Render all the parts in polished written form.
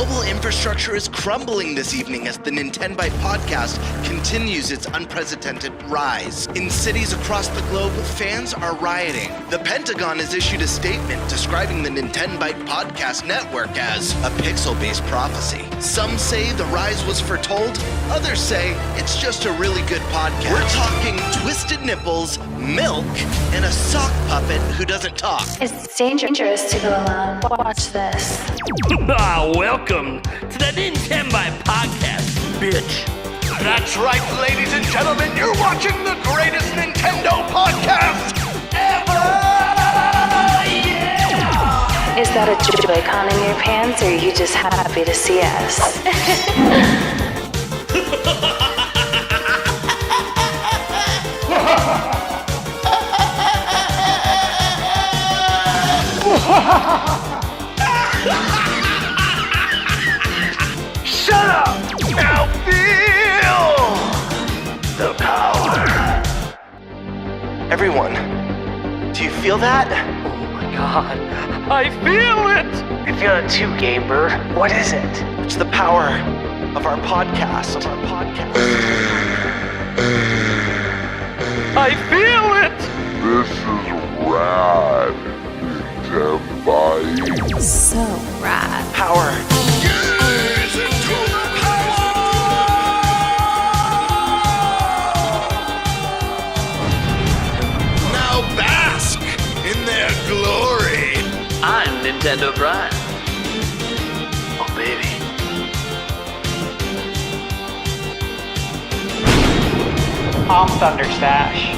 global infrastructure is crumbling this evening as the Nintenbyte Podcast continues its unprecedented rise. In cities across the globe, fans are rioting. The Pentagon has issued a statement describing the Nintenbyte Podcast network as a pixel-based prophecy. Some say the rise was foretold, others say it's just a really good podcast. We're talking twisted nipples, milk, and a sock puppet who doesn't talk. It's dangerous to go alone. Watch this. Welcome to the Nintenbyte Podcast, bitch. That's right, ladies and gentlemen, you're watching the greatest Nintendo podcast ever! Yeah! Is that a Joy-Con in your pants, or are you just happy to see us? Shut up! Now feel the power. Everyone, do you feel that? Oh my god, I feel it! I feel it too, Gamer. What is it? It's the power of our podcast. I feel it! This is rad, Nintenbyte. So rad. Power. Now bask in their glory. I'm Nintendo Brian. Oh, baby. I'm Thunderstash.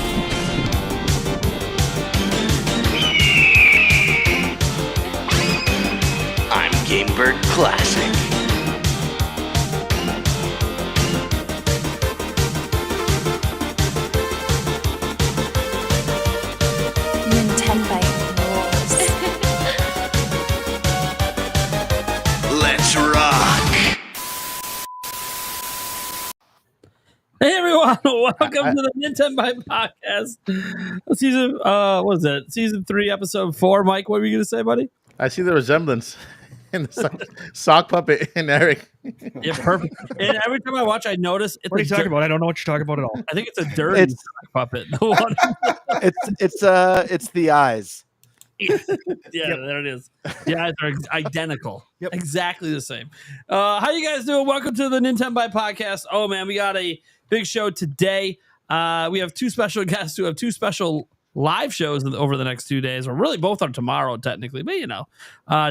I'm Gamebird Classic. Nintenbyte rules. Let's rock. Hey everyone, welcome to the Nintenbyte Podcast. Season 3, episode 4. Mike, what were you going to say, buddy? I see the resemblance in the sock puppet and Eric. Yeah, perfect. And every time I watch, I notice it's What are you talking about? I don't know what you're talking about at all. I think it's a dirty sock puppet. The one- It's the eyes. yeah, there it is. The eyes are identical. Yep. Exactly the same. How you guys doing? Welcome to the Nintenbyte Podcast. Oh man, we got a big show today. We have two special guests who have two special live shows over the next 2 days, or really both are tomorrow technically, but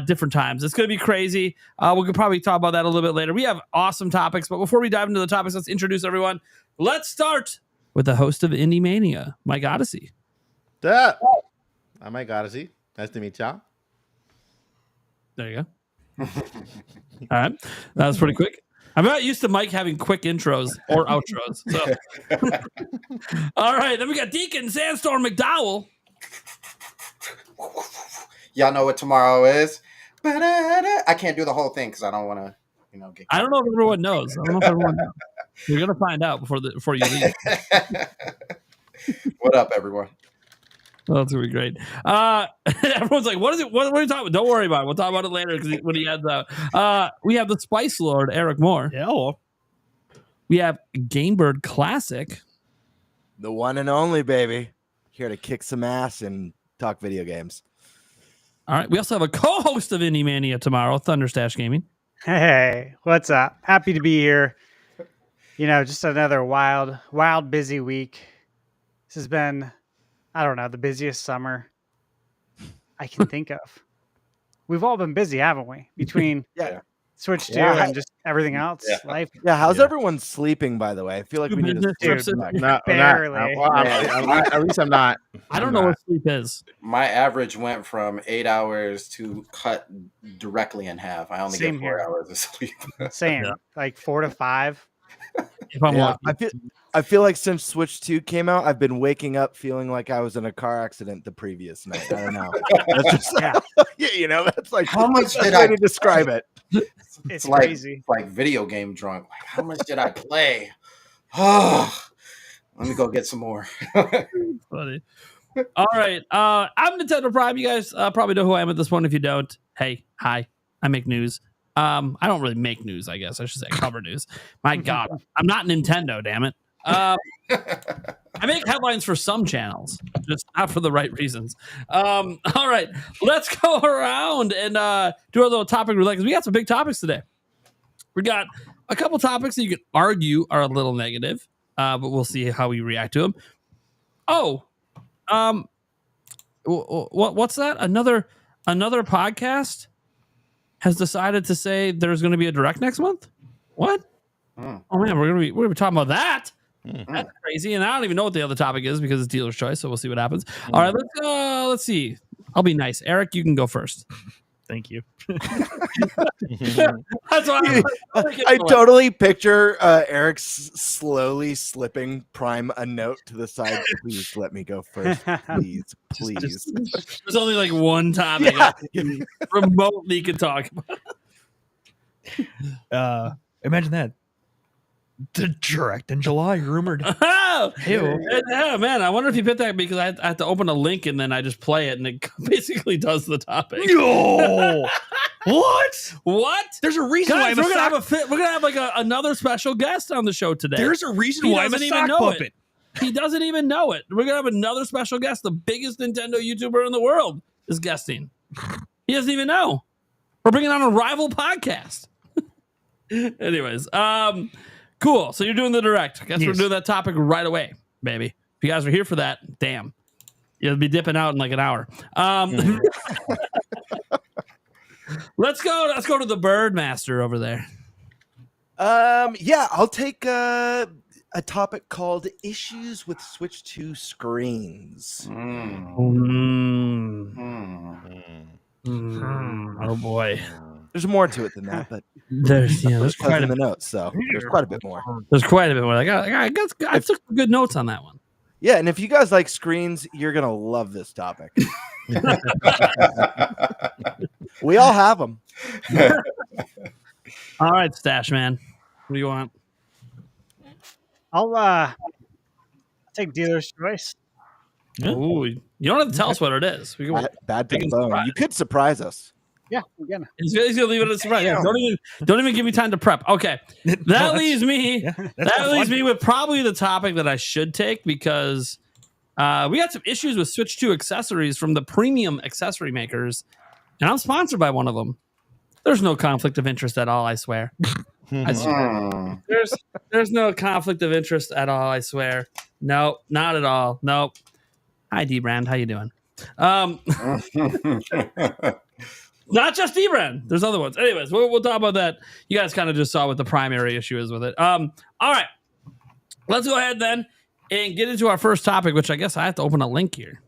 different times. It's going to be crazy. We could probably talk about that a little bit later. We have awesome topics, but before we dive into the topics, let's introduce everyone. Let's start with the host of Indie Mania, Mike Odyssey. I'm Mike Odyssey. Nice to meet y'all. There you go. All right. That was pretty quick. I'm not used to Mike having quick intros or outros. So. All right. Then we got Deacon Sandstorm McDowell. Y'all know what tomorrow is. I can't do the whole thing because I don't want to, get. I don't know if everyone knows. You're gonna find out before you leave. What up, everyone? Oh, that's gonna be great. Everyone's like, "What is it? What are you talking about?" Don't worry about it. We'll talk about it later when he adds out. We have the Spice Lord, Eric Moore. Yeah, well, We have Gamebird Classic. The one and only, baby. Here to kick some ass and talk video games. All right. We also have a co-host of Indie Mania tomorrow, Thunderstash Gaming. Hey, what's up? Happy to be here. Just another wild, busy week. This has been, I don't know, the busiest summer I can think of. We've all been busy, haven't we? Between Switch 2 and just everything else. Life. Yeah, how's everyone sleeping, by the way? I feel like we need to Barely. At least I'm not. I don't know what sleep is. My average went from 8 hours to cut directly in half. I only Same get 4 here. hours of sleep. Same, like 4 to 5. If I'm lucky. I feel like since Switch 2 came out, I've been waking up feeling like I was in a car accident the previous night. I don't know. That's just, that's like How much did I I describe it? It's like, crazy. Like video game drunk. Like, how much did I play? Oh, let me go get some more. Funny. All right. I'm Nintendo Prime. You guys probably know who I am at this point. If you don't, hey, hi. I make news. I don't really make news, I guess. I should say cover news. My God, I'm not Nintendo, damn it. I make headlines for some channels, just not for the right reasons. All right, let's go around and do our little topic roulette because we got some big topics today. We got a couple topics that you could argue are a little negative, but we'll see how we react to them. Oh, what's that? Another podcast has decided to say there's going to be a direct next month. What? Oh man, we're gonna be talking about that. That's crazy, and I don't even know what the other topic is because it's dealer's choice. So we'll see what happens. All right, let's see. I'll be nice. Eric, you can go first. Thank you. That's why I totally picture Eric slowly slipping Prime a note to the side. Please let me go first. Please. There's only like one topic I remotely can talk about. Imagine that. The direct in July, rumored. Oh, yeah, man. I wonder if you picked that because I have to open a link and then I just play it and it basically does the topic. No. What? There's a reason why we're gonna have like another special guest on the show today. There's a reason why I'm a sock puppet. He doesn't even know it. We're gonna have another special guest. The biggest Nintendo YouTuber in the world is guesting. He doesn't even know. We're bringing on a rival podcast. Anyways, cool. So you're doing the direct. I guess we're doing that topic right away, baby. If you guys are here for that, damn. You'll be dipping out in like an hour. Let's go to the Bird Master over there. Yeah, I'll take a topic called issues with Switch 2 screens. Oh boy. There's more to it than that, but there's quite in the notes, so there's quite a bit more. There's quite a bit more. I took good notes on that one. Yeah, and if you guys like screens, you're gonna love this topic. We all have them. All right, Stash Man, what do you want? I'll take dealer's choice. Ooh, you don't have to tell us what it is. We can, bad to the bone. You could surprise us. Yeah, again. He's gonna leave it as a surprise. Yeah, don't even give me time to prep. Okay, that leaves me. That leaves me with probably the topic that I should take because we got some issues with Switch 2 accessories from the premium accessory makers, and I'm sponsored by one of them. There's no conflict of interest at all. I swear. I swear. There's no conflict of interest at all. I swear. No, not at all. Nope. Hi, D-Brand. How you doing? Not just D-Brand. There's other ones. Anyways, we'll talk about that. You guys kind of just saw what the primary issue is with it. All right. Let's go ahead then and get into our first topic, which I guess I have to open a link here.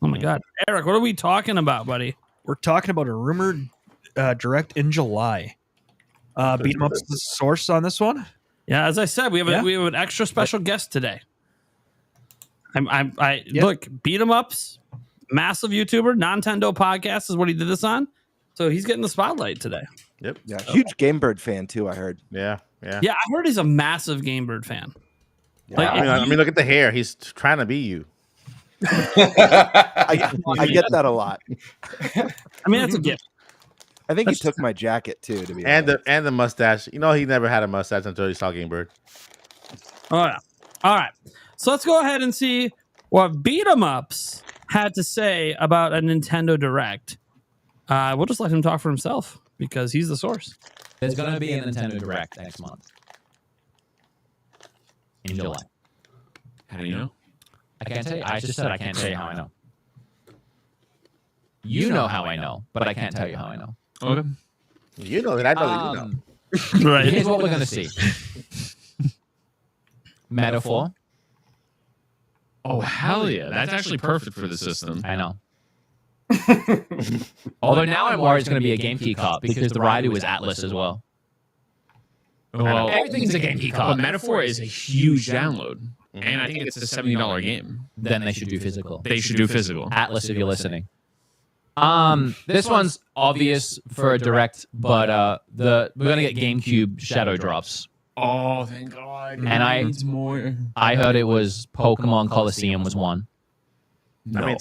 Oh, my God. Eric, what are we talking about, buddy? We're talking about a rumored direct in July. Beat 'em up's the source on this one. Yeah, as I said, we have an extra special guest today. Look, Beat 'em ups, massive YouTuber, Nintendo Podcast is what he did this on. So he's getting the spotlight today. Yep. Yeah. Huge Game Bird fan too, I heard. Yeah. Yeah, I heard he's a massive Game Bird fan. Yeah. Like, I mean, look at the hair. He's trying to be you. I get that a lot. I mean, that's a gift. I think he took my jacket too, to be honest. And the mustache. You know, he never had a mustache until he saw Game Bird. Oh yeah. All right. So let's go ahead and see what Beat 'em ups had to say about a Nintendo Direct. We'll just let him talk for himself because he's the source. There's going to be a Nintendo Direct next month. In July. How do you know? I can't tell you. I just said I can't tell you how I know. You know how I know, but I can't tell you how I know. Okay. You know that I know that you know. Right. Here's what we're going to see. Metaphor. Oh, hell yeah. That's actually perfect for the system. I know. Although now I'm worried it's going to be a Game Key cop because the Raidu is Atlas as well. Well, everything's a Game Key cop. But Metaphor is a huge download. And I think it's a $70 game. Then they should do physical. They should do physical. Atlas, if you're listening. This one's obvious for a direct, but we're gonna get GameCube Shadow Drops. Oh, thank God! And I heard it was Pokemon Coliseum was one. No. I mean,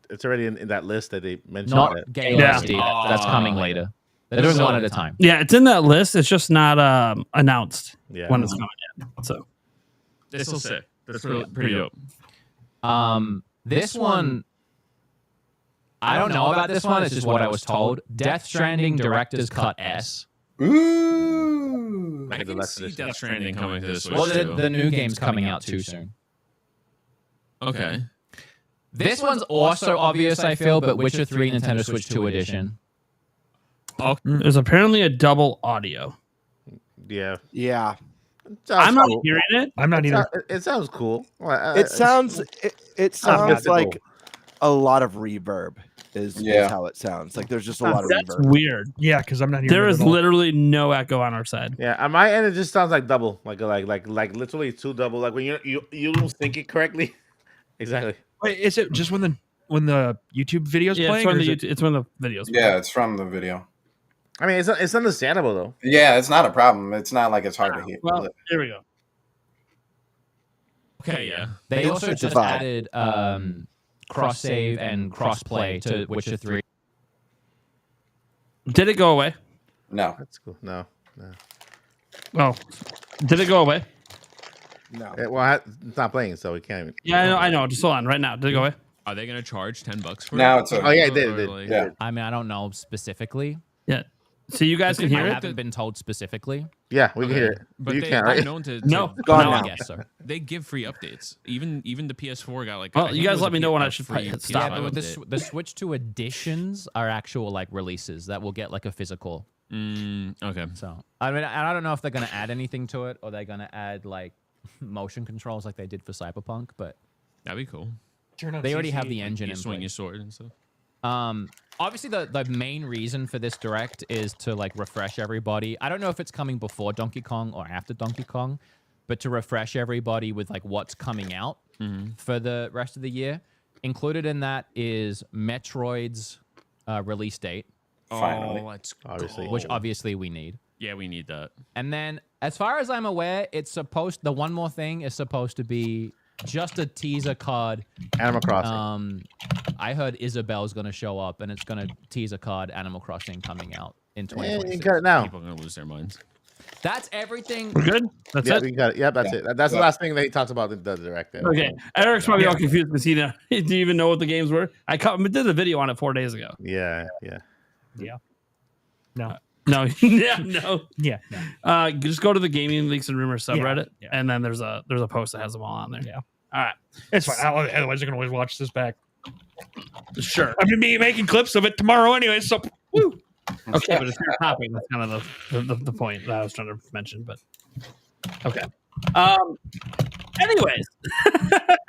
it's already in that list that they mentioned. Not Gale SD. That's coming later. They're doing one at a time. Yeah, it's in that list. It's just not announced when it's coming in. So this will sit. That's really pretty dope. This one, I don't know about this one. It's just what I was told. Death Stranding Director's Cut S. Ooh. I can see Death Stranding coming to the Switch. Well, the new game's coming out too soon. Okay. This one's also obvious, I feel, but Witcher 3 Nintendo Switch 2 edition. Oh, there's apparently a double audio. Yeah. Yeah. I'm not hearing it. I'm not either. It sounds cool. It sounds like a lot of reverb is how it sounds. Like there's just a lot of That's reverb. weird. Yeah, because I'm not hearing There it is at all. literally no echo on our side. Yeah, on my end it just sounds like double, like literally two double. Like when you don't sync it correctly. Exactly. Wait, is it just when the YouTube video's Yeah, playing? it's when the video's playing. Yeah, it's from the video. I mean, it's understandable though. Yeah, it's not a problem. It's not like it's hard to hear. Well, here we go. Okay, yeah. They also just added cross save and cross play to Witcher 3. Did it go away? No. That's cool. No. Oh, did it go away? No. Well, it's not playing, so we can't even. Yeah, I know. Just hold on. Right now, did it go away? Are they gonna charge $10 for Now it? it's Oh yeah, it did. Or, It did. like- Yeah. I mean, I don't know specifically. Yeah. So you guys can I hear it. haven't been told specifically. Yeah, we can hear it. But You they, can't, they're right? known to No, Gone no, now. I guess so. they give free updates. Even the PS4 got like. Well, I think you it guys was let a me know when I a should free stop. Yeah, PS5 but update. the Switch 2 editions are actual like releases that will get like a physical. Okay. So I mean, I don't know if they're gonna add anything to it or they're gonna add like motion controls like they did for Cyberpunk, but That'd be cool. they already have the engine You in swing your place. sword and stuff. Obviously, the main reason for this direct is to like refresh everybody. I don't know if it's coming before Donkey Kong or after Donkey Kong, but to refresh everybody with like what's coming out for the rest of the year. Included in that is Metroid's release date, Finally. Oh, let's Obviously. go. which obviously we need. Yeah, we need that. And then, as far as I'm aware, the one more thing is supposed to be just a teaser card. Animal Crossing. I heard Isabel's going to show up, and it's going to tease a card Animal Crossing coming out in You 2026. got it now. People are gonna lose their minds. That's everything. We're good. That's Yeah, it. we got it. Yep, that's it. That's the last thing that he talks about in the direct. There. Okay. Eric's probably all confused because he didn't even know what the games were. I did a video on it 4 days ago. Yeah. No. No, yeah, no. Yeah. No. Just go to the Gaming Leaks and Rumors subreddit, Yeah. and then there's a post that has them all on there. Yeah. All right. It's fine. Otherwise, I can always watch this back. Sure. I'm gonna be making clips of it tomorrow anyway. So, woo. Okay, but it's your topic. That's kind of the point that I was trying to mention. But okay.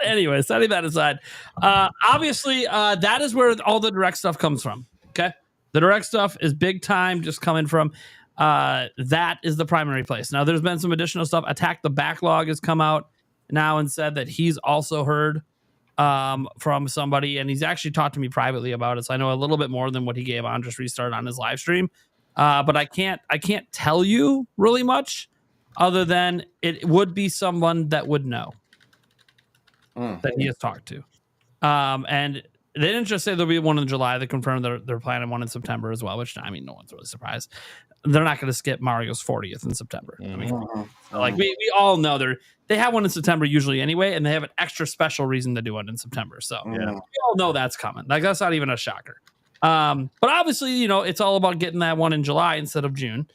Anyways, setting that aside, obviously that is where all the direct stuff comes from. Okay, the direct stuff is big time, just coming from that is the primary place. Now, there's been some additional stuff. Attack the Backlog has come out now and said that he's also heard from somebody, and he's actually talked to me privately about it. So I know a little bit more than what he gave on Just Restart on his live stream. But I can't tell you really much other than it would be someone that would know that he has talked to. And they didn't just say there'll be one in July. They confirmed they're planning one in September as well, which, I mean, no one's really surprised. They're not going to skip Mario's 40th in September. I mean, like we all know they have one in September usually anyway, and they have an extra special reason to do one in September. So we all know that's coming. Like, that's not even a shocker. But obviously, you know, it's all about getting that one in July instead of June.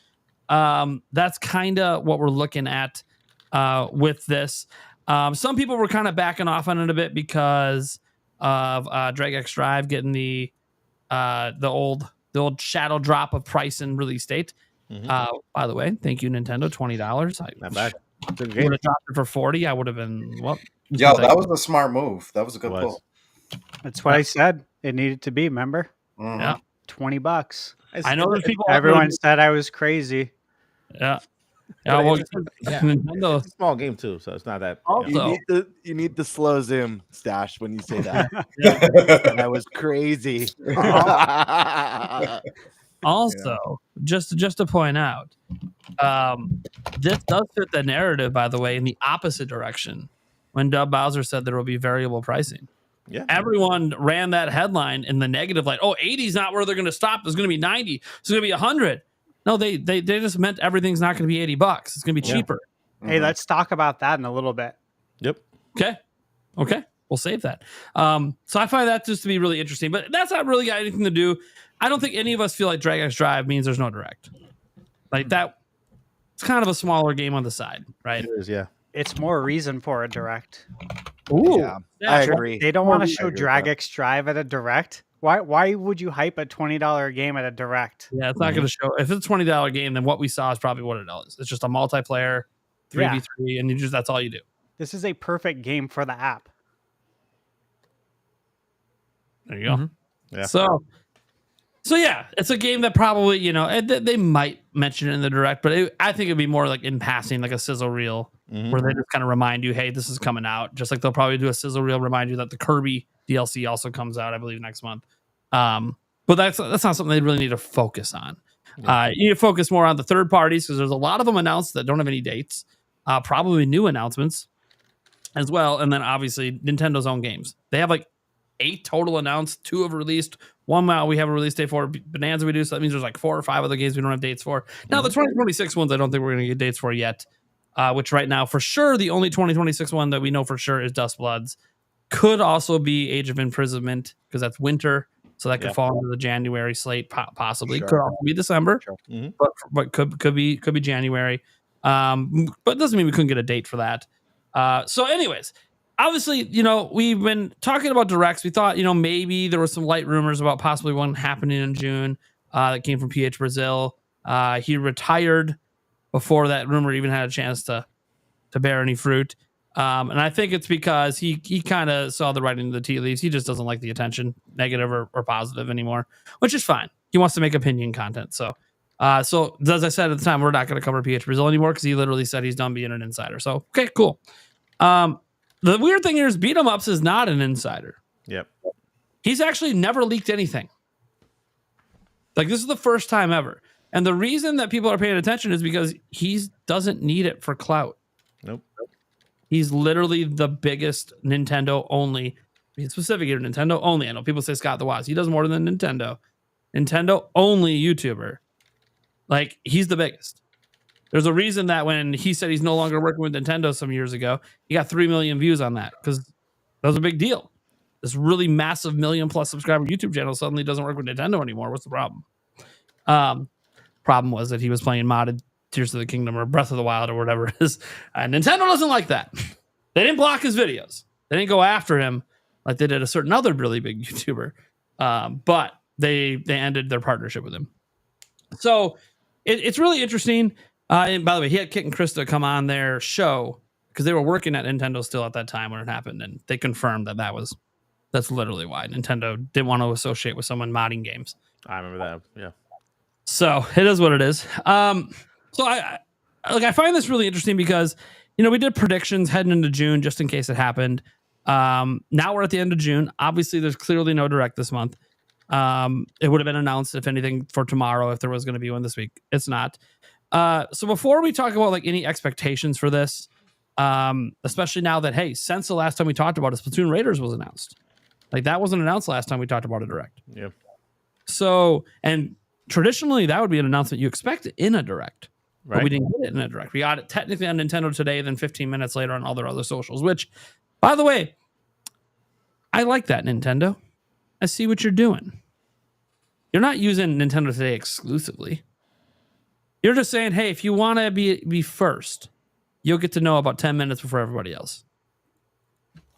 That's kind of what we're looking at with this. Some people were kind of backing off on it a bit because of Drag X Drive getting the old shadow drop of price and release date. By the way, thank you, Nintendo, $20. Not bad. Good I game. would have dropped it for 40. I would have been Yo, that was a smart move. That was a good pull. That's what I said. It needed to be. Remember? Yeah, $20. I know there's people. Everyone said I was crazy. Yeah. Yeah, well, Nintendo. It's a small game too, so it's not that. Also, You need the slow zoom, Stash, when you say that. And I was crazy. Also, just to point out, this does fit the narrative, by the way, in the opposite direction. When Dub Bowser said there will be variable pricing. Yeah. Everyone ran that headline in the negative, like, oh, 80 is not where they're going to stop. It's going to be 90. It's going to be 100. No, they just meant everything's not going to be $80. It's going to be cheaper. Hey, let's talk about that in a little bit. Yep. Okay. We'll save that. So I find that just to be really interesting, but that's not really got anything to do. I don't think any of us feel like Drag X Drive means there's no direct. Like that, it's kind of a smaller game on the side, right? It is, yeah. It's more reason for a direct. Ooh, Yeah, I agree. They don't want to I show agree with Drag that. X Drive at a direct. Why would you hype a $20 game at a direct? Yeah, it's not going to show. If it's a $20 game, then what we saw is probably what it is. It's just a multiplayer 3v3, and that's all you do. This is a perfect game for the app. There you go. Yeah. So yeah, it's a game that probably, they might mention it in the direct, but I think it'd be more like in passing, like a sizzle reel, where they just kind of remind you, hey, this is coming out. Just like they'll probably do a sizzle reel, remind you that the Kirby DLC also comes out, I believe, next month. But that's not something they really need to focus on. You need to focus more on the third parties, because there's a lot of them announced that don't have any dates, probably new announcements as well. And then obviously Nintendo's own games. They have like 8 total announced. 2 have released. 1 we have a release date for. Bonanza we do, so that means there's like 4 or 5 other games we don't have dates for. Now the 2026 ones I don't think we're going to get dates for yet, which right now for sure the only 2026 one that we know for sure is Dust Bloods. Could also be Age of Imprisonment, because that's winter, so that could fall into the January slate possibly. Sure. Could also be December, but could be January. But it doesn't mean we couldn't get a date for that. So anyways, obviously, we've been talking about directs. We thought, maybe there were some light rumors about possibly one happening in June that came from PH Brazil. He retired before that rumor even had a chance to bear any fruit. And I think it's because he kind of saw the writing of the tea leaves. He just doesn't like the attention, negative or positive anymore, which is fine. He wants to make opinion content. So as I said at the time, we're not going to cover PH Brazil anymore, because he literally said he's done being an insider. So, okay, cool. The weird thing here is Beat 'em Ups is not an insider. Yep. He's actually never leaked anything. Like, this is the first time ever. And the reason that people are paying attention is because he doesn't need it for clout. Nope. He's literally the biggest Nintendo only, specific here, Nintendo only. I know people say Scott the Wise. He does more than Nintendo only YouTuber. Like, he's the biggest. There's a reason that when he said he's no longer working with Nintendo some years ago, he got 3 million views on that, because that was a big deal. This really massive 1 million+ subscriber YouTube channel suddenly doesn't work with Nintendo anymore. What's the problem? Problem was that he was playing modded Tears of the Kingdom or Breath of the Wild or whatever it is. Nintendo doesn't like that. They didn't block his videos. They didn't go after him like they did a certain other really big YouTuber. But they ended their partnership with him. So it's really interesting. And by the way, he had Kit and Krista come on their show, because they were working at Nintendo still at that time when it happened, and they confirmed that's literally why Nintendo didn't want to associate with someone modding games. I remember that. Yeah. So it is what it is. So I find this really interesting because, we did predictions heading into June just in case it happened. Now we're at the end of June. Obviously, there's clearly no direct this month. It would have been announced, if anything, for tomorrow if there was going to be one this week. It's not. So before we talk about like any expectations for this, especially now that, hey, since the last time we talked about it, Splatoon Raiders was announced. Like, that wasn't announced last time we talked about a direct. Yeah. So, and traditionally that would be an announcement you expect in a direct, Right. but we didn't get it in a direct. We got it technically on Nintendo today, then 15 minutes later on all their other socials, which, by the way, I like that, Nintendo. I see what you're doing. You're not using Nintendo Today exclusively. You're just saying, hey, if you want to be first, you'll get to know about 10 minutes before everybody else.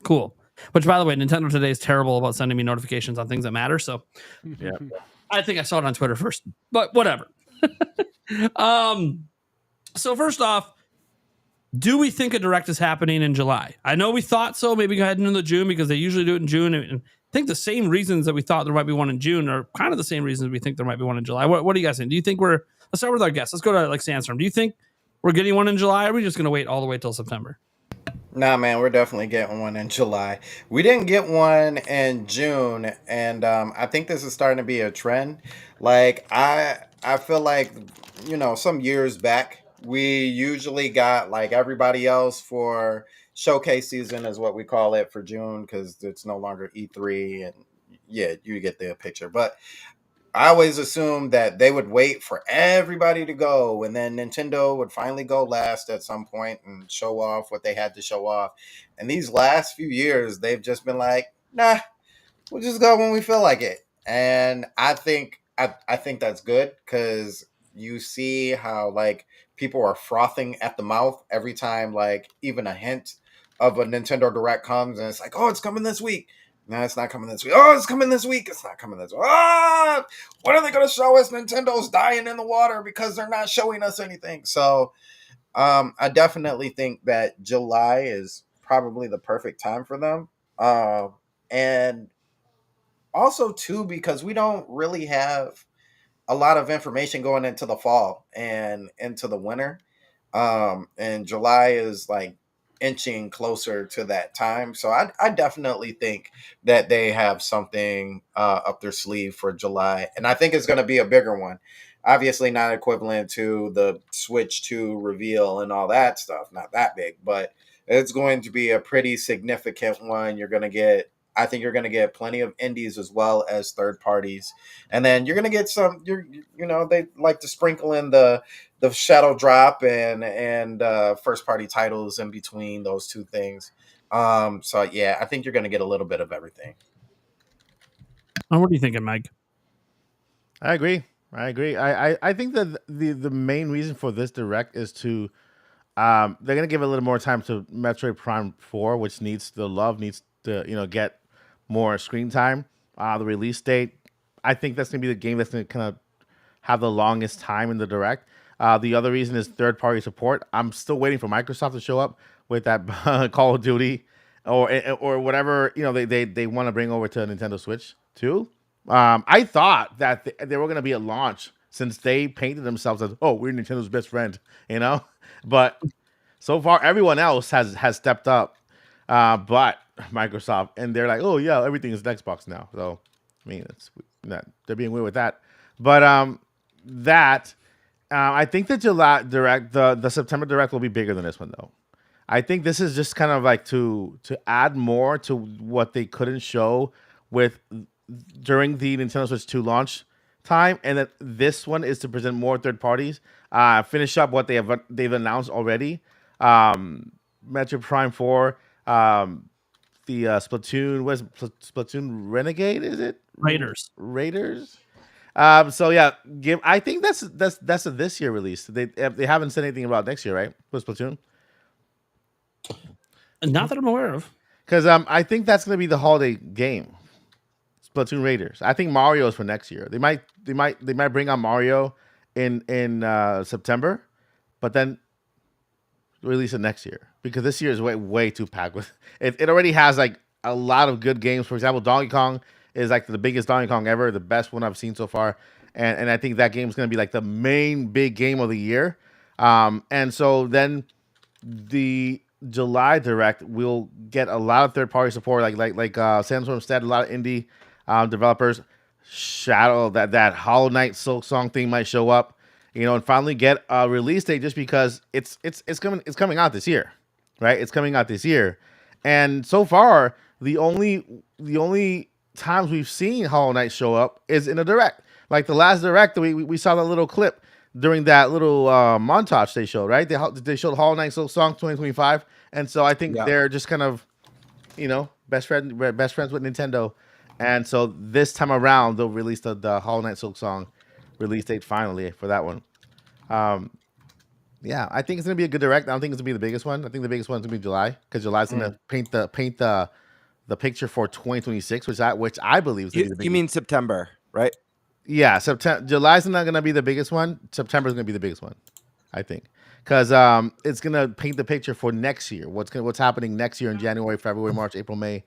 Cool. Which, by the way, Nintendo Today is terrible about sending me notifications on things that matter. So, Yeah. I think I saw it on Twitter first, but whatever. So first off, do we think a direct is happening in July? I know we thought so, maybe go ahead into June, because they usually do it in June. And I think the same reasons that we thought there might be one in June are kind of the same reasons we think there might be one in July. What do you guys think? Do you think let's start with our guests. Let's go to like Sandstorm. Do you think we're getting one in July, or are we just going to wait all the way till September? Nah, man, we're definitely getting one in July. We didn't get one in June, and I think this is starting to be a trend. Like, I feel like, some years back, we usually got, like everybody else, for, showcase season is what we call it for June because it's no longer E3, and yeah, you get the picture. But I always assumed that they would wait for everybody to go, and then Nintendo would finally go last at some point and show off what they had to show off. And these last few years, they've just been like, nah, we'll just go when we feel like it. And I think that's good because you see how like people are frothing at the mouth every time like even a hint of a Nintendo Direct comes, and it's like, oh, it's coming this week. No, it's not coming this week. Oh, it's coming this week. It's not coming this week. Ah, what are they going to show us? Nintendo's dying in the water because they're not showing us anything. So I definitely think that July is probably the perfect time for them. And also too because we don't really have a lot of information going into the fall and into the winter. And July is like inching closer to that time, so I definitely think that they have something up their sleeve for July, and I think it's going to be a bigger one. Obviously not equivalent to the Switch 2 reveal and all that stuff, not that big, but it's going to be a pretty significant one. I think you're going to get plenty of indies as well as third parties. And then you're going to get they like to sprinkle in the shadow drop and first party titles in between those two things. So yeah, I think you're going to get a little bit of everything. What are you thinking, Mike? I agree. I think that the main reason for this direct is to they're gonna give it a little more time to Metroid Prime 4, which needs to get more screen time. The release date, I think that's gonna be the game that's gonna kind of have the longest time in the direct. The other reason is third party support. I'm still waiting for Microsoft to show up with that Call of Duty or whatever they want to bring over to Nintendo Switch too. I thought that they were going to be at launch since they painted themselves as, oh, we're Nintendo's best friend, but so far everyone else has stepped up, but Microsoft, and they're like, oh yeah, everything is Xbox now. So I mean, they're being weird with that, but I think the July direct, the September direct will be bigger than this one though. I think this is just kind of like to add more to what they couldn't show during the Nintendo Switch 2 launch time, and then this one is to present more third parties, finish up what they've announced already. Metroid Prime 4, the Splatoon Renegade, is it? Raiders. So yeah, I think that's a this year release. They haven't said anything about next year, right? With Splatoon. Not that I'm aware of. Because I think that's going to be the holiday game. Splatoon Raiders. I think Mario is for next year. They might bring on Mario in September, but then release it next year because this year is way too packed with. It already has like a lot of good games. For example, Donkey Kong is like the biggest Donkey Kong ever, the best one I've seen so far, and I think that game is going to be like the main big game of the year. And so then the July direct will get a lot of third party support, like Sandstorm said, a lot of indie developers. Shadow, that Hollow Knight Silk Song thing might show up, and finally get a release date just because it's coming out this year, right? It's coming out this year, and so far the only times we've seen Hollow Knight show up is in a direct. Like the last direct, we saw that little clip during that little montage they showed, right? They showed Hollow Knight Silk Song 2025, and so I think they're just kind of, best friends with Nintendo, and so this time around they'll release the Hollow Knight Silk Song release date finally for that one. Yeah, I think it's gonna be a good direct. I don't think it's gonna be the biggest one. I think the biggest one's gonna be July because July's gonna paint the picture for 2026, which I believe is gonna be the biggest. You mean September, right? Yeah, September. July's not gonna be the biggest one. September's gonna be the biggest one, I think, because it's gonna paint the picture for next year. What's happening next year in January, February, March, April, May.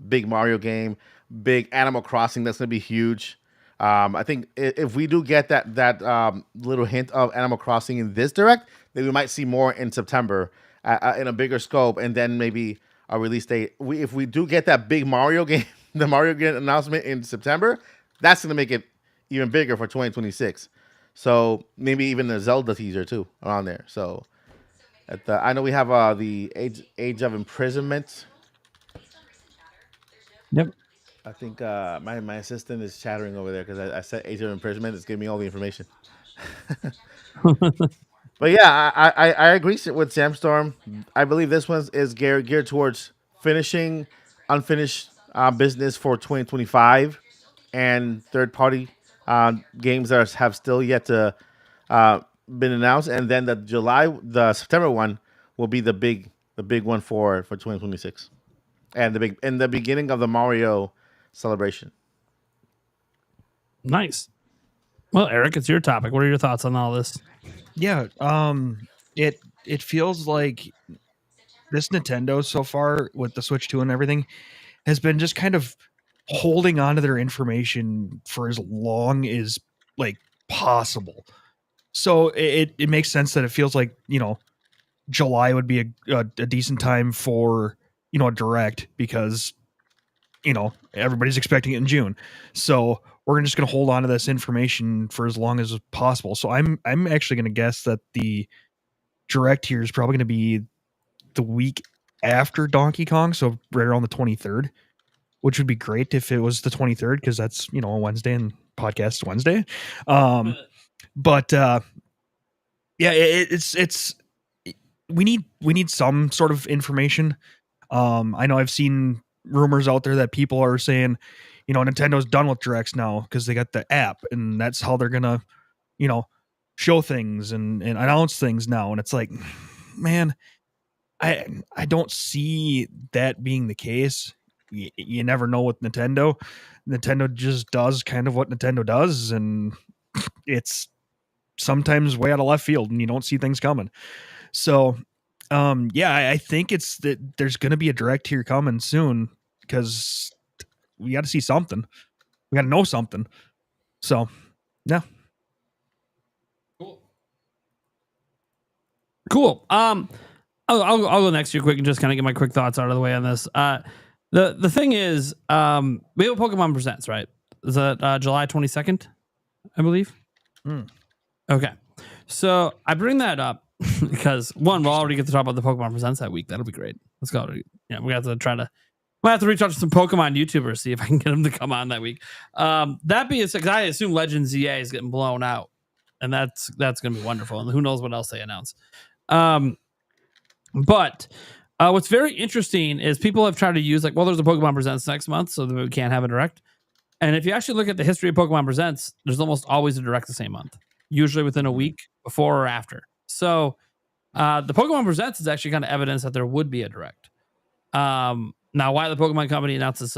Big Mario game, big Animal Crossing. That's gonna be huge. I think if we do get that little hint of Animal Crossing in this direct, then we might see more in September in a bigger scope, and then maybe a release date. If we do get that big Mario game, the Mario game announcement in September. That's going to make it even bigger for 2026. So maybe even a Zelda teaser too around there. So I know we have the age of imprisonment. Yep. I think my assistant is chattering over there because I said age of imprisonment. It's giving me all the information. But yeah, I agree with Samstorm. I believe this one is geared towards finishing unfinished business for 2025 and third party games that have still yet to been announced, and then the September one will be the big one for 2026, and the beginning of the Mario celebration. Nice. Well, Eric, it's your topic. What are your thoughts on all this? Yeah, it feels like this Nintendo so far with the Switch 2 and everything has been just kind of holding on to their information for as long as like possible. So it makes sense that it feels like, July would be a decent time for, a direct because, everybody's expecting it in June. So we're just going to hold on to this information for as long as possible. So I'm actually going to guess that the direct here is probably going to be the week after Donkey Kong. So right around the 23rd, which would be great if it was the 23rd, because that's, a Wednesday and podcast Wednesday. But yeah, it's we need some sort of information. I know I've seen rumors out there that people are saying, Nintendo's done with directs now because they got the app and that's how they're gonna, show things and announce things now. And it's like, man, I don't see that being the case. You never know with Nintendo. Nintendo just does kind of what Nintendo does, and it's sometimes way out of left field and you don't see things coming. So yeah, I think it's that there's going to be a direct here coming soon because we got to see something. We got to know something. So yeah. Cool. I'll go next year quick and just kind of get my quick thoughts out of the way on this. The thing is, we have Pokemon Presents, right? Is that July 22nd, I believe? Okay. So I bring that up because one, we'll already get to talk about the Pokemon Presents that week. That'll be great. Let's go. Yeah, we have to might have to reach out to some Pokemon YouTubers, see if I can get them to come on that week. That being said, I assume Legends EA is getting blown out, and that's going to be wonderful. And who knows what else they announce. But what's very interesting is people have tried to use there's a Pokemon Presents next month, so that we can't have a direct. And if you actually look at the history of Pokemon Presents, there's almost always a direct the same month, usually within a week before or after. So the Pokemon Presents is actually kind of evidence that there would be a direct. Now, why the Pokemon Company announces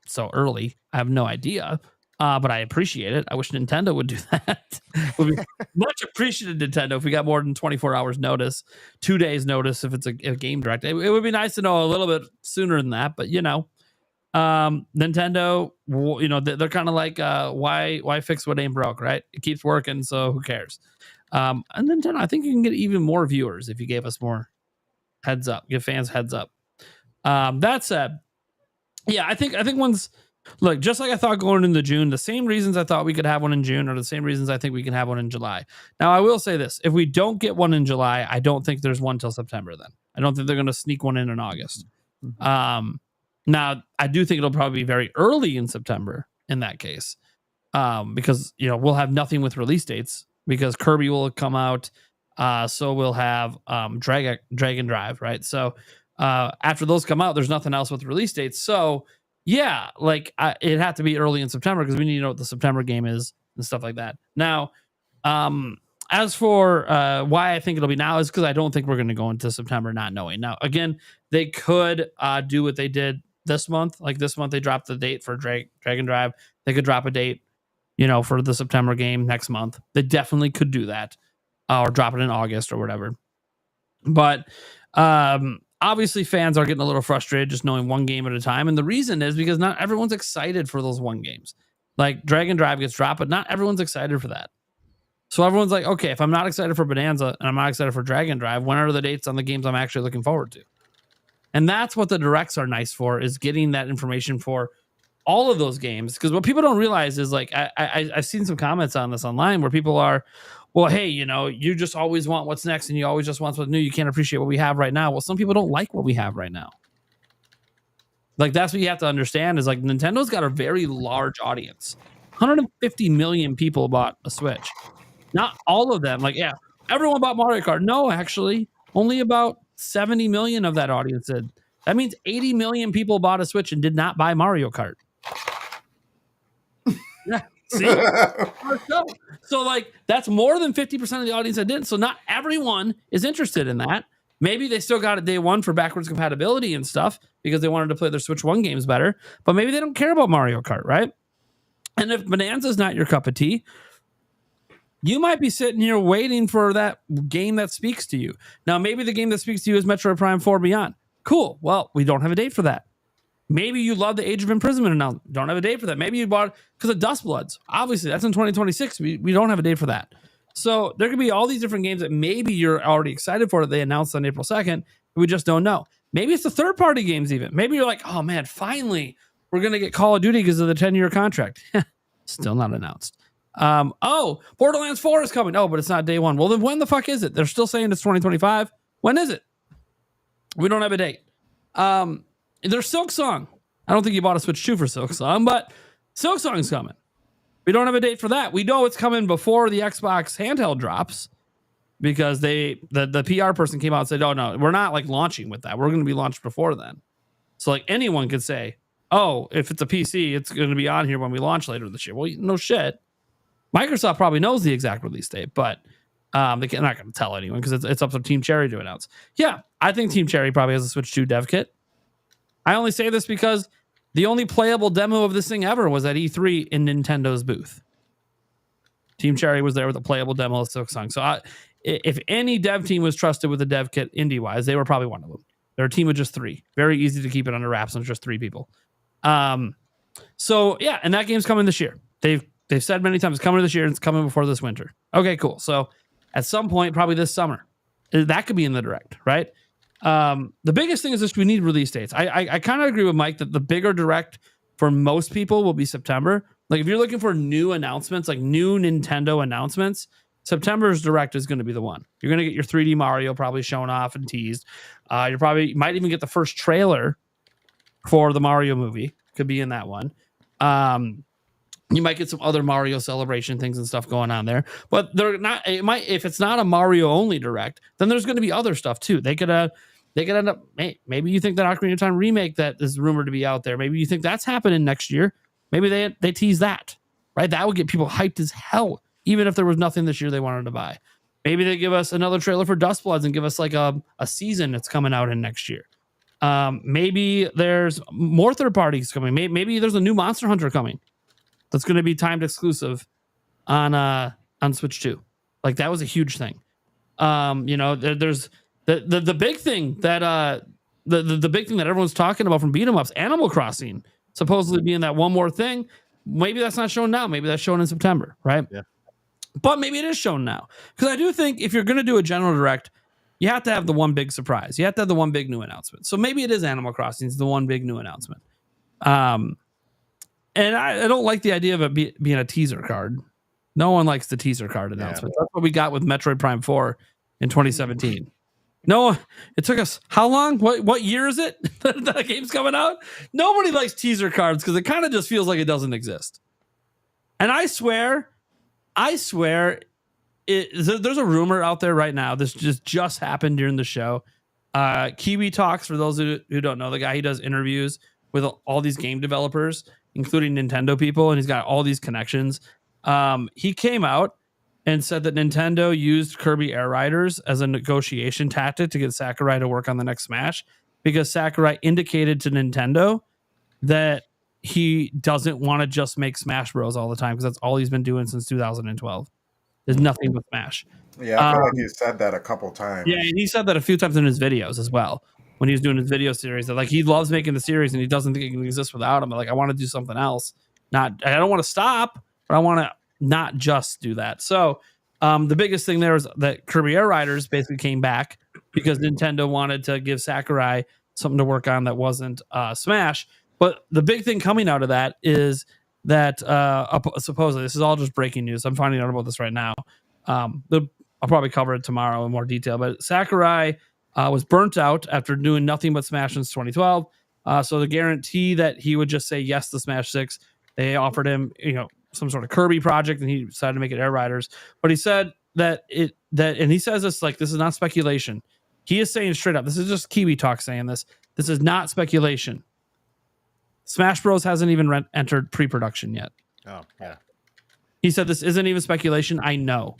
so early, I have no idea. But I appreciate it. I wish Nintendo would do that. It would be much appreciated, Nintendo, if we got more than 24 hours notice, 2 days notice if it's a game direct. It would be nice to know a little bit sooner than that. But Nintendo, they're kind of like, why fix what ain't broke, right? It keeps working, so who cares? And Nintendo, I think you can get even more viewers if you gave us more heads up, give fans heads up. That said, yeah, I think once. Look, just like I thought going into June, the same reasons I thought we could have one in June are the same reasons I think we can have one in July. Now, I will say this. If we don't get one in July, I don't think there's one till September then. I don't think they're going to sneak one in August. Now, I do think it'll probably be very early in September in that case because, we'll have nothing with release dates because Kirby will come out. So we'll have Dragon Drive, right? So after those come out, there's nothing else with release dates. So yeah, it had to be early in September because we need to know what the September game is and stuff like that. Now, as for why I think it'll be now is because I don't think we're going to go into September not knowing. Now, again, they could do what they did this month. Like this month, they dropped the date for Dragon Drive. They could drop a date, for the September game next month. They definitely could do that or drop it in August or whatever. But obviously, fans are getting a little frustrated just knowing one game at a time. And the reason is because not everyone's excited for those one games. Like Dragon Drive gets dropped, but not everyone's excited for that. So everyone's like, okay, if I'm not excited for Bonanza and I'm not excited for Dragon Drive, when are the dates on the games I'm actually looking forward to? And that's what the directs are nice for, is getting that information for all of those games. Because what people don't realize is I've seen some comments on this online where people are, well, hey, you just always want what's next and you always just want what's new. You can't appreciate what we have right now. Well, some people don't like what we have right now. Like, that's what you have to understand is like Nintendo's got a very large audience. 150 million people bought a Switch. Not all of them. Like, yeah, everyone bought Mario Kart. No, actually, only about 70 million of that audience did. That means 80 million people bought a Switch and did not buy Mario Kart. Yeah, see? So, like, that's more than 50% of the audience that didn't. So not everyone is interested in that. Maybe they still got it day one for backwards compatibility and stuff because they wanted to play their Switch 1 games better. But maybe they don't care about Mario Kart, right? And if Bonanza's not your cup of tea, you might be sitting here waiting for that game that speaks to you. Now, maybe the game that speaks to you is Metroid Prime 4 Beyond. Cool. Well, we don't have a date for that. Maybe you love the Age of Imprisonment and don't have a date for that. Maybe you bought it because of Dust Bloods. Obviously, that's in 2026. We don't have a date for that. So there could be all these different games that maybe you're already excited for that they announced on April 2nd. We just don't know. Maybe it's the third-party games even. Maybe you're like, oh, man, finally, we're going to get Call of Duty because of the 10-year contract. Still not announced. Borderlands 4 is coming. Oh, but it's not day one. Well, then when the fuck is it? They're still saying it's 2025. When is it? We don't have a date. There's Silk Song. I don't think you bought a Switch 2 for Silk Song, but Silk Song's coming. We don't have a date for that. We know it's coming before the Xbox handheld drops because the PR person came out and said, oh, no, we're not like launching with that. We're going to be launched before then. So like anyone could say, oh, if it's a PC, it's going to be on here when we launch later this year. Well, no shit. Microsoft probably knows the exact release date, but they're not going to tell anyone because it's up to Team Cherry to announce. Yeah, I think Team Cherry probably has a Switch 2 dev kit. I only say this because the only playable demo of this thing ever was at E3 in Nintendo's booth. Team Cherry was there with a playable demo of Silk Song. So if any dev team was trusted with a dev kit indie-wise, they were probably one of them. They're a team of just 3. Very easy to keep it under wraps. And just 3 people. So yeah, and that game's coming this year. They've said many times it's coming this year and it's coming before this winter. Okay, cool. So at some point, probably this summer, that could be in the direct, right? The biggest thing is just we need release dates. I kind of agree with Mike that the bigger direct for most people will be September. Like if you're looking for new announcements, like new Nintendo announcements, September's direct is going to be the one. You're going to get your 3D Mario probably shown off and teased. You might even get the first trailer for the Mario movie. Could be in that one. You might get some other Mario Celebration things and stuff going on there, but they're not. It might, if it's not a Mario only direct, then there's going to be other stuff too. They could end up. Maybe you think that Ocarina of Time remake that is rumored to be out there. Maybe you think that's happening next year. Maybe they tease that, right? That would get people hyped as hell, even if there was nothing this year they wanted to buy. Maybe they give us another trailer for Dust Bloods and give us like a season that's coming out in next year. Maybe there's more third parties coming. Maybe there's a new Monster Hunter coming that's going to be timed exclusive on Switch 2. Like that was a huge thing. There's the big thing that the big thing that everyone's talking about from beat 'em ups, Animal Crossing supposedly being that one more thing. Maybe that's not shown now. Maybe that's shown in September, right? Yeah. But maybe it is shown now because I do think if you're going to do a general direct, you have to have the one big surprise. You have to have the one big new announcement. So maybe it is Animal Crossing, the one big new announcement. And I don't like the idea of it being a teaser card. No one likes the teaser card announcement. That's what we got with Metroid Prime 4 in 2017. No, it took us how long? What year is it that the game's coming out? Nobody likes teaser cards because it kind of just feels like it doesn't exist. And I swear, there's a rumor out there right now. This just happened during the show. Kiwi Talks, for those who don't know, the guy, he does interviews with all these game developers, including Nintendo people, and he's got all these connections. He came out and said that Nintendo used Kirby Air Riders as a negotiation tactic to get Sakurai to work on the next Smash, because Sakurai indicated to Nintendo that he doesn't want to just make Smash Bros all the time, because that's all he's been doing since 2012. There's nothing but Smash. Yeah, I feel like you said that a couple times. Yeah, and he said that a few times in his videos as well. When he was doing his video series, that like he loves making the series and he doesn't think it can exist without him. Like, I want to do something else. I don't want to stop, but I want to not just do that. So the biggest thing there is that Kirby Air Riders basically came back because Nintendo wanted to give Sakurai something to work on that wasn't Smash. But the big thing coming out of that is that supposedly, this is all just breaking news. I'm finding out about this right now. I'll probably cover it tomorrow in more detail. But Sakurai was burnt out after doing nothing but Smash since 2012. So the guarantee that he would just say yes to Smash 6, they offered him, some sort of Kirby project, and he decided to make it Air Riders. But he said and he says this like this is not speculation. He is saying straight up, this is just Kiwi Talk saying this. This is not speculation. Smash Bros hasn't even entered pre-production yet. Oh, yeah. He said this isn't even speculation. I know.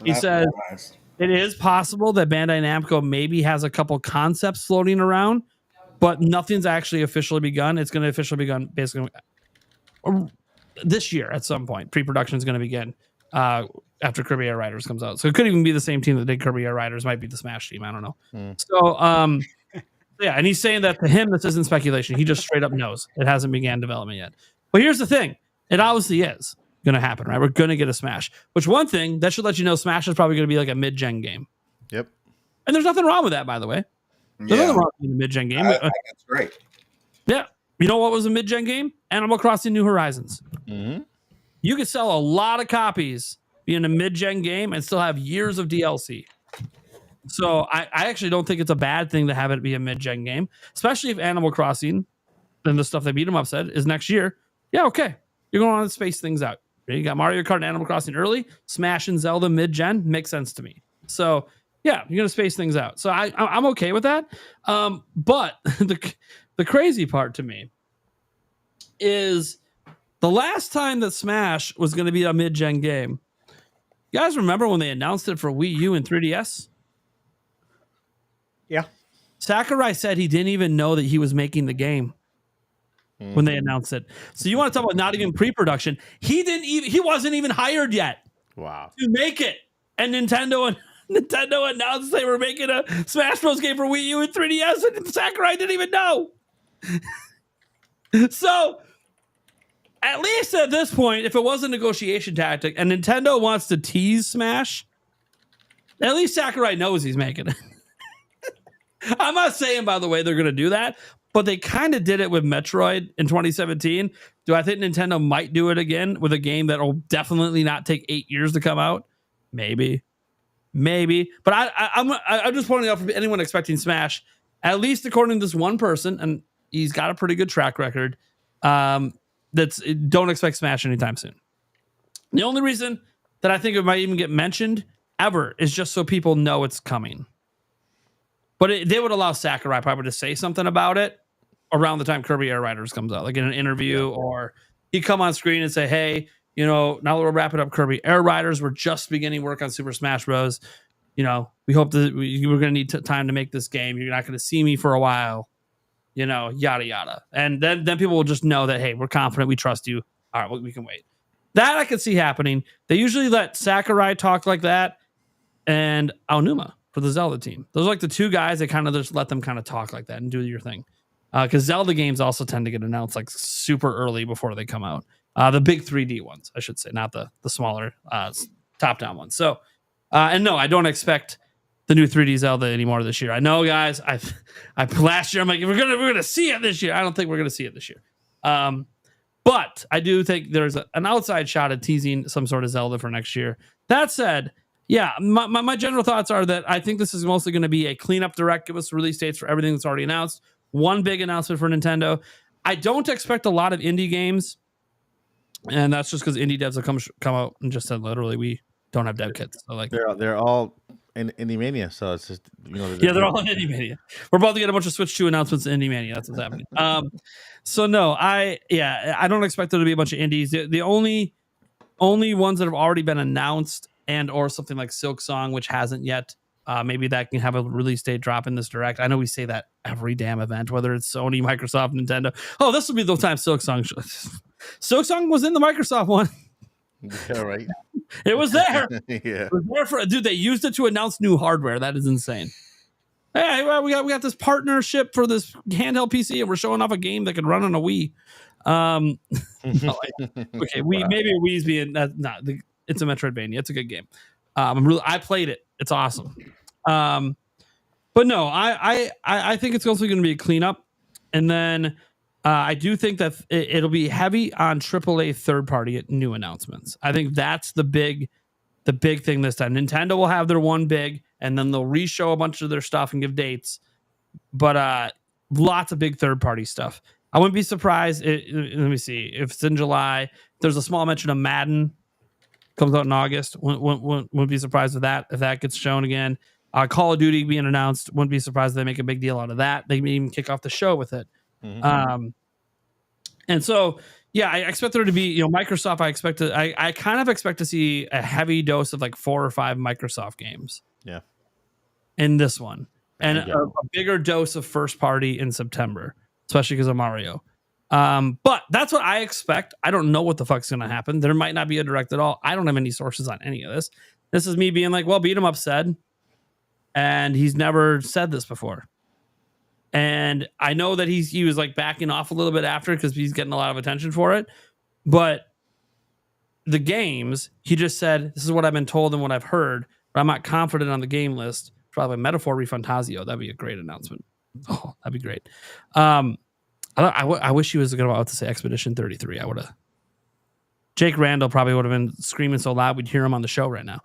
He said it is possible that Bandai Namco maybe has a couple concepts floating around, but nothing's actually officially begun. It's going to officially begin basically this year at some point. Pre-production is going to begin after Kirby Air Riders comes out. So it could even be the same team that did Kirby Air Riders. Might be the Smash team. I don't know. So, yeah, and he's saying that to him, this isn't speculation. He just straight up knows it hasn't began development yet. But here's the thing. It obviously is going to happen, right? We're going to get a Smash, which one thing that should let you know Smash is probably going to be like a mid-gen game. Yep. And there's nothing wrong with that, by the way. There's nothing wrong with a mid-gen game. I think that's great. Yeah. You know what was a mid-gen game? Animal Crossing New Horizons. Mm-hmm. You could sell a lot of copies being a mid-gen game and still have years of DLC. So I actually don't think it's a bad thing to have it be a mid-gen game, especially if Animal Crossing and the stuff they beat 'em up said is next year. Yeah, okay. You're going to space things out. You got Mario Kart and Animal Crossing early, Smash and Zelda mid-gen, makes sense to me. So yeah, you're going to space things out. So I'm okay with that. But the crazy part to me is the last time that Smash was going to be a mid-gen game. You guys remember when they announced it for Wii U and 3DS? Yeah. Sakurai said he didn't even know that he was making the game when they announced it. So you want to talk about not even pre-production? He wasn't even hired yet. Wow. To make it. And Nintendo announced they were making a Smash Bros. Game for Wii U and 3DS, and Sakurai didn't even know. So, at least at this point, if it was a negotiation tactic and Nintendo wants to tease Smash, at least Sakurai knows he's making it. I'm not saying, by the way, they're going to do that, but they kind of did it with Metroid in 2017. Do I think Nintendo might do it again with a game that will definitely not take 8 years to come out? Maybe. But I'm just pointing out for anyone expecting Smash, at least according to this one person, and he's got a pretty good track record, don't expect Smash anytime soon. The only reason that I think it might even get mentioned ever is just so people know it's coming. But they would allow Sakurai probably to say something about it around the time Kirby Air Riders comes out, like in an interview, or he'd come on screen and say, hey, now that we're wrapping up Kirby Air Riders, we're just beginning work on Super Smash Bros. We hope that we're going to need time to make this game. You're not going to see me for a while, yada, yada. And then people will just know that, hey, we're confident. We trust you. All right, well, we can wait. That I could see happening. They usually let Sakurai talk like that and Aonuma for the Zelda team. Those are like the two guys that kind of just let them kind of talk like that and do your thing. Because Zelda games also tend to get announced like super early before they come out. The big 3D ones, I should say, not the smaller top-down ones. So, and no, I don't expect the new 3D Zelda anymore this year. I know, guys. I last year I'm like, we're gonna see it this year. I don't think we're gonna see it this year. But I do think there's an outside shot at teasing some sort of Zelda for next year. That said, yeah, my general thoughts are that I think this is mostly going to be a cleanup direct, give us release dates for everything that's already announced. One big announcement for Nintendo. I don't expect a lot of indie games, and that's just because indie devs have come out and just said literally we don't have dev kits. So like they're all in Indie Mania, so it's just they're all in Indie Mania. We're about to get a bunch of Switch 2 announcements in Indie Mania. That's what's happening. So no, I don't expect there to be a bunch of indies. The only ones that have already been announced and or something like Silk Song, which hasn't yet. Maybe that can have a release date drop in this direct. I know we say that every damn event, whether it's Sony, Microsoft, Nintendo. Oh, this will be the time Silk Song. Silk Song was in the Microsoft one. Yeah, right. It was there. Yeah. It was there for dude. They used it to announce new hardware. That is insane. Hey, well, we got this partnership for this handheld PC, and we're showing off a game that can run on a Wii. Okay, maybe a Wii's being it's a Metroidvania. It's a good game. I played it. It's awesome. But no, I think it's also going to be a cleanup, and then I do think that it'll be heavy on AAA third party new announcements. I think that's the big the big thing this time. Nintendo will have their one big, and then they'll re-show a bunch of their stuff and give dates. But lots of big third-party stuff. I wouldn't be surprised. Let me see. If it's in July, there's a small mention of Madden. Comes out in August. Wouldn't be surprised if that gets shown again. Call of Duty being announced. Wouldn't be surprised if they make a big deal out of that. They may even kick off the show with it. And so, yeah, I expect there to be, Microsoft. I kind of expect to see a heavy dose of like 4 or 5 Microsoft games. Yeah. In this one, and a bigger dose of first party in September, especially because of Mario. But that's what I expect. I don't know what the fuck's going to happen. There might not be a direct at all. I don't have any sources on any of this. This is me being like, well, Beat 'em Up said, and he's never said this before. And I know that he was like backing off a little bit after because he's getting a lot of attention for it. But the games, he just said, this is what I've been told and what I've heard, but I'm not confident on the game list. Probably Metaphor Refantasio. That'd be a great announcement. Oh, that'd be great. I wish he was about to say Expedition 33. I would have. Jake Randall probably would have been screaming so loud we'd hear him on the show right now.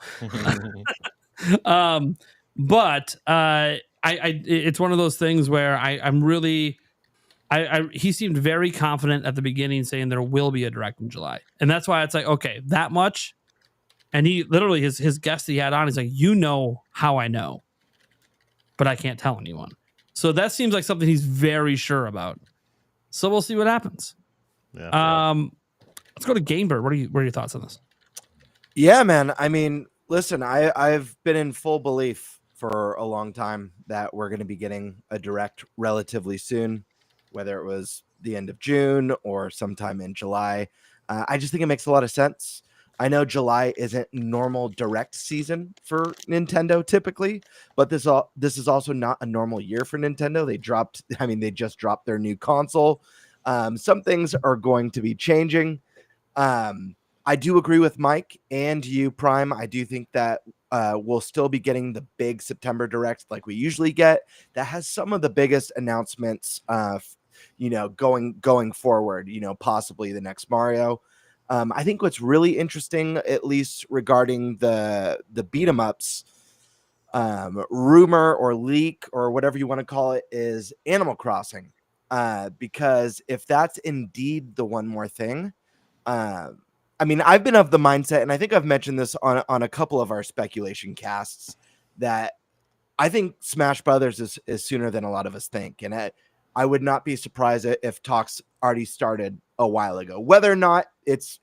But it's one of those things where he seemed very confident at the beginning saying there will be a direct in July. And that's why it's like, okay, that much. And he literally, his guest he had on, he's like, how I know, but I can't tell anyone. So that seems like something he's very sure about. So we'll see what happens. Yeah. Let's go to Gamebird. What are your thoughts on this? Yeah, man. I mean, listen, I've been in full belief for a long time that we're going to be getting a direct relatively soon, whether it was the end of June or sometime in July. I just think it makes a lot of sense. I know July isn't normal direct season for Nintendo typically, but this is also not a normal year for Nintendo. They just dropped their new console. Some things are going to be changing. I do agree with Mike and you, Prime. I do think that we'll still be getting the big September direct like we usually get. That has some of the biggest announcements, going forward. Possibly the next Mario. I think what's really interesting, at least regarding the beat 'em ups, rumor or leak or whatever you want to call it, is Animal Crossing. Because if that's indeed the one more thing, I've been of the mindset, and I think I've mentioned this on a couple of our speculation casts, that I think Smash Brothers is sooner than a lot of us think, and I would not be surprised if talks already started a while ago. Whether or not it's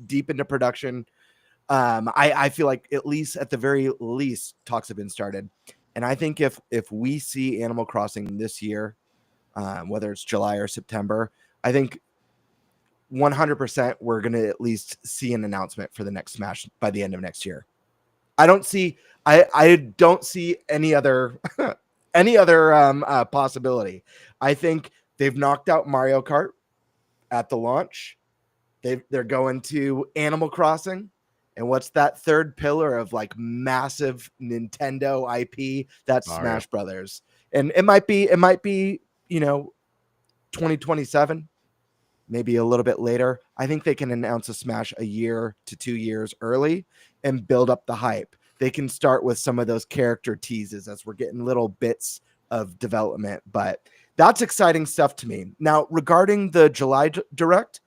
deep into production, I feel like at the very least talks have been started. And I think if we see Animal Crossing this year, whether it's July or September, I think 100% we're going to at least see an announcement for the next Smash by the end of next year. I don't see any other possibility. I think they've knocked out Mario Kart at the launch. They're going to Animal Crossing, and what's that third pillar of like massive Nintendo IP? That's Mario. Smash Brothers, and it might be 2027, maybe a little bit later. I think they can announce a Smash a year to 2 years early and build up the hype. They can start with some of those character teases as we're getting little bits of development, but that's exciting stuff to me. Now, regarding the July Direct,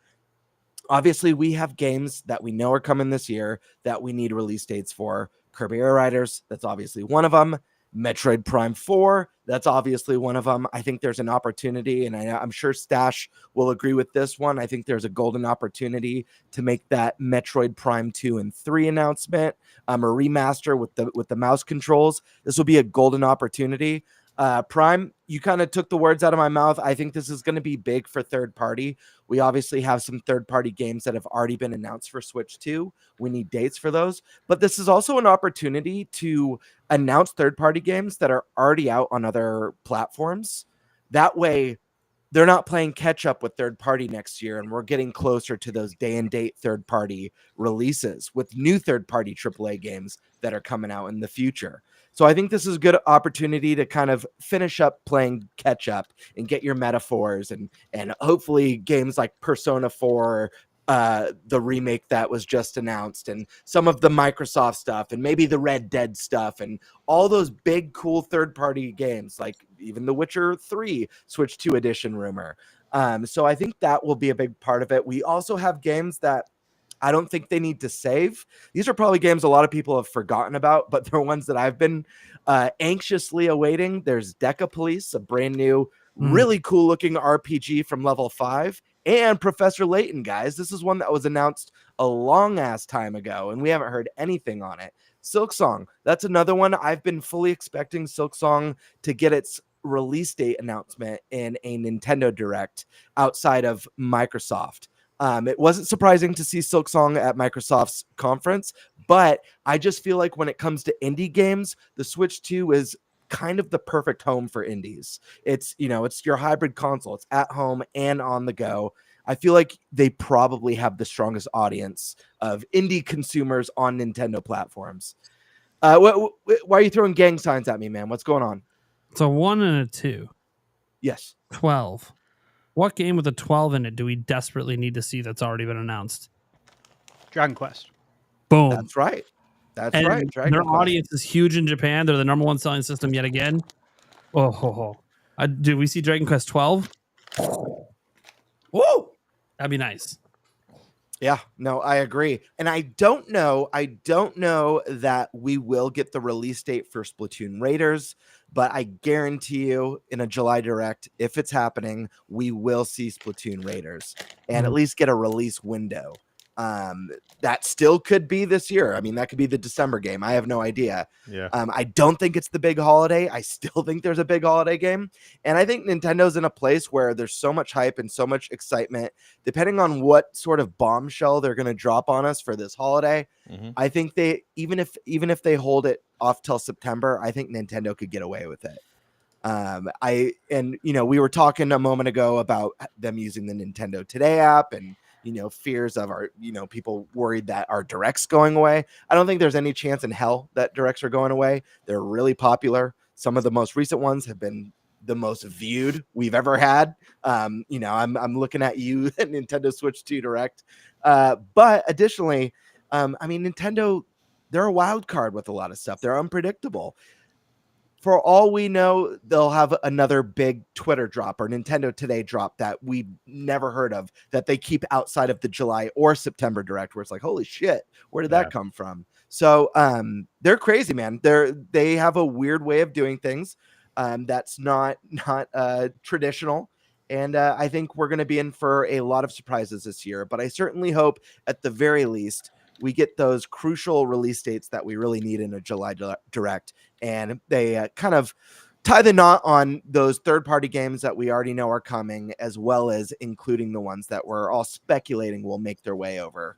obviously we have games that we know are coming this year that we need release dates for. Kirby Air Riders, that's obviously one of them. Metroid Prime 4, that's obviously one of them. I think there's an opportunity, and I'm sure Stash will agree with this one. I think there's a golden opportunity to make that Metroid Prime 2 and 3 announcement, a remaster with the mouse controls. This will be a golden opportunity. Prime, you kind of took the words out of my mouth. I think this is going to be big for third party. We obviously have some third party games that have already been announced for Switch 2. We need dates for those, but this is also an opportunity to announce third party games that are already out on other platforms. That way they're not playing catch up with third party next year, and we're getting closer to those day and date third party releases with new third party AAA games that are coming out in the future. So I think this is a good opportunity to kind of finish up playing catch up and get your metaphors and hopefully games like Persona 4 the remake that was just announced, and some of the Microsoft stuff, and maybe the Red Dead stuff, and all those big cool third-party games, like even The Witcher 3 Switch 2 edition rumor. So I think that will be a big part of it. We also have games that I don't think they need to save. These are probably games a lot of people have forgotten about, but they're ones that I've been anxiously awaiting. There's Deca Police, a brand new, really cool looking RPG from Level 5, and Professor Layton, guys. This is one that was announced a long ass time ago, and we haven't heard anything on it. Silksong, that's another one. I've been fully expecting Silksong to get its release date announcement in a Nintendo Direct outside of Microsoft. It wasn't surprising to see Silksong at Microsoft's conference, but I just feel like when it comes to indie games, the Switch 2 is kind of the perfect home for indies. It's, it's your hybrid console. It's at home and on the go. I feel like they probably have the strongest audience of indie consumers on Nintendo platforms. Why are you throwing gang signs at me, man? What's going on? It's a 1 and a 2. Yes. 12. What game with a 12 in it do we desperately need to see that's already been announced? Dragon Quest. Boom. That's right. That's And right. Dragon their Quest. audience is huge in Japan. They're the number one selling system yet again. Do we see Dragon Quest 12? Woo! That'd be nice. Yeah, no, I agree. And I don't know that we will get the release date for Splatoon Raiders, but I guarantee you in a July Direct, if it's happening, we will see Splatoon Raiders and at least get a release window. That still could be this year. I mean, that could be the December game. I have no idea. Yeah. I don't think it's the big holiday. I still think there's a big holiday game. And I think Nintendo's in a place where there's so much hype and so much excitement, depending on what sort of bombshell they're going to drop on us for this holiday. I think they, even if they hold it off till September, I think Nintendo could get away with it. We were talking a moment ago about them using the Nintendo Today app and, fears of our, people worried that our directs going away. I don't think there's any chance in hell that directs are going away. They're really popular. Some of the most recent ones have been the most viewed we've ever had. I'm looking at you, Nintendo Switch 2 Direct. But additionally, Nintendo, they're a wild card with a lot of stuff. They're unpredictable. For all we know, they'll have another big Twitter drop or Nintendo Today drop that we've never heard of, that they keep outside of the July or September Direct, where it's like, holy shit, where did that come from? So they're crazy, man. They have a weird way of doing things that's not traditional. And I think we're going to be in for a lot of surprises this year. But I certainly hope at the very least we get those crucial release dates that we really need in a July Direct. And they kind of tie the knot on those third-party games that we already know are coming, as well as including the ones that we're all speculating will make their way over.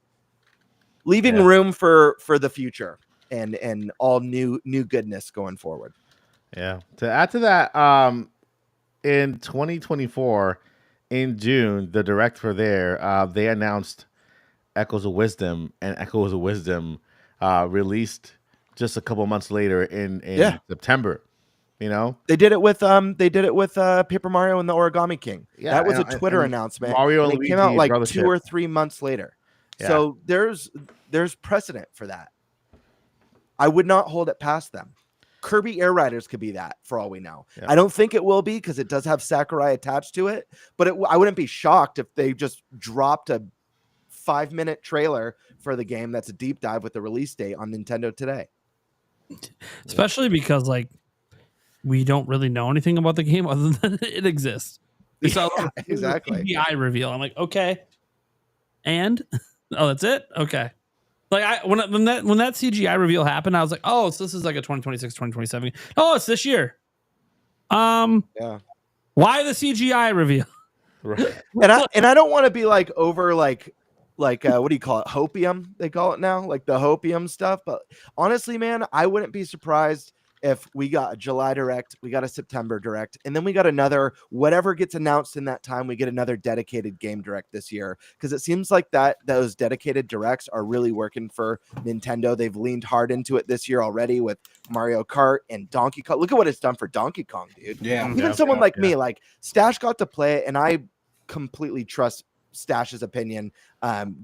Leaving room for the future and all new goodness going forward. Yeah. To add to that, in 2024, in June, the Direct for there, they announced Echoes of Wisdom, and Echoes of Wisdom released just a couple months later in September. They did it with Paper Mario and the Origami King. Yeah, that was a Twitter announcement. Mario and it Luigi came out like Brothership. 2 or 3 months later. Yeah. So there's precedent for that. I would not hold it past them. Kirby Air Riders could be that for all we know. Yeah. I don't think it will be because it does have Sakurai attached to it, but I wouldn't be shocked if they just dropped a 5-minute trailer for the game that's a deep dive with the release date on Nintendo Today. Especially because we don't really know anything about the game other than it exists. We saw exactly CGI reveal. I'm like, okay, and that's it. Okay, when that CGI reveal happened, I was like, oh, so this is like a 2026, 2027. Oh, it's this year. Why the CGI reveal? Right. And I don't want to be over what do you call it? Hopium, they call it now, like the Hopium stuff. But honestly, man, I wouldn't be surprised if we got a July Direct, we got a September Direct, and then we got another, whatever gets announced in that time, we get another dedicated game Direct this year. Because it seems like those dedicated Directs are really working for Nintendo. They've leaned hard into it this year already with Mario Kart and Donkey Kong. Look at what it's done for Donkey Kong, dude. Yeah. Even someone like me, Stash got to play it, and I completely trust Stash's opinion.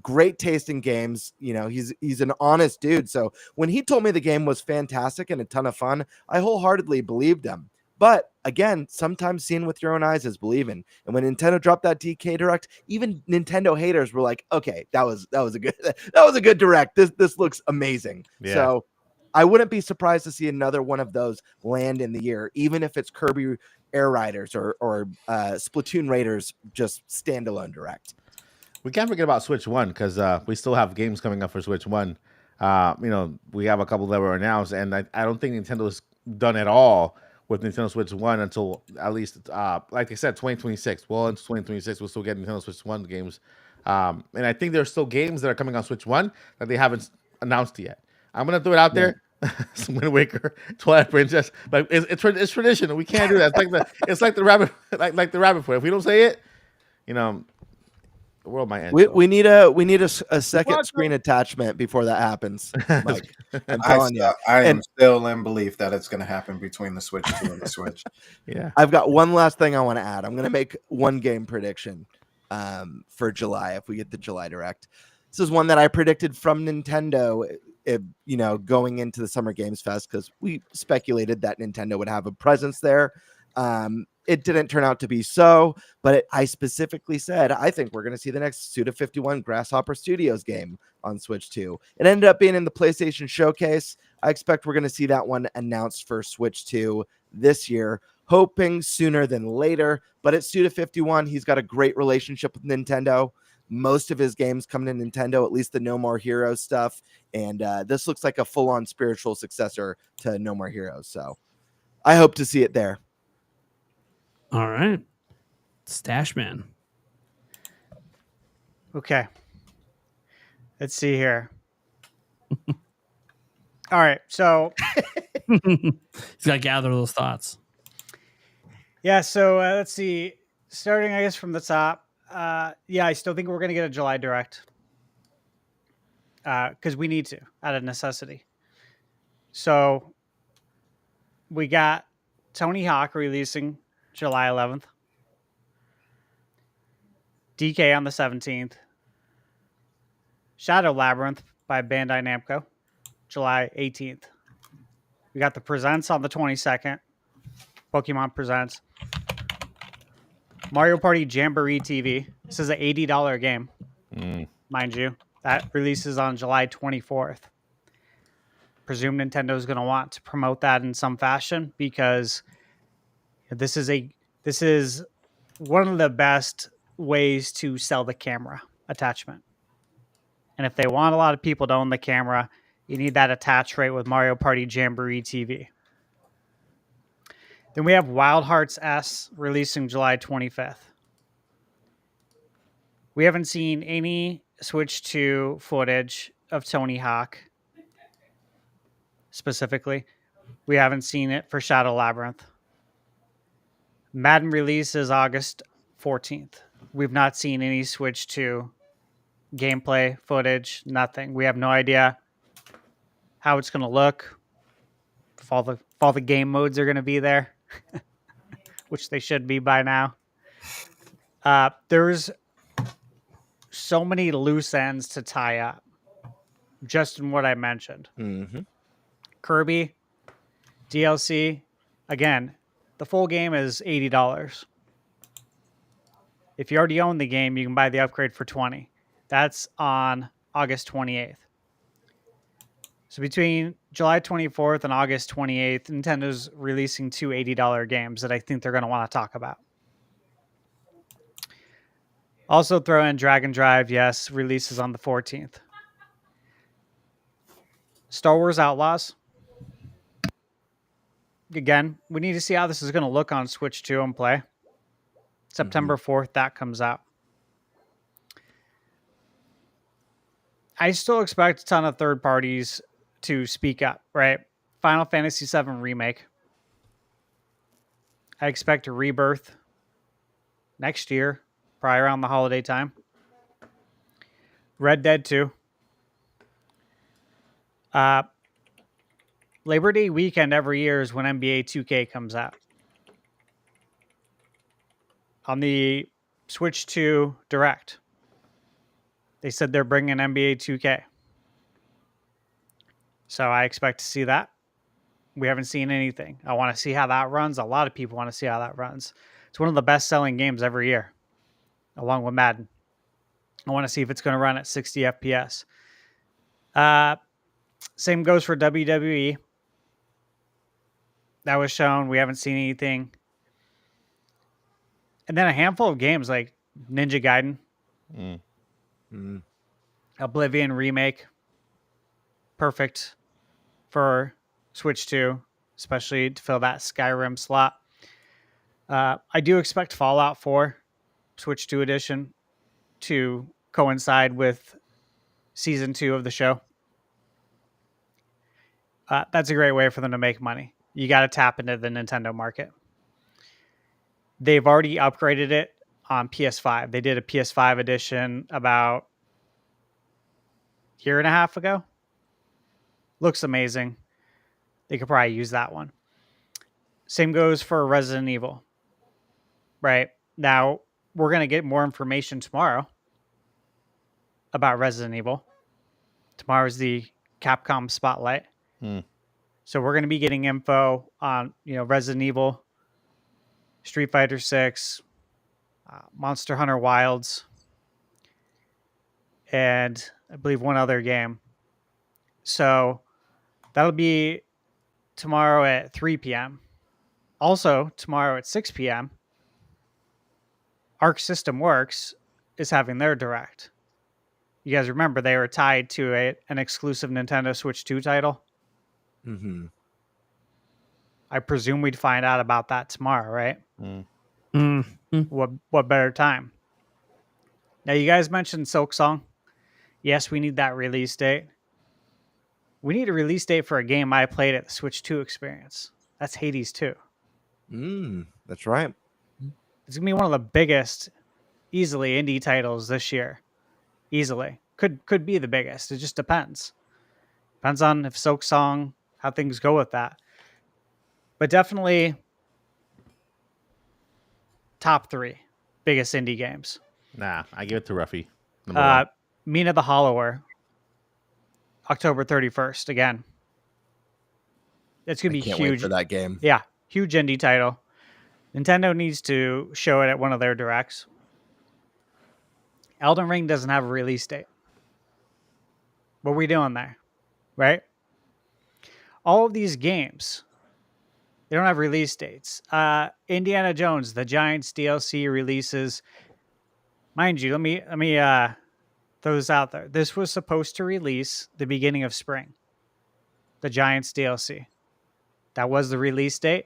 Great taste in games. You know, he's an honest dude. So when he told me the game was fantastic and a ton of fun, I wholeheartedly believed him. But again, sometimes seeing with your own eyes is believing. And when Nintendo dropped that DK Direct, even Nintendo haters were like, "Okay, that was a good Direct. This looks amazing." Yeah. So I wouldn't be surprised to see another one of those land in the year, even if it's Kirby Air Riders or Splatoon Raiders just standalone Direct. We can't forget about Switch One because we still have games coming up for Switch One. We have a couple that were announced, and I don't think Nintendo's done at all with Nintendo Switch One until at least, like I said, 2026. Well, into 2026, we'll still get Nintendo Switch One games, and I think there's still games that are coming on Switch One that they haven't announced yet. I'm gonna throw it out there. Wind Waker, Twilight Princess. Like it's tradition. We can't do that. It's like the rabbit, like the rabbit foot. If we don't say it, the world might end. We need a second screen attachment before that happens. Mike, I'm telling you. I am still in belief that it's going to happen between the Switch 2 and the Switch. Yeah. I've got one last thing I want to add. I'm going to make one game prediction for July if we get the July Direct. This is one that I predicted from Nintendo. Going into the Summer Games Fest, because we speculated that Nintendo would have a presence there. It didn't turn out to be so, but I specifically said, I think we're going to see the next Suda51 Grasshopper Studios game on Switch 2. It ended up being in the PlayStation Showcase. I expect we're going to see that one announced for Switch 2 this year, hoping sooner than later. But at Suda51, he's got a great relationship with Nintendo. Most of his games come to Nintendo, at least the No More Heroes stuff. And this looks like a full-on spiritual successor to No More Heroes. So I hope to see it there. All right. Stash Man. Okay. Let's see here. All right. So he's got to gather those thoughts. Yeah. So let's see. Starting, I guess, from the top. I still think we're going to get a July Direct because we need to, out of necessity. So we got Tony Hawk releasing July 11th, DK on the 17th, Shadow Labyrinth by Bandai Namco, July 18th. We got the Presents on the 22nd, Pokemon Presents. Mario Party Jamboree TV. This is an $80 game, mind you. That releases on July 24th. Presume Nintendo is going to want to promote that in some fashion because this is one of the best ways to sell the camera attachment. And if they want a lot of people to own the camera, you need that attach rate with Mario Party Jamboree TV. Then we have Wild Hearts S releasing July 25th. We haven't seen any Switch 2 footage of Tony Hawk specifically. We haven't seen it for Shadow Labyrinth. Madden release is August 14th. We've not seen any Switch 2 gameplay footage, nothing. We have no idea how it's going to look, if all the game modes are going to be there, which they should be by now. There's so many loose ends to tie up, just in what I mentioned. Mm-hmm. Kirby, DLC, again, the full game is $80. If you already own the game, you can buy the upgrade for $20. That's on August 28th. So between July 24th and August 28th, Nintendo's releasing two $80 games that I think they're going to want to talk about. Also throw in Dragon Drive, yes, releases on the 14th. Star Wars Outlaws. Again, we need to see how this is going to look on Switch 2 and play. September 4th, that comes out. I still expect a ton of third parties to speak up, right? Final Fantasy VII Remake. I expect a Rebirth next year, probably around the holiday time. Red Dead 2. Labor Day weekend every year is when NBA 2K comes out. On the Switch 2 Direct, They said they're bringing NBA 2K. So I expect to see that. We haven't seen anything. I want to see how that runs. A lot of people want to see how that runs. It's one of the best-selling games every year, along with Madden. I want to see if it's going to run at 60 FPS. Same goes for WWE. That was shown. We haven't seen anything. And then a handful of games like Ninja Gaiden, Oblivion Remake. Perfect for Switch 2, especially to fill that Skyrim slot. I do expect Fallout 4 Switch 2 edition to coincide with season 2 of the show. That's a great way for them to make money. You got to tap into the Nintendo market. They've already upgraded it on PS5. They did a PS5 edition about a year and a half ago. Looks amazing. They could probably use that one. Same goes for Resident Evil. Right? Now, we're going to get more information tomorrow about Resident Evil. Tomorrow's the Capcom Spotlight. So we're going to be getting info on, Resident Evil, Street Fighter 6, Monster Hunter Wilds, and I believe one other game. So that'll be tomorrow at 3 p.m. Also, tomorrow at 6 p.m., Arc System Works is having their direct. You guys remember they were tied to an exclusive Nintendo Switch 2 title? Mm-hmm. I presume we'd find out about that tomorrow, right? What better time? Now, you guys mentioned Silk Song. Yes, we need that release date. We need a release date for a game I played at the Switch 2 experience. That's Hades 2. That's right. It's going to be one of the biggest, easily, indie titles this year. Easily. Could be the biggest. It just depends. Depends on if Silk Song, how things go with that. But definitely top 3 biggest indie games. Nah, I give it to Ruffy. Number 1. Mina the Hollower, October 31st. Again, it's going to be can't huge wait for that game. Yeah, huge indie title. Nintendo needs to show it at one of their directs. Elden Ring doesn't have a release date. What are we doing there? Right? All of these games, they don't have release dates. Indiana Jones, the Giants DLC releases. Mind you, let me throw this out there. This was supposed to release the beginning of spring. The Giants DLC. That was the release date.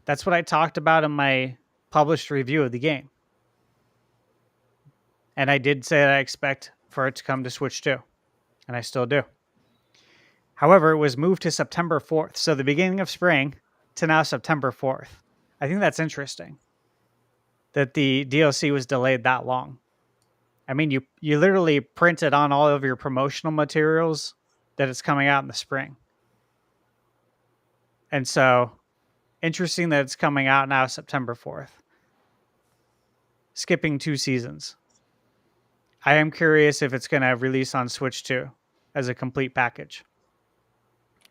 That's what I talked about in my published review of the game. And I did say that I expect for it to come to Switch 2. And I still do. However, it was moved to September 4th. So the beginning of spring to now September 4th. I think that's interesting. That the DLC was delayed that long. I mean, you literally printed on all of your promotional materials that it's coming out in the spring. And so, interesting that it's coming out now September 4th. Skipping 2 seasons. I am curious if it's going to release on Switch 2 as a complete package.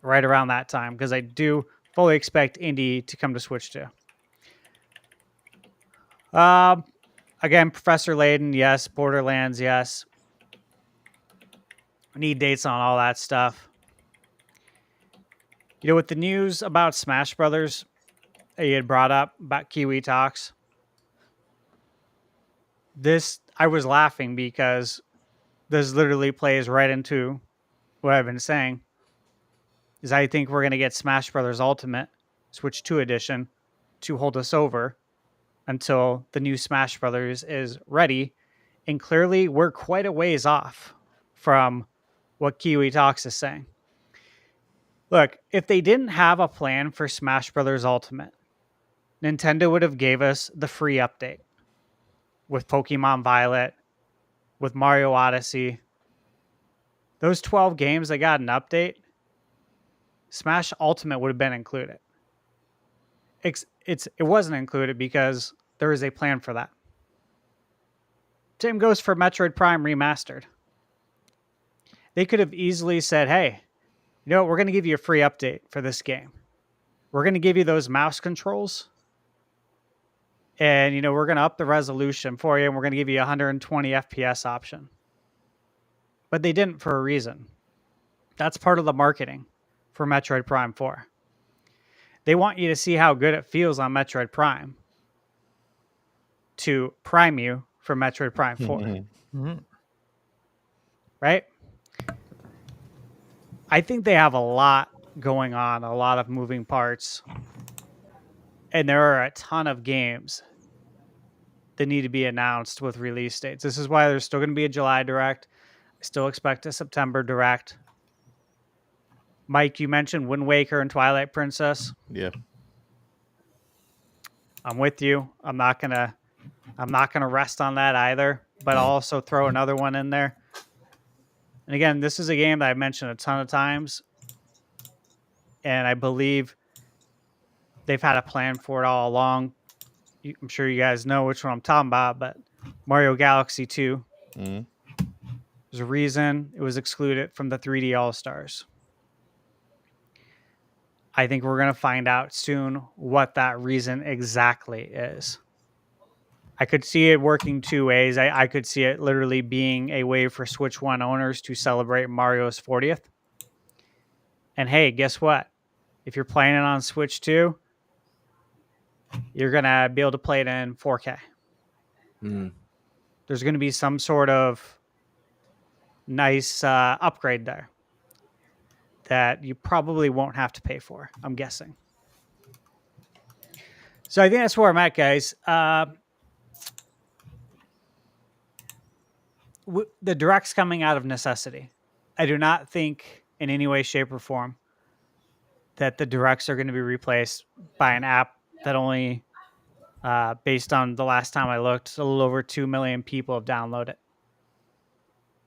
Right around that time, because I do fully expect Indie to come to Switch 2. Again, Professor Layton, yes. Borderlands, yes. We need dates on all that stuff. With the news about Smash Brothers that you had brought up about Kiwi Talks, I was laughing because this literally plays right into what I've been saying. Is I think we're going to get Smash Brothers Ultimate Switch 2 edition to hold us over until the new Smash Brothers is ready. And clearly, we're quite a ways off from what Kiwi Talks is saying. Look, if they didn't have a plan for Smash Brothers Ultimate, Nintendo would have gave us the free update with Pokemon Violet, with Mario Odyssey. Those 12 games that got an update, Smash Ultimate would have been included. It wasn't included because there is a plan for that. Same goes for Metroid Prime Remastered. They could have easily said, hey, you know what? We're going to give you a free update for this game. We're going to give you those mouse controls. And, we're going to up the resolution for you. And we're going to give you a 120 FPS option. But they didn't for a reason. That's part of the marketing for Metroid Prime 4. They want you to see how good it feels on Metroid Prime to prime you for Metroid Prime 4. Right? I think they have a lot going on, a lot of moving parts. And there are a ton of games that need to be announced with release dates. This is why there's still going to be a July Direct. I still expect a September Direct. Mike, you mentioned Wind Waker and Twilight Princess. Yeah. I'm with you. I'm not gonna rest on that either, but I'll also throw another one in there. And again, this is a game that I've mentioned a ton of times, and I believe they've had a plan for it all along. I'm sure you guys know which one I'm talking about, but Mario Galaxy 2. There's a reason it was excluded from the 3D All-Stars. I think we're going to find out soon what that reason exactly is. I could see it working two ways. I could see it literally being a way for Switch 1 owners to celebrate Mario's 40th. And hey, guess what? If you're playing it on Switch 2, you're going to be able to play it in 4K. There's going to be some sort of nice upgrade there that you probably won't have to pay for, I'm guessing. So I think that's where I'm at, guys. The Direct's coming out of necessity. I do not think in any way, shape, or form that the Directs are going to be replaced by an app that only, based on the last time I looked, a little over 2 million people have downloaded it.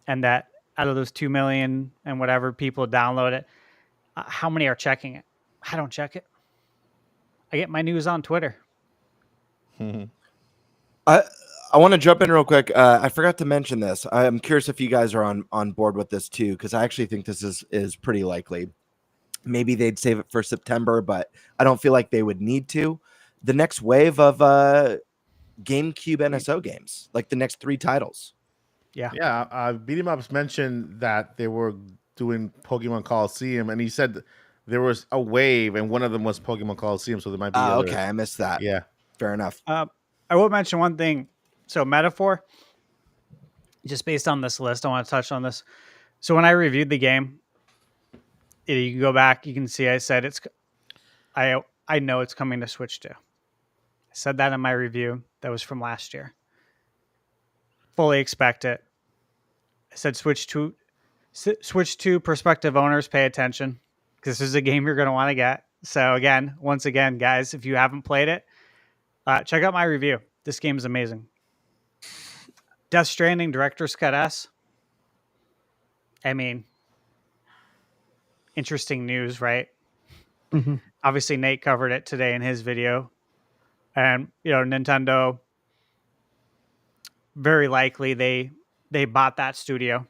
And that out of those 2 million and whatever people download it, how many are checking it? I don't check it. I get my news on Twitter. I want to jump in real quick. I forgot to mention this. I'm curious if you guys are on board with this too, because I actually think this is pretty likely. Maybe they'd save it for September, but I don't feel like they would need to. The next wave of GameCube NSO games, like the next 3 titles. Yeah. Beat 'em Ups mentioned that they were doing Pokemon Coliseum, and he said there was a wave, and one of them was Pokemon Coliseum, so there might be. Okay, I missed that. Yeah, fair enough. I will mention one thing. So Metaphor, just based on this list, I want to touch on this. So when I reviewed the game, you can go back, you can see I said I know it's coming to Switch 2. I said that in my review. That was from last year. Fully expect it. I said Switch 2 prospective owners, pay attention, because this is a game you're going to want to get. So once again, guys, if you haven't played it, check out my review. This game is amazing. Death Stranding Director's Cut S. I mean, interesting news, right? Obviously, Nate covered it today in his video. And, Nintendo, very likely they bought that studio.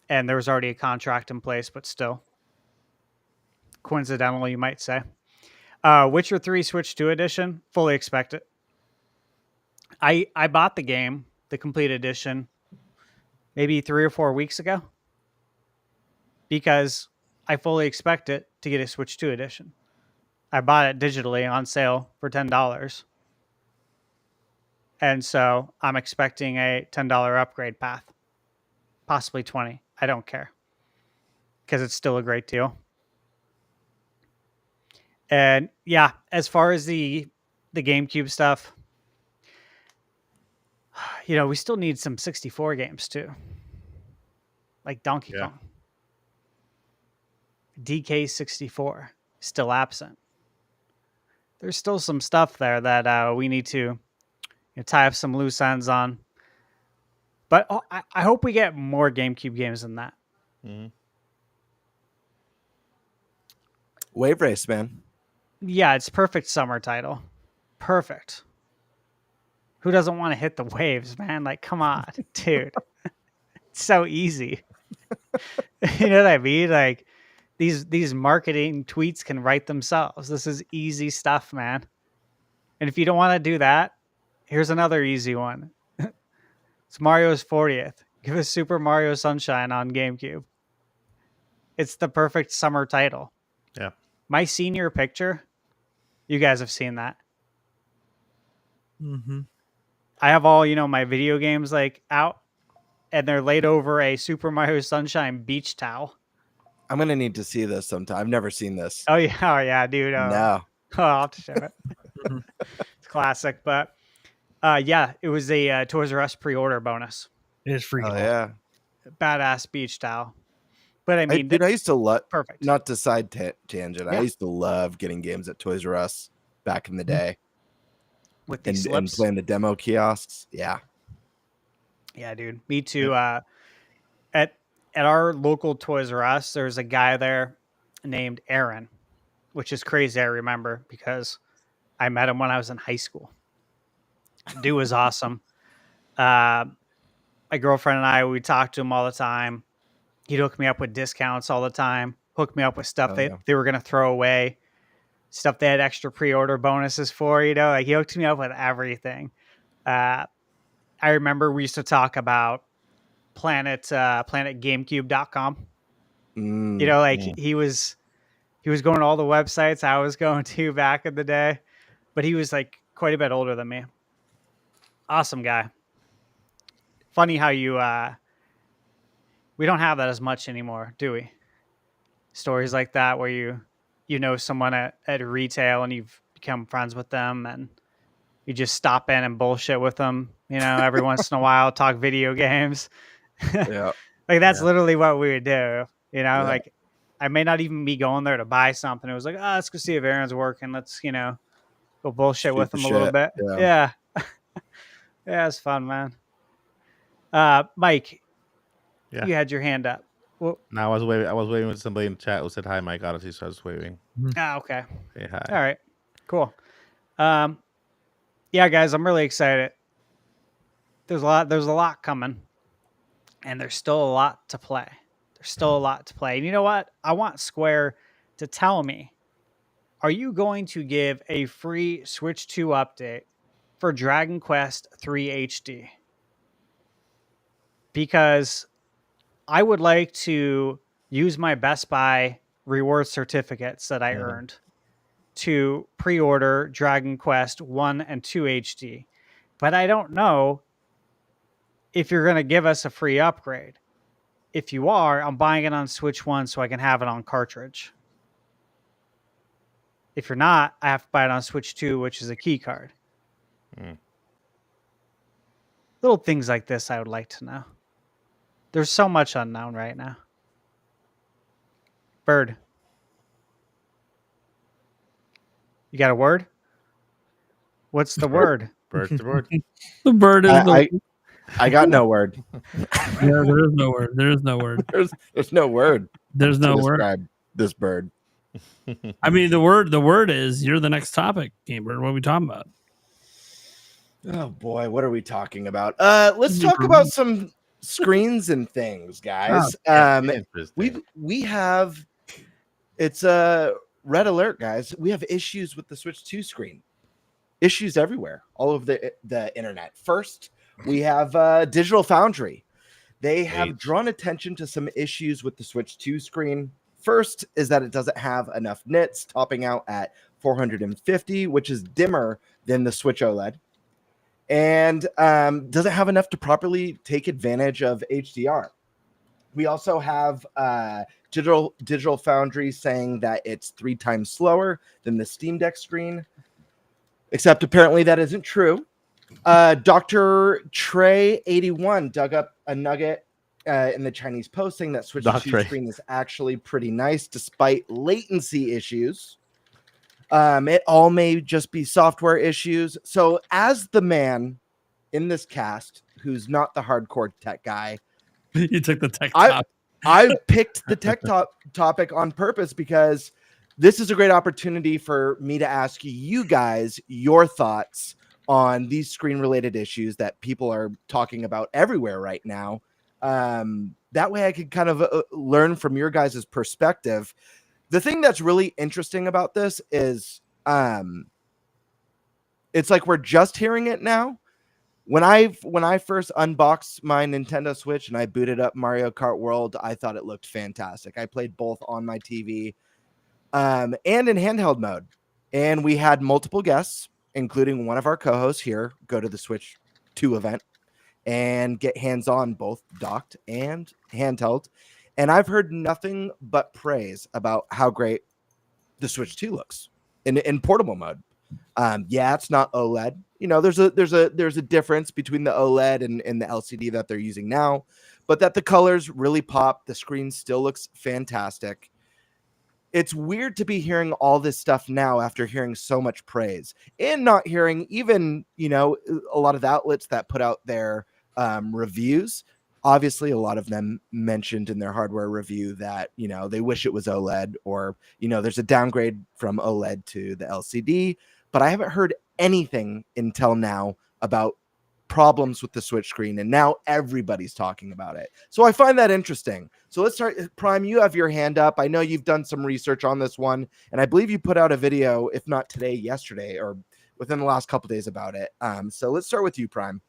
And there was already a contract in place, but still. Coincidental, you might say. Witcher 3 Switch 2 edition, fully expect it. I bought the game, the complete edition, maybe 3 or 4 weeks ago, because I fully expect it to get a Switch 2 edition. I bought it digitally on sale for $10. And so I'm expecting a $10 upgrade path, possibly 20. I don't care, because it's still a great deal. And yeah, as far as the GameCube stuff, we still need some 64 games too. Like Donkey Kong. DK64, still absent. There's still some stuff there that we need to tie up some loose ends on. But I hope we get more GameCube games than that. Wave Race, man. Yeah, it's perfect summer title. Perfect. Who doesn't want to hit the waves, man? Like, come on, dude. It's so easy. You know what I mean? Like these marketing tweets can write themselves. This is easy stuff, man. And if you don't want to do that, here's another easy one. It's Mario's 40th. Give us Super Mario Sunshine on GameCube. It's the perfect summer title. Yeah. My senior picture, you guys have seen that. Mm-hmm. I have all, my video games like out, and they're laid over a Super Mario Sunshine beach towel. I'm gonna need to see this sometime. I've never seen this. Oh yeah, dude. No. I'll have to show it. It's classic, but yeah, it was a Toys R Us pre-order bonus. It is freaking Oh yeah. Badass beach towel. But I mean, I used to love. perfect. Not to side tangent. Yeah. I used to love getting games at Toys R Us back in the day, With these and slips. playing the demo kiosks. Yeah. Yeah, dude. Me too. At our local Toys R Us, there's a guy there named Aaron, which is crazy. I remember because I met him when I was in high school. Dude was awesome. My girlfriend and I, we talked to him all the time. He'd hook me up with discounts all the time. Hook me up with stuff they were going to throw away. Stuff they had extra pre-order bonuses for, like he hooked me up with everything. I remember we used to talk about planetgamecube.com. He was going to all the websites I was going to back in the day, but he was like quite a bit older than me. Awesome guy. Funny how we don't have that as much anymore, do we? Stories like that where you know someone at retail and you've become friends with them and you just stop in and bullshit with them, every once in a while, talk video games. Yeah. Like that's literally what we would do, like I may not even be going there to buy something. It was like, let's go see if Aaron's working. Let's, go bullshit with him a little bit. Yeah. Yeah, it's fun, man. Mike, Yeah. you had your hand up. Well, No, I was waiting with somebody in the chat who said hi, Mike Odyssey, so I was waiting. okay. Say hi. All right. Cool. Yeah, guys, I'm really excited. There's a lot coming, and there's still a lot to play. And you know what? I want Square to tell me, are you going to give a free Switch 2 update for Dragon Quest 3 HD? Because I would like to use my Best Buy reward certificates that I earned to pre-order Dragon Quest 1 and 2 HD. But I don't know if you're going to give us a free upgrade. If you are, I'm buying it on Switch 1 so I can have it on cartridge. If you're not, I have to buy it on Switch 2, which is a key card. Little things like this I would like to know. There's so much unknown right now. Bird. You got a word? What's the word? Bird's the word. The bird is I got no word. Yeah, there is no word. There is no word. There's no word. There's no to word. describe this bird. I mean, the word is you're the next topic, Game Bird. What are we talking about? Oh boy, what are we talking about? Let's talk about some screens and things, guys. We have it's a red alert, guys. We have issues with the Switch 2 screen. Issues everywhere, all over the internet. First, we have Digital Foundry. They have drawn attention to some issues with the Switch 2 screen. First is that it doesn't have enough nits, topping out at 450, which is dimmer than the Switch OLED. And doesn't have enough to properly take advantage of HDR. We also have Digital Foundry saying that it's 3 times slower than the Steam Deck screen, except apparently that isn't true. Dr. Trey81 dug up a nugget in the Chinese Post saying that Switch 2 screen is actually pretty nice despite latency issues. It all may just be software issues. So as the man in this cast who's not the hardcore tech guy, you took the tech topic. I picked the tech topic on purpose because this is a great opportunity for me to ask you guys your thoughts on these screen related issues that people are talking about everywhere right now. that way I could kind of learn from your guys' perspective. The thing that's really interesting about this is it's like we're just hearing it now. When I first unboxed my Nintendo Switch and I booted up Mario Kart World, I thought it looked fantastic. I played both on my TV and in handheld mode. And we had multiple guests, including one of our co-hosts here, go to the Switch 2 event and get hands-on both docked and handheld. And I've heard nothing but praise about how great the Switch 2 looks in portable mode. Yeah, it's not OLED. You know, there's a difference between the OLED and the LCD that they're using now, but that the colors really pop. The screen still looks fantastic. It's weird to be hearing all this stuff now after hearing so much praise and not hearing even, you know, a lot of the outlets that put out their reviews. Obviously, a lot of them mentioned in their hardware review that, you know, they wish it was OLED or, you know, there's a downgrade from OLED to the LCD. But I haven't heard anything until now about problems with the Switch screen, and now everybody's talking about it. So I find that interesting. So let's start. Prime, you have your hand up. I know you've done some research on this one, and I believe you put out a video, if not today, yesterday, or within the last couple days about it. So let's start with you, Prime.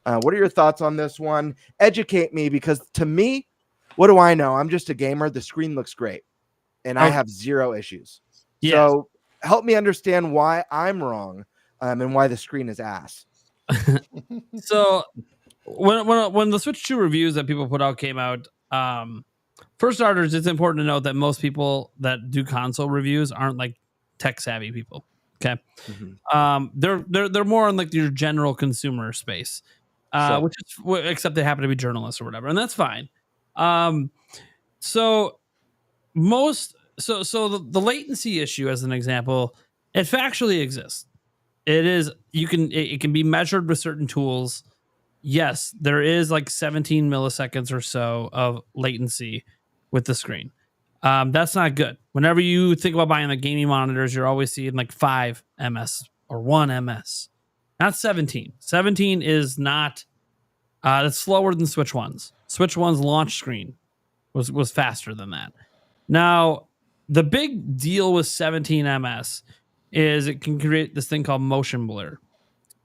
What are your thoughts on this one? Educate me, because to me, what do I know? I'm just a gamer. The screen looks great, and I have zero issues. Yes. So help me understand why I'm wrong and why the screen is ass. So when the Switch 2 reviews that people put out came out, for starters, it's important to note that most people that do console reviews aren't like tech savvy people. Okay. They're more in like your general consumer space, which is, except they happen to be journalists or whatever, and that's fine. So the latency issue, as an example, it factually exists. It can be measured with certain tools. Yes, there is like 17 milliseconds or so of latency with the screen. That's not good. Whenever you think about buying the gaming monitors, you're always seeing like 5 ms or 1 ms, not 17. 17 is not. It's slower than Switch 1's. Switch 1's launch screen was faster than that. Now, the big deal with 17 ms is it can create this thing called motion blur,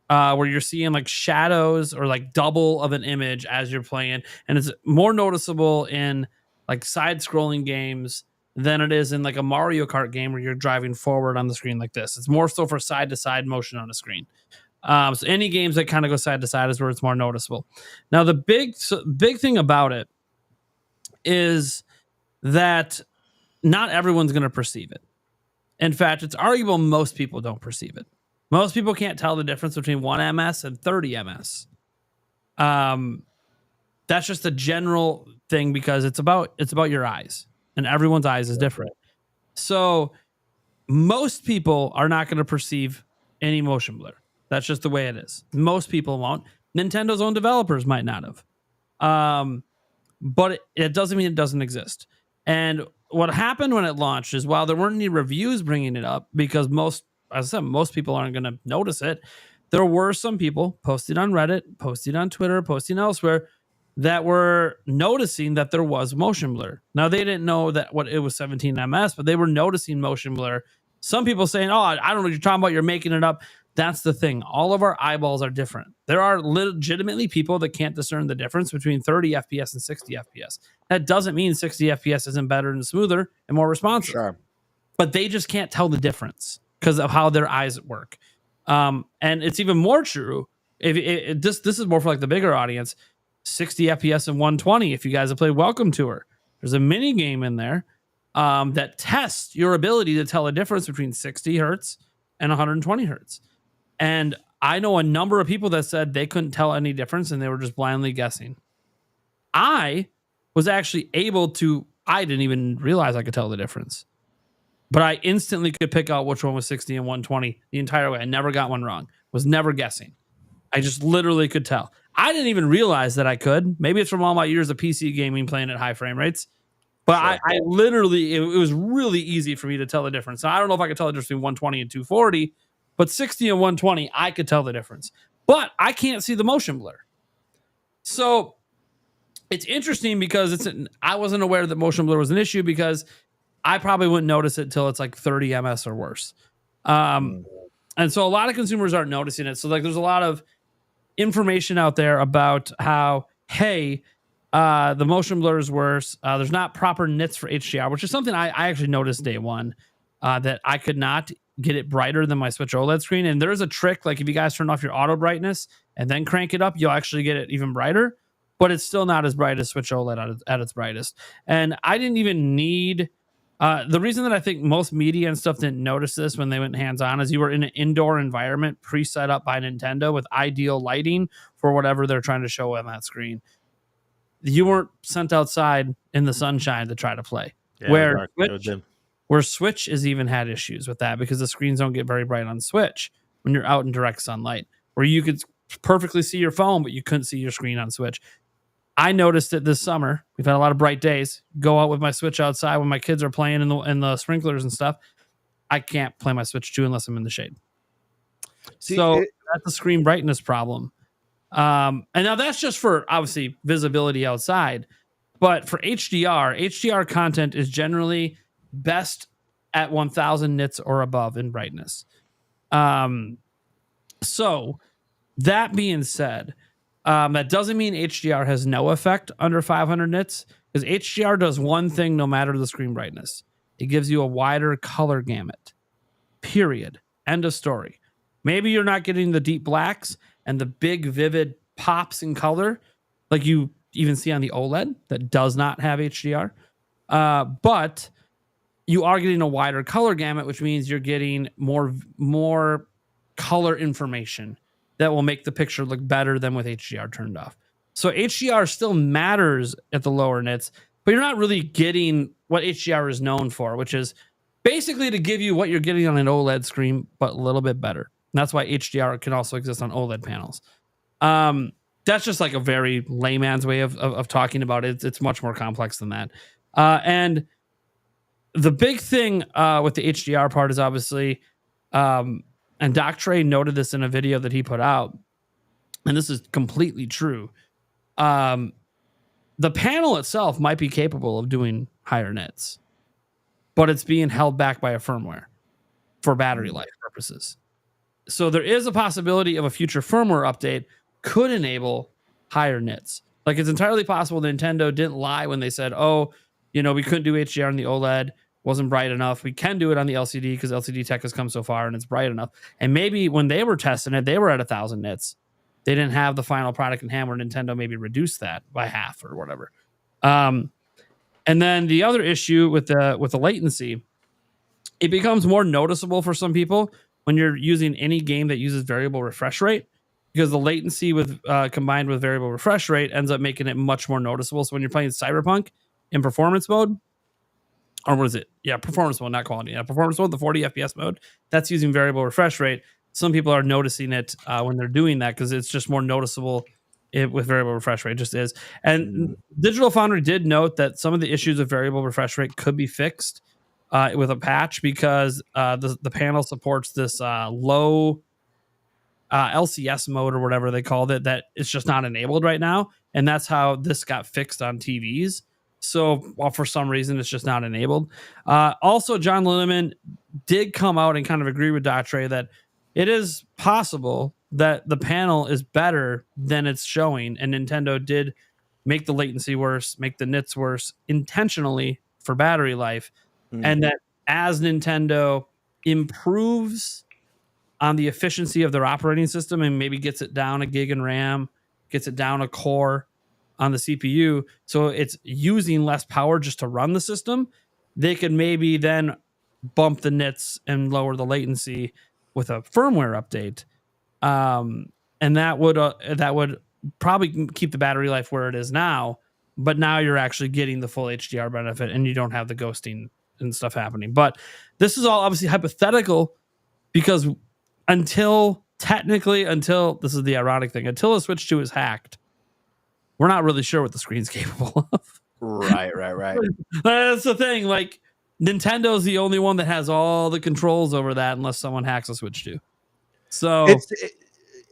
where you're seeing like shadows or like double of an image as you're playing. And it's more noticeable in like side-scrolling games than it is in like a Mario Kart game where you're driving forward on the screen like this. It's more so for side-to-side motion on a screen. So any games that kind of go side-to-side is where it's more noticeable. Now, the big thing about it is that not everyone's going to perceive it. In fact, it's arguable most people don't perceive it. Most people can't tell the difference between 1 ms and 30 ms. That's just a general thing because it's about your eyes, and everyone's eyes is different. So most people are not going to perceive any motion blur. That's just the way it is. Most people won't. Nintendo's own developers might not have. But it doesn't mean it doesn't exist. And what happened when it launched is while there weren't any reviews bringing it up, because most people aren't going to notice it, there were some people posting on Reddit, posting on Twitter, posting elsewhere that were noticing that there was motion blur. Now, they didn't know that what it was 17 ms, but they were noticing motion blur. Some people saying, oh, I don't know what you're talking about. You're making it up. That's the thing. All of our eyeballs are different. There are legitimately people that can't discern the difference between 30 FPS and 60 FPS. That doesn't mean 60 FPS isn't better and smoother and more responsive. Sure. But they just can't tell the difference because of how their eyes work. And it's even more true. If this is more for like the bigger audience, 60 FPS and 120. If you guys have played Welcome Tour, there's a mini game in there that tests your ability to tell a difference between 60 hertz and 120 hertz. And I know a number of people that said they couldn't tell any difference and they were just blindly guessing. I was actually able to, I didn't even realize I could tell the difference. But I instantly could pick out which one was 60 and 120 the entire way. I never got one wrong. Was never guessing. I just literally could tell. I didn't even realize that I could. Maybe it's from all my years of PC gaming playing at high frame rates. But sure. I literally, it was really easy for me to tell the difference. Now, I don't know if I could tell the difference between 120 and 240, but 60 and 120, I could tell the difference. But I can't see the motion blur. So it's interesting because I wasn't aware that motion blur was an issue because I probably wouldn't notice it till it's like 30 ms or worse. And so a lot of consumers aren't noticing it. So like there's a lot of information out there about how, hey, the motion blur is worse. There's not proper nits for HDR, which is something I actually noticed day one, that I could not get it brighter than my Switch OLED screen. And there is a trick, like if you guys turn off your auto brightness and then crank it up, you'll actually get it even brighter, but it's still not as bright as Switch OLED at its brightest. And I didn't even need, the reason that I think most media and stuff didn't notice this when they went hands-on is you were in an indoor environment pre-set up by Nintendo with ideal lighting for whatever they're trying to show on that screen. You weren't sent outside in the sunshine to try to play. Yeah, Where Switch has even had issues with that because the screens don't get very bright on Switch when you're out in direct sunlight, where you could perfectly see your phone, but you couldn't see your screen on Switch. I noticed it this summer. We've had a lot of bright days. Go out with my Switch outside when my kids are playing in the sprinklers and stuff. I can't play my Switch 2 unless I'm in the shade. That's a screen brightness problem. And now that's just for obviously visibility outside, but for HDR content is generally best at 1000 nits or above in brightness. So that being said, that doesn't mean HDR has no effect under 500 nits, because HDR does one thing no matter the screen brightness. It gives you a wider color gamut. Period. End of story. Maybe you're not getting the deep blacks and the big vivid pops in color like you even see on the OLED that does not have HDR. But you are getting a wider color gamut, which means you're getting more color information that will make the picture look better than with HDR turned off. So HDR still matters at the lower nits, but you're not really getting what HDR is known for, which is basically to give you what you're getting on an OLED screen, but a little bit better. And that's why HDR can also exist on OLED panels. That's just like a very layman's way of talking about it. It's much more complex than that. And the big thing with the HDR part is obviously, and Doc Trey noted this in a video that he put out, and this is completely true. The panel itself might be capable of doing higher nits, but it's being held back by a firmware for battery life purposes. So there is a possibility of a future firmware update could enable higher nits. Like it's entirely possible Nintendo didn't lie when they said, oh, we couldn't do HDR on the OLED, wasn't bright enough. We can do it on the LCD because LCD tech has come so far and it's bright enough. And maybe when they were testing it, they were at 1000 nits. They didn't have the final product in hand where Nintendo maybe reduced that by half or whatever. And then the other issue with the latency, it becomes more noticeable for some people when you're using any game that uses variable refresh rate, because the latency with combined with variable refresh rate ends up making it much more noticeable. So when you're playing Cyberpunk in performance mode, or what is it? Yeah, performance mode, not quality. Yeah, performance mode, the 40 FPS mode, that's using variable refresh rate. Some people are noticing it when they're doing that because it's just more noticeable with variable refresh rate. It just is. And Digital Foundry did note that some of the issues of variable refresh rate could be fixed with a patch because the panel supports this low LCS mode or whatever they called it that it's just not enabled right now. And that's how this got fixed on TVs. So for some reason, it's just not enabled. Also, John Linneman did come out and kind of agree with Doc Trey that it is possible that the panel is better than it's showing. And Nintendo did make the latency worse, make the nits worse intentionally for battery life. And that as Nintendo improves on the efficiency of their operating system and maybe gets it down a gig in RAM, gets it down a core on the CPU, so it's using less power just to run the system, they could maybe then bump the nits and lower the latency with a firmware update. And that would probably keep the battery life where it is now, but now you're actually getting the full HDR benefit and you don't have the ghosting and stuff happening. But this is all obviously hypothetical because until this is the ironic thing, until a Switch 2 is hacked, we're not really sure what the screen's capable of. Right. That's the thing. Like Nintendo's the only one that has all the controls over that unless someone hacks a Switch 2. So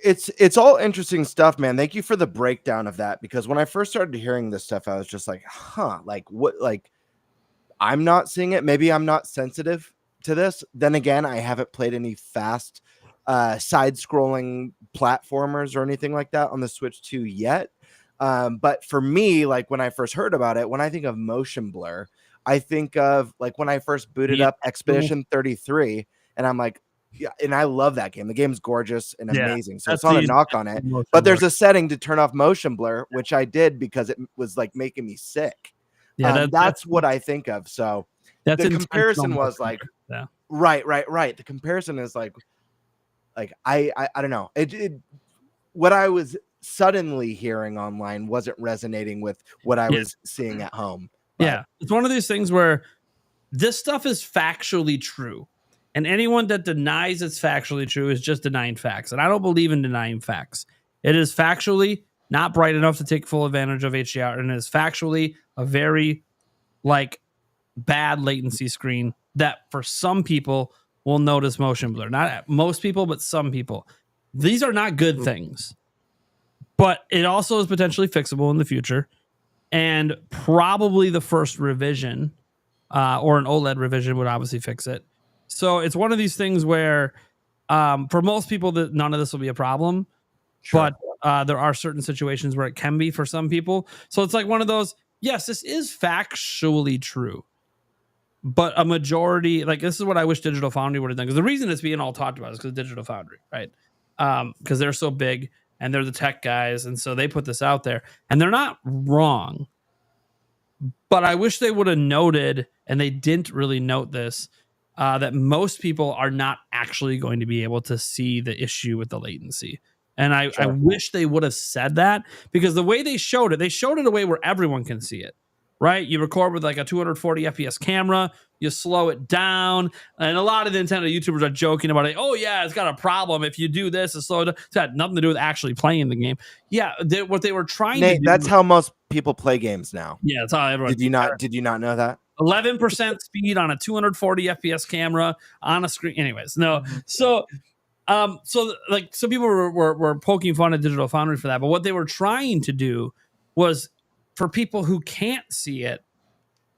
it's all interesting stuff, man. Thank you for the breakdown of that, because when I first started hearing this stuff, I was just like, like what? Like, I'm not seeing it. Maybe I'm not sensitive to this. Then again, I haven't played any fast side-scrolling platformers or anything like that on the Switch 2 yet. But for me, like when I first heard about it, when I think of motion blur, I think of like when I first booted up Expedition 33, and I'm like, yeah, and I love that game. The game's gorgeous and amazing. So it's not a knock on it, but there's a setting to turn off motion blur, which I did because it was like making me sick. Yeah, that's what I think of. So the comparison was like, right. The comparison is like I don't know. What I was suddenly hearing online wasn't resonating with what I was seeing at home. But. Yeah, it's one of these things where this stuff is factually true. And anyone that denies it's factually true is just denying facts. And I don't believe in denying facts. It is factually not bright enough to take full advantage of HDR. And it is factually a very bad latency screen that for some people will notice motion blur. Not most people, but some people. These are not good things. But it also is potentially fixable in the future. And probably the first revision or an OLED revision would obviously fix it. So it's one of these things where for most people, none of this will be a problem. Sure. But there are certain situations where it can be for some people. So it's like one of those, yes, this is factually true. But a majority, like this is what I wish Digital Foundry would have done. Because the reason it's being all talked about is because Digital Foundry, right? Because they're so big and they're the tech guys. And so they put this out there. And they're not wrong. But I wish they would have noted, and they didn't really note this, that most people are not actually going to be able to see the issue with the latency. And I wish they would have said that, because the way they showed it a way where everyone can see it, right? You record with like a 240 FPS camera, you slow it down. And a lot of the Nintendo YouTubers are joking about it. Oh yeah, it's got a problem. If you do this, it's slow it down. It's got nothing to do with actually playing the game. Yeah, what they were trying to do. That's how most people play games now. Yeah, that's how everyone. Did you not know that? 11% speed on a 240 FPS camera on a screen. Anyways, no. So like some people were poking fun at Digital Foundry for that, but what they were trying to do was for people who can't see it,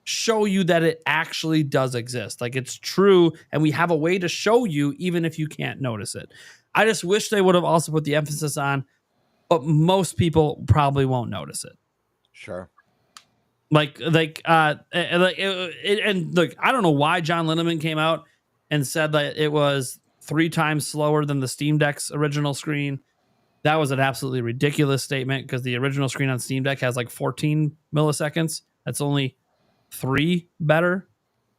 show you that it actually does exist. Like it's true, and we have a way to show you even if you can't notice it. I just wish they would have also put the emphasis on, but most people probably won't notice it. Sure. And look, I don't know why John Linneman came out and said that it was 3 times slower than the Steam Deck's original screen. That was an absolutely ridiculous statement, because the original screen on Steam Deck has like 14 milliseconds. That's only 3 better,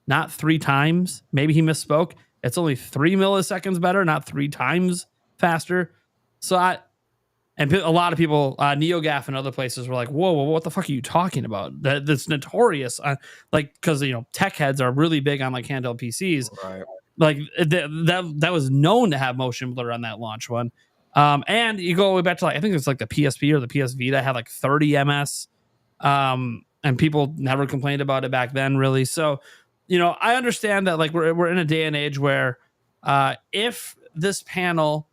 not 3 times. Maybe he misspoke. It's only 3 milliseconds better, not 3 times faster. So a lot of people, NeoGAF and other places were like, whoa, what the fuck are you talking about? That's notorious. Because, tech heads are really big on like handheld PCs. Right. Like that was known to have motion blur on that launch one. And you go all the way back to I think it's like the PSP or the PS Vita had like 30 ms. And people never complained about it back then, really. So, I understand that like we're in a day and age where if this panel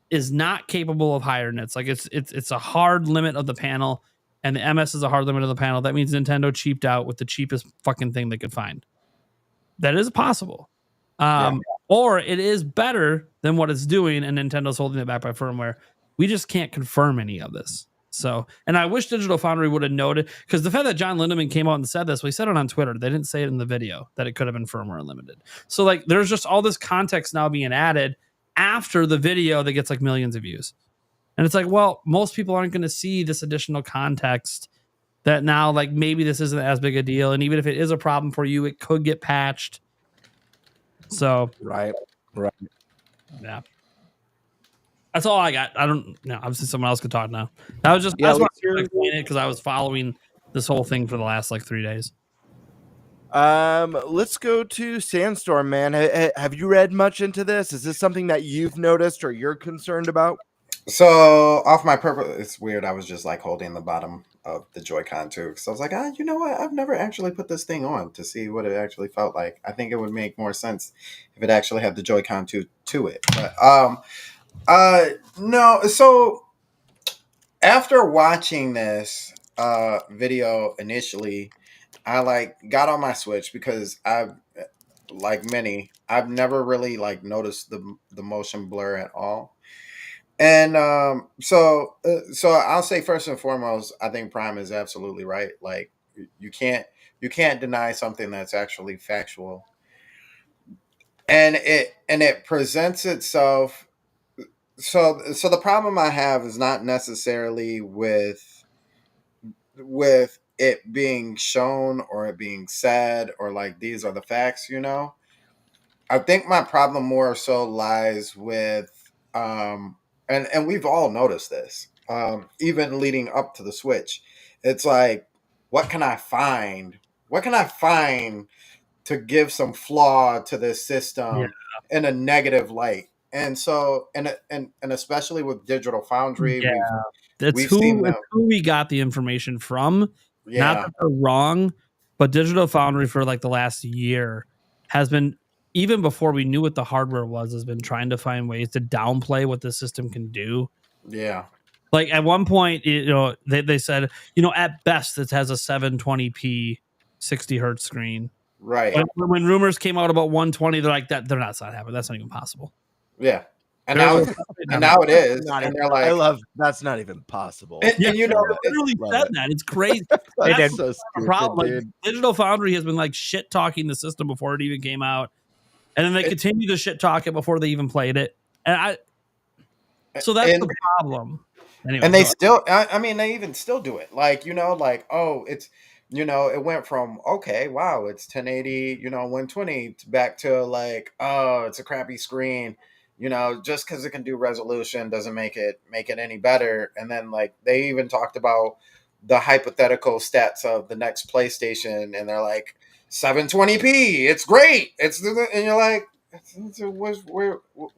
is not capable of higher nits, like it's a hard limit of the panel, and the MS is a hard limit of the panel, that means Nintendo cheaped out with the cheapest fucking thing they could find. That is possible. Or it is better than what it's doing, and Nintendo's holding it back by firmware. We just can't confirm any of this. So, and I wish Digital Foundry would have noted, because the fact that John Lindemann came out and said this, well, he said it on Twitter. They didn't say it in the video that it could have been firmware unlimited. So like, there's just all this context now being added after the video that gets like millions of views. And it's like, well, most people aren't going to see this additional context that now, like, maybe this isn't as big a deal. And even if it is a problem for you, it could get patched. So, right. Yeah. That's all I got. I don't know. Obviously, someone else could talk now. I was just explaining it because I was following this whole thing for the last like 3 days. Let's go to Sandstorm, man. Have you read much into this? Is this something that you've noticed or you're concerned about? So, off my purpose, it's weird. I was just like holding the bottom of the Joy-Con too, because I was like, you know what? I've never actually put this thing on to see what it actually felt like. I think it would make more sense if it actually had the Joy-Con to it. But No. So after watching this video initially, I like got on my Switch because I've like many, I've never really like noticed the motion blur at all. And so I'll say first and foremost, I think Prime is absolutely right. Like you can't you can't deny something that's actually factual, and it presents itself. So the problem I have is not necessarily with it being shown or it being said or like these are the facts. I think my problem more so lies with and we've all noticed this. Even leading up to the Switch. It's like what can I find? What can I find to give some flaw to this Yeah. system in a negative light? And so and especially with Digital Foundry, Yeah. we've seen them. It's who we got the information from. Not Yeah. that they're wrong, but Digital Foundry for like the last year has been, even before we knew what the hardware was, has been trying to find ways to downplay what the system can do. Yeah. Like at one point, they said, at best it has a 720p 60 hertz screen. Right. When rumors came out about 120, they're like that. That's not happening. That's not even possible. Yeah. And They're now like, and now it is. Not And even- they're like I love that's not even possible. and, Yeah, and you they know literally love said it. that. It's crazy. That's That's so the stupid, problem. Like, dude. Digital Foundry has been like shit talking the system before it even came out, and then they continue to shit talk it before they even played it. So that's the problem. Anyway, and they go on. still I mean they even still do it like like oh it's it went from okay wow it's 1080 120 back to like oh it's a crappy screen just because it can do resolution doesn't make it any better. And then like they even talked about the hypothetical stats of the next PlayStation and they're like 720p it's great and you're like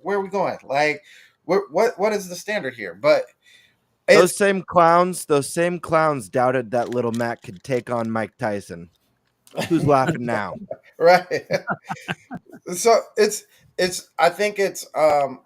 where are we going like what is the standard here? But those same clowns doubted that little Mac could take on Mike Tyson. Who's laughing now? Right. So it's I think it's I'm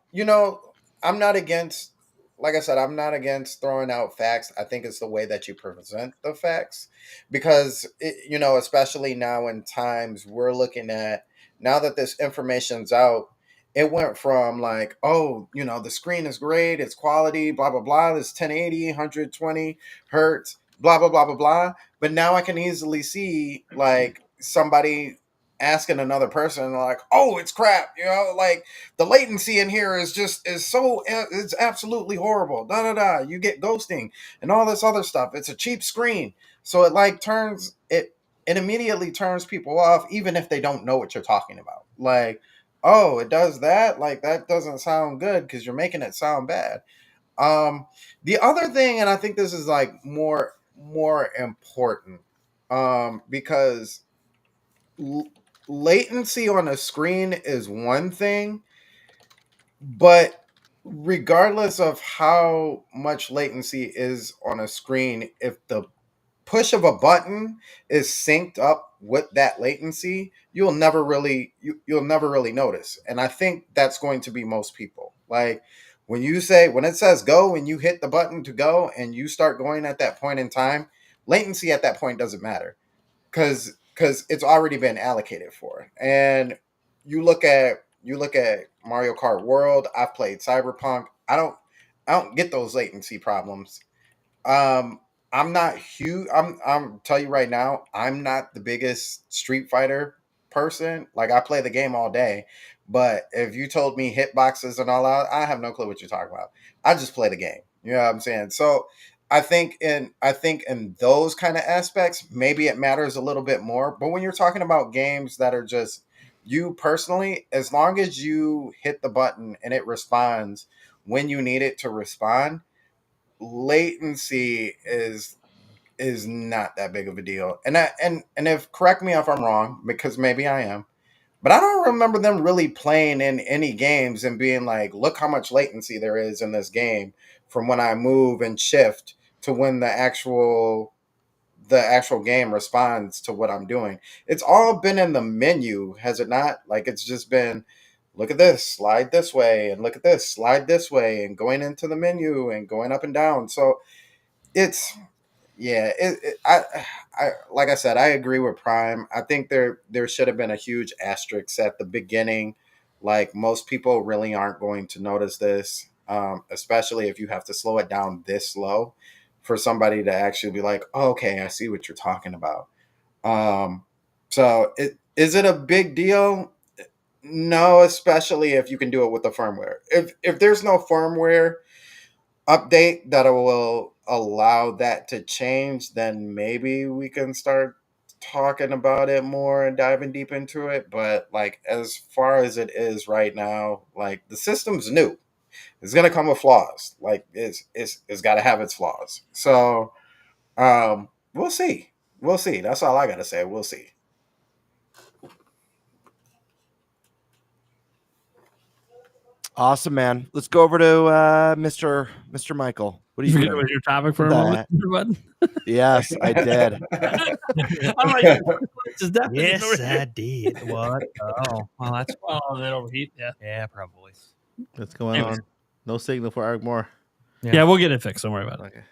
not against, like I said, I'm not against throwing out facts. I think it's the way that you present the facts because especially now in times we're looking at, now that this information's out, it went from like, oh, the screen is great, it's quality, blah blah blah, it's 1080 120 hertz, blah blah blah blah blah. But now I can easily see like somebody asking another person like, oh it's crap, like the latency in here is absolutely horrible, da da da, you get ghosting and all this other stuff, it's a cheap screen. So it like it immediately turns people off even if they don't know what you're talking about. Like, oh, it does that, like that doesn't sound good because you're making it sound bad. The other thing, and I think this is like more important, because latency on a screen is one thing, but regardless of how much latency is on a screen, if the push of a button is synced up with that latency, you'll never really notice. And I think that's going to be most people. Like when it says go and you hit the button to go and you start going at that point in time, latency at that point doesn't matter because it's already been allocated for. And you look at Mario Kart World. I've played Cyberpunk. I don't get those latency problems. Um, I'm not huge. I'm tell you right now, I'm not the biggest Street Fighter person. Like I play the game all day, but if you told me hitboxes and all that, I have no clue what you're talking about. I just play the game. You know what I'm saying? So I think in those kind of aspects, maybe it matters a little bit more. But when you're talking about games that are just you personally, as long as you hit the button and it responds when you need it to respond, latency is not that big of a deal. And if correct me if I'm wrong, because maybe I am, but I don't remember them really playing in any games and being like, look how much latency there is in this game from when I move and shift to when the actual game responds to what I'm doing. It's all been in the menu, has it not? Like it's just been look at this, slide this way, and look at this, slide this way, and going into the menu and going up and down. So it's yeah, I like I said, I agree with Prime. I think there should have been a huge asterisk at the beginning. Like most people really aren't going to notice this, especially if you have to slow it down this slow for somebody to actually be like, oh, okay, I see what you're talking about. So is it a big deal? No, especially if you can do it with the firmware. If there's no firmware update that will allow that to change, then maybe we can start talking about it more and diving deep into it. But like as far as it is right now, like the system's new. It's gonna come with flaws. Like it's gotta have its flaws. So we'll see. We'll see. That's all I gotta say. We'll see. Awesome, man. Let's go over to Mr. Michael. What do you forget what your topic for a moment, bud? Yes, I did. I'm like, Yes, I did. What? Oh, well, that's did it overheat? yeah, probably. What's going on? No signal for Eric Moore. Yeah, we'll get it fixed. Don't worry about it. Okay.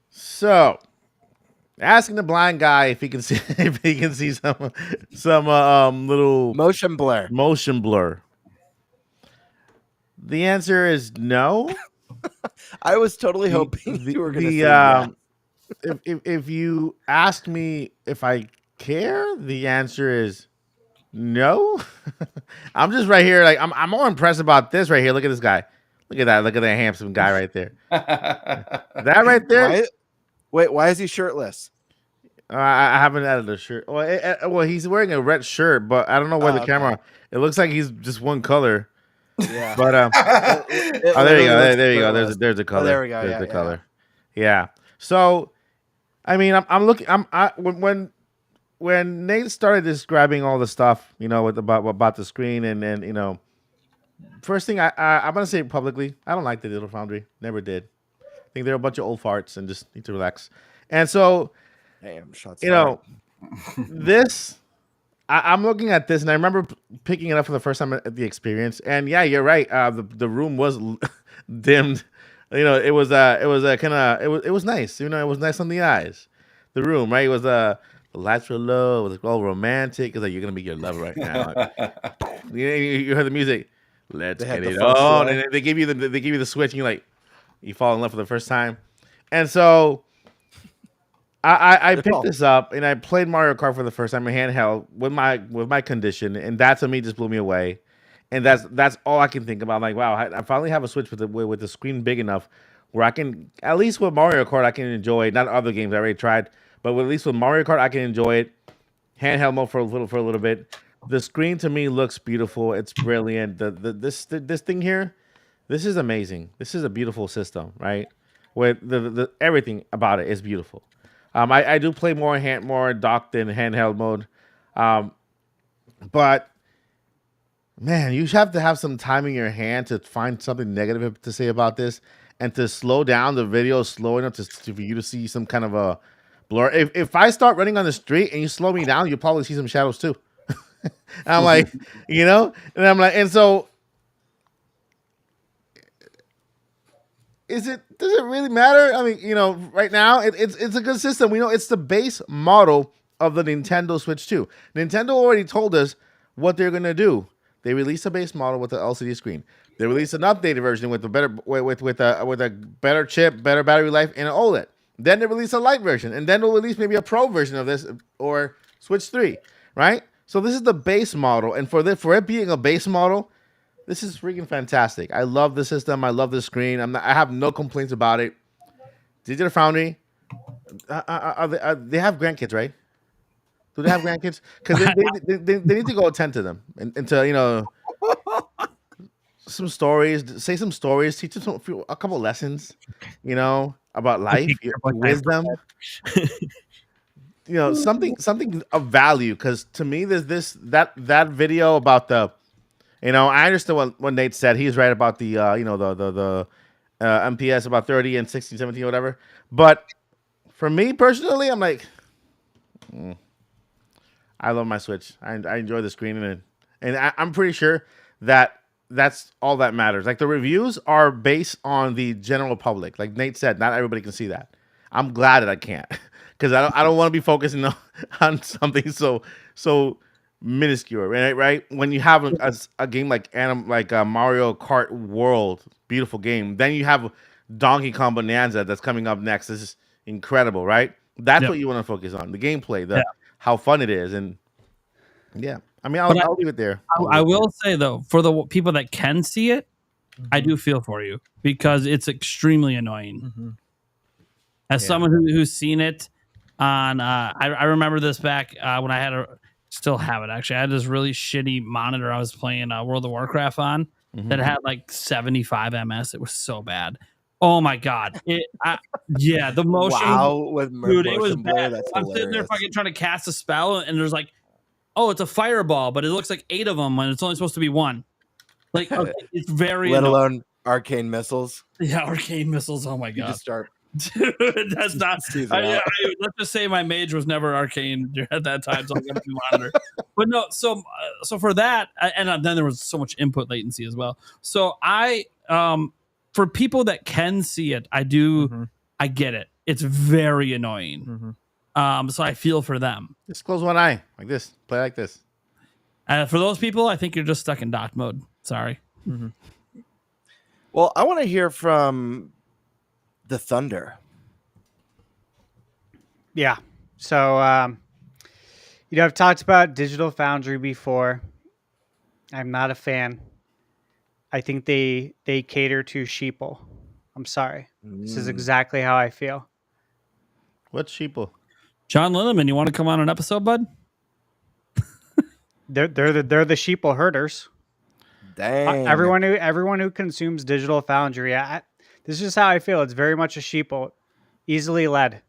So, asking the blind guy if he can see some little motion blur. The answer is no. I was totally hoping you were going to say yeah. If you ask me if I care, the answer is no. I'm just right here. Like I'm more impressed about this right here. Look at this guy. Look at that. Look at that handsome guy right there. That right there. Why is he shirtless? I haven't added a shirt. Well, he's wearing a red shirt, but I don't know where the camera. It looks like he's just one color. Yeah. But there you go. There you go. There's a color. Oh, there we go. There's the color. Yeah. So, I mean, I'm looking. When Nate started describing all the stuff, about the screen and first thing I'm gonna say it publicly, I don't like the Digital Foundry. Never did. I think they're a bunch of old farts and just need to relax. And so, this. I'm looking at this, and I remember picking it up for the first time at the experience. And yeah, you're right. The room was dimmed. It was nice. It was nice on the eyes. The room, right? It was the lights were low. It was all romantic. It's like you're gonna meet your lover right now. You heard the music. Let's get it on, and they give you the switch, and you fall in love for the first time. And so I picked this up and I played Mario Kart for the first time in handheld with my condition, and that to me just blew me away. And that's all I can think about. Like, wow, I finally have a Switch with the screen big enough where I can, at least with Mario Kart, I can enjoy it. Not other games I already tried, but at least with Mario Kart, I can enjoy it. Handheld mode for a little bit. The screen to me looks beautiful. It's brilliant. This thing here, this is amazing. This is a beautiful system, right? With the everything about it is beautiful. I do play more docked than handheld mode, but man, you have to have some time in your hand to find something negative to say about this, and to slow down the video slow enough for you to see some kind of a blur. If I start running on the street and you slow me down, you'll probably see some shadows too. I'm like, and so. Does it really matter? I mean, right now it's a good system. We know it's the base model of the Nintendo Switch 2. Nintendo already told us what they're gonna do. They released a base model with the LCD screen. They released an updated version with a better chip, better battery life, and an OLED. Then they release a light version, and then they'll release maybe a pro version of this or Switch 3, right? So this is the base model, and for it being a base model, this is freaking fantastic. I love the system. I love the screen. I have no complaints about it. Digital Foundry, they have grandkids, right? Do they have grandkids? Because they need to go attend to them and to some stories, say some stories, teach them a couple lessons, about life, wisdom. Something of value. Because to me, there's that video about the. I understand what Nate said. He's right about the the MPS about 30 and 16, 17, whatever. But for me personally, I'm like, I love my Switch. I enjoy the screen, and I'm pretty sure that's all that matters. Like the reviews are based on the general public. Like Nate said, not everybody can see that. I'm glad that I can't because I don't want to be focusing on something so minuscule, right? Right? When you have a game like Mario Kart World, beautiful game, then you have Donkey Kong Bonanza that's coming up next. This is incredible, right? That's what you want to focus on, the gameplay, how fun it is, and yeah. I mean, I'll leave it there. I will say though, for the people that can see it, I do feel for you because it's extremely annoying. As someone who's seen it on, I remember this back when I had still have it actually. I had this really shitty monitor I was playing World of Warcraft on that had like 75 ms. It was so bad. Oh my god! The motion. Wow, with dude, it was blur, bad. that's I'm sitting there hilarious. fucking trying to cast a spell, and there's like, oh, it's a fireball, but it looks like 8 of them when it's only supposed to be 1. Like, okay, it's very Let annoying. alone arcane missiles. Yeah, arcane missiles. Oh my You god! just start. Dude, that's not. Let's just say my mage was never arcane at that time, so I'm gonna be monitor. But no, so for that, and then there was so much input latency as well. So for people that can see it, I get it. It's very annoying. So I feel for them. Just close one eye like this. Play like this. For those people, I think you're just stuck in dock mode. Sorry. Well, I want to hear from the Thunder. Yeah. So, I've talked about Digital Foundry before. I'm not a fan. I think they cater to sheeple. I'm sorry. This is exactly how I feel. What's sheeple? John Linneman, you want to come on an episode, bud? They're the sheeple herders. Dang. Everyone who consumes Digital Foundry, this is just how I feel. It's very much a sheeple, easily led.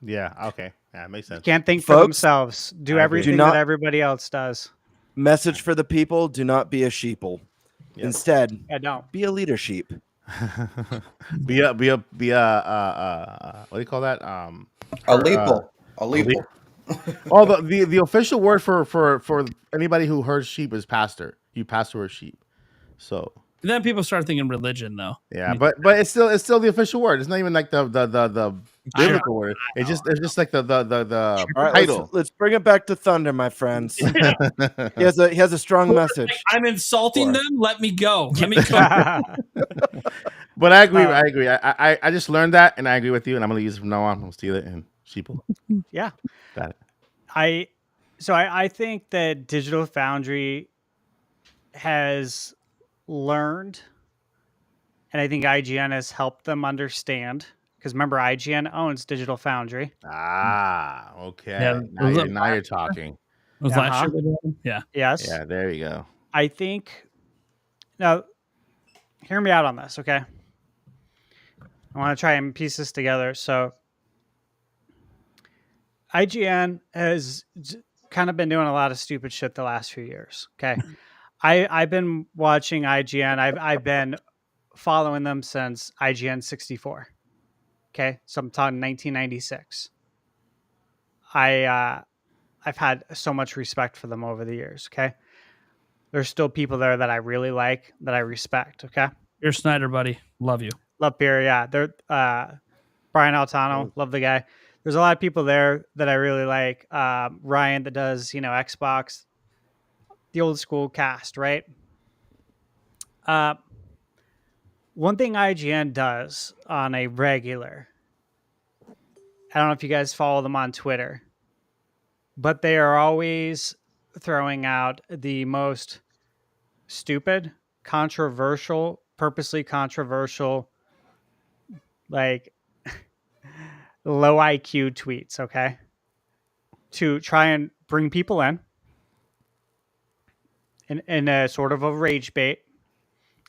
Yeah. Okay. Yeah, it makes sense. Can't think for themselves. Do everything that everybody else does. Message for the people: do not be a sheeple. Yep. Instead, don't be a leader sheep. be a what do you call that? A leaple. A leaple. Oh, the official word for anybody who herds sheep is pastor. You pastor a sheep. So then people start thinking religion, though. Yeah, but it's still the official word. It's not even like the biblical word. It's just like the All right, title. let's bring it back to Thunder, my friends. He has a strong message. I'm insulting them. Let me go. Let me go. But I agree. I agree. I just learned that, and I agree with you. And I'm gonna use it from now on. I'm gonna steal it and sheeple. Yeah, got it. I think that Digital Foundry has learned, and I think IGN has helped them understand. Because remember, IGN owns Digital Foundry. Ah, okay. Yeah, now you're talking. Was last year? Yeah. Yes. Yeah. There you go. I think. Now, hear me out on this, okay? I want to try and piece this together. So, IGN has kind of been doing a lot of stupid shit the last few years. Okay, I've been watching IGN. I've been following them since IGN 64. Okay, so I'm talking 1996. I've had so much respect for them over the years. Okay, there's still people there that I really like, that I respect. Okay, Pierre Snyder, buddy, love you. Love Pierre. Yeah, they're Brian Altano, love the guy. There's a lot of people there that I really like. Ryan that does, Xbox, the old school cast, right? One thing IGN does on a regular, I don't know if you guys follow them on Twitter, but they are always throwing out the most stupid, controversial, purposely controversial, like low IQ tweets, okay? To try and bring people in a sort of a rage bait.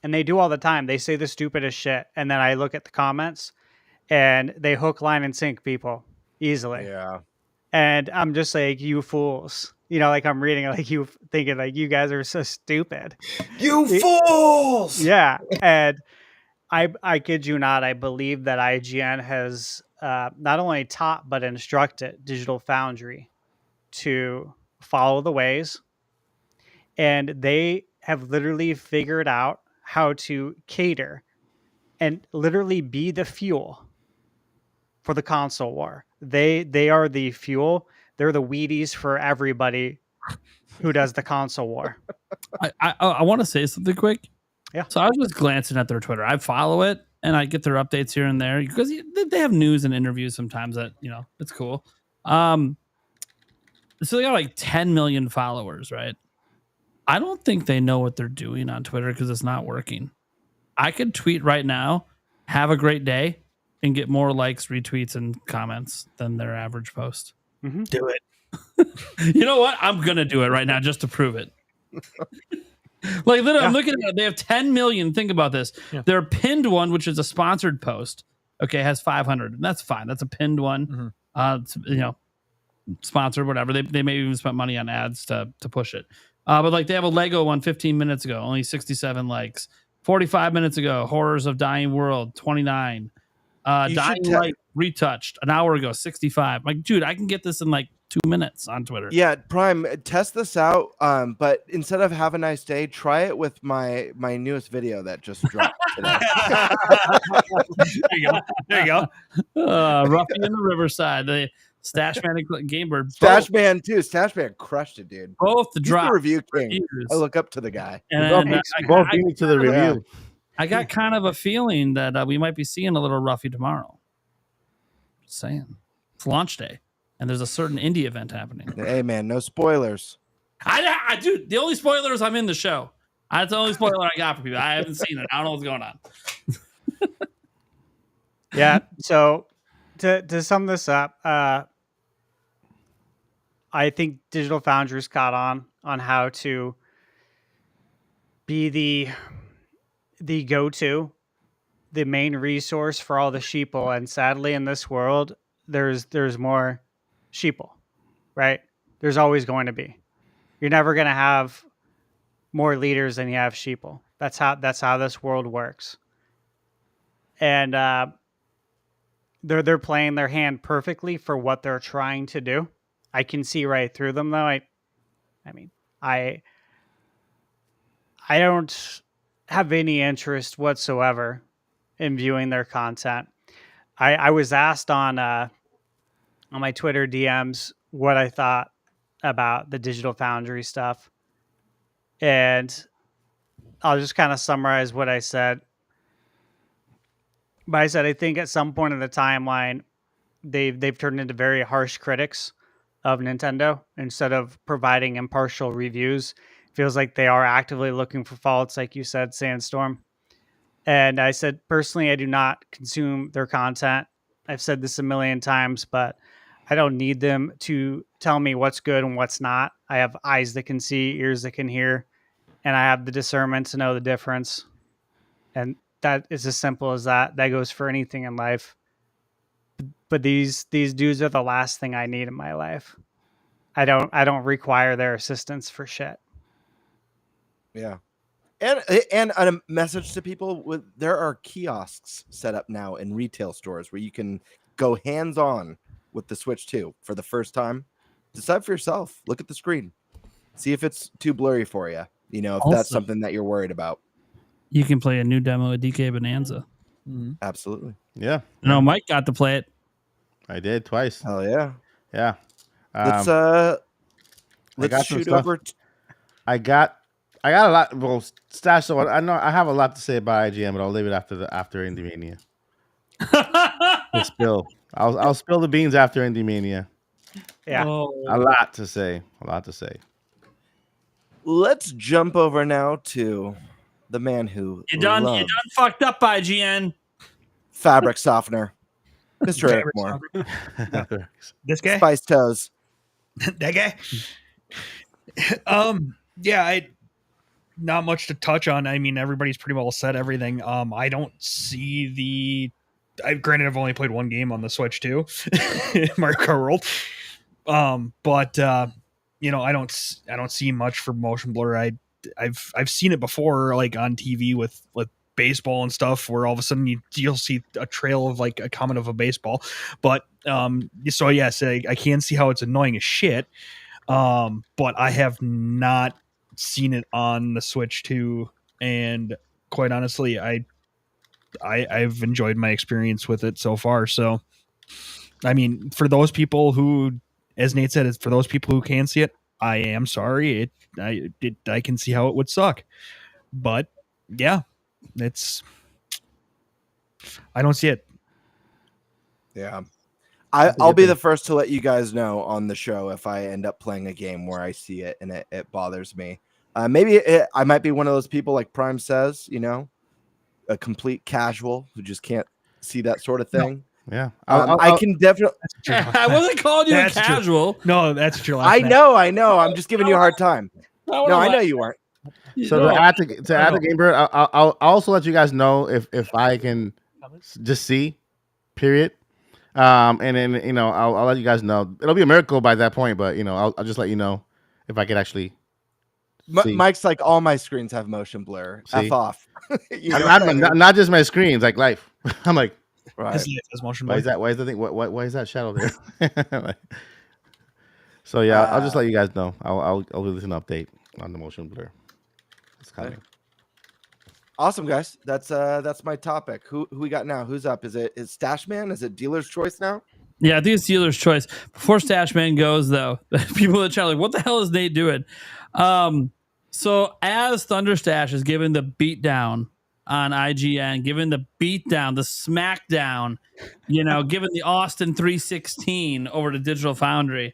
And they do all the time. They say the stupidest shit. And then I look at the comments and they hook, line, and sink people easily. Yeah. And I'm just like, you fools. Like I'm reading, like you thinking like you guys are so stupid. You fools! Yeah. And I kid you not, I believe that IGN has not only taught but instructed Digital Foundry to follow the ways. And they have literally figured out how to cater and literally be the fuel for the console war. They are the fuel. They're the Wheaties for everybody who does the console war. I want to say something quick. Yeah. So I was just glancing at their Twitter. I follow it and I get their updates here and there because they have news and interviews sometimes that, it's cool. So they got like 10 million followers, right? I don't think they know what they're doing on Twitter because it's not working. I could tweet right now, have a great day, and get more likes, retweets, and comments than their average post. Mm-hmm. Do it. You know what? I'm going to do it right now just to prove it. Like, literally, I'm looking at it. They have 10 million. Think about this. Yeah. Their pinned one, which is a sponsored post, has 500. And that's fine. That's a pinned one. Mm-hmm. Sponsored, whatever. They may even spend money on ads to push it. But like they have a Lego one 15 minutes ago, only 67 likes. 45 minutes ago, Horrors of Dying World, 29. Dying Light retouched an hour ago, 65. Like, dude, I can get this in like 2 minutes on Twitter. Yeah, Prime, test this out. But instead of have a nice day, try it with my newest video that just dropped today. There you go. Ruffy in the Riverside. The Stashman and Gamebird. Stashman too. Stashman crushed it, dude. Both the He's drop. the review king. Reviews. I look up to the guy. And both beat me to the review. I got kind of a feeling that we might be seeing a little Ruffy tomorrow. Just saying. It's launch day, and there's a certain indie event happening. Hey, man, no spoilers. I do. The only spoiler is I'm in the show. That's the only spoiler I got for people. I haven't seen it. I don't know what's going on. Yeah. So to sum this up, I think Digital Foundry's caught on how to be the go-to, the main resource for all the sheeple. And sadly, in this world, there's more sheeple, right? There's always going to be. You're never going to have more leaders than you have sheeple. That's how this world works. And they're playing their hand perfectly for what they're trying to do. I can see right through them, though. I don't have any interest whatsoever in viewing their content. I was asked on my Twitter DMs what I thought about the Digital Foundry stuff, and I'll just kind of summarize what I said. But I said I think at some point in the timeline, they've turned into very harsh critics of Nintendo instead of providing impartial reviews. It feels like they are actively looking for faults, like you said, Sandstorm. And I said, personally, I do not consume their content. I've said this a million times, but I don't need them to tell me what's good and what's not. I have eyes that can see, ears that can hear, and I have the discernment to know the difference. And that is as simple as that. That goes for anything in life. But these dudes are the last thing I need in my life. I don't require their assistance for shit. Yeah. And a message to people, there are kiosks set up now in retail stores where you can go hands-on with the Switch 2 for the first time. Decide for yourself. Look at the screen. See if it's too blurry for you. If that's something that you're worried about. You can play a new demo of DK Bonanza. Mm-hmm. Absolutely. Yeah. No, Mike got to play it. I did twice. Hell yeah. Yeah. Let's shoot over. I got a lot. Well, Stash. So I know I have a lot to say about IGN, but I'll leave it after Indie Mania. I'll spill the beans after Indie Mania. Yeah. A lot to say. Let's jump over now to the man who you done fucked up, IGN. Fabric softener, Mr. Eric Moore. This guy, Spice Toes. That guy. I not much to touch on. I mean, everybody's pretty well said everything. I don't see granted, I've only played one game on the Switch too, Mario Kart World. But I don't see much for motion blur. I've seen it before, like on TV with baseball and stuff, where all of a sudden you'll see a trail of like a comment of a baseball. But so yes, I can see how it's annoying as shit. But I have not seen it on the Switch too, and quite honestly, I've enjoyed my experience with it so far. So, I mean, for those people who, as Nate said, it's for those people who can see it. I am sorry. I can see how it would suck, but yeah, I don't see it. Yeah. I'll be the first to let you guys know on the show if I end up playing a game where I see it and it bothers me. I might be one of those people like Prime says, a complete casual who just can't see that sort of thing. No. Yeah. I can definitely. I wasn't calling you a casual. True. No, that's true. I know. I'm just giving you a hard time. No, I know you weren't. So to add the Game Bird, I'll also let you guys know if I can just see, period. And then I'll let you guys know. It'll be a miracle by that point, but I'll just let you know if I can actually. Mike's like, all my screens have motion blur. See? F off. not just my screens, like life. I'm like, right. His life has motion blur. Why is the thing? Why is that shadow there? So yeah, I'll just let you guys know. I'll release an update on the motion blur. It's coming. Awesome, guys. That's my topic. Who we got now? Who's up? Is Stash Man? Is it Dealer's Choice now? Yeah, I think it's Dealer's Choice. Before Stash Man goes, though, people in the chat are like, what the hell is Nate doing? So as Thunderstash is given the beatdown on IGN, given the beatdown, the smackdown, given the Austin 316 over to Digital Foundry,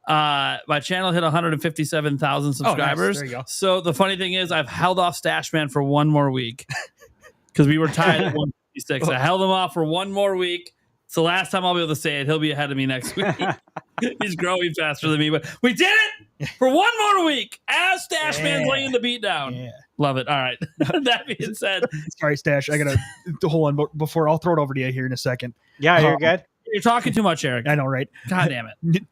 my channel hit 157,000 subscribers. Oh, nice. There you go. So the funny thing is I've held off Stash Man for one more week because we were tied at 156. I held him off for one more week. So last time I'll be able to say it, he'll be ahead of me next week. He's growing faster than me, but we did it for one more week as Stash Man's laying the beat down. Yeah. Love it. All right. That being said, sorry, Stash. I gotta hold on before I'll throw it over to you here in a second. Yeah, you're good. You're talking too much, Eric. I know, right? God damn it.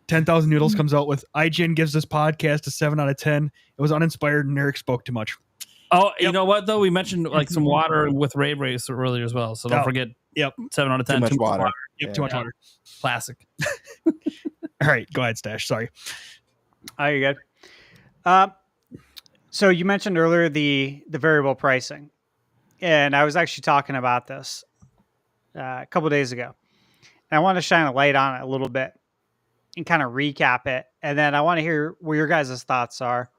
10,000 Noodles comes out with IGN gives this podcast a 7 out of 10. It was uninspired and Eric spoke too much. Oh, you know what though? We mentioned like some water with Rave Race earlier as well. So don't forget. Yep. 7 out of 10. Too much water. Yep. Yeah. Too much water. Classic. All right. Go ahead, Stash. Sorry. Oh, you're good. So you mentioned earlier the variable pricing, and I was actually talking about this a couple of days ago. And I want to shine a light on it a little bit and kind of recap it. And then I want to hear what your guys' thoughts are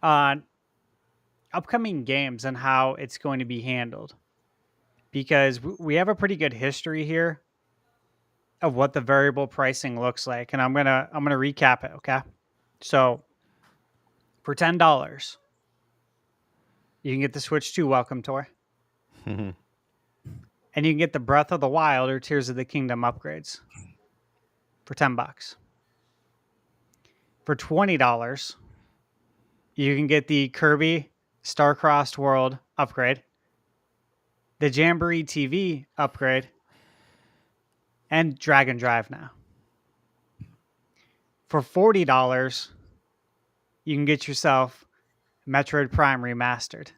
on upcoming games and how it's going to be handled. Because we have a pretty good history here of what the variable pricing looks like. And I'm gonna recap it, okay? So for $10, you can get the Switch 2 Welcome Tour. And you can get the Breath of the Wild or Tears of the Kingdom upgrades for $10. For $20, you can get the Kirby Star-Crossed World upgrade, the Jamboree TV upgrade, and Dragon Drive now. For $40, you can get yourself Metroid Prime Remastered.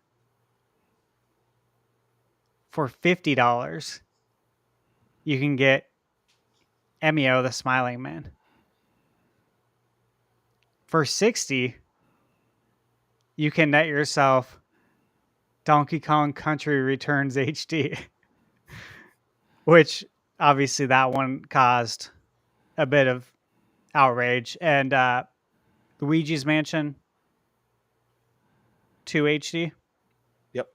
For $50, you can get Emio the Smiling Man. For $60, you can net yourself Donkey Kong Country Returns HD, which obviously that one caused a bit of outrage. And Luigi's Mansion 2 HD. Yep.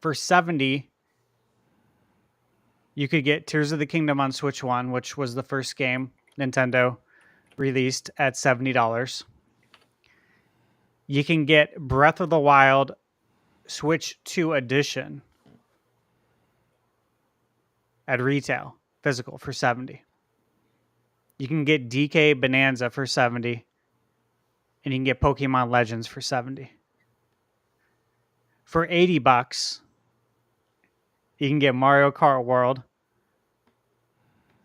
For $70, you could get Tears of the Kingdom on Switch 1, which was the first game Nintendo released at $70. You can get Breath of the Wild Switch 2 Edition at retail, physical, for $70. You can get DK Bonanza for $70. And you can get Pokemon Legends for $70. For $80, you can get Mario Kart World,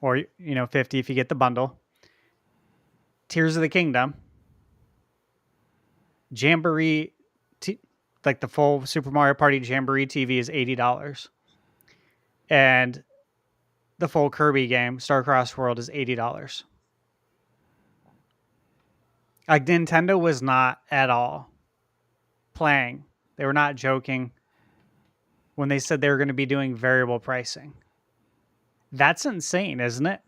or $50 if you get the bundle. Tears of the Kingdom, Jamboree, like the full Super Mario Party Jamboree TV is $80, and the full Kirby game Star-Crossed World is $80. Like Nintendo was not at all playing. They were not joking when they said they were going to be doing variable pricing. That's insane, isn't it?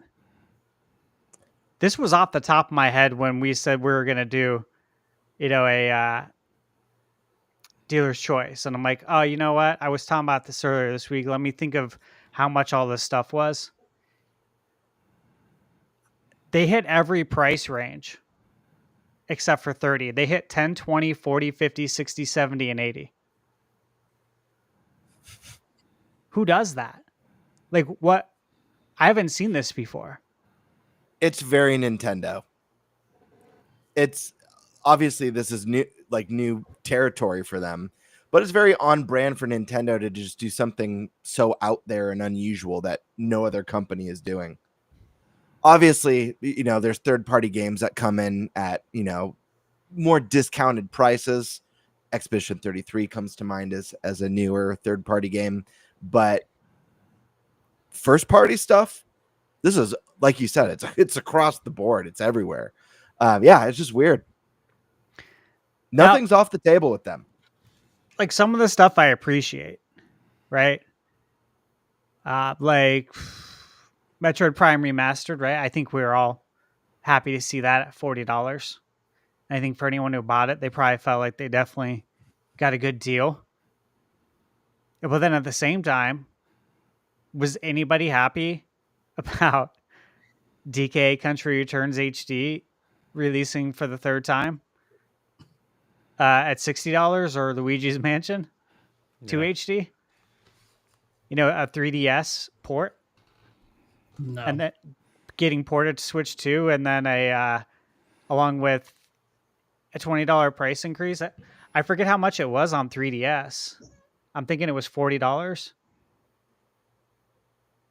This was off the top of my head when we said we were going to do, a dealer's choice. And I'm like, oh, you know what? I was talking about this earlier this week. Let me think of how much all this stuff was. They hit every price range except for 30. They hit 10, 20, 40, 50, 60, 70, and 80. Who does that? Like, what? I haven't seen this before. It's very Nintendo. It's obviously this is new territory for them, but it's very on brand for Nintendo to just do something so out there and unusual that no other company is doing. Obviously, there's third-party games that come in at, more discounted prices. Expedition 33 comes to mind as a newer third-party game, but first-party stuff, this is, like you said, it's across the board. It's everywhere. It's just weird. Nothing's off the table with them. Like some of the stuff I appreciate, right? Like Metroid Prime Remastered, right? I think we were all happy to see that at $40. I think for anyone who bought it, they probably felt like they definitely got a good deal. But then at the same time, was anybody happy about DK Country Returns HD releasing for the third time at $60, or Luigi's Mansion 2 HD? A 3DS port. No. And then getting ported to Switch 2, and then along with a $20 price increase. I forget how much it was on 3DS. I'm thinking it was $40.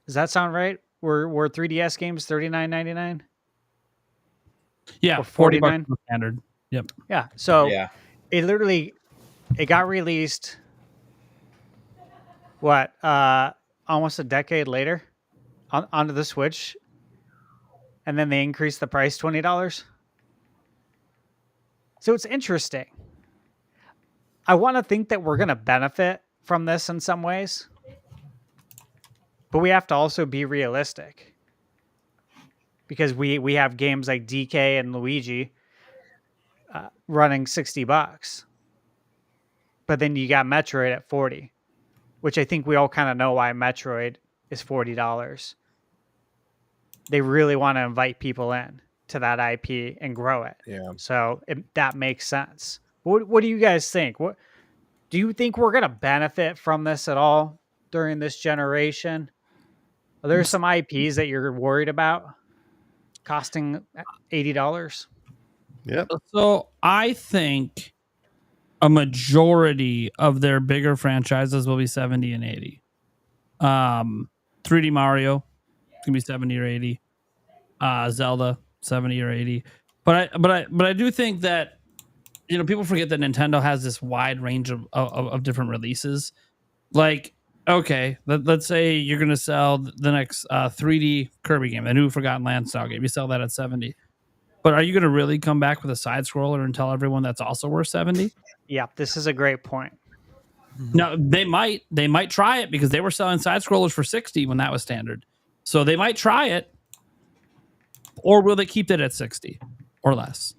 Does that sound right? Were 3DS games $39.99? Yeah, or $49 standard. Yep. Yeah. So Yeah. it got released. What? Almost a decade later, onto the Switch, and then they increased the price $20. So it's interesting. I want to think that we're going to benefit from this in some ways, but we have to also be realistic, because we have games like DK and Luigi running $60, but then you got Metroid at 40, which I think we all kind of know why Metroid is $40. They really want to invite people in to that IP and grow it. Yeah. So that makes sense. What do you guys think? What do you think we're going to benefit from this at all during this generation? Are there some IPs that you're worried about costing $80? Yeah. So I think a majority of their bigger franchises will be 70 and 80. 3D Mario can be 70 or 80. Zelda 70 or 80. But I do think that people forget that Nintendo has this wide range of different releases. Like, okay, let's say you're going to sell the next 3D Kirby game, the new Forgotten Land style game. You sell that at 70. But are you going to really come back with a side scroller and tell everyone that's also worth 70? Yeah, this is a great point. No, they might try it, because they were selling side scrollers for 60 when that was standard. So they might try it. Or will they keep it at 60 or less?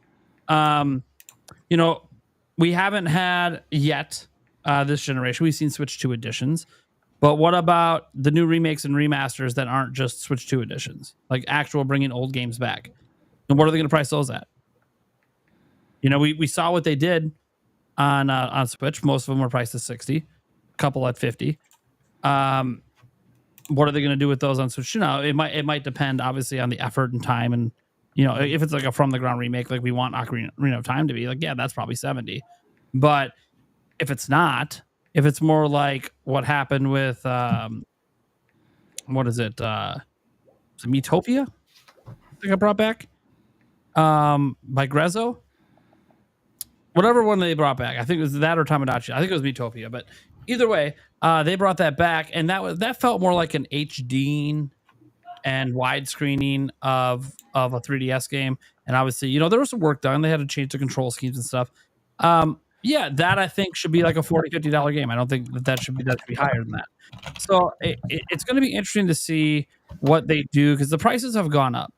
We haven't had yet this generation. We've seen Switch 2 editions. But what about the new remakes and remasters that aren't just Switch 2 editions? Like actual bringing old games back. And what are they going to price those at? We saw what they did on Switch. Most of them were priced at 60. A couple at 50. What are they going to do with those on Switch? It might depend, obviously, on the effort and time. And, if it's like a from the ground remake, like we want Ocarina of Time to be, like, yeah, that's probably 70. But if it's not, if it's more like what happened with, what is it? Is it Miitopia? I think I brought back by Grezzo. Whatever one they brought back. I think it was that or Tamagotchi. I think it was Miitopia. But either way, they brought that back, and that felt more like an HD and widescreening of a 3DS game. And obviously, there was some work done. They had to change the control schemes and stuff. Yeah, that I think should be like a $40, $50 game. I don't think that should be higher than that. So it's going to be interesting to see what they do because the prices have gone up.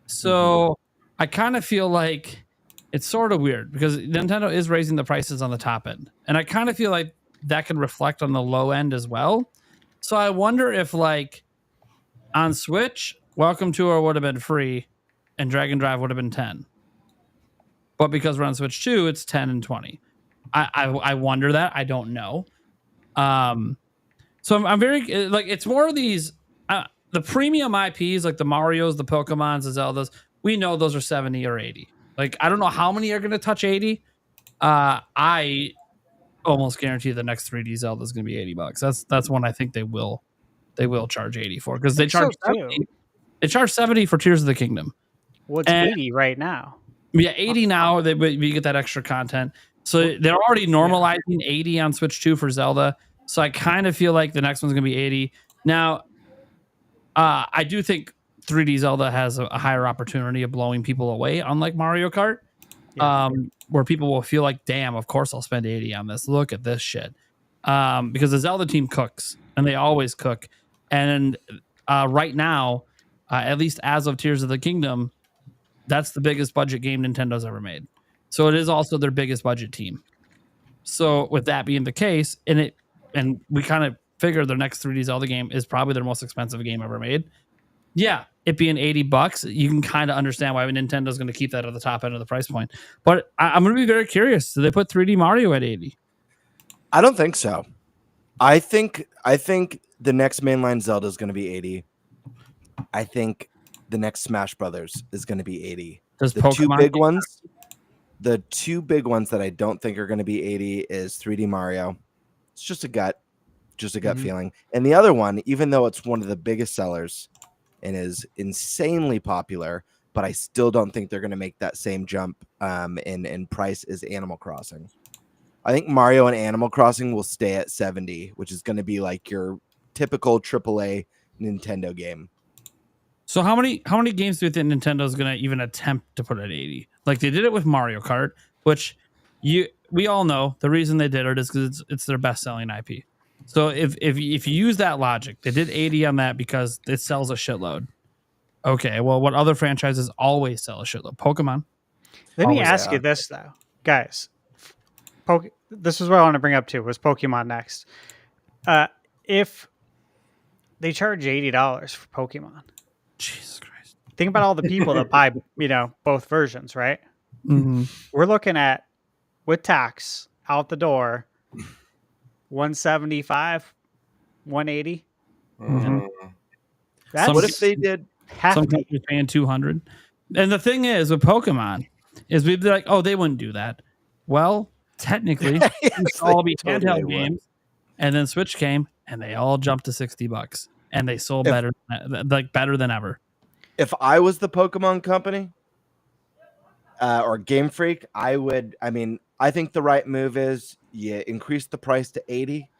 So I kind of feel like it's sort of weird because Nintendo is raising the prices on the top end. And I kind of feel like that could reflect on the low end as well. So I wonder if like on Switch, Welcome Tour would have been free and Dragon Drive would have been 10. But because we're on Switch 2, it's 10 and 20. I wonder that. I don't know. So I'm very like it's more of these the premium IPs like the Marios, the Pokemons, the Zeldas. We know those are 70 or 80. Like I don't know how many are going to touch 80. I almost guarantee the next 3D Zelda is going to be $80. That's one I think they will charge 80 for because they charge 70. They charge 70 for Tears of the Kingdom. Well, it's 80 right now. Yeah, 80 now. You get that extra content. So they're already normalizing 80 on Switch 2 for Zelda. So I kind of feel like the next one's going to be 80. Now, I do think 3D Zelda has a higher opportunity of blowing people away, unlike Mario Kart, where people will feel like, damn, of course I'll spend 80 on this. Look at this shit. Because the Zelda team cooks, and they always cook. And right now, at least as of Tears of the Kingdom, that's the biggest budget game Nintendo's ever made. So it is also their biggest budget team. So with that being the case, and we kind of figure their next 3D Zelda game is probably their most expensive game ever made. Yeah, it being $80, you can kind of understand why Nintendo's going to keep that at the top end of the price point. But I'm going to be very curious. Do they put 3D Mario at 80? I don't think so. I think the next mainline Zelda is going to be 80. I think the next Smash Brothers is going to be 80. The two big ones that I don't think are going to be 80 is 3D Mario. It's just a gut feeling. And the other one, even though it's one of the biggest sellers and is insanely popular, but I still don't think they're going to make that same jump in price as Animal Crossing. I think Mario and Animal Crossing will stay at 70, which is going to be like your typical AAA Nintendo game. So how many games do you think Nintendo is going to even attempt to put at 80? Like they did it with Mario Kart, which we all know the reason they did it is because it's their best selling IP. So if you use that logic, they did 80 on that because it sells a shitload. Okay, well, what other franchises always sell a shitload? Pokemon. Let me ask you this though, guys. This is what I want to bring up too. Was Pokemon next? If they charge $80 for Pokemon, Jesus Christ! Think about all the people that buy, both versions, right? Mm-hmm. We're looking at with tax out the door, 175, 180. Mm-hmm. What if they did? Some countries paying 200. And the thing is with Pokemon is we'd be like, oh, they wouldn't do that. Well, technically, it's all be handheld games, and then Switch came and they all jumped to $60, and they sold better than ever. If I was the Pokemon company or Game Freak, I think the right move is you increase the price to 80,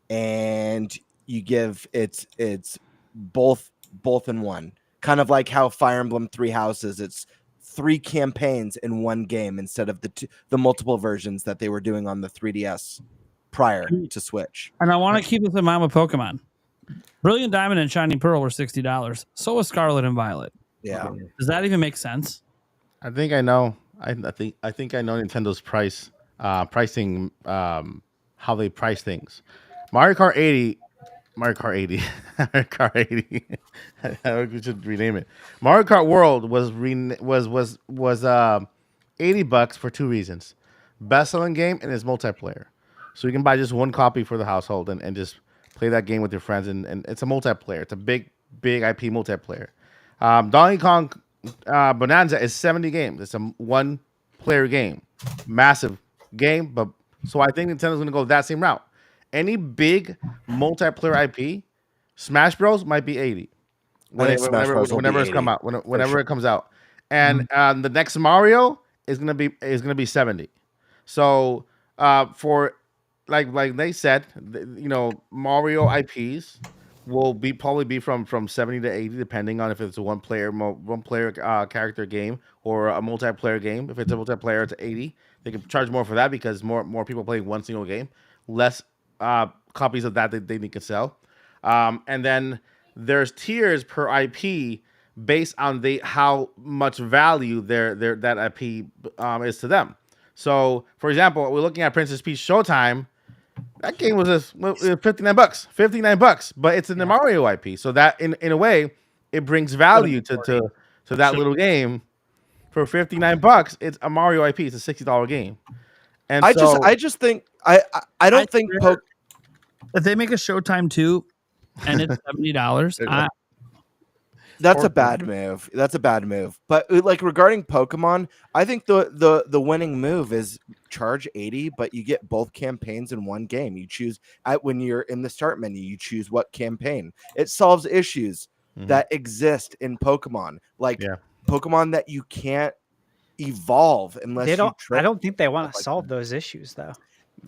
and you give it's both in one. Kind of like how Fire Emblem Three Houses, it's 3 campaigns in one game instead of the multiple versions that they were doing on the 3DS prior to Switch. And I want to keep this in mind with Pokemon. Brilliant Diamond and Shining Pearl were $60. So was Scarlet and Violet. Yeah. Does that even make sense? I think I know. I think I know Nintendo's pricing, how they price things. Mario Kart 80. We should rename it. Mario Kart World was $80 for 2 reasons: best selling game and its multiplayer. So you can buy just one copy for the household and just play that game with your friends, and it's a multiplayer. It's a big IP multiplayer. Donkey Kong Bonanza is 70 games. It's a 1-player game, massive game. But so I think Nintendo's gonna go that same route. Any big multiplayer IP, Smash Bros might be 80 whenever it comes out, and the next Mario is gonna be 70. So for like they said, Mario IPs will probably be from 70 to 80, depending on if it's a one player character game or a multiplayer game. If it's a multiplayer, it's 80. They can charge more for that because more people playing one single game, less copies of that they need to sell. And then there's tiers per IP based on how much value that IP is to them. So, for example, we're looking at Princess Peach Showtime. That game was $59, $59, but it's in the Mario IP. So that in a way, it brings value to that little game. For $59, it's a Mario IP. It's a $60 game. And I just think I don't think if they make a Showtime 2 and it's $70, that's a bad move. That's a bad move. But like regarding Pokemon, I think the winning move is charge 80, but you get both campaigns in one game. You choose when you're in the start menu, you choose what campaign. It solves issues that exist in Pokemon, like Pokemon that you can't evolve unless they don't. You I don't think they want to solve those issues though.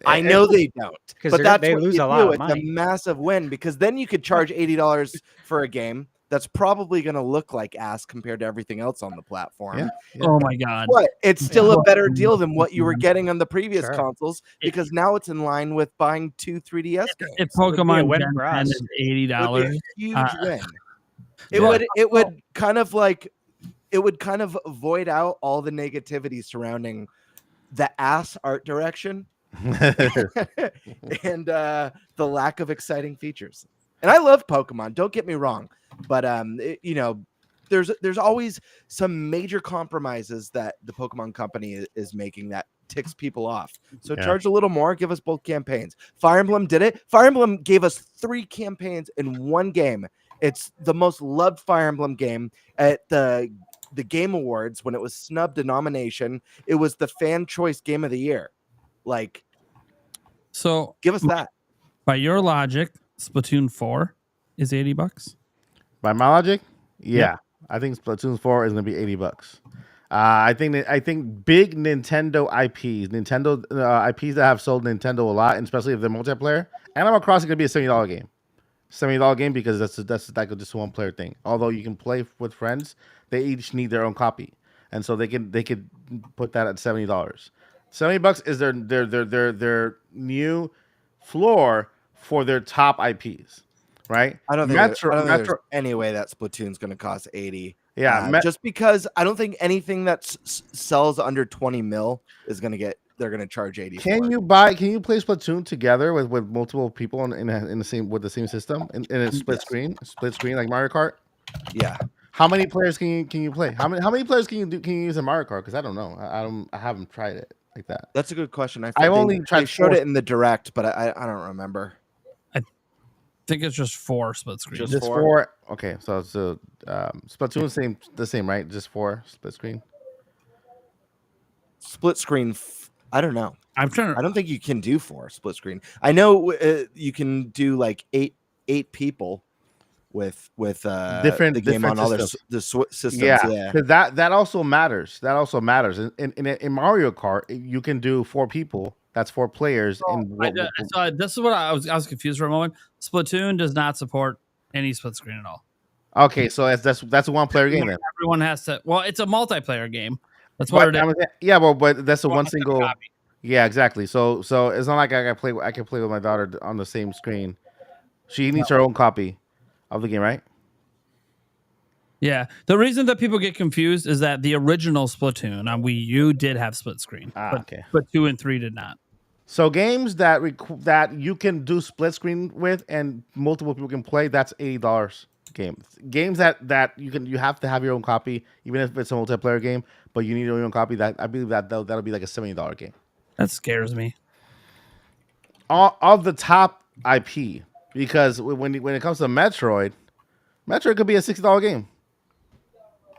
I know they don't, but that's they what lose you a lot of It's money. a massive win because then you could charge $80 for a game that's probably going to look like ass compared to everything else on the platform. Yeah. Oh my god! But it's still a better deal than what you were getting on the previous consoles because now it's in line with buying 2 3DS games. If Pokemon win Gen for 10 us. is $80, Huge win. It would kind of void out all the negativity surrounding the ass art direction and the lack of exciting features. And I love Pokemon, don't get me wrong, but there's always some major compromises that the Pokemon company is making that ticks people off. So charge a little more, give us both campaigns. Fire Emblem did it. Fire Emblem gave us 3 campaigns in one game. It's the most loved Fire Emblem game at the Game Awards when it was snubbed a nomination. It was the fan choice game of the year. Like, so give us that. By your logic, Splatoon 4 is $80. By my logic, yeah. I think Splatoon 4 is going to be $80. I think big Nintendo IPs, IPs that have sold Nintendo a lot, and especially if they're multiplayer. Animal Crossing is going to be a $70 game. $70 game because that's like just a one player thing. Although you can play with friends, they each need their own copy, and so they could put that at $70. $70 is their new floor for their top IPs, right? I don't think there's any way that Splatoon's going to cost 80. Yeah, just because I don't think anything that sells under 20 mil is going to get. They're going to charge 80. Can you play Splatoon together with multiple people in the same system in a split screen like Mario Kart? Yeah. How many players can you play? How many players can you use in Mario Kart? Because I don't know. I haven't tried it like that. That's a good question. I only tried. They showed it in the direct, but I don't remember. I think it's just 4 split screen. Just 4. Okay, so Splatoon the same, right? Just 4 split screen. Split screen. I don't know. I don't think you can do 4 split screen. I know you can do like 8 people with different the game different on systems. all the systems. Yeah. That also matters. In Mario Kart, you can do 4 people. That's 4 players. So this is what I was confused for a moment. Splatoon does not support any split screen at all. Okay, so that's a one player game then. Everyone has to. Well, it's a multiplayer game. That's what it is. Yeah, but that's a one single. Yeah, exactly. So it's not like I can play with my daughter on the same screen. She needs her own copy of the game, right? Yeah. The reason that people get confused is that the original Splatoon on Wii U did have split screen, but 2 and 3 did not. So games that you can do split screen with and multiple people can play, that's $80 games that you have to have your own copy, even if it's a multiplayer game, but you need your own copy. That I believe that'll be like a $70 game. That scares me. Of the top IP, because when it comes to Metroid could be a $60 game.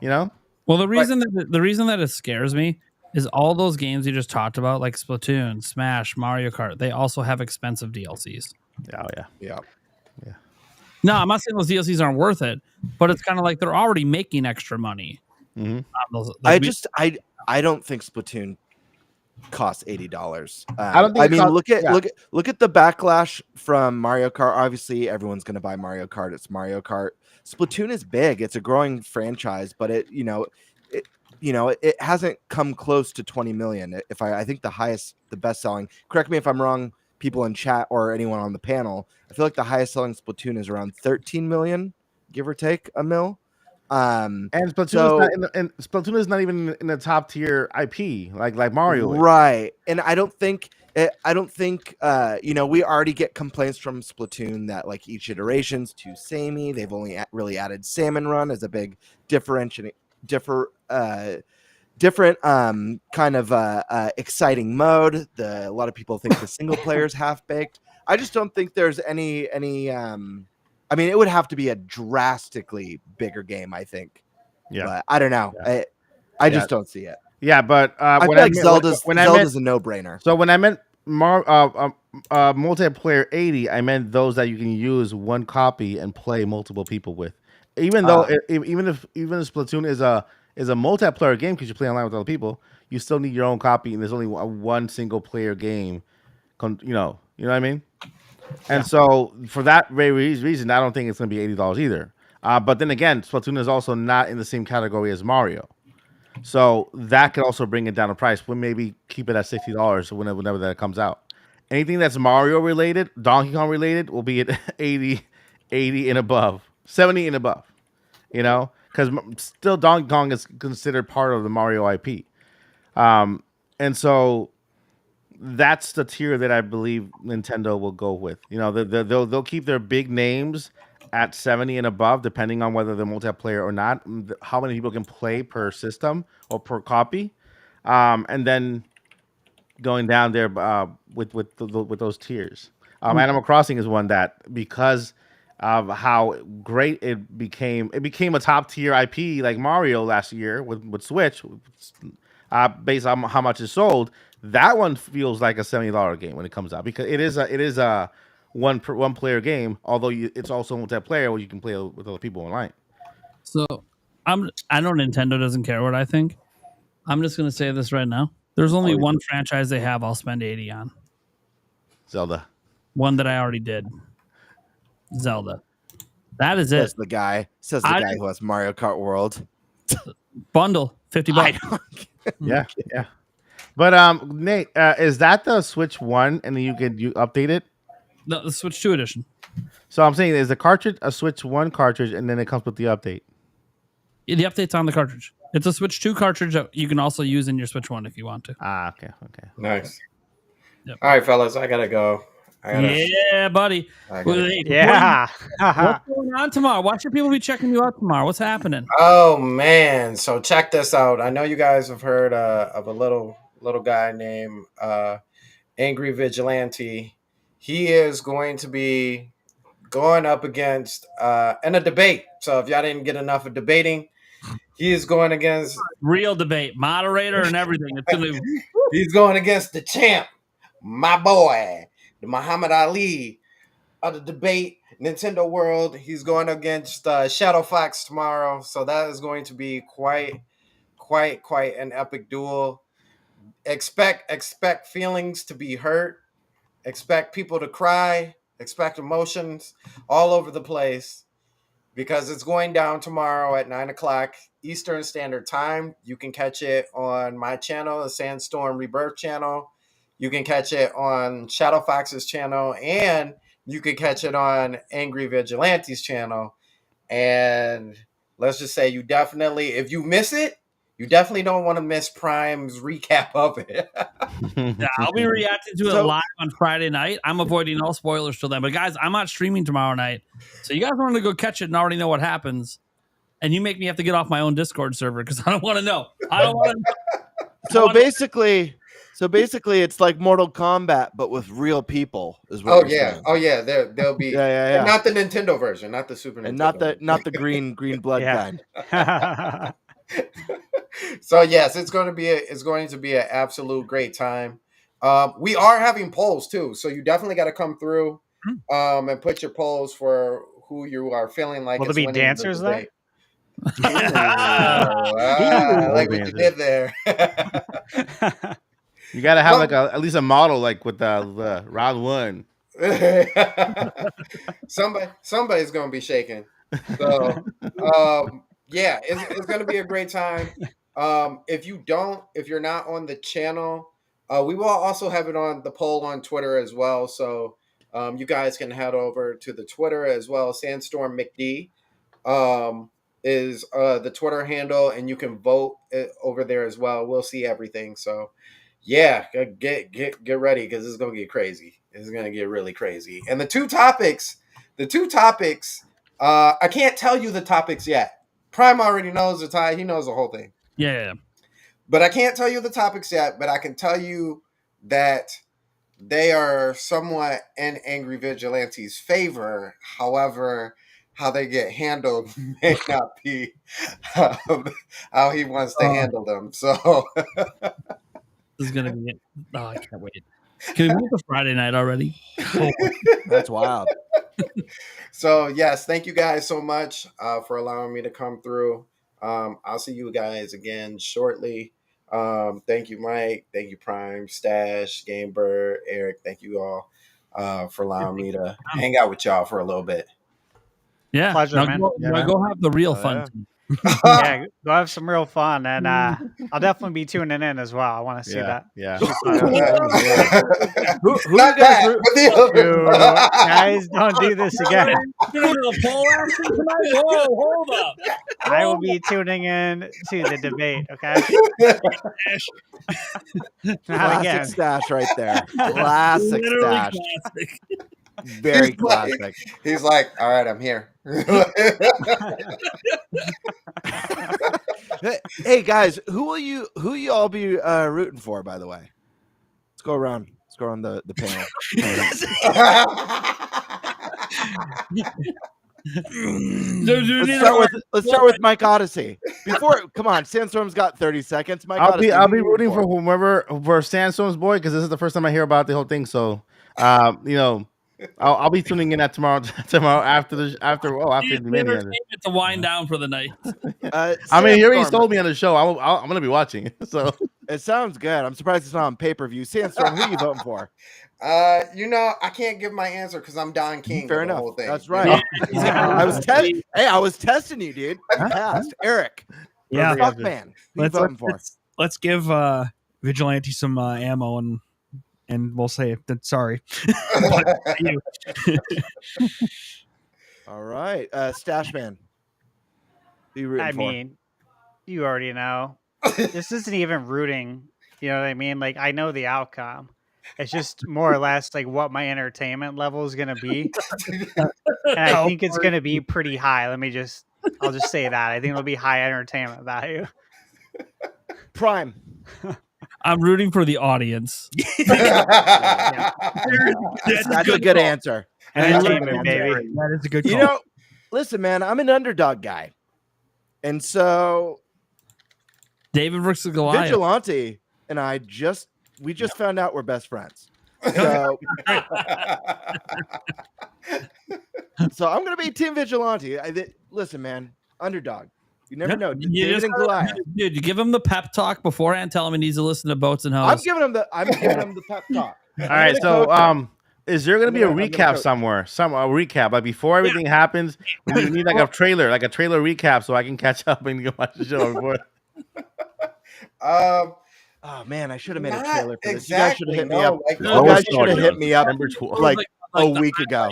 You know. Well, the reason that it scares me is all those games you just talked about, like Splatoon, Smash, Mario Kart. They also have expensive DLCs. Oh yeah. No, I'm not saying those DLCs aren't worth it, but it's kind of like they're already making extra money. Mm-hmm. I don't think Splatoon costs $80. I don't think I it mean, costs- look at the backlash from Mario Kart. Obviously, everyone's going to buy Mario Kart. It's Mario Kart. Splatoon is big. It's a growing franchise, but it hasn't come close to 20 million. I think the best selling. Correct me if I'm wrong, people in chat or anyone on the panel. I feel like the highest selling Splatoon is around 13 million, give or take a mil. And Splatoon is not even in the top tier IP like Mario is. Right. And I don't think we already get complaints from Splatoon that like each iteration's too samey. They've only really added Salmon Run as a big different kind of exciting mode. A lot of people think the single player is half baked. I just don't think there's any I mean, it would have to be a drastically bigger game, I think. Yeah. But I don't know. Yeah. I just don't see it. Yeah, but I feel like Zelda's a no-brainer. So when I meant multiplayer 80, I meant those that you can use one copy and play multiple people with. Even though even if Splatoon is a multiplayer game because you play online with other people, you still need your own copy, and there's only one single player game. You know what I mean? And so for that very reason, I don't think it's going to be $80 either. But then again, Splatoon is also not in the same category as Mario. So that could also bring it down in price. We'll maybe keep it at $60 whenever that comes out. Anything that's Mario related, Donkey Kong related, will be at 80 and above, 70 and above. Because still Donkey Kong is considered part of the Mario IP. And so that's the tier that I believe Nintendo will go with. They'll keep their big names at 70 and above, depending on whether they're multiplayer or not, how many people can play per system or per copy, and then going down there with those tiers. Animal Crossing is one that, because of how great it became a top tier IP like Mario last year with Switch, based on how much it sold. That one feels like a $70 game when it comes out, because it is a one player game, although it's also multiplayer where you can play with other people online. So I know Nintendo doesn't care what I think. I'm just going to say this right now. There's only one franchise they have I'll spend 80 on. Zelda. One that I already did. Zelda. That is it. Says the guy who has Mario Kart World. Bundle, $50. Yeah. But Nate, is that the Switch 1 and then you update it? No, the Switch 2 edition. So I'm saying, is the cartridge a Switch 1 cartridge and then it comes with the update? Yeah, the update's on the cartridge. It's a Switch 2 cartridge that you can also use in your Switch 1 if you want to. Okay. Nice. Yep. All right, fellas, I gotta go. Yeah, buddy. Yeah. What's going on tomorrow? Why should people be checking you out tomorrow? What's happening? Oh man, so check this out. I know you guys have heard of a little guy named Angry Vigilante. He is going to be going up against in a debate. So if y'all didn't get enough of debating, he is going against real debate, moderator and everything. He's going against the champ, my boy, the Muhammad Ali of the debate Nintendo world. He's going against Shadow Fox tomorrow, so that is going to be quite an epic duel. Expect feelings to be hurt. Expect people to cry. Expect emotions all over the place, because it's going down tomorrow at 9:00 Eastern Standard Time. You can catch it on my channel, the Sandstorm Rebirth channel. You can catch it on Shadow Fox's channel, and you can catch it on Angry Vigilante's channel. And let's just say if you miss it, you definitely don't want to miss Prime's recap of it. Yeah, I'll be reacting to it live on Friday night. I'm avoiding all spoilers till then. But guys, I'm not streaming tomorrow night. So you guys want to go catch it and already know what happens. And you make me have to get off my own Discord server because I don't want to know. I don't want to. So basically, it's like Mortal Kombat, but with real people. Is what saying. There'll be not the Nintendo version, not the Super Nintendo, and not the green blood kind. So yes, it's going to be an absolute great time. We are having polls too, so you definitely got to come through and put your polls for who you are feeling like. Will there be dancers there? I like what you did there. You gotta have like at least a model like with the round one. Somebody's gonna be shaking. So yeah, it's gonna be a great time. If you're not on the channel, we will also have it on the poll on Twitter as well. So you guys can head over to the Twitter as well. Sandstorm McD is the Twitter handle, and you can vote over there as well. We'll see everything. So yeah, get ready because it's gonna get crazy. It's gonna get really crazy. And the two topics, I can't tell you the topics yet. Prime already knows the tie. He knows the whole thing. Yeah. But I can't tell you the topics yet. But I can tell you that they are somewhat in Angry Vigilante's favor. However, how they get handled may not be how he wants to handle them. So this is gonna be it. Oh, I can't wait. Can we move to Friday night already? That's wild. So yes, thank you guys so much for allowing me to come through. I'll see you guys again shortly. Thank you, Mike. Thank you, Prime, Stash, Gamebird, Eric. Thank you all for allowing me to hang out with y'all for a little bit. Yeah, Pleasure, now man. Go have the real fun. Yeah, go have some real fun, and I'll definitely be tuning in as well. I want to see that. Yeah. Who you guys guys don't do this again. Whoa, hold up. I will be tuning in to the debate. Okay. Not Classic again. Stash right there. Classic Literally Stash. classic. Very classic. He's like, all right, I'm here. Hey guys, who you all be rooting for? By the way, let's go around the panel. Let's start with Mike Odyssey. Come on, Sandstorm's got 30 seconds. Mike Odyssey, I'll be rooting for whomever for Sandstorm's boy because this is the first time I hear about the whole thing. So, I'll be tuning in at tomorrow after the mania. To wind down for the night. I mean, he already told me on the show. I'm gonna be watching. So it sounds good. I'm surprised it's not on pay-per-view. Sandstorm, who are you voting for? I can't give my answer because I'm Don King. Fair for enough. The whole thing. That's right. I was testing you, dude. You passed. Eric. Yeah. Fuck man. Who you voting for? Let's give Vigilante some ammo and we'll say that sorry. All right. Stash man. Who you rooting I for? mean, you already know. This isn't even rooting. You know what I mean? Like, I know the outcome. It's just more or less like what my entertainment level is going to be. And I think it's going to be pretty high. I'll just say that. I think it'll be high entertainment value. Prime. I'm rooting for the audience. Yeah. That's a good answer. Entertainment, baby. That is a good call. You know, listen, man, I'm an underdog guy. And so David versus Goliath. Vigilante and I we just found out we're best friends. So, so I'm gonna be Team Vigilante. Listen, man, underdog. You never know. David and Goliath. Dude, you give him the pep talk beforehand. Tell him he needs to listen to Boats and Hoes. I'm giving him the pep talk. All right, so is there going to be a recap somewhere? A recap, like before everything happens. We need like a trailer recap, so I can catch up and go watch the show before. Oh man, I should have made a trailer for this. Exactly, you guys should have hit me up. like, you guys should have hit me up like a week ago.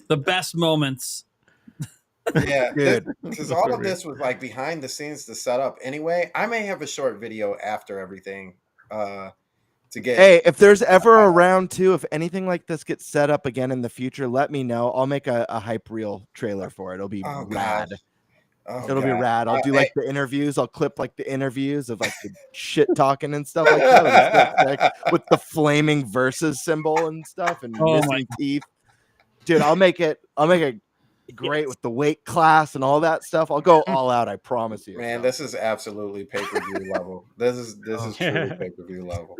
The best moments. Yeah, good. Because all of this was like behind the scenes to set up. Anyway, I may have a short video after everything. To get. Hey, if there's ever a round two, if anything like this gets set up again in the future, let me know. I'll make a hype reel trailer for it. It'll be rad. It'll be rad. I'll do like the interviews. I'll clip like the interviews of like the shit talking and stuff like that with the flaming versus symbol and stuff and missing teeth. Dude, I'll make it great with the weight class and all that stuff. I'll go all out. I promise you. Man, this is absolutely pay-per-view level. This is truly pay-per-view level.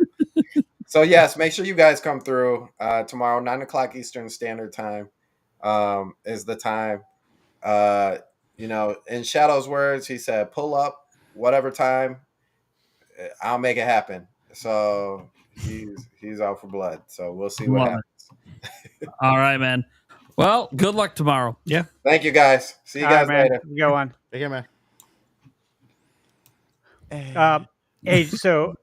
So yes, make sure you guys come through tomorrow, 9:00 Eastern Standard Time is the time. In Shadow's words, he said, "Pull up, whatever time, I'll make it happen." So he's out for blood. So we'll see what Love happens. All right, man. Well, good luck tomorrow. Yeah. Thank you guys. See you All guys right, man. later. Go on. Take care, man. Hey, so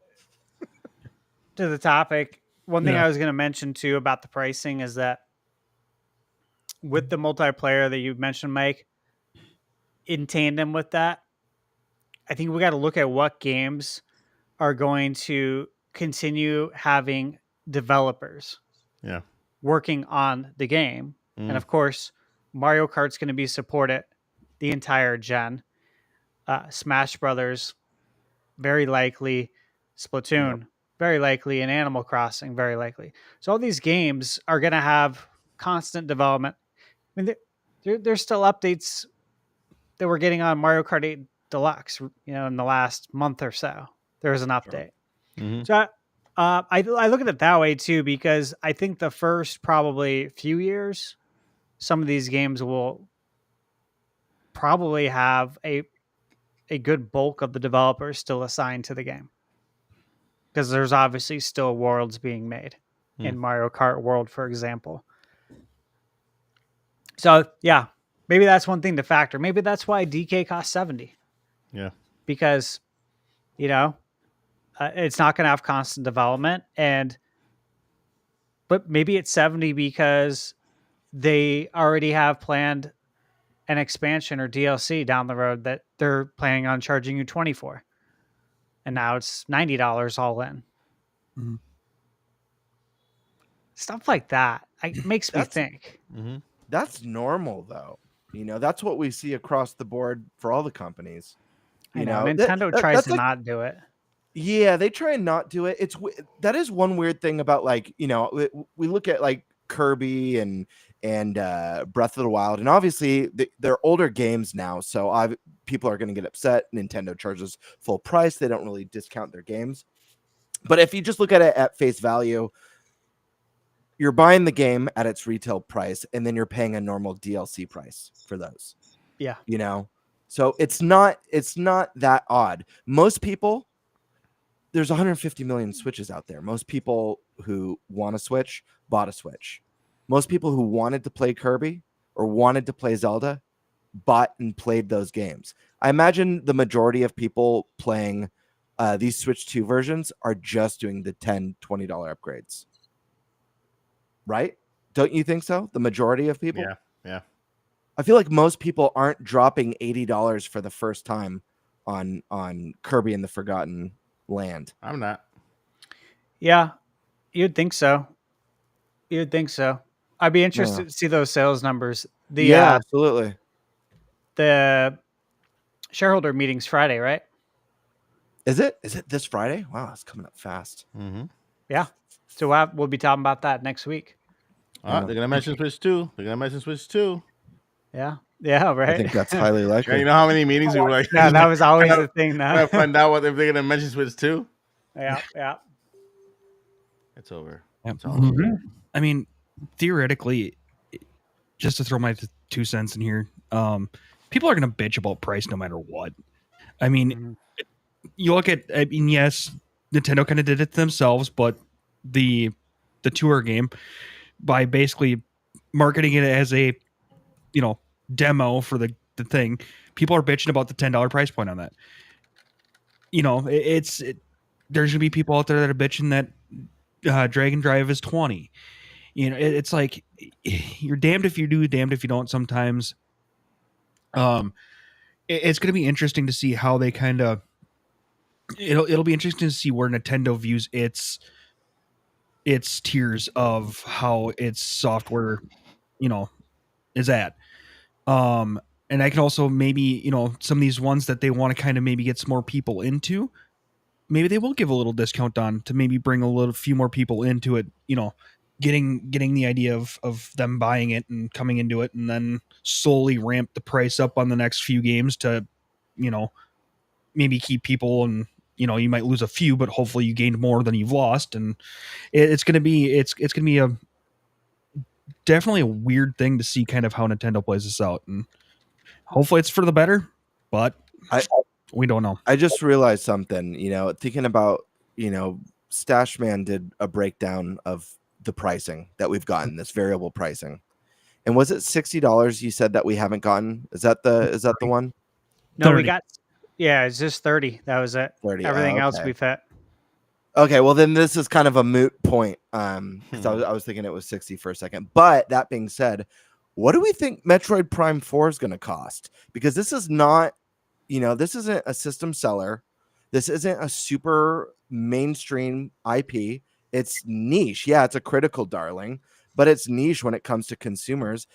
to the topic, one thing Yeah. I was going to mention too about the pricing is that with the multiplayer that you mentioned, Mike, in tandem with that, I think we got to look at what games are going to continue having developers Yeah. working on the game. And of course, Mario Kart's going to be supported the entire gen. Smash Brothers, very likely. Splatoon, very likely. And Animal Crossing, very likely. So all these games are going to have constant development. I mean, there's still updates that we're getting on Mario Kart 8 Deluxe, in the last month or so. There was an update. Mhm. So I look at it that way too, because I think the first probably few years, some of these games will probably have a good bulk of the developers still assigned to the game. Because there's obviously still worlds being made in Mario Kart World, for example. So yeah, maybe that's one thing to factor. Maybe that's why DK costs 70. Yeah. Because, it's not going to have constant development, but maybe it's 70 because they already have planned an expansion or DLC down the road that they're planning on charging you 20 for. And now it's $90 all in. Mhm. Stuff like that makes me think. That's normal, though. That's what we see across the board for all the companies. I know Nintendo tries that's to not do it. Yeah, they try and not do it. That is one weird thing about, like, we look at like Kirby and Breath of the Wild, and obviously they're older games now, so people are going to get upset. Nintendo charges full price; they don't really discount their games. But if you just look at it at face value, you're buying the game at its retail price, and then you're paying a normal DLC price for those. Yeah, so it's not that odd. Most people. There's 150 million Switches out there. Most people who want a Switch bought a Switch. Most people who wanted to play Kirby or wanted to play Zelda bought and played those games. I imagine the majority of people playing these Switch 2 versions are just doing the $10, $20 upgrades. Right? Don't you think so? The majority of people? Yeah. I feel like most people aren't dropping $80 for the first time on Kirby and the Forgotten Land. I'm not. Yeah, you'd think so. I'd be interested to see those sales numbers. Absolutely. The shareholder meeting's Friday, right? Is it this Friday? Wow, it's coming up fast. Mm-hmm. Yeah. So we'll be talking about that next week. They're gonna mention Switch 2. Yeah. Yeah, right. I think that's highly likely. Yeah, you know how many meetings we were like? Yeah, that was always the thing. Now find out if they're gonna mention Switch 2. Yeah. It's over. Yep. It's all over. I mean, theoretically, just to throw my 2 cents in here, people are going to bitch about price no matter what. I mean, you look at, yes, Nintendo kind of did it themselves, but the tour game, by basically marketing it as a, demo for the thing, people are bitching about the $10 price point on that. There's going to be people out there that are bitching that Dragon Drive is 20. It's like you're damned if you do, damned if you don't sometimes. It's going to be interesting to see how they kind of it'll be interesting to see where Nintendo views its tiers of how its software is at. And I can also maybe some of these ones that they want to kind of maybe get some more people into, maybe they will give a little discount on to maybe bring a few more people into it, getting the idea of them buying it and coming into it, and then slowly ramp the price up on the next few games to, maybe keep people, and you might lose a few, but hopefully you gained more than you've lost. And it's going to be definitely a weird thing to see kind of how Nintendo plays this out, and hopefully it's for the better, but we don't know. I just realized something, thinking about, Stashman did a breakdown of the pricing that we've gotten, this variable pricing. And was it $60 you said that we haven't gotten? Is that the one? No, 30. we got. Yeah, it's just 30. That was it. 30. Everything else okay. we fit. Okay, well then this is kind of a moot point. Because I was thinking it was 60 for a second. But that being said, what do we think Metroid Prime 4 is going to cost? Because this is not, this isn't a system seller. This isn't a super mainstream IP. It's niche. Yeah, it's a critical darling, but it's niche when it comes to consumers.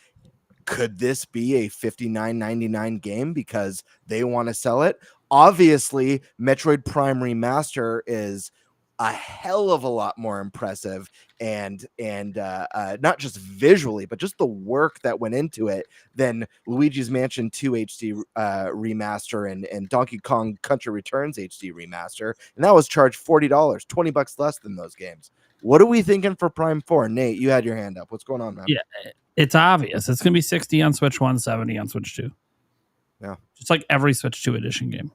Could this be a $59.99 game because they want to sell it? Obviously, Metroid Prime Remaster is a hell of a lot more impressive and not just visually, but just the work that went into it than Luigi's Mansion 2 HD remaster and Donkey Kong Country Returns HD remaster. And that was charged $40, $20 less than those games. What are we thinking for Prime 4? Nate, you had your hand up. What's going on, man? Yeah, it's obvious. It's going to be 60 on Switch 1, 70 on Switch 2. Yeah. Just like every Switch 2 edition game.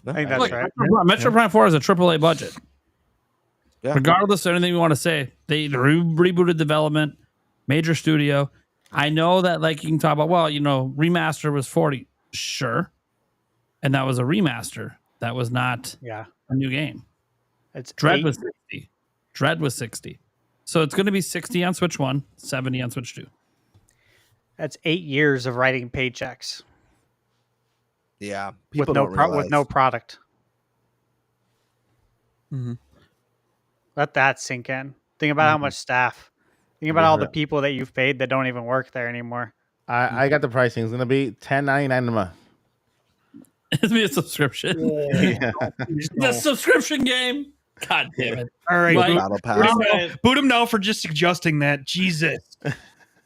I think that's Look, right. Metro Prime 4 is a AAA budget. Yeah. Regardless of anything we want to say, they rebooted development, major studio. I know that you can talk about, remaster was 40. Sure. And that was a remaster. That was not a new game. It's Dread was 60. Dread was 60. So it's going to be 60 on Switch 1, 70 on Switch 2. That's 8 years of writing paychecks. Yeah, with no product. Mm-hmm. Let that sink in. Think about how much staff. Think about all the people that you've paid that don't even work there anymore. I got the pricing. It's gonna be $10.99 a month. It's gonna be a subscription. Yeah. The subscription game. God damn it! All right, Battle Pass. boot him now for just suggesting that. Jesus,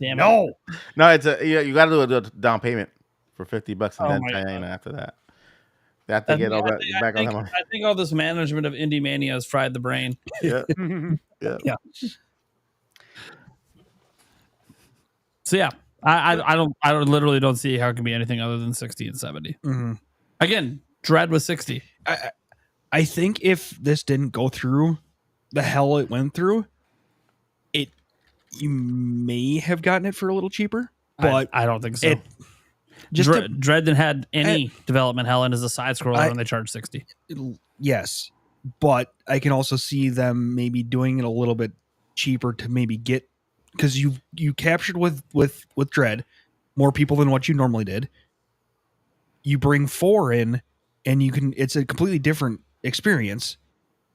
damn no, no, it's you got to do a down payment for $50 and then my $10.99 after that. They have to get all that back on them. I think all this management of Indie Mania has fried the brain. Yeah. Yeah. So yeah, I literally don't see how it can be anything other than 60 and 70. Mm-hmm. Again, Dread was 60. I think if this didn't go through the hell it went through, you may have gotten it for a little cheaper, but I don't think so. Dread didn't had any development hell, and as a side scroller, and they charged 60. Yes, but I can also see them maybe doing it a little bit cheaper to maybe get, because you captured with Dread more people than what you normally did. You bring 4 in, and it's a completely different experience,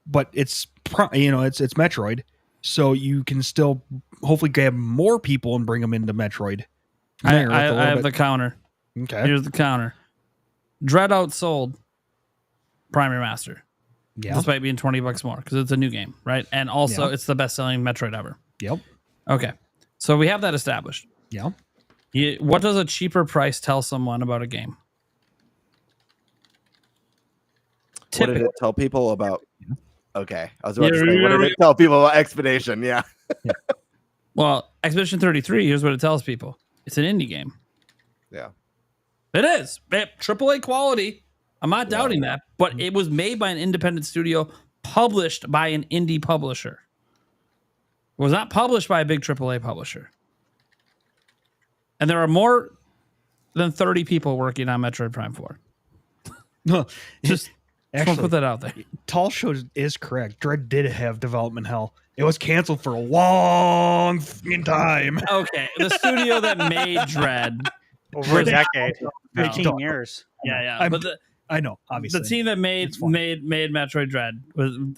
but it's Metroid, so you can still hopefully grab more people and bring them into Metroid. I have the counter. Okay, here's the counter. Dread outsold Prime Remaster, despite being $20 more because it's a new game, right? And also it's the best-selling Metroid ever. Yep. Okay, so we have that established. Yeah. What does a cheaper price tell someone about a game? What did it tell people about? Okay, I was about to say, what did it tell people about Expedition? Yeah. Well, Expedition 33. Here's what it tells people: it's an indie game. Yeah. It is AAA quality. I'm not doubting that, but it was made by an independent studio, published by an indie publisher. It was not published by a big AAA publisher. And there are more than 30 people working on Metroid Prime 4. No, just want to put that out there. Tall Show is correct. Dread did have development hell. It was canceled for a long time. Okay, the studio that made Dread over a decade, 15 years. Yeah. I know, obviously. The team that made Metroid Dread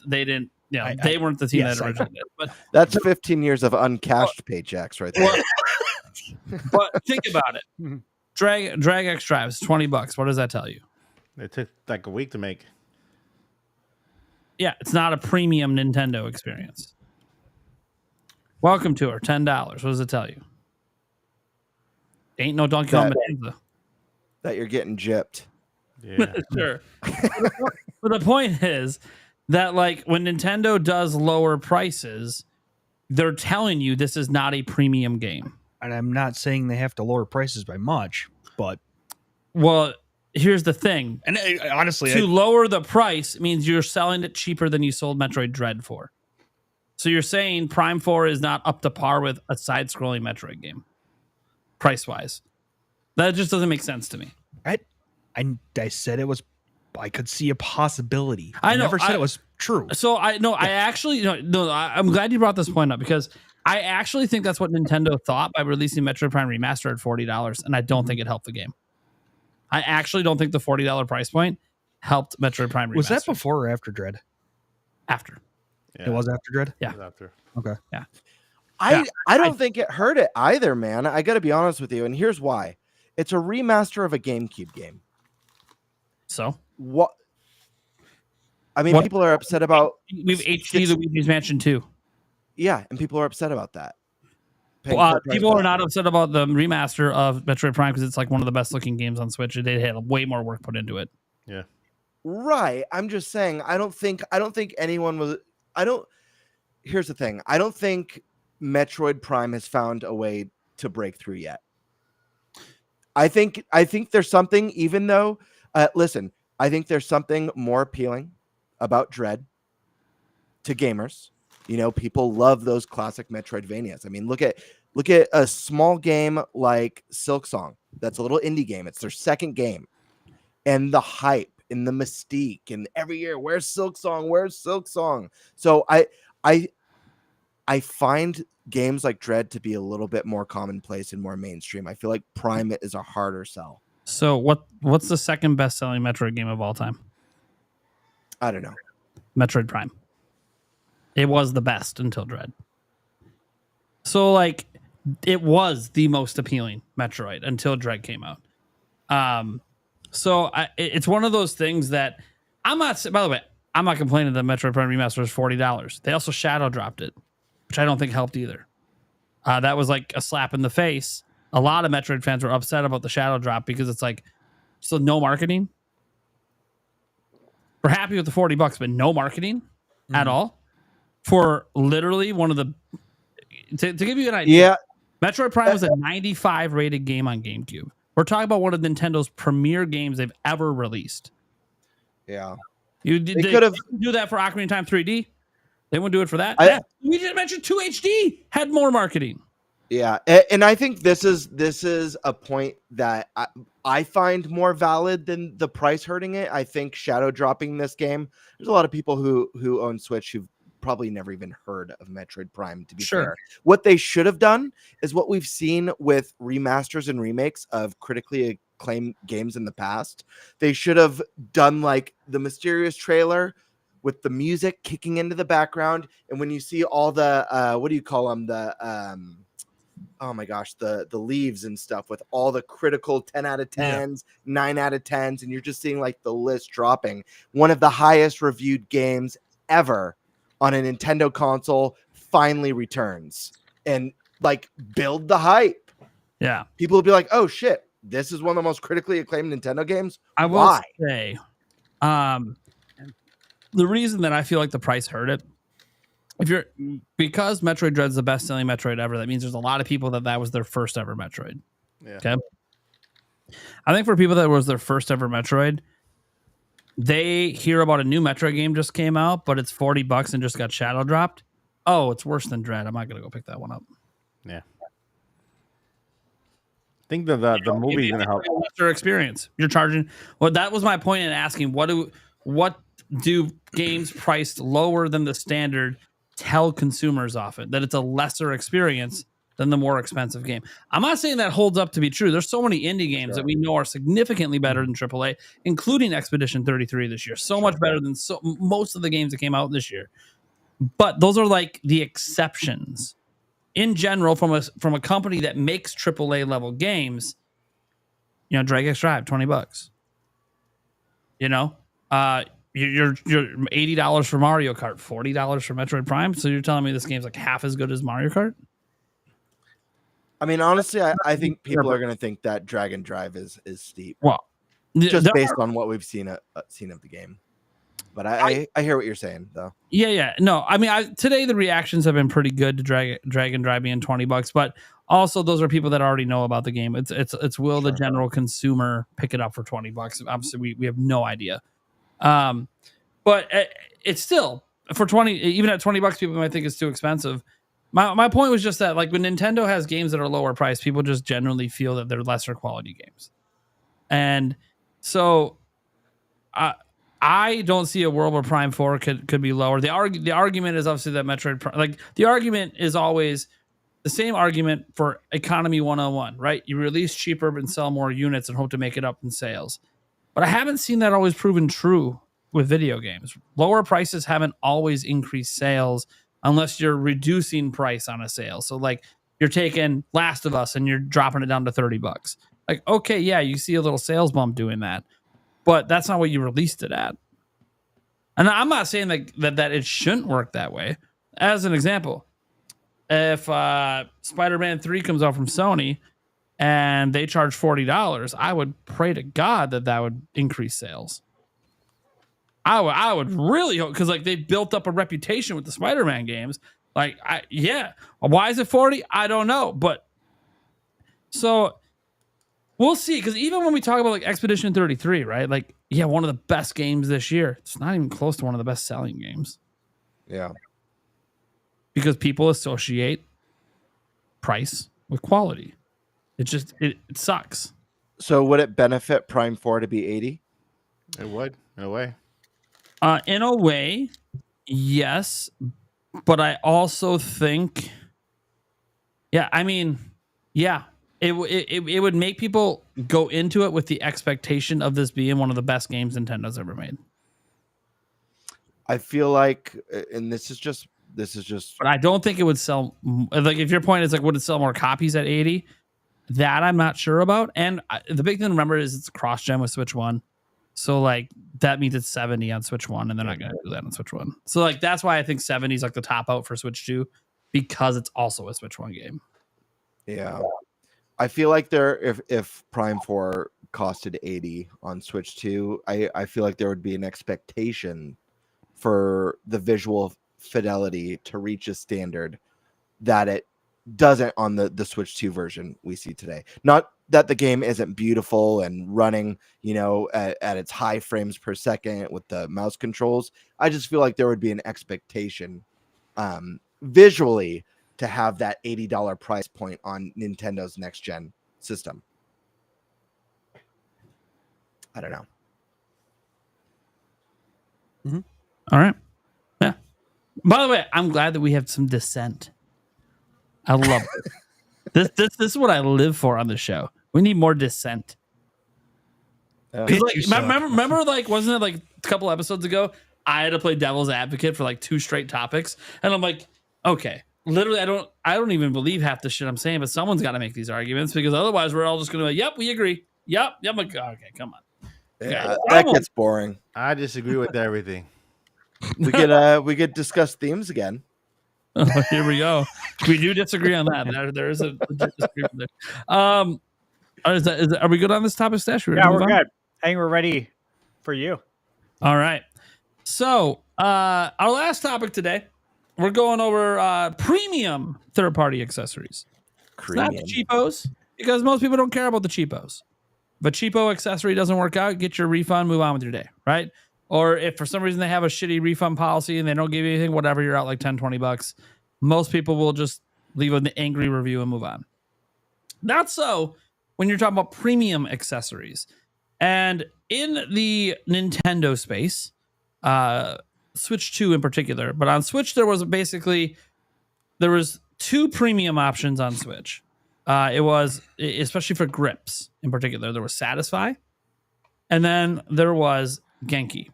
they didn't. Yeah, they weren't the team that originally did. But that's 15 years of uncashed paychecks right there. But think about it. Drag X Drives, $20. What does that tell you? It took like a week to make. Yeah, it's not a premium Nintendo experience. Welcome to her, $10. What does it tell you? Ain't no Donkey Kong Bonanza. That you're getting gypped. Yeah. Sure. But the point is that when Nintendo does lower prices, they're telling you this is not a premium game. And I'm not saying they have to lower prices by much, but here's the thing. And honestly, to lower the price means you're selling it cheaper than you sold Metroid Dread for. So you're saying Prime 4 is not up to par with a side-scrolling Metroid game, price-wise. That just doesn't make sense to me. I said it was. I could see a possibility. I know, never said it was true. So I actually I'm glad you brought this point up because I actually think that's what Nintendo thought by releasing Metroid Prime Remaster at $40, and I don't think it helped the game. I actually don't think the $40 price point helped Metroid Prime Remaster. Was that before or after Dread? After. Yeah. It was after Dread? Yeah. It was after. Okay. Yeah. I don't think it hurt it either, man. I got to be honest with you, and here's why. It's a remaster of a GameCube game. So? What? I mean, people are upset about... We have HD Luigi's Mansion 2. Yeah, and people are upset about that. People are not upset about the remaster of Metroid Prime because it's like one of the best looking games on Switch. They had way more work put into it. Yeah. Right. I'm just saying, I don't think anyone was... Here's the thing. I don't think Metroid Prime has found a way to break through yet. I think there's something, even though... listen, I think there's something more appealing about Dread to gamers. You know, people love those classic Metroidvanias. I mean, look at a small game like Silksong. That's a little indie game. It's their second game. And the hype and the mystique and every year, where's Silksong? Where's Silksong? So I find games like Dread to be a little bit more commonplace and more mainstream. I feel like Prime is a harder sell. So what's the second best selling Metroid game of all time? I don't know. Metroid Prime. It was the best until Dread. So like it was the most appealing Metroid until Dread came out. It's one of those things that I'm not, by the way, I'm not complaining that Metroid Prime Remaster is $40. They also shadow dropped it, which I don't think helped either. That was like a slap in the face. A lot of Metroid fans were upset about the shadow drop because it's like, so no marketing. We're happy with the $40, but no marketing at all for literally one of the. To give you an idea, Metroid Prime was a 95 rated game on GameCube. We're talking about one of Nintendo's premier games they've ever released. Yeah, they could have do that for Ocarina of Time 3D. They wouldn't do it for that. We just mentioned 2 HD had more marketing. Yeah, and I think this is a point that I find more valid than the price hurting it. I think shadow dropping this game. There's a lot of people who own Switch who've probably never even heard of Metroid Prime. To be fair, what they should have done is what we've seen with remasters and remakes of critically acclaimed games in the past. They should have done like the mysterious trailer with the music kicking into the background, and when you see all the what do you call them, the oh my gosh, the leaves and stuff with all the critical 10 out of 10s, 9 out of 10s, and you're just seeing like the list dropping. One of the highest reviewed games ever on a Nintendo console finally returns, and like build the hype. Yeah. People will be like, oh shit, this is one of the most critically acclaimed Nintendo games. I will say, the reason that I feel like the price hurt it, because Metroid Dread's the best selling Metroid ever, that means there's a lot of people that was their first ever Metroid. Yeah. Okay. I think for people that was their first ever Metroid, they hear about a new Metroid game just came out, but it's $40 and just got shadow dropped. Oh, it's worse than Dread. I'm not gonna go pick that one up. Yeah. I think the movie is gonna help. Lesser experience. You're charging. Well, that was my point in asking. What do games priced lower than the standard tell consumers often? That it's a lesser experience than the more expensive game. I'm not saying that holds up to be true. There's so many indie games that we know are significantly better than AAA, including Expedition 33 this year. So much better than most of the games that came out this year. But those are like the exceptions. In general, from a company that makes AAA level games, you know, Drag X Drive, $20. You know, you're $80 for Mario Kart, $40 for Metroid Prime. So you're telling me this game's like half as good as Mario Kart? I mean, honestly, I think people are going to think that Dragon Drive is steep. Well, just based on what we've seen of the game. But I hear what you're saying though. Yeah. No, I mean, today the reactions have been pretty good to Dragon Drive being $20, but also those are people that already know about the game. It's will the general consumer pick it up for $20? Obviously, we have no idea. But it's still for 20, even at $20, people might think it's too expensive. My point was just that, like, when Nintendo has games that are lower priced, people just generally feel that they're lesser quality games, and so I don't see a world where Prime 4 could be lower. The argument is obviously that Metroid, like, the argument is always the same argument for economy 101, right? You release cheaper and sell more units and hope to make it up in sales. But I haven't seen that always proven true with video games. Lower prices haven't always increased sales unless you're reducing price on a sale. So, like, you're taking Last of Us and you're dropping it down to $30. Like, okay, yeah, you see a little sales bump doing that, but that's not what you released it at. And I'm not saying that it shouldn't work that way. As an example, if Spider-Man 3 comes out from Sony and they charge $40, I would pray to God that would increase sales. I would really hope, because, like, they built up a reputation with the Spider-Man games. Like, why is it 40? I don't know, but so we'll see. Because even when we talk about, like, Expedition 33, right? Like, yeah, one of the best games this year. It's not even close to one of the best selling games. Yeah, because people associate price with quality. It sucks. So would it benefit Prime 4 to be 80? It would, in a way. In a way, yes, but I also think, it would make people go into it with the expectation of this being one of the best games Nintendo's ever made. I feel like, and this is just, but I don't think it would sell. Like, if your point is, like, would it sell more copies at 80? That I'm not sure about. And the big thing to remember is it's cross-gen with Switch 1. So, like, that means it's 70 on Switch 1, and they're not going to do that on Switch 1. So, like, that's why I think 70 is, like, the top out for Switch 2, because it's also a Switch 1 game. Yeah. I feel like if Prime 4 costed 80 on Switch 2, I feel like there would be an expectation for the visual fidelity to reach a standard that it doesn't on the Switch 2 version we see today. Not that the game isn't beautiful and running, at its high frames per second with the mouse controls. I just feel like there would be an expectation visually to have that $80 price point on Nintendo's next gen system. I don't know. Mm-hmm. All right. Yeah. By the way, I'm glad that we have some dissent. I love it. This is what I live for on the show. We need more dissent. Remember, like, wasn't it like a couple episodes ago, I had to play devil's advocate for like 2 straight topics, and I'm like, okay, literally, I don't even believe half the shit I'm saying, but someone's got to make these arguments, because otherwise we're all just gonna be like, yep, we agree. Yep. I'm like, okay, come on. Yeah, that gets boring. I disagree with everything. We could discuss themes again. Oh, here we go. We do disagree on that. There is a legit disagreement there. Are we good on this topic, Stash? Yeah, we're good. I think we're ready for you. All right. So our last topic today, we're going over premium third-party accessories. It's not the cheapos, because most people don't care about the cheapos. If a cheapo accessory doesn't work out, get your refund, move on with your day, right? Or if for some reason they have a shitty refund policy and they don't give you anything, whatever, you're out like $10, $20. Most people will just leave an angry review and move on. Not so when you're talking about premium accessories. And in the Nintendo space, Switch 2 in particular, but on Switch there was 2 premium options on Switch. It was, especially for grips in particular, there was Satisfy, and then there was Genki.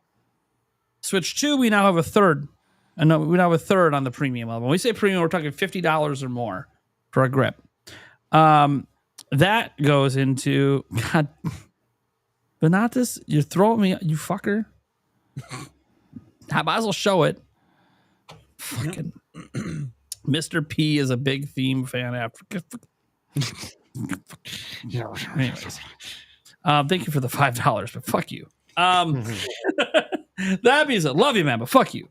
Switch 2, we now have a third. We now have a third on the premium level. When we say premium, we're talking $50 or more for a grip. That goes into, God, Benatis, you're throwing me, you fucker. I might as well show it. Fucking Mr. P is a big theme fan after. Anyways, thank you for the $5, but fuck you. That being said, love you, man, but fuck you.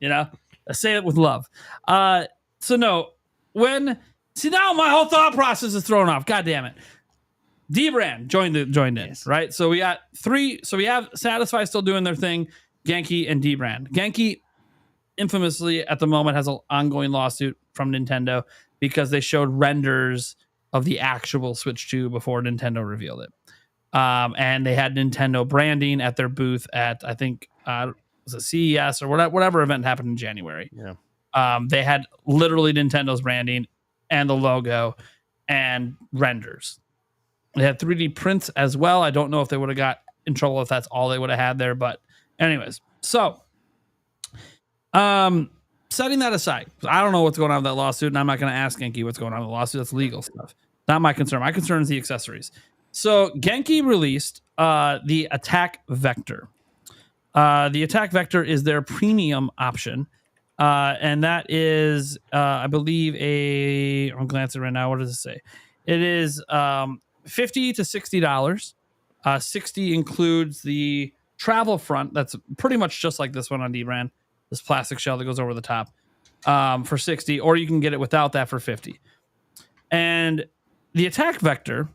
You know, I say it with love. So no, now my whole thought process is thrown off. God damn it. D-Brand joined in, right? So we got 3. So we have Satisfy still doing their thing, Genki and D-Brand. Genki, infamously at the moment, has an ongoing lawsuit from Nintendo because they showed renders of the actual Switch 2 before Nintendo revealed it. And they had Nintendo branding at their booth at, I think, was it CES or whatever event happened in January. Yeah. They had literally Nintendo's branding and the logo and renders. They had 3D prints as well. I don't know if they would have got in trouble if that's all they would have had there. But anyways, so setting that aside, I don't know what's going on with that lawsuit, and I'm not going to ask Genki what's going on with the lawsuit. That's legal stuff. Not my concern. My concern is the accessories. So Genki released the Attack Vector. The Attack Vector is their premium option. And that is, I believe, I'm glancing right now. What does it say? It is $50 to $60. 60 includes the travel front. That's pretty much just like this one on D-Brand. This plastic shell that goes over the top for 60, or you can get it without that for 50. And the Attack Vector,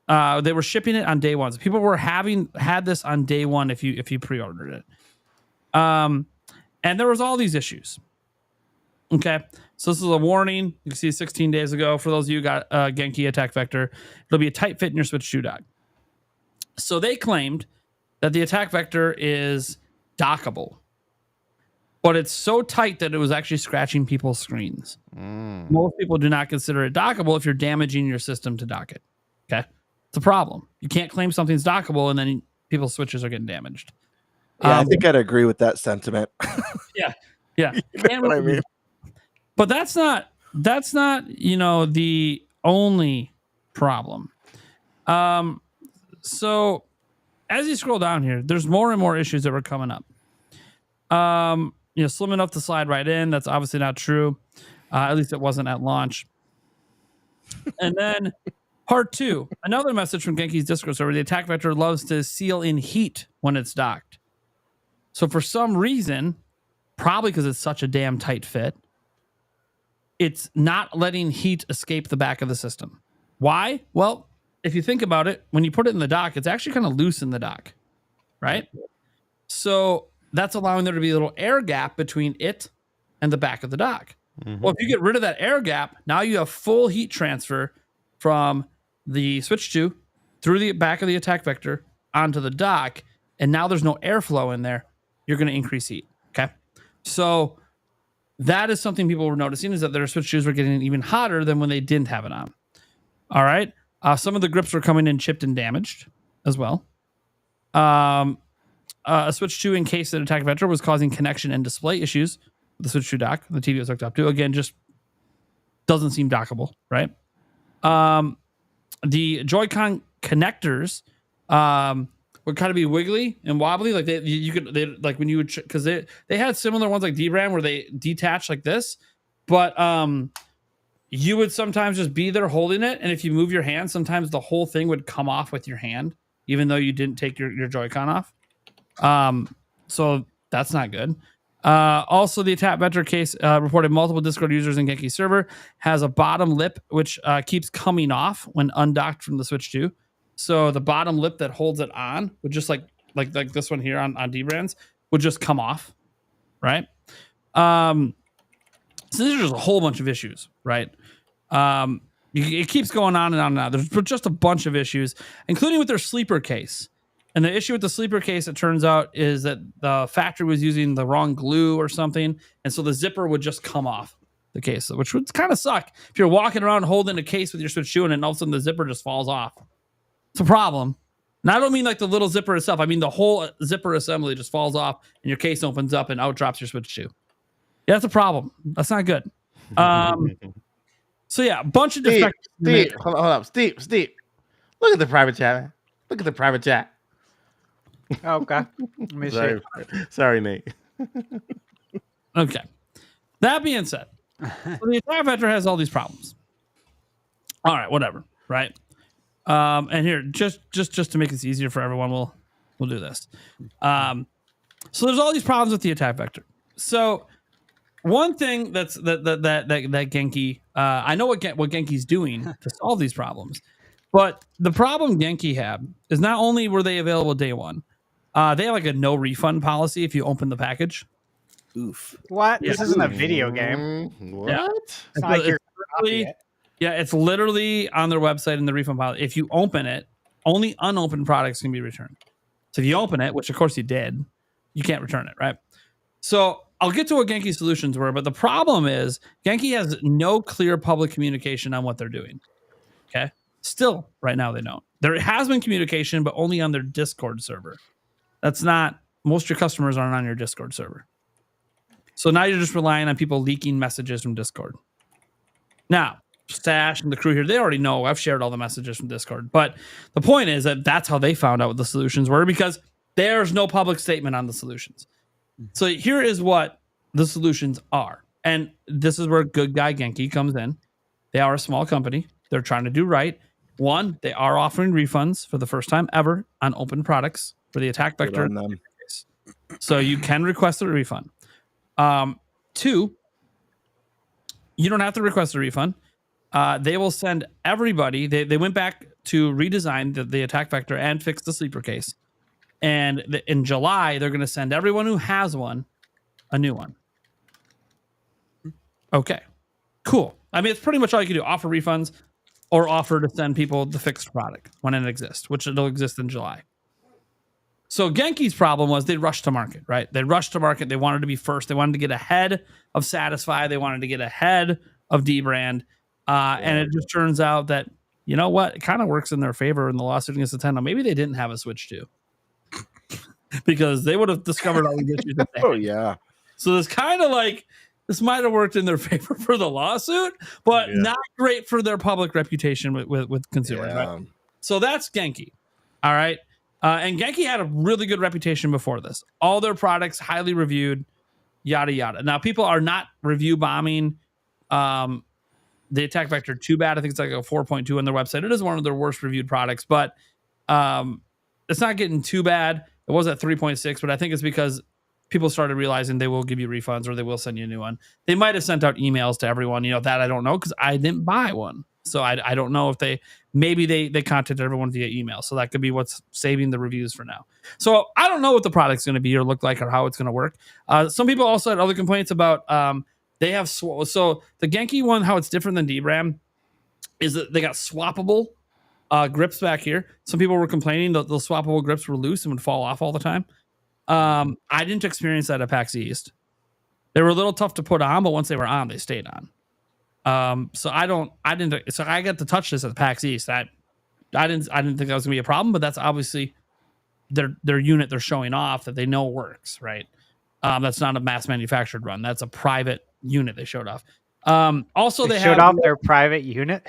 they were shipping it on day one. So people were had this on day one if you pre-ordered it. And there was all these issues. Okay, so this is a warning. You can see 16 days ago. For those of you who got Genki Attack Vector, it'll be a tight fit in your Switch 2 dock. So they claimed that the Attack Vector is dockable, but it's so tight that it was actually scratching people's screens. Most people do not consider it dockable if you're damaging your system to dock it. Okay, it's a problem. You can't claim something's dockable and then people's switches are getting damaged. Yeah, I think I'd agree with that sentiment. Yeah. You know what I mean? But that's not the only problem. So as you scroll down here, there's more and more issues that were coming up. Slim enough to slide right in. That's obviously not true. At least it wasn't at launch. And then part 2, another message from Genki's Discord server. The Attack Vector loves to seal in heat when it's docked. So for some reason, probably because it's such a damn tight fit, it's not letting heat escape the back of the system. Why? Well, if you think about it, when you put it in the dock, it's actually kind of loose in the dock, right? So that's allowing there to be a little air gap between it and the back of the dock. Well, if you get rid of that air gap, now you have full heat transfer from the Switch 2 through the back of the Attack Vector onto the dock, and now there's no airflow in there. You're going to increase heat. Okay. So that is something people were noticing, is that their Switch 2s were getting even hotter than when they didn't have it on. All right. Some of the grips were coming in chipped and damaged as well. A Switch 2 encased in Attack Vector was causing connection and display issues with the Switch 2 dock. The TV was hooked up to. Again, just doesn't seem dockable, right? The Joy-Con connectors would kind of be wiggly and wobbly, like when you would, because they had similar ones like D-Brand where they detach like this, but you would sometimes just be there holding it, and if you move your hand, sometimes the whole thing would come off with your hand, even though you didn't take your Joy-Con off. So that's not good. Also, the Attack Vector case reported multiple Discord users in Genki server has a bottom lip which keeps coming off when undocked from the Switch 2. So the bottom lip that holds it on would just like this one here on D-Brands would just come off, right? So there's just a whole bunch of issues, right? It keeps going on and on and on. There's just a bunch of issues, including with their sleeper case. And the issue with the sleeper case, it turns out, is that the factory was using the wrong glue or something, and so the zipper would just come off the case, which would kind of suck if you're walking around holding a case with your Switch 2 and then all of a sudden the zipper just falls off. It's a problem. And I don't mean like the little zipper itself. I mean the whole zipper assembly just falls off and your case opens up and out drops your Switch 2. Yeah, that's a problem. That's not good. So yeah, a bunch of defects. Steve, hold up. Steve, look at the private chat, man. Look at the private chat. Okay. Let me see. Sorry, Nate. Okay. That being said, so the Attack Vector has all these problems. All right, whatever, right? And here, just to make this easier for everyone, we'll do this. So there's all these problems with the attack vector. So one thing that Genki, I know what Genki's doing to solve these problems, but the problem Genki had is not only were they available day one, they have like a no refund policy if you open the package. Oof. What? Yeah. This isn't a video game. What? Yeah. It's not like you're copying it. Yeah, it's literally on their website in the refund policy. If you open it, only unopened products can be returned. So if you open it, which of course you did, you can't return it, right? So I'll get to what Genki solutions were, but the problem is Genki has no clear public communication on what they're doing. Okay. Still, right now they don't. There has been communication, but only on their Discord server. That's not, most of your customers aren't on your Discord server. So now you're just relying on people leaking messages from Discord. Now, Stash and the crew here, they already know. I've shared all the messages from Discord. But the point is that that's how they found out what the solutions were, because there's no public statement on the solutions. So here is what the solutions are. And this is where Good Guy Genki comes in. They are a small company. They're trying to do right. One, they are offering refunds for the first time ever on open products for the attack vector. So you can request a refund. Two, you don't have to request a refund. They will send everybody. They went back to redesign the attack vector and fix the sleeper case. And in July, they're going to send everyone who has one a new one. Okay, cool. I mean, it's pretty much all you can do. Offer refunds or offer to send people the fixed product when it exists, which it'll exist in July. So Genki's problem was they rushed to market, right? They rushed to market. They wanted to be first. They wanted to get ahead of Satisfy. They wanted to get ahead of D-Brand. And it just turns out that, you know what? It kind of works in their favor in the lawsuit against Nintendo. Maybe they didn't have a Switch 2. Because they would have discovered all the issues that they had. Oh, yeah. So it's kind of like this might have worked in their favor for the lawsuit, but not great for their public reputation with consumers. Right? So that's Genki. All right. And Genki had a really good reputation before this. All their products highly reviewed, yada, yada. Now, people are not review bombing the attack vector too bad. I think it's like a 4.2 on their website. It is one of their worst reviewed products, but it's not getting too bad. It was at 3.6, but I think it's because people started realizing they will give you refunds or they will send you a new one. They might have sent out emails to everyone, that I don't know because I didn't buy one. So I don't know if they contacted everyone via email. So that could be what's saving the reviews for now. So I don't know what the product's going to be or look like or how it's going to work. Some people also had other complaints about they have so the Genki one, how it's different than DRAM is that they got swappable grips back here. Some people were complaining that the swappable grips were loose and would fall off all the time. I didn't experience that at PAX East. They were a little tough to put on, but once they were on, they stayed on. So I got to touch this at PAX East. I didn't think that was gonna be a problem, but that's obviously their unit they're showing off that they know works, right? That's not a mass manufactured run. That's a private unit they showed off. Also, they showed off their private unit.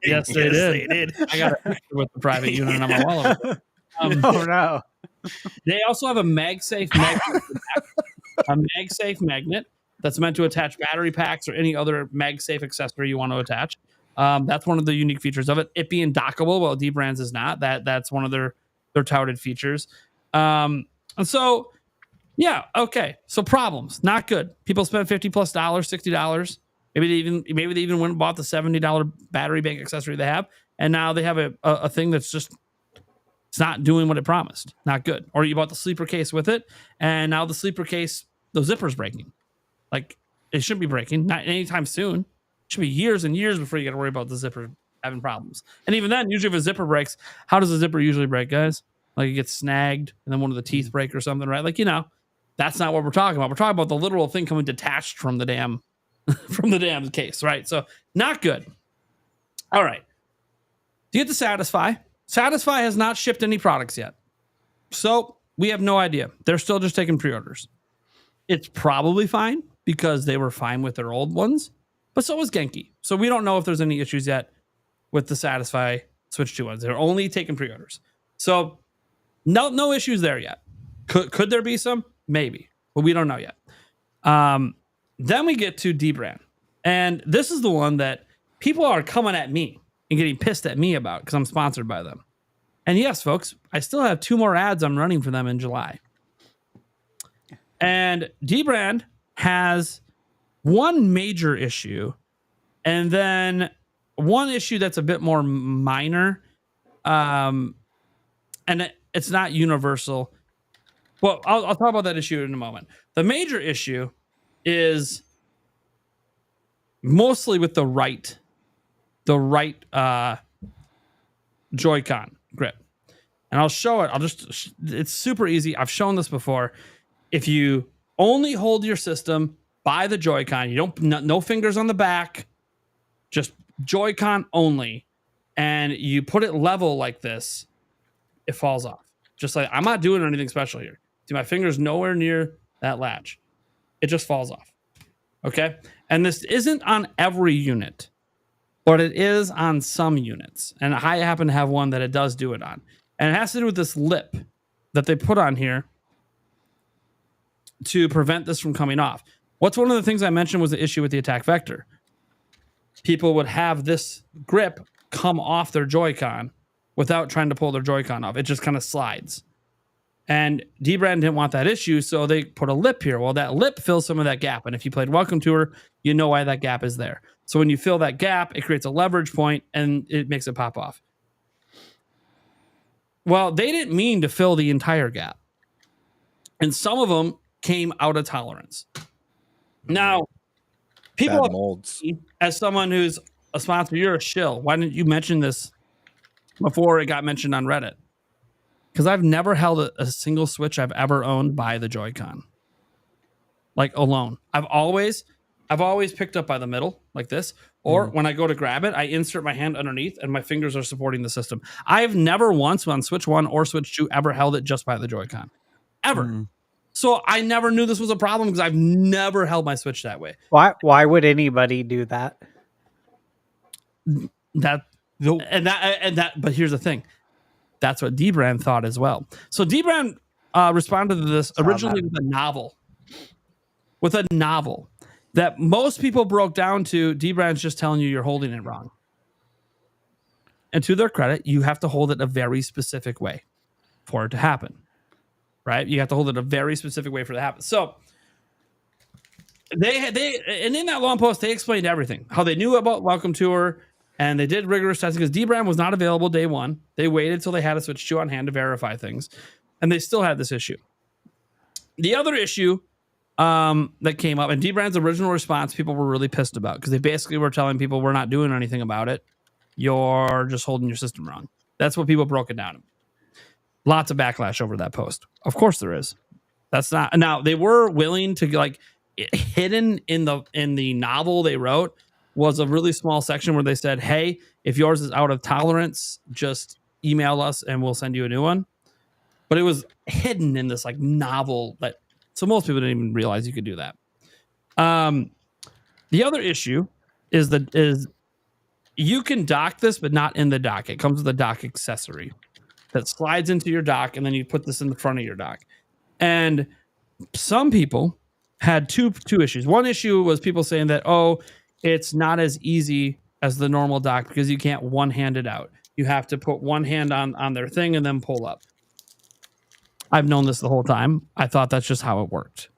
Yes, they did. I got a picture with the private unit on my wall. Oh no! They also have a MagSafe magnet that's meant to attach battery packs or any other MagSafe accessory you want to attach. That's one of the unique features of it. It being dockable, well, D-Brands is not. That's one of their touted features. And so. Yeah. Okay. So problems, not good. People spend $50+ $60. Maybe they even went and bought the $70 battery bank accessory they have, and now they have a thing that's just it's not doing what it promised. Not good. Or you bought the sleeper case with it, and now the sleeper case, the zipper's breaking. Like it shouldn't be breaking, not anytime soon. It should be years and years before you got to worry about the zipper having problems. And even then, usually if a zipper breaks, how does a zipper usually break, guys? Like it gets snagged, and then one of the teeth break or something, right? Like that's not what we're talking about. We're talking about the literal thing coming detached from the damn case, right? So not good. All right. To get to Satisfy has not shipped any products yet. So we have no idea. They're still just taking pre-orders. It's probably fine because they were fine with their old ones, but so was Genki. So we don't know if there's any issues yet with the Satisfy Switch 2 ones. They're only taking pre-orders. So no issues there yet. Could there be some? Maybe, but we don't know yet. Then we get to D-Brand. And this is the one that people are coming at me and getting pissed at me about because I'm sponsored by them. And yes, folks, I still have 2 more ads I'm running for them in July. And Dbrand has one major issue and then one issue that's a bit more minor. And it's not universal. Well, I'll talk about that issue in a moment. The major issue is mostly with the right Joy-Con grip. And I'll show it. It's super easy. I've shown this before. If you only hold your system by the Joy-Con, you don't, no fingers on the back, just Joy-Con only, and you put it level like this, it falls off. Just like, I'm not doing anything special here. See, my finger's nowhere near that latch. It just falls off. Okay? And this isn't on every unit, but it is on some units. And I happen to have one that it does do it on. And it has to do with this lip that they put on here to prevent this from coming off. What's one of the things I mentioned was the issue with the attack vector. People would have this grip come off their Joy-Con without trying to pull their Joy-Con off. It just kind of slides. And Dbrand didn't want that issue, so they put a lip here. Well, that lip fills some of that gap. And if you played Welcome Tour, you know why that gap is there. So when you fill that gap, it creates a leverage point and it makes it pop off. Well, they didn't mean to fill the entire gap. And some of them came out of tolerance. Now, people molds. As someone who's a sponsor, you're a shill. Why didn't you mention this before it got mentioned on Reddit? Because I've never held a single Switch I've ever owned by the Joy-Con. Like alone. I've always picked up by the middle like this. Or when I go to grab it, I insert my hand underneath and my fingers are supporting the system. I've never once on Switch 1 or Switch 2 ever held it just by the Joy-Con. Ever. So I never knew this was a problem because I've never held my Switch that way. Why would anybody do that? But here's the thing. That's what Dbrand thought as well. So Dbrand responded to this originally with a novel. With a novel that most people broke down to Dbrand's just telling you you're holding it wrong. And to their credit, you have to hold it a very specific way for it to happen. Right? You have to hold it a very specific way for it to happen. So and in that long post, they explained everything. How they knew about Welcome Tour, and they did rigorous testing because Dbrand was not available day one. They waited till they had a Switch 2 on hand to verify things, and they still had this issue. The other issue that came up, and Dbrand's original response, people were really pissed about because they basically were telling people, we're not doing anything about it. You're just holding your system wrong. That's what people broke it down to. Lots of backlash over that post. Of course there is. That's not. Now, they were willing to, like, hidden in the novel they wrote was a really small section where they said, hey, if yours is out of tolerance, just email us and we'll send you a new one. But it was hidden in this like novel that, so most people didn't even realize you could do that. The other issue is you can dock this, but not in the dock. It comes with a dock accessory that slides into your dock, and then you put this in the front of your dock. And some people had two issues. One issue was people saying that, it's not as easy as the normal dock because you can't one-hand it out. You have to put one hand on their thing and then pull up. I've known this the whole time. I thought that's just how it worked.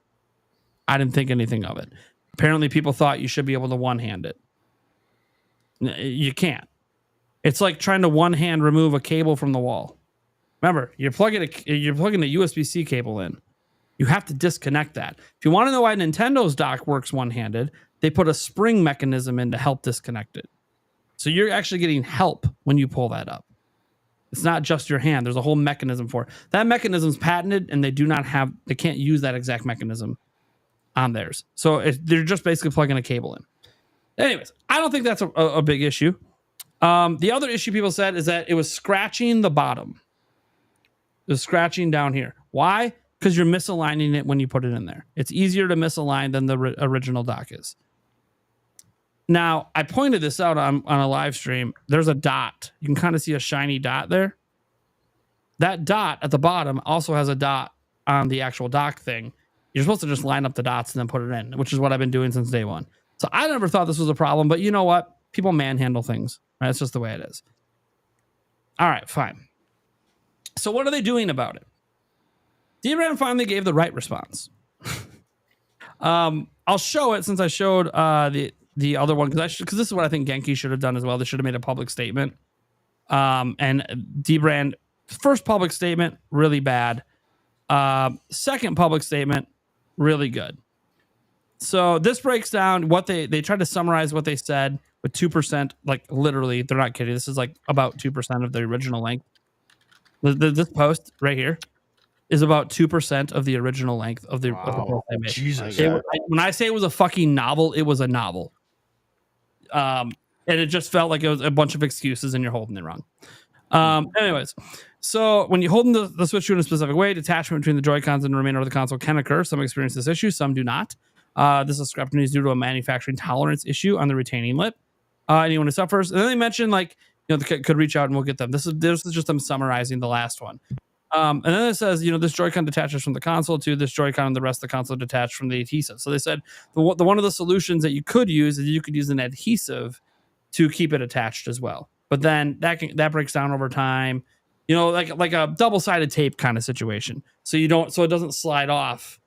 I didn't think anything of it. Apparently, people thought you should be able to one-hand it. You can't. It's like trying to one-hand remove a cable from the wall. Remember, you're plugging a USB-C cable in. You have to disconnect that. If you want to know why Nintendo's dock works one-handed, they put a spring mechanism in to help disconnect it. So you're actually getting help when you pull that up. It's not just your hand. There's a whole mechanism for it. That mechanism's patented, and they can't use that exact mechanism on theirs. So they're just basically plugging a cable in. Anyways, I don't think that's a big issue. The other issue people said is that it was scratching the bottom. It was scratching down here. Why? Because you're misaligning it when you put it in there. It's easier to misalign than the original dock is. Now, I pointed this out on a live stream. There's a dot. You can kind of see a shiny dot there. That dot at the bottom also has a dot on the actual dock thing. You're supposed to just line up the dots and then put it in, which is what I've been doing since day one. So I never thought this was a problem, but you know what? People manhandle things. Right? It's just the way it is. All right, fine. So what are they doing about it? Dbrand finally gave the right response. I'll show it since I showed the other one because this is what I think Genki should have done as well. They should have made a public statement. And D-Brand first public statement really bad. Second public statement really good. So this breaks down what they tried to summarize what they said with 2%. Like literally, they're not kidding. This is like about 2% of the original length. This post right here is about 2% of the original length of the post they made. Jesus. When I say it was a fucking novel, it was a novel. And it just felt like it was a bunch of excuses and you're holding it wrong. Anyways, so when you hold the Switch 2 in a specific way, detachment between the Joy-Cons and the remainder of the console can occur. Some experience this issue, some do not. This discrepancy is due to a manufacturing tolerance issue on the retaining lip. Anyone who suffers, and then they mentioned like could reach out and we'll get them. This is just them summarizing the last one. And then it says this Joy-Con detaches from the console to this Joy-Con and the rest of the console detached from the adhesive. So they said one of the solutions that you could use is you could use an adhesive to keep it attached as well. But then that breaks down over time, like a double-sided tape kind of situation. So it doesn't slide off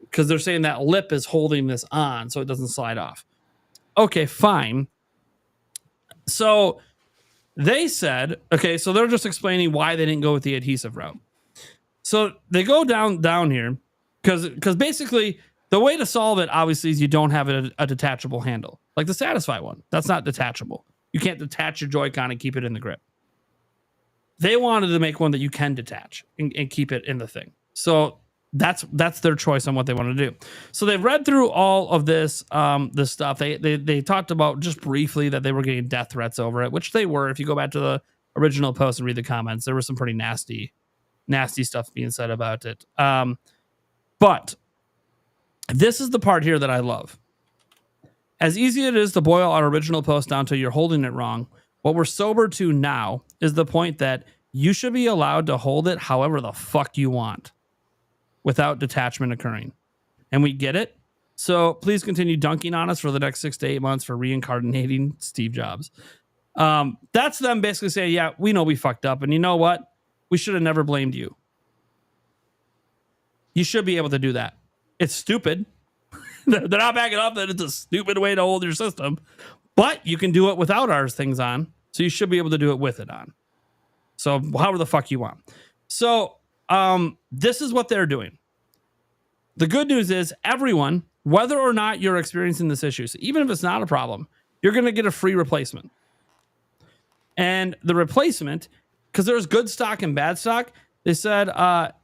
because they're saying that lip is holding this on, so it doesn't slide off. Okay, fine. So they said, okay, so they're just explaining why they didn't go with the adhesive route. So they go down here because basically the way to solve it obviously is you don't have a detachable handle like the Satisfy one. That's not detachable. You can't detach your Joy-Con and keep it in the grip. They wanted to make one that you can detach and keep it in the thing. So that's their choice on what they want to do. So they've read through all of this stuff. They talked about just briefly that they were getting death threats over it, which they were. If you go back to the original post and read the comments, there was some pretty nasty stuff being said about it. But this is the part here that I love. As easy it is to boil our original post down to you're holding it wrong, what we're sober to now is the point that you should be allowed to hold it however the fuck you want without detachment occurring. And we get it. So please continue dunking on us for the next 6 to 8 months for reincarnating Steve Jobs. That's them basically saying, yeah, we know we fucked up. And you know what? We should have never blamed you. You should be able to do that. It's stupid. They're not backing up that it's a stupid way to hold your system, but you can do it without ours things on. So you should be able to do it with it on. So however the fuck you want. So this is what they're doing. The good news is everyone, whether or not you're experiencing this issue, so even if it's not a problem, you're going to get a free replacement. And the replacement, because there's good stock and bad stock, they said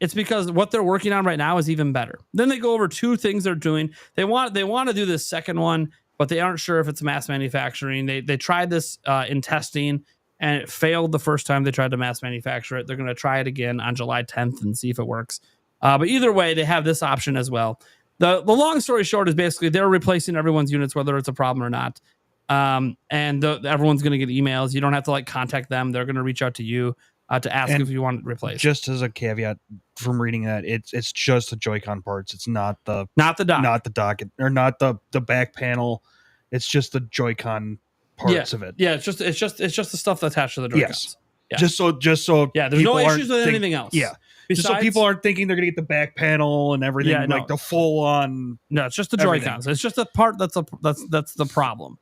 it's because what they're working on right now is even better. Then they go over 2 things they're doing. They want to do this second one, but they aren't sure if it's mass manufacturing. They tried this in testing, and it failed the first time they tried to mass manufacture it. They're going to try it again on July 10th and see if it works. But either way, they have this option as well. The long story short is basically they're replacing everyone's units, whether it's a problem or not. And everyone's going to get emails. You don't have to contact them. They're going to reach out to you to ask if you want it replaced. Just as a caveat from reading that, it's just the Joy-Con parts. It's not the dock, or not the back panel. It's just the Joy-Con parts of it. Yeah, it's just the stuff that's attached to the Joy-Cons. Yes. Yeah. Just so yeah, there's no issues with anything else. Yeah. Besides, just so people aren't thinking they're gonna get the back panel and everything, the full on. No, it's just the Joy-Cons. It's just the part that's the problem.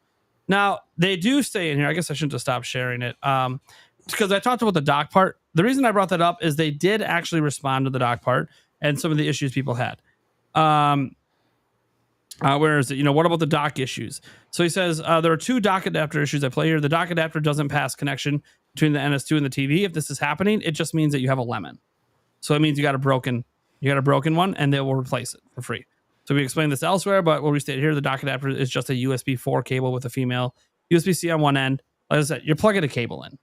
Now they do say in here, I guess I shouldn't have stopped sharing it. Because I talked about the dock part. The reason I brought that up is they did actually respond to the dock part and some of the issues people had. Where is it? What about the dock issues? So he says there are 2 dock adapter issues at play here. The dock adapter doesn't pass connection between the NS2 and the TV. If this is happening, it just means that you have a lemon. So it means you got a broken one, and they will replace it for free. So we explained this elsewhere, but we'll restate here. The dock adapter is just a USB 4 cable with a female USB-C on one end. Like I said, you're plugging a cable in.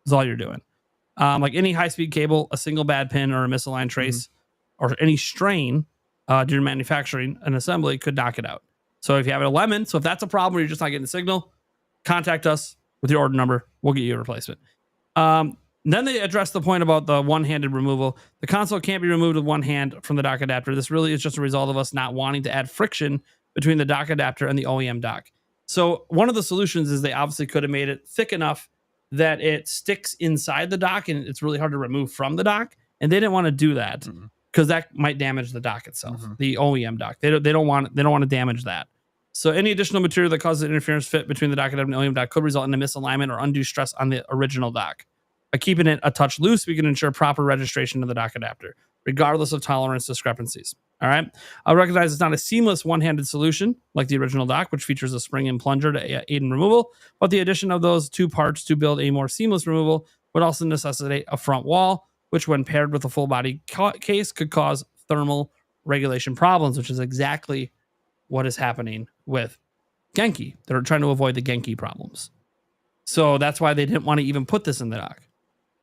That's all you're doing. Like any high-speed cable, a single bad pin or a misaligned trace or any strain during manufacturing and assembly could knock it out. So if you have a lemon, so if that's a problem where you're just not getting the signal, contact us with your order number. We'll get you a replacement. Then they address the point about the one-handed removal. The console can't be removed with one hand from the dock adapter. This really is just a result of us not wanting to add friction between the dock adapter and the OEM dock. So one of the solutions is they obviously could have made it thick enough that it sticks inside the dock and it's really hard to remove from the dock. And they didn't want to do that. because that might damage the dock itself, the OEM dock. They don't want to damage that. So any additional material that causes interference fit between the dock and the OEM dock could result in a misalignment or undue stress on the original dock. By keeping it a touch loose, we can ensure proper registration of the dock adapter, regardless of tolerance discrepancies. All right. I recognize it's not a seamless one-handed solution like the original dock, which features a spring and plunger to aid in removal, but the addition of those two parts to build a more seamless removal would also necessitate a front wall, which when paired with a full body case could cause thermal regulation problems, which is exactly what is happening with Genki. They're trying to avoid the Genki problems. So that's why they didn't want to even put this in the dock.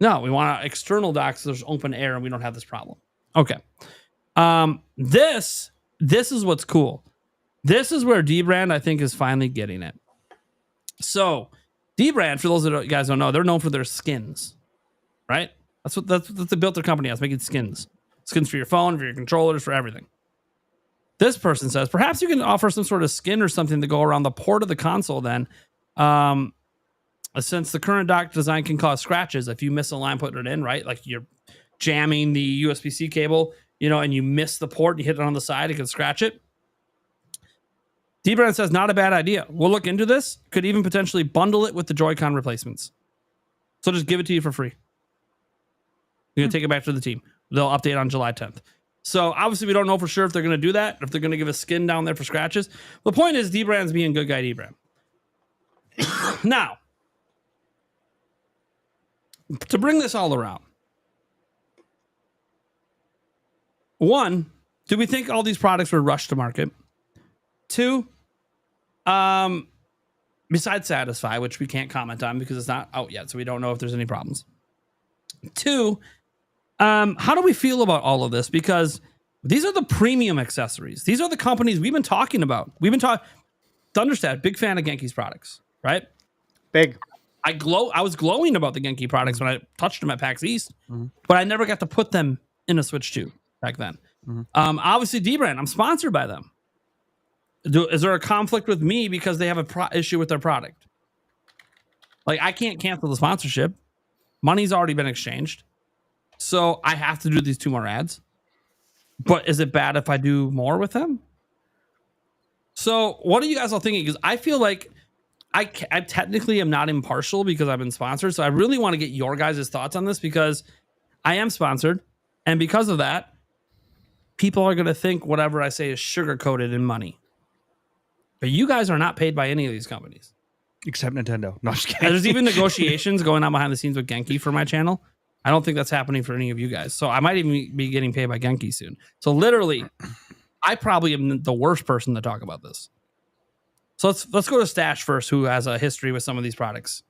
No, we want an external dock so there's open air and we don't have this problem. Okay. This is what's cool. This is where D-Brand, I think, is finally getting it. So D-Brand, for those that you guys don't know, they're known for their skins, right? That's what they built their company as, making skins. Skins for your phone, for your controllers, for everything. This person says, perhaps you can offer some sort of skin or something to go around the port of the console then. Since the current dock design can cause scratches if you misalign putting it in, right? Like you're jamming the USB-C cable, and you miss the port, you hit it on the side, it can scratch it. D-Brand says, not a bad idea. We'll look into this. Could even potentially bundle it with the Joy-Con replacements. So just give it to you for free. You're going to take it back to the team. They'll update on July 10th. So obviously we don't know for sure if they're going to do that, if they're going to give a skin down there for scratches. The point is D-Brand's being good guy D-Brand. Now, to bring this all around, one, do we think all these products were rushed to market? Two, besides Satisfy, which we can't comment on because it's not out yet, so we don't know if there's any problems. Two, how do we feel about all of this? Because these are the premium accessories. These are the companies we've been talking about. We've been talking. Thunderstad, big fan of Genki's products, right? Big. I was glowing about the Genki products when I touched them at PAX East, but I never got to put them in a Switch 2 back then. Obviously, D-Brand, I'm sponsored by them. Is there a conflict with me because they have a issue with their product? Like, I can't cancel the sponsorship. Money's already been exchanged. So I have to do these 2 more ads. But is it bad if I do more with them? So what are you guys all thinking? Because I feel like I technically am not impartial because I've been sponsored. So I really want to get your guys' thoughts on this because I am sponsored. And because of that, people are going to think whatever I say is sugar-coated in money. But you guys are not paid by any of these companies. Except Nintendo. No, I'm just kidding. There's even negotiations going on behind the scenes with Genki for my channel. I don't think that's happening for any of you guys. So I might even be getting paid by Genki soon. So literally, I probably am the worst person to talk about this. So let's go to Stash first, who has a history with some of these products.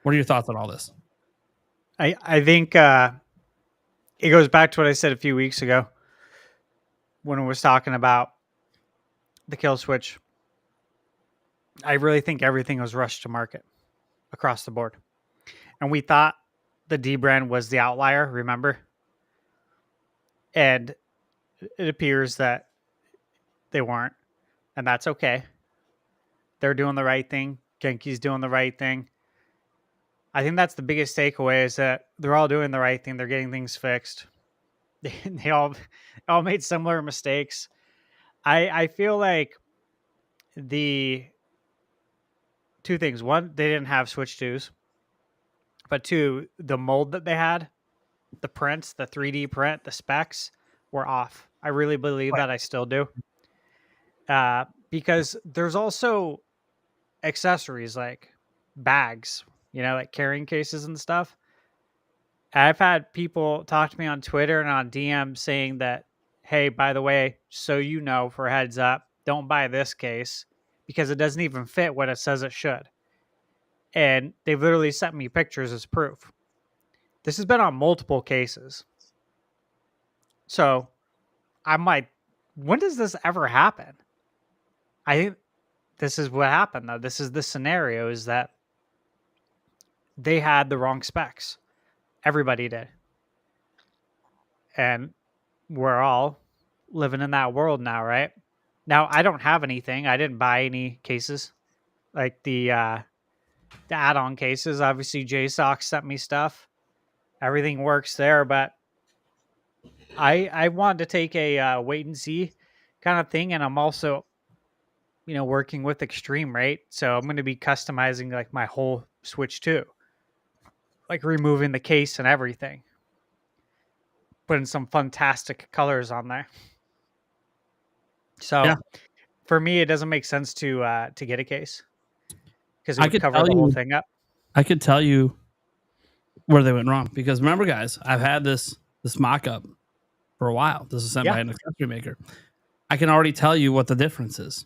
What are your thoughts on all this? I think it goes back to what I said a few weeks ago when I was talking about the kill switch. I really think everything was rushed to market across the board. And we thought the D-Brand was the outlier, remember? And it appears that they weren't. And that's okay. They're doing the right thing. Genki's doing the right thing. I think that's the biggest takeaway is that they're all doing the right thing. They're getting things fixed. They all made similar mistakes. I feel like the 2 things. One, they didn't have Switch 2s. But 2, the mold that they had, the prints, the 3D print, the specs were off. I really believe that. I still do. Because there's also accessories like bags, like carrying cases and stuff. I've had people talk to me on Twitter and on DM saying that, hey, by the way, so for heads up, don't buy this case because it doesn't even fit what it says it should. And they've literally sent me pictures as proof. This has been on multiple cases. So I'm like, when does this ever happen? I think this is what happened, though. This is the scenario, is that they had the wrong specs. Everybody did. And we're all living in that world now, right? Now, I don't have anything. I didn't buy any cases. Like the add-on cases. Obviously, JSOC sent me stuff. Everything works there, but I wanted to take a wait and see kind of thing, and I'm also, working with Extreme, right? So I'm going to be customizing like my whole Switch too, like removing the case and everything, putting some fantastic colors on there. So Yeah. for me, it doesn't make sense to get a case because it I would could cover tell the whole you- thing up. I could tell you where they went wrong because remember, guys, I've had this mock-up for a while. This is sent by an accessory maker. I can already tell you what the difference is.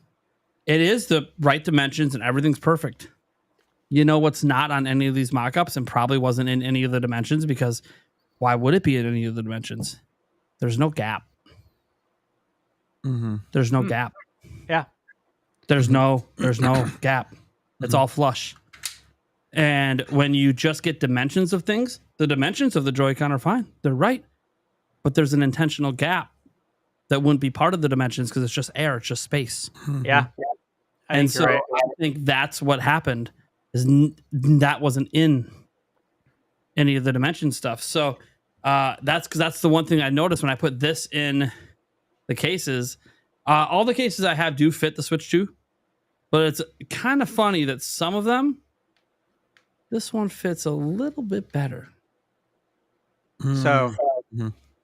It is the right dimensions and everything's perfect. You know what's not on any of these mock-ups and probably wasn't in any of the dimensions because why would it be in any of the dimensions? There's no gap. There's no gap. Yeah. There's no gap. It's all flush. And when you just get dimensions of things, the dimensions of the Joy-Con are fine. They're right. But there's an intentional gap that wouldn't be part of the dimensions because it's just air, it's just space. Yeah. And so I think that's what happened is that wasn't in any of the dimension stuff. So that's because that's the one thing I noticed when I put this in the cases. All the cases I have do fit the Switch 2, but it's kind of funny that some of them, this one fits a little bit better. So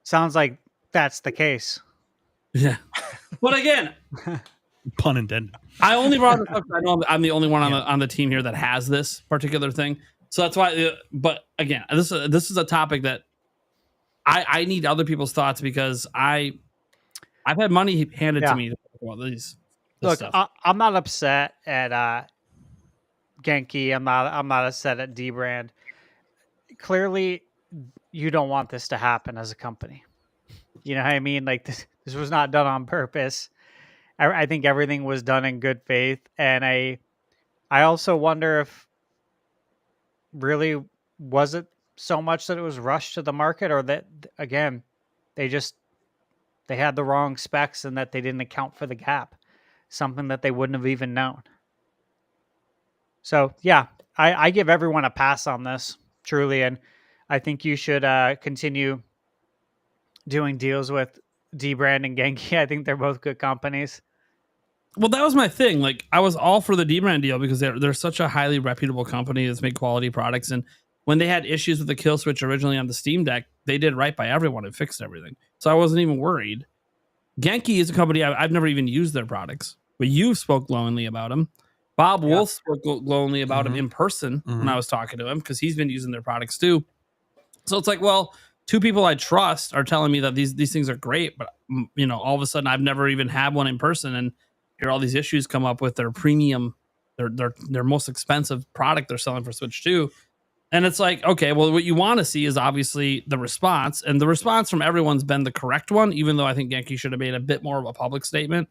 sounds like that's the case. Yeah. But again, pun intended. I only brought this up because I know I'm the only one on the team here that has this particular thing. So that's why. But again, this is a topic that I need other people's thoughts because I've had money handed to me about this Look, stuff. I'm not upset at Genki. I'm not upset at D-Brand. Clearly, you don't want this to happen as a company. You know what I mean? Like this was not done on purpose. I think everything was done in good faith, and I also wonder if really was it so much that it was rushed to the market, or that again they had the wrong specs and that they didn't account for the gap, something that they wouldn't have even known. So yeah, I give everyone a pass on this truly, and I think you should continue doing deals with D-Brand and Genki. I think they're both good companies. Well, that was my thing. Like, I was all for the D-Brand deal because they're such a highly reputable company that's made quality products. And when they had issues with the Kill Switch originally on the Steam Deck, they did right by everyone and fixed everything. So I wasn't even worried. Genki is a company I've never even used their products, but you spoke glowingly about them. Bob Wolf spoke glowingly about him in person when I was talking to him because he's been using their products too. So it's like, well, two people I trust are telling me that these things are great, but all of a sudden I've never even had one in person, and here all these issues come up with their premium, their most expensive product they're selling for Switch 2. And it's like, okay, well, what you want to see is obviously the response, and the response from everyone's been the correct one, even though I think Genki should have made a bit more of a public statement,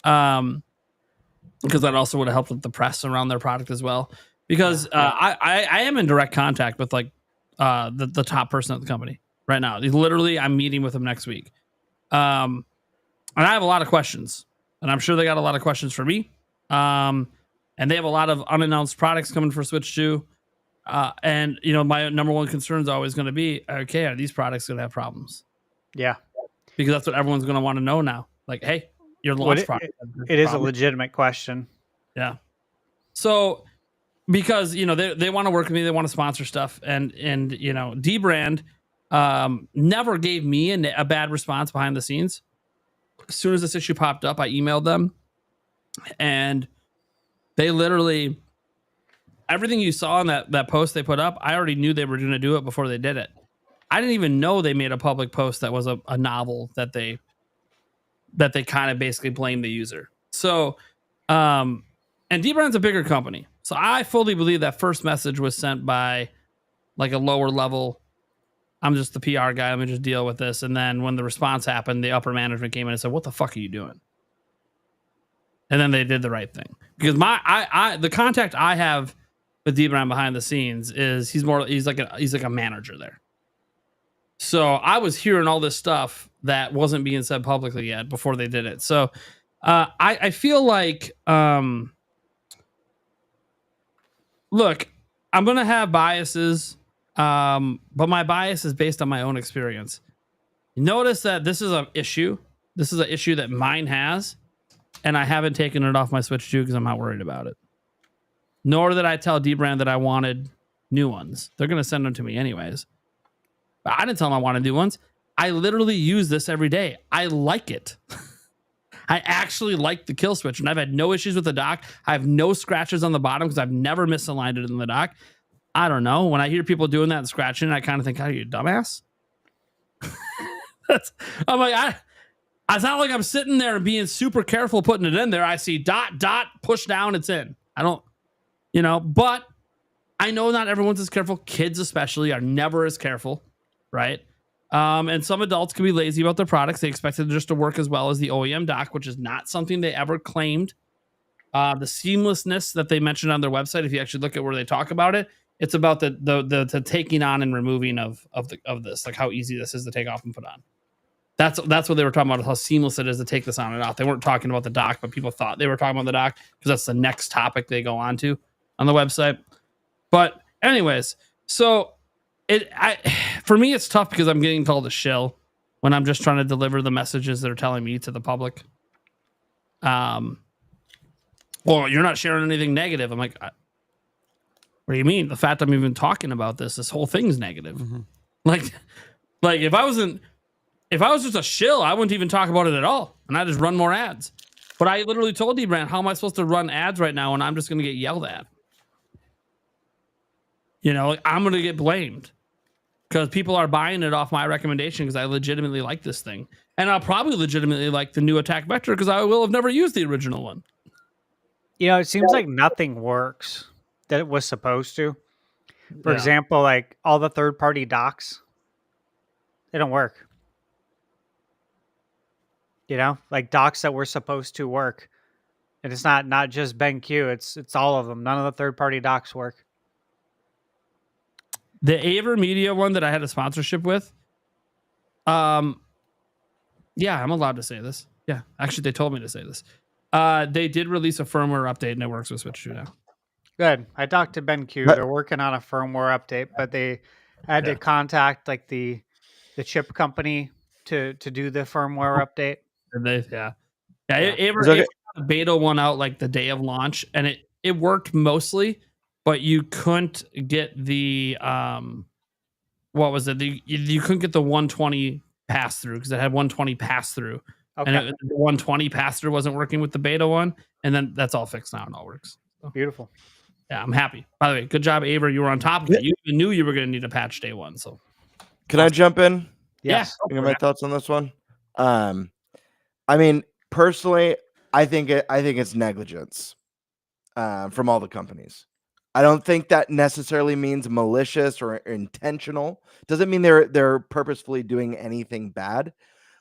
because that also would have helped with the press around their product as well. Because I am in direct contact with like the top person at the company right now. Literally, I'm meeting with him next week, and I have a lot of questions. And I'm sure they got a lot of questions for me. And they have a lot of unannounced products coming for Switch 2. And, my number one concern is always going to be, okay, are these products going to have problems? Yeah. Because that's what everyone's going to want to know now. Like, hey, your launch product. It is a legitimate question. Yeah. So, because, they want to work with me. They want to sponsor stuff. And D-Brand never gave me a bad response behind the scenes. As soon as this issue popped up, I emailed them, and they literally, everything you saw in that post they put up, I already knew they were going to do it before they did it. I didn't even know they made a public post that was a novel that they kind of basically blamed the user. So, and D-Brand's a bigger company. So I fully believe that first message was sent by like a lower level, I'm just the PR guy, let me just deal with this. And then when the response happened, the upper management came in and said, what the fuck are you doing? And then they did the right thing. Because the contact I have with D-Brand behind the scenes is he's like a manager there. So I was hearing all this stuff that wasn't being said publicly yet before they did it. So I feel like, look, I'm going to have biases. But my bias is based on my own experience. Notice that this is an issue. This is an issue that mine has, and I haven't taken it off my Switch 2 because I'm not worried about it. Nor did I tell Dbrand that I wanted new ones. They're going to send them to me anyways. But I didn't tell them I wanted new ones. I literally use this every day. I like it. I actually like the kill switch, and I've had no issues with the dock. I have no scratches on the bottom because I've never misaligned it in the dock. I don't know. When I hear people doing that and scratching, I kind of think, "Are you a dumbass?" I'm like, it's not like I'm sitting there and being super careful putting it in there. I see dot, push down, it's in. I don't, but I know not everyone's as careful. Kids especially are never as careful, right? And some adults can be lazy about their products. They expect it just to work as well as the OEM dock, which is not something they ever claimed. The seamlessness that they mentioned on their website, if you actually look at where they talk about it, it's about the taking on and removing of this, like how easy this is to take off and put on. That's what they were talking about, how seamless it is to take this on and off. They weren't talking about the dock, but people thought they were talking about the dock because that's the next topic they go on to on the website. But anyways, so for me, it's tough because I'm getting called a shill when I'm just trying to deliver the messages that are telling me to the public. Well, you're not sharing anything negative. I'm like, what do you mean? The fact I'm even talking about this whole thing's negative. Mm-hmm. Like if I was just a shill, I wouldn't even talk about it at all, and I just run more ads. But I literally told Dbrand, how am I supposed to run ads right now when I'm just going to get yelled at? I'm going to get blamed because people are buying it off my recommendation because I legitimately like this thing. And I'll probably legitimately like the new attack vector because I will have never used the original one. It seems like nothing works that it was supposed to. For example, like all the third-party docks, they don't work. Like docks that were supposed to work. And it's not just BenQ, it's all of them. None of the third-party docks work. The Aver Media one that I had a sponsorship with, yeah, I'm allowed to say this. Yeah, actually, they told me to say this. They did release a firmware update, and it works with Switch 2 now. Good. I talked to BenQ. They're working on a firmware update, but they had to contact like the chip company to do the firmware update. Aver had a beta one out like the day of launch, and it worked mostly. But you couldn't get the what was it? You couldn't get the 120 pass through because it had 120 pass through, and the 120 pass through wasn't working with the beta one. And then that's all fixed now and all works. So, beautiful. Yeah, I'm happy. By the way, good job, Aver. You were on top of it. You even knew you were going to need a patch day one. So, can I jump in? Yes. Give my thoughts on this one. I mean, personally, I think it's negligence from all the companies. I don't think that necessarily means malicious or intentional. Doesn't mean they're purposefully doing anything bad,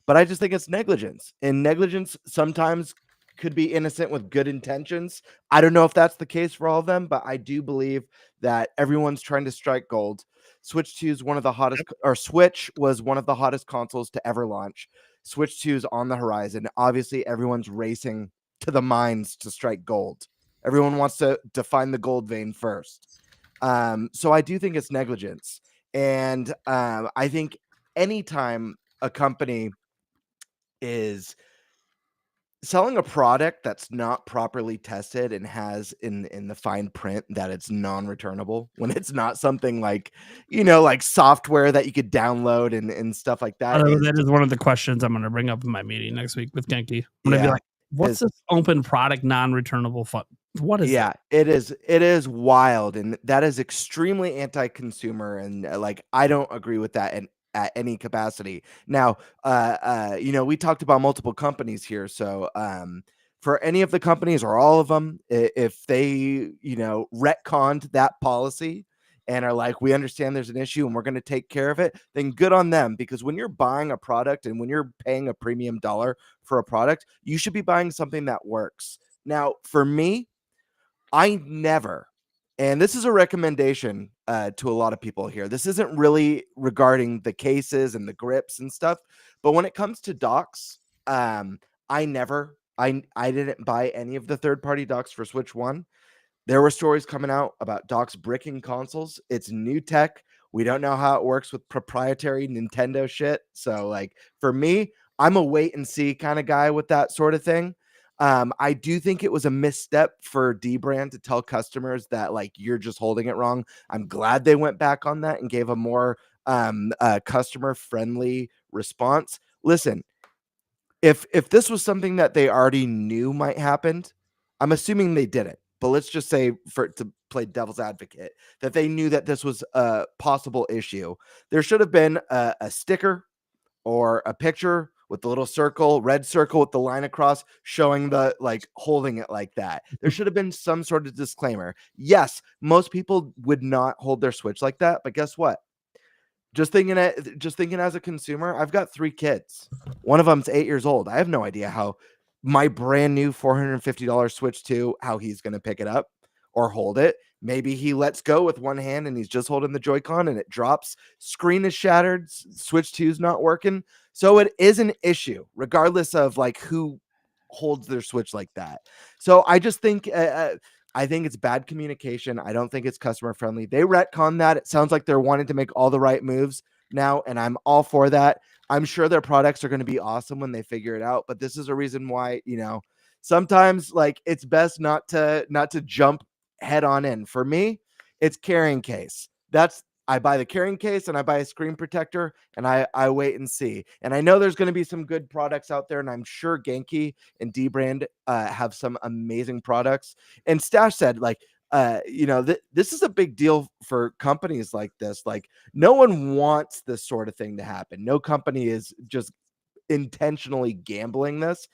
but I just think it's negligence. And negligence sometimes could be innocent with good intentions. I don't know if that's the case for all of them, but I do believe that everyone's trying to strike gold. Switch 2 is one of the hottest, or Switch was one of the hottest consoles to ever launch. Switch 2 is on the horizon. Obviously, everyone's racing to the mines to strike gold. Everyone wants to find the gold vein first. So I do think it's negligence. And I think anytime a company is selling a product that's not properly tested and has in the fine print that it's non-returnable, when it's not something like, like software that you could download and stuff like that. That is one of the questions I'm going to bring up in my meeting next week with Genki. I'm going to be like, what's this open product non-returnable fun? What is that? It is wild, and that is extremely anti-consumer, and I don't agree with that at any capacity. Now, we talked about multiple companies here, so for any of the companies or all of them, if they retconned that policy and are like, we understand there's an issue and we're going to take care of it, then good on them. Because when you're buying a product and when you're paying a premium dollar for a product, you should be buying something that works. Now, for me, I never, and this is a recommendation to a lot of people here. This isn't really regarding the cases and the grips and stuff, but when it comes to docks, I didn't buy any of the third-party docks for Switch 1. There were stories coming out about docks bricking consoles. It's new tech We don't know how it works with proprietary Nintendo shit. So like for me, I'm a wait and see kind of guy with that sort of thing. I do think it was a misstep for D-Brand to tell customers that like you're just holding it wrong. I'm glad they went back on that and gave a more customer friendly response. Listen, if this was something that they already knew might happen, I'm assuming they didn't. But let's just say, for to play devil's advocate, that they knew that this was a possible issue. There should have been a sticker or a picture with the little circle, red circle with the line across, showing the like holding it like that. There should have been some sort of disclaimer. Yes, most people would not hold their Switch like that, but guess what? Just thinking as a consumer, I've got 3 kids. One of them's 8 years old. I have no idea how my brand new $450 Switch 2, how he's going to pick it up or hold it. Maybe he lets go with one hand and he's just holding the Joy-Con and it drops. Screen is shattered. Switch 2 is not working. So it is an issue, regardless of like who holds their Switch like that. So I just think I think it's bad communication. I don't think it's customer friendly. They retcon that. It sounds like they're wanting to make all the right moves now, and I'm all for that. I'm sure their products are going to be awesome when they figure it out, but this is a reason why, sometimes like it's best not to jump head on in. For me, it's carrying case. I buy the carrying case and I buy a screen protector and I wait and see. And I know there's going to be some good products out there, and I'm sure Genki and D-Brand have some amazing products. And Stash said, like, this is a big deal for companies like this. Like, no one wants this sort of thing to happen. No company is just intentionally gambling this.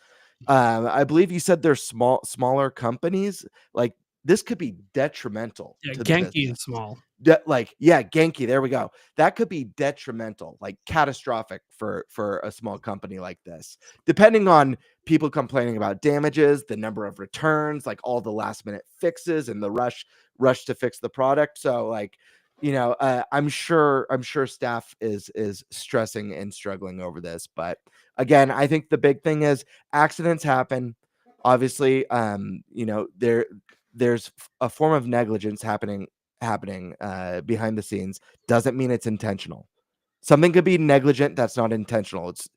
I believe you said they're smaller companies. Like, this could be detrimental. Yeah, to Genki is small. Genki, there we go. That could be detrimental, like catastrophic for a small company like this. Depending on people complaining about damages, the number of returns, like all the last minute fixes and the rush to fix the product. So like, I'm sure staff is stressing and struggling over this. But again, I think the big thing is accidents happen. Obviously, there's a form of negligence happening behind the scenes. Doesn't mean it's intentional. Something could be negligent that's not intentional. It's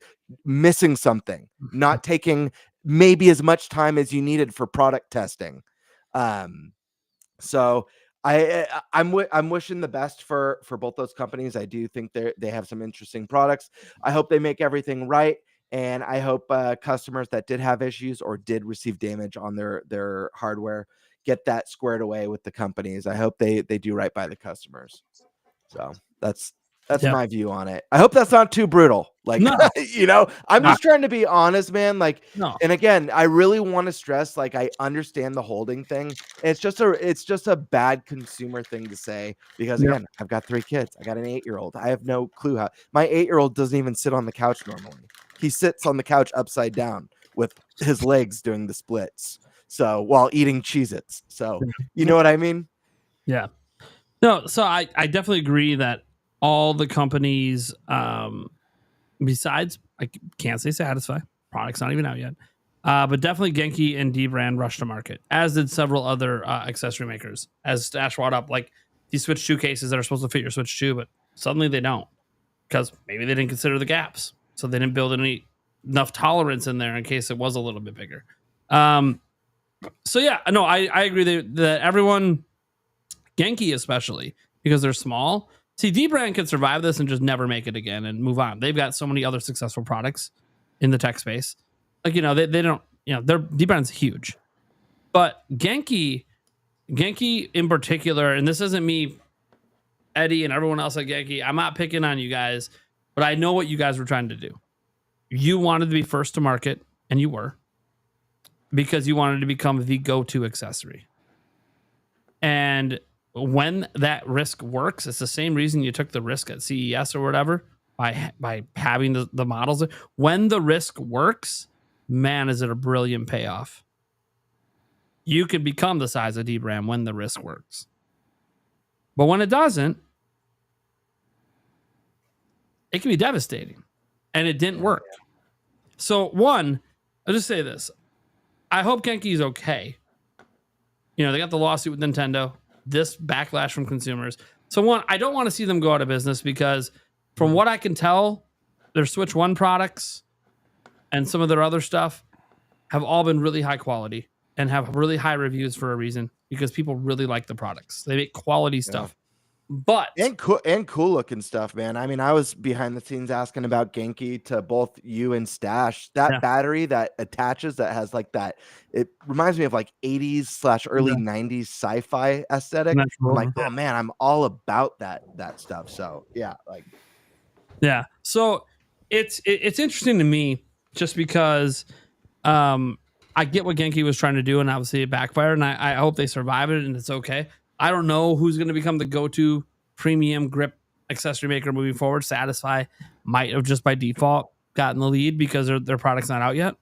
missing something, not taking maybe as much time as you needed for product testing. So I'm wishing the best for both those companies. I do think they have some interesting products. I hope they make everything right. And I hope customers that did have issues or did receive damage on their hardware get that squared away with the companies. I hope they do right by the customers. So that's my view on it. I hope that's not too brutal. Like, no. I'm just trying to be honest, man. Like, no. And again, I really want to stress, like, I understand the holding thing. It's just a bad consumer thing to say because again, I've got 3 kids. I got an 8-year-old. I have no clue how my 8-year-old doesn't even sit on the couch normally. He sits on the couch upside down with his legs doing the splits. So while eating Cheez-Its. So you know what I mean? Yeah. No, so I definitely agree that all the companies, besides, I can't say Satisfy, product's not even out yet, but definitely Genki and D-Brand rushed to market, as did several other accessory makers. As Stash brought up, like these Switch 2 cases that are supposed to fit your Switch 2, but suddenly they don't because maybe they didn't consider the gaps. So they didn't build enough tolerance in there in case it was a little bit bigger. So yeah, no, I agree that everyone, Genki especially, because they're small. See, D-Brand can survive this and just never make it again and move on. They've got so many other successful products in the tech space. Like, they don't, their D-Brand's huge. But Genki in particular, and this isn't me, Eddie, and everyone else at Genki, I'm not picking on you guys, but I know what you guys were trying to do. You wanted to be first to market, and you were, because you wanted to become the go-to accessory. And when that risk works, it's the same reason you took the risk at CES or whatever by having the models. When the risk works, man, is it a brilliant payoff. You could become the size of D-Brand when the risk works. But when it doesn't, it can be devastating. And it didn't work. So one, I'll just say this. I hope Genki is okay. They got the lawsuit with Nintendo, this backlash from consumers. So one, I don't want to see them go out of business because from what I can tell, their Switch 1 products and some of their other stuff have all been really high quality and have really high reviews for a reason, because people really like the products. They make quality stuff. But and cool looking stuff, man. I mean, I was behind the scenes asking about Genki to both you and Stash. That battery that attaches, that has like that, it reminds me of like 80s / early 90s sci-fi aesthetic. I'm like, oh man, I'm all about that stuff. So so it's interesting to me just because I get what Genki was trying to do, and obviously it backfired, and I hope they survive it and it's okay. I don't know who's going to become the go-to premium grip accessory maker moving forward. Satisfy might have just by default gotten the lead because their product's not out yet,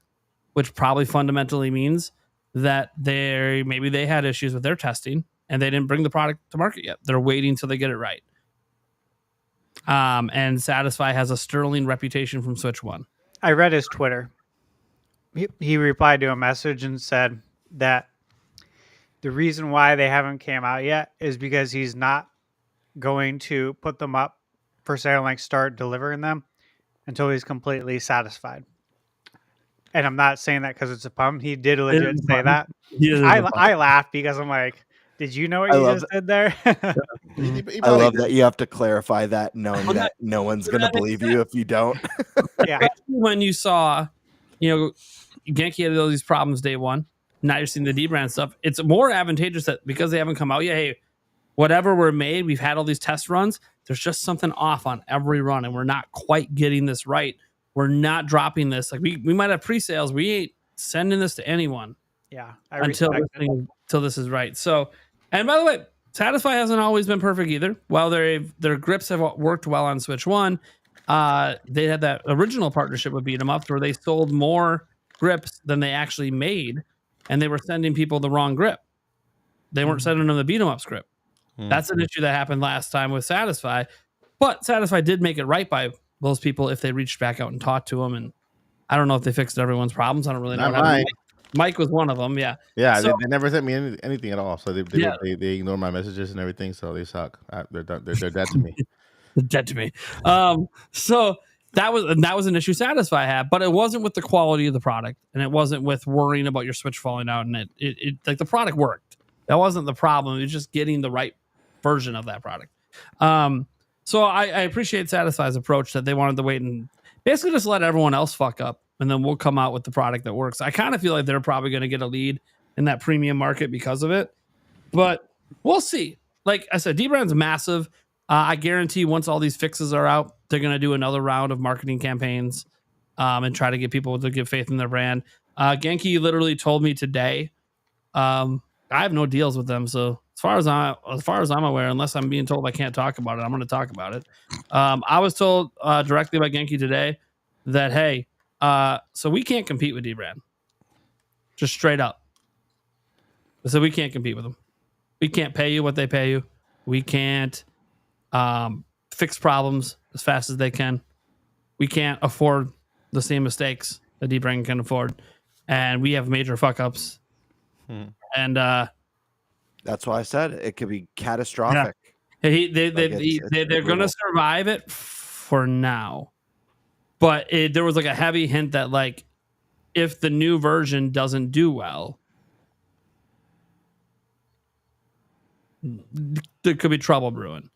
which probably fundamentally means that maybe they had issues with their testing and they didn't bring the product to market yet. They're waiting till they get it right. And Satisfy has a sterling reputation from Switch 1. I read his Twitter. He replied to a message and said that the reason why they haven't came out yet is because he's not going to put them up for sale and like start delivering them until he's completely satisfied. And I'm not saying that because it's a pun. He did legit say that. I laughed because I'm like, did you know what you just did there? I love that you have to clarify that, knowing that no one's going to believe you if you don't. Yeah. When you saw, Genki had all these problems day one. Now you're seeing the D-brand stuff. It's more advantageous that because they haven't come out yet, hey, whatever we're made, we've had all these test runs. There's just something off on every run, and we're not quite getting this right. We're not dropping this. Like we might have pre-sales. We ain't sending this to anyone. Yeah, until this is right. So, and by the way, Satisfy hasn't always been perfect either. While their grips have worked well on Switch 1, they had that original partnership with Beat 'em Ups where they sold more grips than they actually made. And they were sending people the wrong grip. They weren't sending them the Beat 'em Ups grip. That's an issue that happened last time with Satisfy. But Satisfy did make it right by those people if they reached back out and talked to them. And I don't know if they fixed everyone's problems. I don't really know. Mike was one of them. Yeah. Yeah. So, they never sent me anything at all. So they ignore my messages and everything. So they suck. They're dead to me. They're dead to me. So that was an issue Satisfy had, but it wasn't with the quality of the product, and it wasn't with worrying about your Switch falling out. And it like the product worked. That wasn't the problem. It was just getting the right version of that product. So I appreciate Satisfy's approach that they wanted to wait and basically just let everyone else fuck up, and then we'll come out with the product that works. I kind of feel like they're probably going to get a lead in that premium market because of it, but we'll see. Like I said, D-brand's massive. I guarantee once all these fixes are out, they're going to do another round of marketing campaigns and try to get people to give faith in their brand. Genki literally told me today, I have no deals with them. So as far as I'm aware, unless I'm being told I can't talk about it, I'm going to talk about it. I was told directly by Genki today that, hey, so we can't compete with D-brand. Just straight up. So we can't compete with them. We can't pay you what they pay you. We can't fix problems as fast as they can. We can't afford the same mistakes that D-brand can afford, and we have major fuck ups. And that's why I said it could be catastrophic. Yeah. They're going to survive it for now, but there was like a heavy hint that like if the new version doesn't do well, there could be trouble brewing.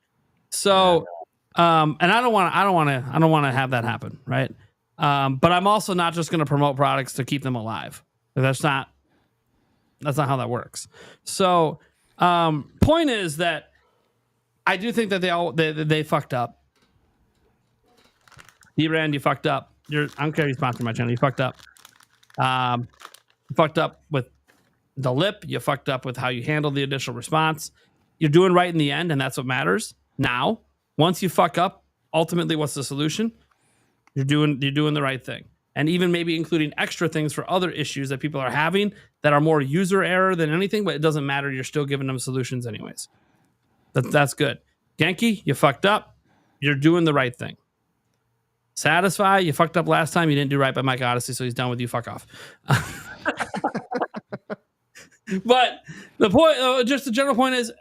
So, and I don't want to have that happen, right? But I'm also not just going to promote products to keep them alive. That's not how that works. So, point is that I do think that they fucked up. D-brand, you fucked up. I don't care if you sponsor my channel. You fucked up. You fucked up with the lip. You fucked up with how you handled the initial response. You're doing right in the end, and that's what matters. Now, once you fuck up, ultimately, what's the solution? You're doing the right thing. And even maybe including extra things for other issues that people are having that are more user error than anything, but it doesn't matter. You're still giving them solutions anyways. That's good. Genki, you fucked up. You're doing the right thing. Satisfy, you fucked up last time. You didn't do right by Mike Odyssey, so he's done with you. Fuck off. But the point, just the general point is,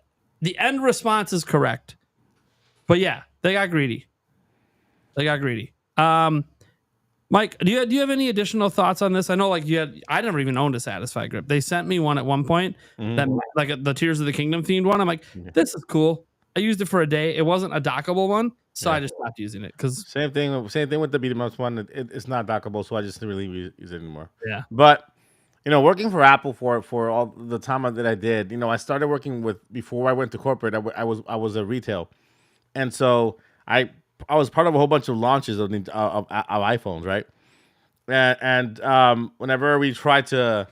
the end response is correct. But yeah, they got greedy. Mike, do you have any additional thoughts on this? I know, like I never even owned a Satisfy grip. They sent me one at one point, that like the Tears of the Kingdom themed one. I'm like, this is cool. I used it for a day. It wasn't a dockable one, so I just stopped using it because same thing with the beat 'em ups one. It's not dockable, so I just didn't really use it anymore. Yeah, but working for Apple for all the time that I did, I started working before I went to corporate. I was a retail, and so I was part of a whole bunch of launches of iPhones, right? And whenever we tried to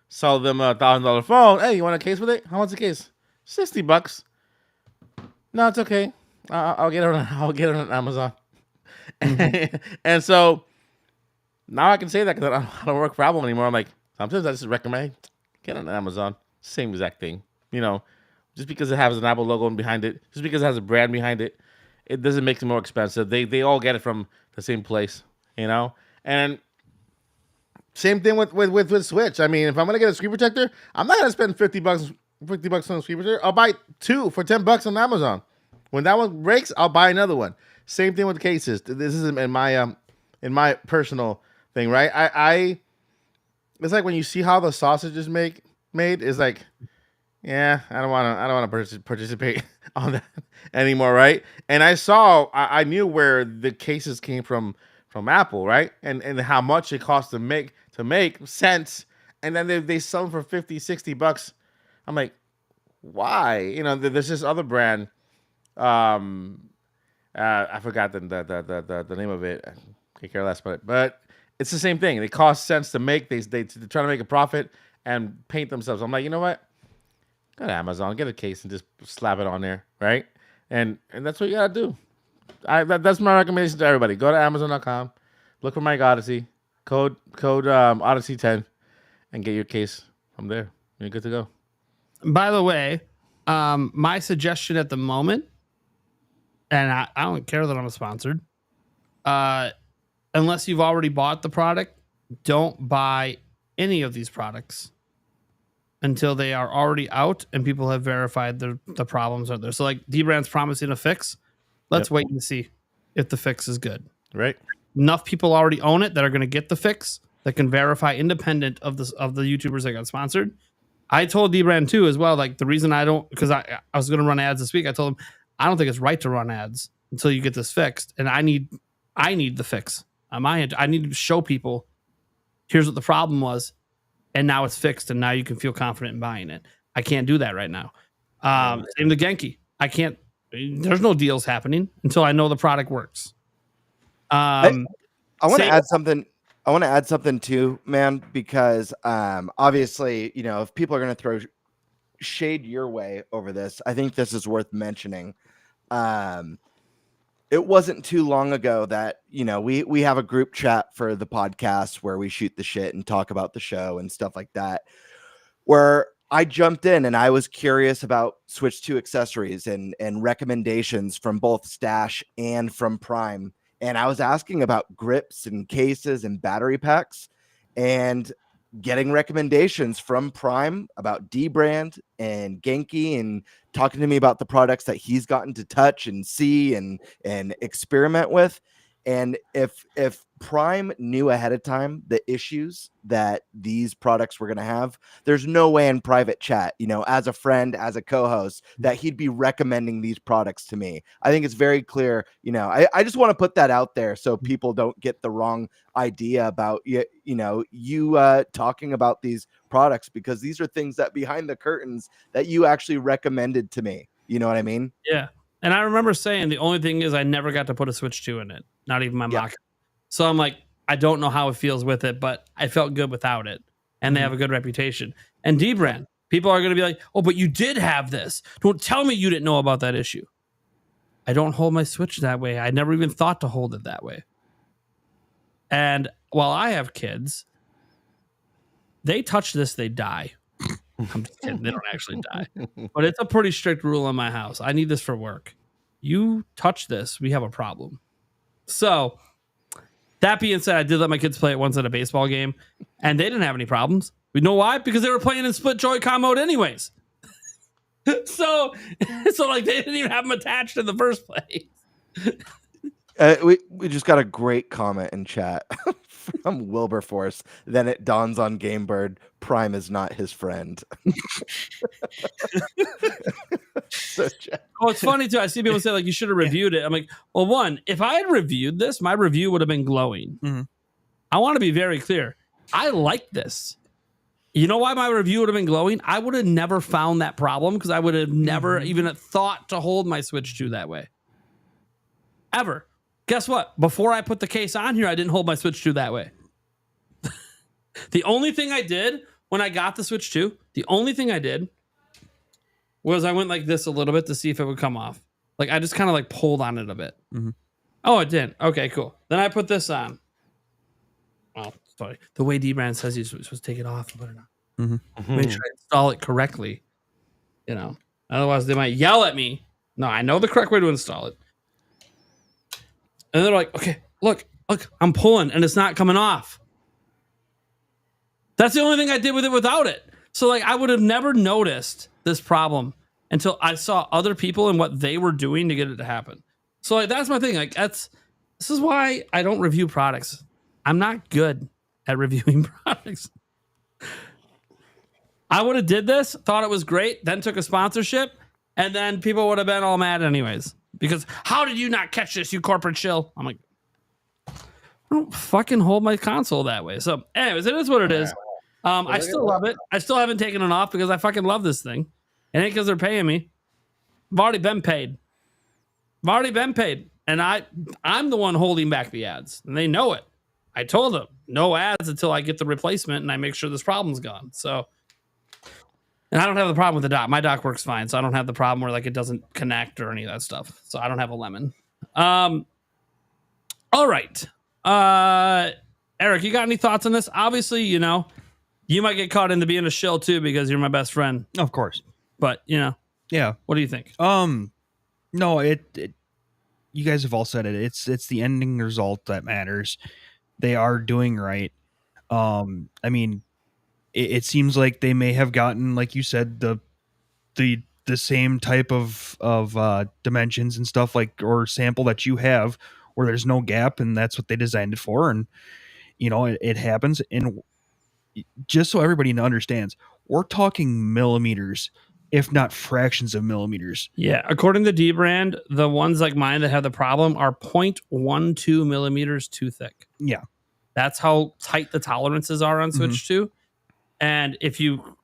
sell them a $1,000 phone, hey, you want a case with it? How much a case? $60. No, it's okay. I'll get it on Amazon. And so now I can say that because I don't work for Apple anymore. I'm like, sometimes I just recommend get on Amazon. Same exact thing. Just because it has an Apple logo behind it, just because it has a brand behind it, it doesn't make it more expensive. They all get it from the same place, And same thing with Switch. I mean, if I'm gonna get a screen protector, I'm not gonna spend $50 on a screen protector. I'll buy 2 for $10 on Amazon. When that one breaks, I'll buy another one. Same thing with cases. This is in my personal thing, right? I it's like when you see how the sausage is made. It's like, yeah, I don't want to participate on that anymore, right? And I knew where the cases came from Apple, right? And how much it costs to make sense. And then they sell them for $50-$60. I'm like, why? There's this other brand. I forgot the name of it. I can't care less, but it's the same thing. It costs cents to make. They try to make a profit and paint themselves. I'm like, you know what? Go to Amazon, get a case, and just slap it on there, right? And that's what you gotta do. That's my recommendation to everybody. Go to Amazon.com, look for Mike Odyssey, code Odyssey 10, and get your case from there. You're good to go. By the way, my suggestion at the moment, and I don't care that I'm sponsored, unless you've already bought the product, don't buy any of these products until they are already out and people have verified the problems are there. So like D-Brand's promising a fix. Let's wait and see if the fix is good. Right. Enough people already own it that are going to get the fix that can verify independent of the YouTubers that got sponsored. I told D-Brand too as well, like the reason I don't, because I was going to run ads this week. I told him I don't think it's right to run ads until you get this fixed. And I need the fix on my end. I need to show people here's what the problem was. And now it's fixed. And now you can feel confident in buying it. I can't do that right now. Same to Genki. I can't, there's no deals happening until I know the product works. I want to add something. I want to add something too, man, because obviously, if people are going to throw shade your way over this, I think this is worth mentioning. It wasn't too long ago that, we have a group chat for the podcast where we shoot the shit and talk about the show and stuff like that, where I jumped in and I was curious about Switch 2 accessories and recommendations from both Stash and from Prime. And I was asking about grips and cases and battery packs and getting recommendations from Prime about D-Brand and Genki and talking to me about the products that he's gotten to touch and see and experiment with. And if Prime knew ahead of time the issues that these products were going to have, there's no way in private chat, as a friend, as a co-host, that he'd be recommending these products to me. I think it's very clear. I just want to put that out there so people don't get the wrong idea about you talking about these products, because these are things that behind the curtains that you actually recommended to me. You know what I mean? Yeah. And I remember saying the only thing is I never got to put a Switch 2 in it, not even my mock. So I'm like, I don't know how it feels with it, but I felt good without it. And they have a good reputation. And D-Brand, people are going to be like, oh, but you did have this. Don't tell me you didn't know about that issue. I don't hold my Switch that way. I never even thought to hold it that way. And while I have kids, they touch this, they die. I'm just kidding. They don't actually die. But it's a pretty strict rule in my house. I need this for work. You touch this, we have a problem. So, that being said, I did let my kids play it once at a baseball game, and they didn't have any problems. We know why? Because they were playing in split Joy-Con mode anyways. So like they didn't even have them attached in the first place. We just got a great comment in chat from Wilberforce. Then it dawns on Gamebird, Prime is not his friend. So, oh, it's funny too. I see people say like you should have reviewed it. I'm like, well, one, if I had reviewed this, my review would have been glowing. Mm-hmm. I want to be very clear. I like this. You know why my review would have been glowing? I would have never found that problem because I would have never even thought to hold my Switch 2 that way. Ever. Guess what? Before I put the case on here, I didn't hold my Switch 2 that way. The only thing I did when I got the Switch 2, the only thing I did was I went like this a little bit to see if it would come off. Like I just kind of like pulled on it a bit. Mm-hmm. Oh, it didn't. Okay, cool. Then I put this on. Oh, sorry. The way D-Brand says you're supposed to take it off and put it on. Mm-hmm. Make sure I install it correctly. You know, otherwise they might yell at me. No, I know the correct way to install it. And they're like, okay, look, I'm pulling and it's not coming off. That's the only thing I did with it without it. So like I would have never noticed this problem until I saw other people and what they were doing to get it to happen. So like that's my thing. Like this is why I don't review products. I'm not good at reviewing products. I would have did this, thought it was great, then took a sponsorship, and then people would have been all mad anyways. Because how did you not catch this, you corporate shill? I'm like, I don't fucking hold my console that way. So anyways, it is what it is. I still love it. I still haven't taken it off because I fucking love this thing. It ain't because they're paying me. I've already been paid. And I'm the one holding back the ads. And they know it. I told them, no ads until I get the replacement and I make sure this problem's gone. So, and I don't have the problem with the dock. My dock works fine. So I don't have the problem where like it doesn't connect or any of that stuff. So I don't have a lemon. All right. Eric, you got any thoughts on this? Obviously, you know, you might get caught into being a shill too because you're my best friend. Of course. But, you know. Yeah. What do you think? No, it you guys have all said it. It's the ending result that matters. They are doing right. I mean, it seems like they may have gotten, like you said, the same type of dimensions and stuff like, or sample that you have where there's no gap, and that's what they designed it for. And, you know, it happens. And just so everybody understands, we're talking millimeters, if not fractions of millimeters. Yeah. According to D-Brand, the ones like mine that have the problem are 0.12 millimeters too thick. Yeah. That's how tight the tolerances are on Switch 2. And if you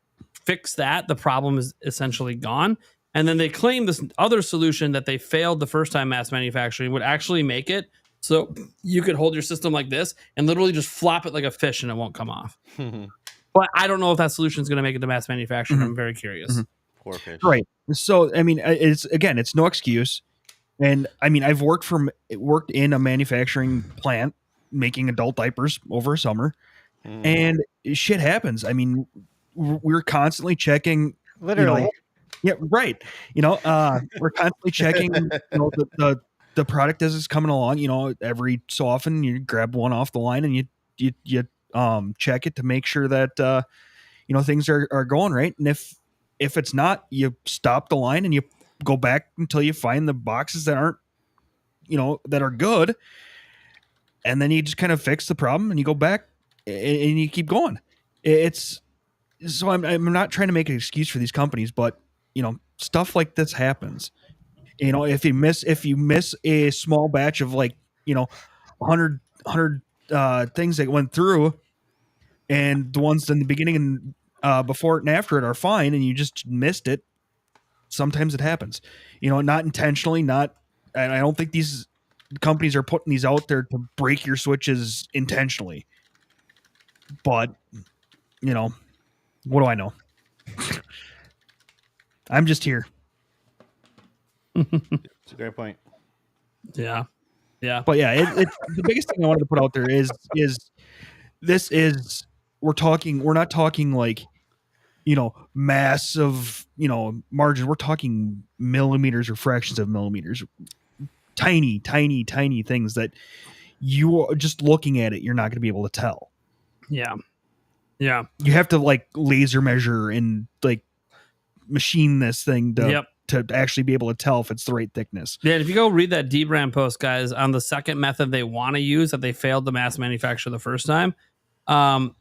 fix that, the problem is essentially gone. And then they claim this other solution that they failed the first time mass manufacturing would actually make it so you could hold your system like this and literally just flop it like a fish and it won't come off. But I don't know if that solution is going to make it to mass manufacturing. I'm very curious. Poor fish. Right. So, I mean, it's no excuse. And I mean, I've worked in a manufacturing plant making adult diapers over a summer, and shit happens. I mean, we're constantly checking, Literally. You know, yeah, right. You know, we're constantly checking, you know, the product as it's coming along. You know, every so often you grab one off the line and you check it to make sure that you know, things are going right. And if it's not, you stop the line and you go back until you find the boxes that aren't, you know, that are good. And then you just kind of fix the problem and you go back and you keep going. It's so I'm not trying to make an excuse for these companies, but you know, stuff like this happens. You know, if you miss a small batch of like, you know, 100 things that went through, and the ones in the beginning and before it and after it are fine, and you just missed it. Sometimes it happens, you know, not intentionally, and I don't think these companies are putting these out there to break your switches intentionally. But, you know, what do I know? I'm just here. It's a great point. Yeah. Yeah. But yeah, the biggest thing I wanted to put out there is this is, we're not talking like, you know, massive, you know, margins. We're talking millimeters or fractions of millimeters, tiny things that you are just looking at it, you're not going to be able to tell. Yeah. Yeah. You have to like laser measure and like machine this thing to Yep. to actually be able to tell if it's the right thickness. Yeah, if you go read that Dbrand post, guys, on the second method they want to use that they failed to mass manufacture the first time,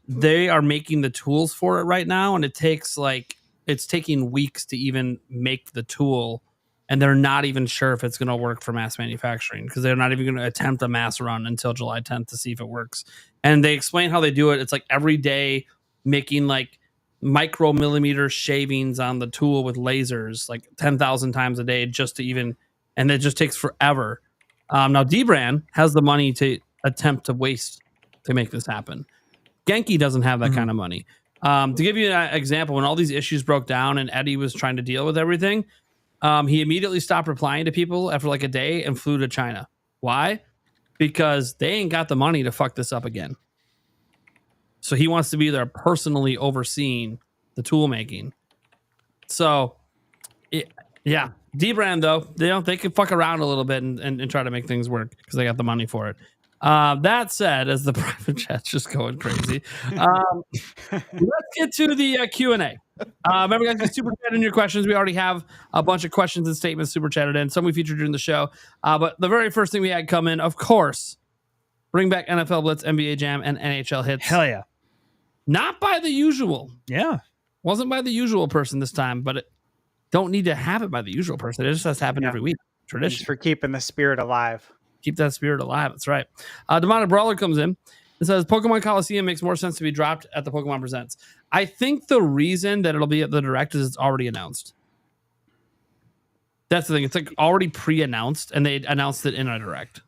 they are making the tools for it right now, and it's taking weeks to even make the tool, and they're not even sure if it's going to work for mass manufacturing because they're not even going to attempt a mass run until July 10th to see if it works. And they explain how they do it. It's like every day making like micromillimeter shavings on the tool with lasers like 10,000 times a day just to even, and it just takes forever. Now Dbrand has the money to attempt to waste to make this happen. Genki doesn't have that kind of money. To give you an example, when all these issues broke down and Eddie was trying to deal with everything, he immediately stopped replying to people after like a day and flew to China. Why? Because they ain't got the money to fuck this up again. So he wants to be there personally overseeing the tool making. So, yeah. Dbrand, though, they can fuck around a little bit and try to make things work because they got the money for it. That said, as the private chat's just going crazy, let's get to the Q&A. Remember, guys, you super chat in your questions. We already have a bunch of questions and statements super chatted in. Some we featured during the show. But the very first thing we had come in, of course, bring back NFL Blitz, NBA Jam, and NHL Hits. Hell yeah. Not by the usual. Yeah. Wasn't by the usual person this time, but it don't need to have it by the usual person. It just has to happen every week. Tradition. Just for keeping the spirit alive. Keep that spirit alive. That's right. Demonic Brawler comes in and says Pokemon Coliseum makes more sense to be dropped at the Pokemon Presents. I think the reason that it'll be at the Direct is it's already announced. That's the thing. It's like already pre-announced, and they announced it in a Direct.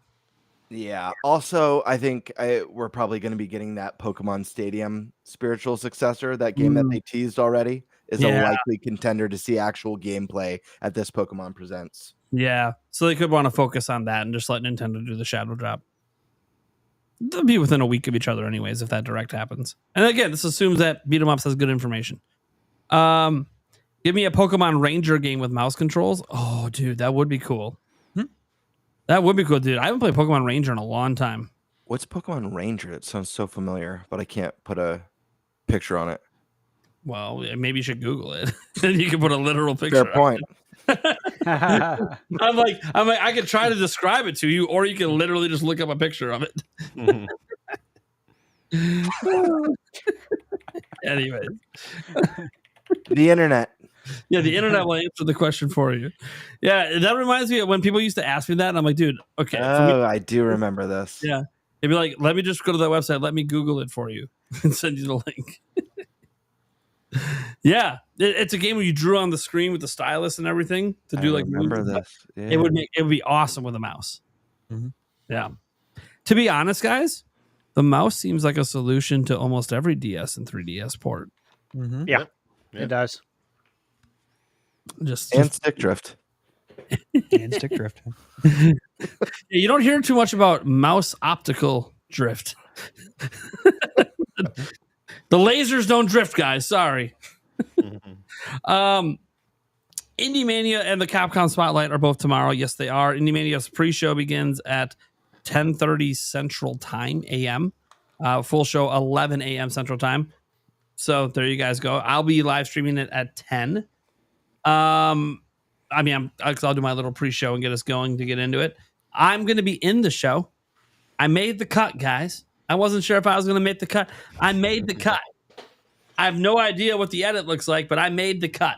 Yeah. Also, I think we're probably going to be getting that Pokemon Stadium spiritual successor. That game that they teased already is a likely contender to see actual gameplay at this Pokemon Presents. Yeah. So they could want to focus on that and just let Nintendo do the Shadow Drop. They'll be within a week of each other anyways if that Direct happens. And again, this assumes that Beat 'em Ups has good information. Give me a Pokemon Ranger game with mouse controls. Oh, dude, that would be cool. That would be cool, dude. I haven't played Pokemon Ranger in a long time. What's Pokemon Ranger? It sounds so familiar, but I can't put a picture on it. Well, maybe you should Google it. Then you can put a literal picture. Fair point. I'm like, I could try to describe it to you, or you can literally just look up a picture of it. Anyways, the internet. Yeah, the internet will answer the question for you. Yeah, that reminds me of when people used to ask me that, and I'm like, dude, okay. Oh, I do remember this. Yeah. They'd be like, let me just go to that website. Let me Google it for you and send you the link. Yeah. It's a game where you drew on the screen with the stylus and everything to do like remember this. Yeah. It would be awesome with a mouse. Yeah. To be honest, guys, the mouse seems like a solution to almost every DS and 3DS port. Yeah, it does. Just stick drift. And stick drift. You don't hear too much about mouse optical drift. The lasers don't drift, guys. Sorry. Indie Mania and the Capcom Spotlight are both tomorrow. Yes, they are. Indie Mania's pre-show begins at 10:30 Central Time AM. Full show 11 a.m. Central Time. So there you guys go. I'll be live streaming it at 10. I'll do my little pre-show and get us going to get into it. I'm going to be in the show. I made the cut, guys. I wasn't sure if I was going to make the cut. I made the cut. I have no idea what the edit looks like, but I made the cut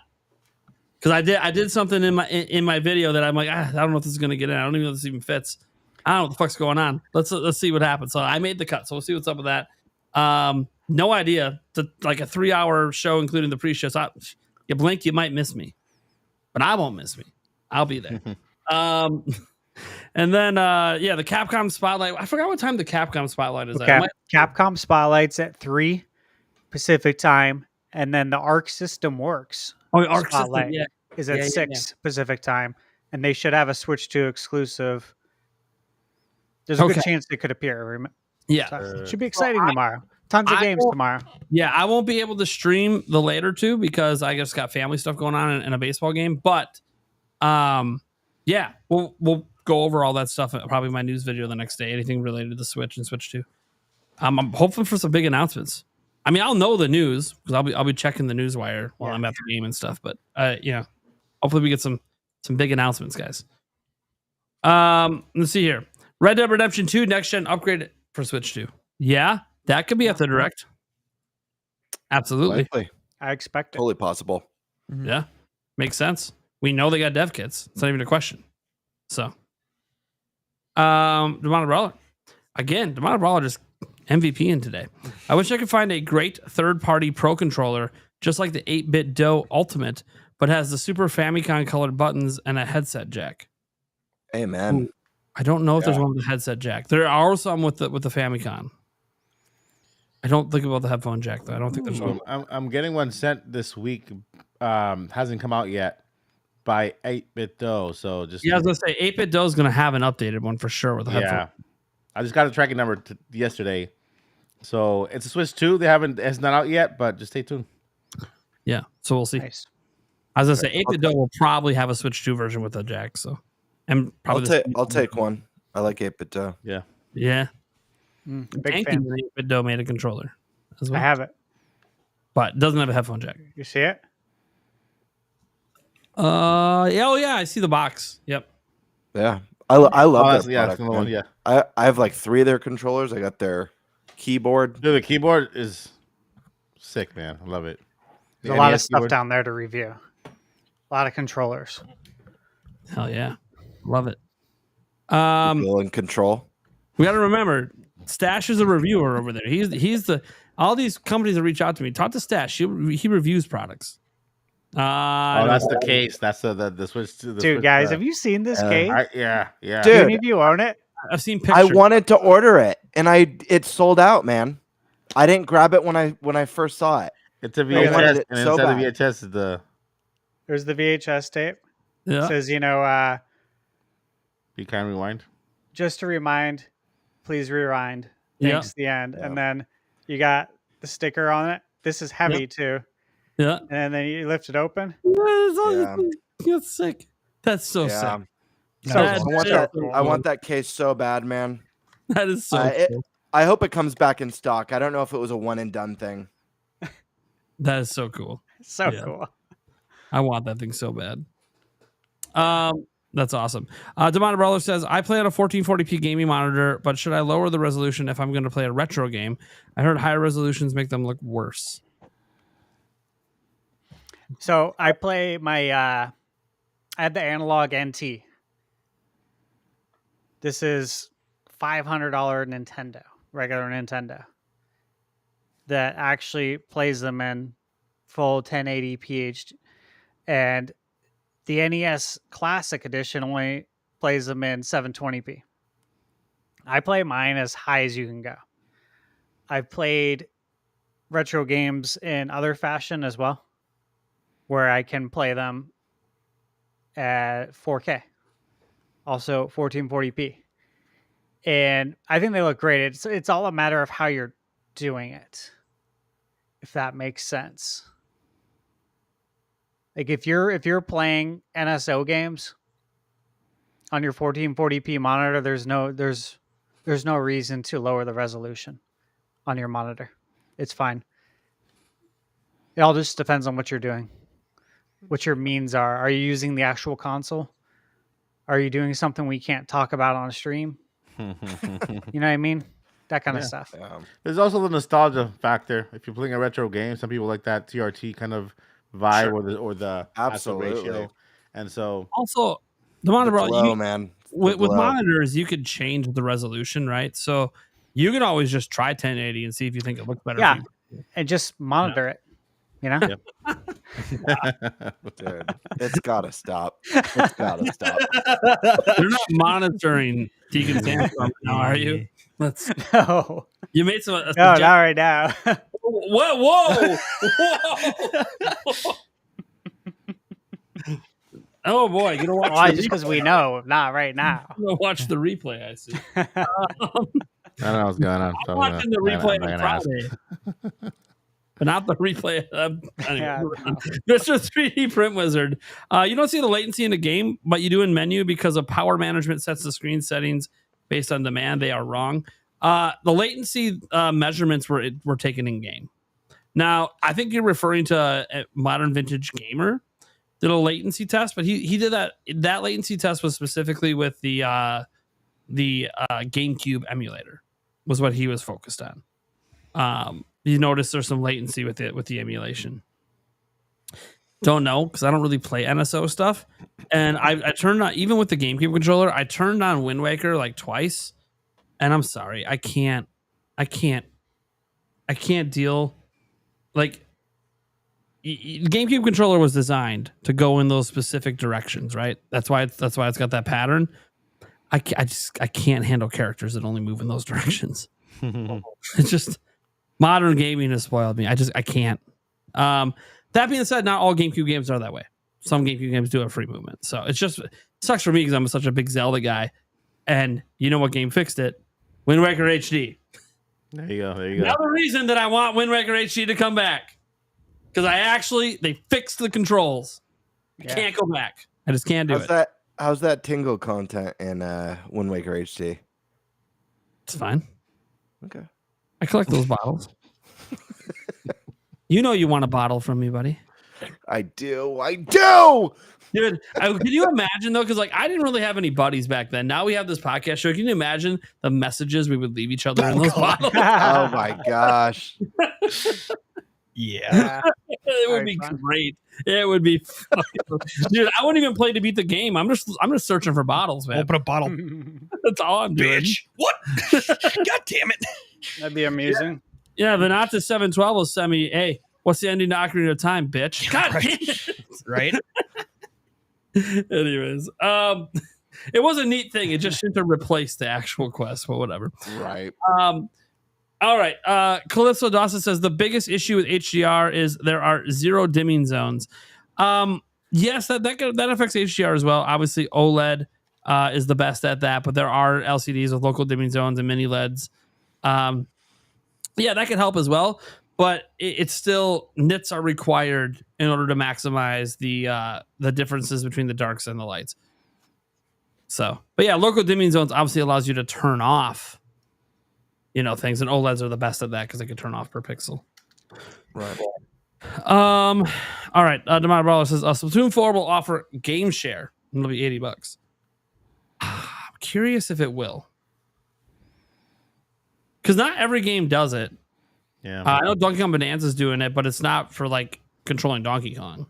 because I did something in my video that I'm like, I don't know if this is going to get in. I don't even know if this even fits. I don't know what the fuck's going on. Let's see what happens. So I made the cut. So we'll see what's up with that. No idea. Like a 3-hour show, including the pre-show. So you blink, you might miss me, but I won't miss me. I'll be there. And then, the Capcom Spotlight. I forgot what time the Capcom Spotlight is at. Capcom Spotlight's at 3 Pacific time, and then the Arc System Works. Oh, the Arc Spotlight System, is at 6 Pacific time, and they should have a Switch 2 exclusive. There's a good chance they could appear. Yeah. So it should be exciting tomorrow. Tons of games tomorrow. Yeah, I won't be able to stream the later two because I just got family stuff going on and a baseball game. But, we'll go over all that stuff. Probably my news video the next day. Anything related to the Switch and Switch 2. I'm hoping for some big announcements. I mean, I'll know the news because I'll be checking the news wire while I'm at the game and stuff. But hopefully we get some big announcements, guys. Let's see here. Red Dead Redemption 2 next gen upgrade for Switch 2. Yeah, that could be at the Direct. Absolutely. Likely. I expect it. Totally possible. Yeah, makes sense. We know they got dev kits. It's not even a question. So, Demonic Brawler. Again, Demonic Brawler just MVP in today. I wish I could find a great third-party Pro controller just like the 8-bit Do Ultimate, but has the Super Famicom colored buttons and a headset jack. Hey, man. I don't know if there's one with the headset jack. There are some with the Famicom. I don't think about the headphone jack though. I don't think there's one. I'm getting one sent this week. Hasn't come out yet by 8-bit Do. So just I was gonna say 8-bit Do is gonna have an updated one for sure with a headphone. Yeah, I just got a tracking number yesterday. So it's a Switch 2. It's not out yet, but just stay tuned. Yeah, so we'll see. Nice. I was gonna say 8-bit Do will probably have a Switch 2 version with a jack. So, and probably I'll take one. I like 8-bit Do. Yeah. Big fan. 8-bit Do made a controller as well. I have it. But it doesn't have a headphone jack. You see it? Yeah, I see the box. Yep. Yeah. I love their that's product, the one. man. Yeah. I have like 3 of their controllers. I got their keyboard. Dude, the keyboard is sick, man. I love it. There's a lot of stuff down there to review. A lot of controllers. Hell yeah. Love it. Feel in control. We got to remember, Stash is a reviewer over there. He's the all these companies that reach out to me. Talk to Stash. He reviews products. That's the case. That's the Switch. Dude, guys, have you seen this case? Yeah. Do Dude, any of you own it? I've seen pictures. I wanted to order it, and it sold out, man. I didn't grab it when I first saw it. It's a VHS, it and so inside bad. the VHS is the. There's the VHS tape. Yeah. It says, Be kind, rewind. just to remind, please rewind. Thanks, the end. Yeah. And then you got the sticker on it. This is heavy too. Yeah. And then you lift it open. That's sick. That's so sick. So I want that case so bad, man. That is so cool. I hope it comes back in stock. I don't know if it was a one and done thing. That is so cool. So cool. I want that thing so bad. That's awesome. Demonic Brawler says, I play on a 1440p gaming monitor, but should I lower the resolution if I'm going to play a retro game? I heard higher resolutions make them look worse. So I play I had the analog NT. This is $500 Nintendo, regular Nintendo, that actually plays them in full 1080p HD. And the NES Classic Edition only plays them in 720p. I play mine as high as you can go. I've played retro games in other fashion as well, where I can play them at 4K, also 1440p. And I think they look great. It's all a matter of how you're doing it, if that makes sense. Like if you're playing NSO games on your 1440p monitor, there's no reason to lower the resolution on your monitor. It's fine. It all just depends on what you're doing, what your means are. Are you using the actual console? Are you doing something we can't talk about on a stream? You know what I mean? That kind of stuff. There's also the nostalgia factor. If you're playing a retro game, some people like that TRT kind of vibe or the aspect ratio. And so also the monitor, man. With monitors, you could change the resolution, right? So you can always just try 1080 and see if you think it looks better. Yeah, and just monitor it. You know, dude, it's gotta stop. It's gotta stop. You're not monitoring Deacon Sandstorm now, are you? No. You made some. No, not right now. What? Whoa! Whoa! Oh boy, you gonna watch? Why? Just because we know, not right now. I'm gonna watch the replay. I see. I don't know what's going on. I'm watching the replay on Friday. But not the replay. Mr. 3D Print Wizard. You don't see the latency in the game, but you do in menu because of power management sets the screen settings based on demand. They are wrong. The latency measurements were taken in game. Now, I think you're referring to a Modern Vintage Gamer did a latency test, but he did that. That latency test was specifically with the GameCube emulator, was what he was focused on. You notice there's some latency with the emulation. Don't know because I don't really play NSO stuff, and I turned on, even with the GameCube controller, I turned on Wind Waker like twice, and I'm sorry, I can't deal. Like, the GameCube controller was designed to go in those specific directions, right? That's why it's got that pattern. I can't handle characters that only move in those directions. It's just modern gaming has spoiled me. I can't. That being said, not all GameCube games are that way. Some GameCube games do have free movement, so it sucks for me because I'm such a big Zelda guy. And you know what game fixed it? Wind Waker HD. There you go. Another reason that I want Wind Waker HD to come back, because they fixed the controls. I can't go back. I just can't do it. How's that Tingle content in Wind Waker HD? It's fine. Okay. I collect those bottles. You know you want a bottle from me, buddy. I do. Dude, can you imagine though? Because like I didn't really have any buddies back then. Now we have this podcast show. Can you imagine the messages we would leave each other in those bottles? Oh my gosh. Yeah. It would be great. It would be dude, I wouldn't even play to beat the game. I'm just searching for bottles, man. Open a bottle. That's all I'm doing. Bitch. What? God damn it. That'd be amusing. Yeah, Venata 712 will send me, hey, what's the ending to Ocarina of Time, bitch? God damn it. Right? Anyways, it was a neat thing. It just seemed to replace the actual quest, but whatever. Right. All right. Calypso Dawson says the biggest issue with HDR is there are 0 dimming zones. Yes, that affects HDR as well. Obviously, OLED is the best at that, but there are LCDs with local dimming zones and mini LEDs. Yeah, that can help as well, but it's still nits are required in order to maximize the differences between the darks and the lights. So, but yeah, local dimming zones obviously allows you to turn off, things, and OLEDs are the best at that because they can turn off per pixel. Right. All right. Demar Brawler says Splatoon 4 will offer game share. It'll be $80. I'm curious if it will. Because not every game does it. Yeah, I know Donkey Kong Bonanza is doing it, but it's not for like controlling Donkey Kong.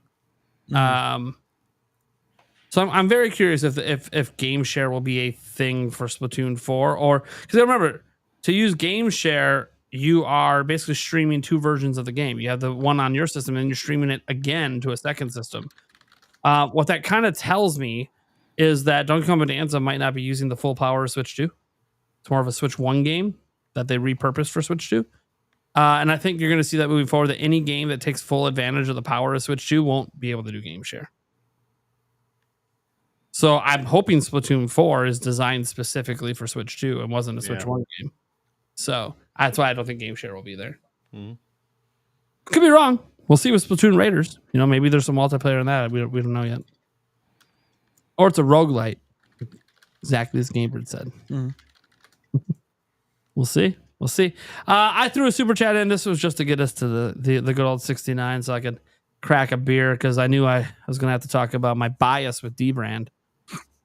So I'm very curious if game share will be a thing for Splatoon 4, or because remember, to use game share, you are basically streaming 2 versions of the game. You have the one on your system, and you're streaming it again to a second system. What that kind of tells me is that Donkey Kong Bonanza might not be using the full power of Switch 2. It's more of a Switch 1 game that they repurposed for Switch 2. And I think you're going to see that moving forward, that any game that takes full advantage of the power of Switch 2 won't be able to do game share. So I'm hoping Splatoon 4 is designed specifically for Switch 2 and wasn't a Switch 1 game. So that's why I don't think game share will be there. Mm-hmm. Could be wrong. We'll see with Splatoon Raiders. Maybe there's some multiplayer in that. We don't know yet. Or it's a roguelite. Exactly as Gamebird said. Mm-hmm. We'll see. I threw a super chat in. This was just to get us to the good old 69 so I could crack a beer because I knew I was going to have to talk about my bias with D-Brand.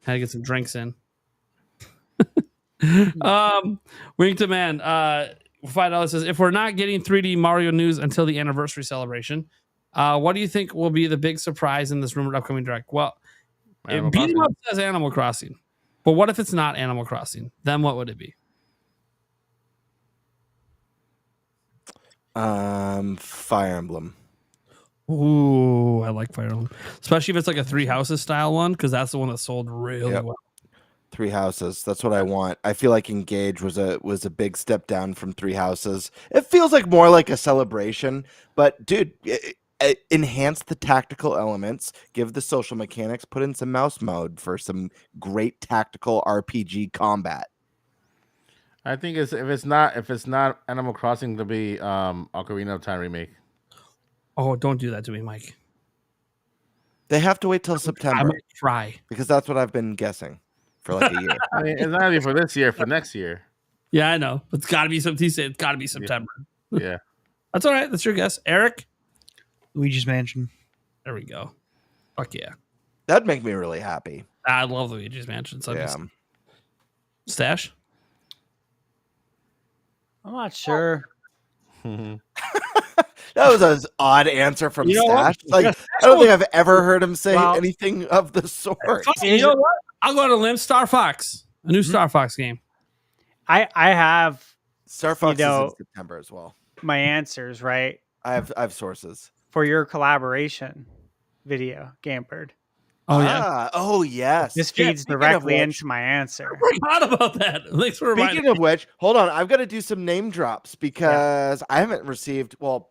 Had to get some drinks in. Winged Man, $5 says, if we're not getting 3D Mario news until the anniversary celebration, what do you think will be the big surprise in this rumored upcoming direct? Well, Beat 'em Up says Animal Crossing, but what if it's not Animal Crossing? Then what would it be? Fire Emblem. Ooh, I like Fire Emblem, especially if it's like a 3 Houses style one, because that's the one that sold really well. 3 Houses. That's what I want. I feel like Engage was a big step down from 3 Houses. It feels like more like a celebration, but dude, enhance the tactical elements, give the social mechanics, put in some mouse mode for some great tactical RPG combat. I think if it's not Animal Crossing, it'll be Ocarina of Time remake. Oh, don't do that to me, Mike. They have to wait till September. I might try because that's what I've been guessing for like a year. I mean, it's not only for this year, for next year. Yeah, I know. It's got to be something. He said it's got to be September. Yeah. That's all right. That's your guess. Eric? Luigi's Mansion. There we go. Fuck yeah. That'd make me really happy. I love Luigi's Mansion. So Yeah. Stash? I'm not sure. That was an odd answer from You know Stash. what? Like, I don't think I've ever heard him say Well- anything of the sort. You know what? I'll go to limb. Star Fox. A new Star Fox game. I have Star Fox know- is in September as well. my answers right I have sources. for your collaboration video, Gamebird. Oh, yeah. Oh yes. This Yeah, feeds speaking of directly which- into my answer. I forgot about that. Thanks for reminding Speaking of which, hold on, I've got to do some name drops because I haven't received. Well,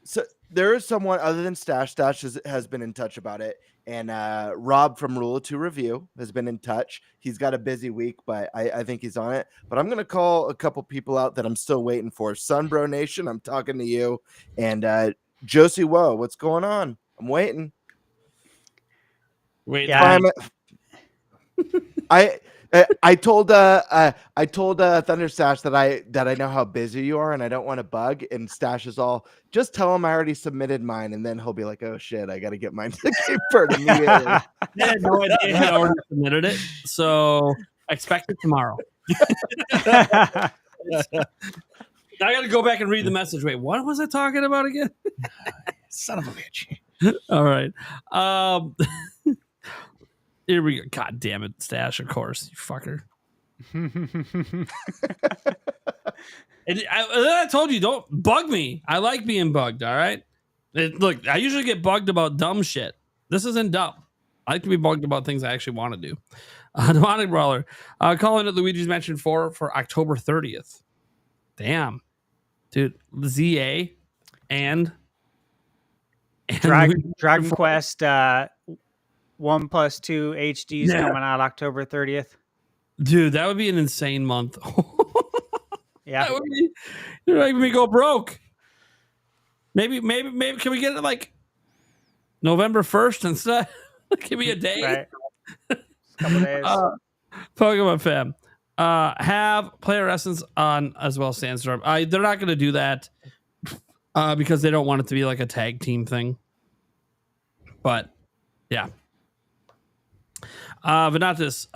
so there is someone other than Stash. Stash has been in touch about it, and Rob from Rule of Two Review has been in touch. He's got a busy week, but I think he's on it. But I'm gonna call a couple people out that I'm still waiting for. Sunbro Nation, I'm talking to you, and Josie Woe, what's going on? I'm waiting. Wait, Yeah. I told Thunder Stash that I know how busy you are and I don't want to bug. And Stash is all, just tell him I already submitted mine, and then he'll be like, oh shit, I got to get mine to Gamebird immediately. I had no idea he had already submitted it, so expect it tomorrow. I got to go back and read the message. Wait, what was I talking about again? Son of a bitch. All right. Here we go. God damn it, Stash, of course, you fucker. And I told you, don't bug me. I like being bugged, all right? Look, I usually get bugged about dumb shit. This isn't dumb. I like to be bugged about things I actually want to do. Demonic Brawler. Calling it Luigi's Mansion 4 for October 30th. Damn. Dude, ZA and Dragon Quest 1+2 HD's coming out October 30th. Dude, that would be an insane month. Yeah. That would be, you're making me go broke. Maybe can we get it like November 1st instead? Give me a day. Right. Just a couple days. Pokemon fam. Have player essence on as well, Sandstorm. They're not going to do that because they don't want it to be like a tag team thing. But yeah. Venatus,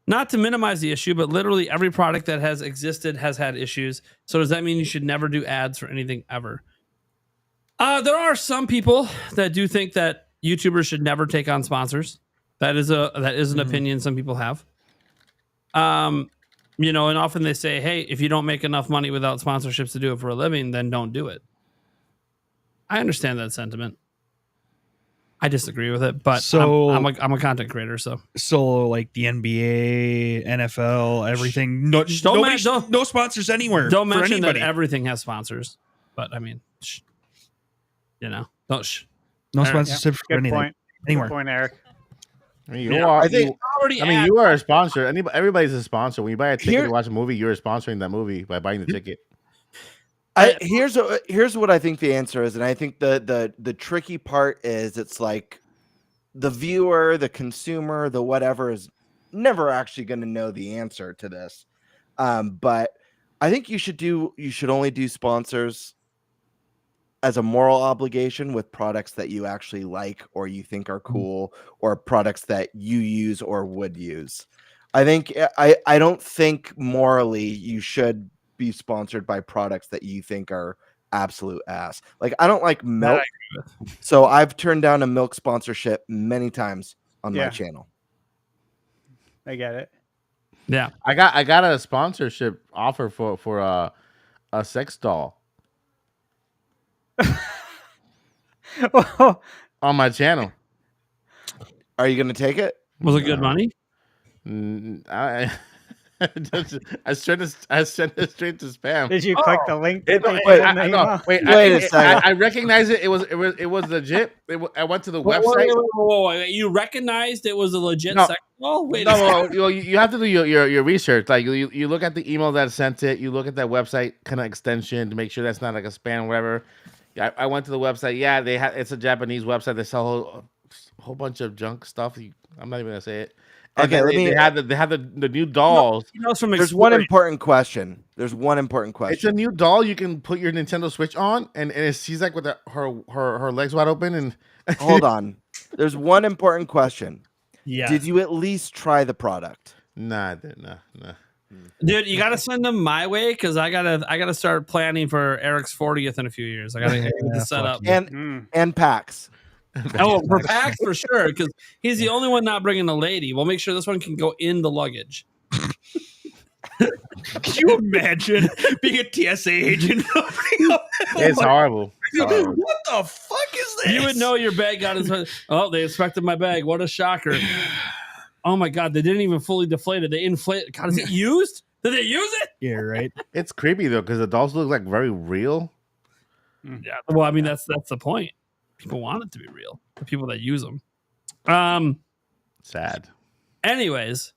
not to minimize the issue, but literally every product that has existed has had issues. So does that mean you should never do ads for anything ever? There are some people that do think that YouTubers should never take on sponsors. That is an opinion some people have. You know, and often they say, hey, if you don't make enough money without sponsorships to do it for a living, then don't do it. I understand that sentiment. I disagree with it, but So- I'm a content creator, so like the NBA, NFL, everything. No, no sponsors anywhere. don't for mention that anybody. everything has sponsors. But I mean, you know, don't. No All right. sponsorship for Good anything. point. Anywhere. Good point, Eric. I mean, you are a sponsor. Everybody's a sponsor. When you buy a ticket to watch a movie, you're sponsoring that movie by buying the ticket. Here's what I think the answer is, and I think the tricky part is it's like the viewer, the consumer, the whatever is never actually going to know the answer to this. But I think you should only do sponsors as a moral obligation with products that you actually like or you think are cool or products that you use or would use. I think I don't think morally you should be sponsored by products that you think are absolute ass. Like I don't like milk, so I've turned down a milk sponsorship many times on my channel. I get it. Yeah, I got a sponsorship offer for a sex doll on my channel. Are you going to take it? Was it good money? I sent it straight to spam. Did you click the link? Wait a second. I recognize it. It was legit. I went to the website. Whoa. You recognized it was a legit sex doll? Wait a second. You have to do your research. Like you look at the email that sent it. You look at that website kind of extension to make sure that's not like a spam or whatever. I went to the website. Yeah, it's a Japanese website. They sell a whole bunch of junk stuff. I'm not even gonna say it. And Okay, then let me. they had the new dolls. There's one important question. There's one important question. It's a new doll you can put your Nintendo Switch on, and she's like with her legs wide open. And Hold on. There's one important question. Yeah. Did you at least try the product? Nah, nah. Dude, you gotta send them my way because I gotta start planning for Eric's 40th in a few years. I gotta get this set up. And PAX. Oh, for PAX for sure, because he's the only one not bringing the lady. We'll make sure this one can go in the luggage. Can you imagine being a TSA agent? It's horrible. What the fuck is this? You would know your bag got his. Oh, they inspected my bag. What a shocker! Oh my god, they didn't even fully deflate it. They inflated. God, is it used? Did they use it? Yeah, right. It's creepy though because the dolls look like very real. Yeah. Well, I mean that's the point. People want it to be real. The people that use them. Sad. Anyways,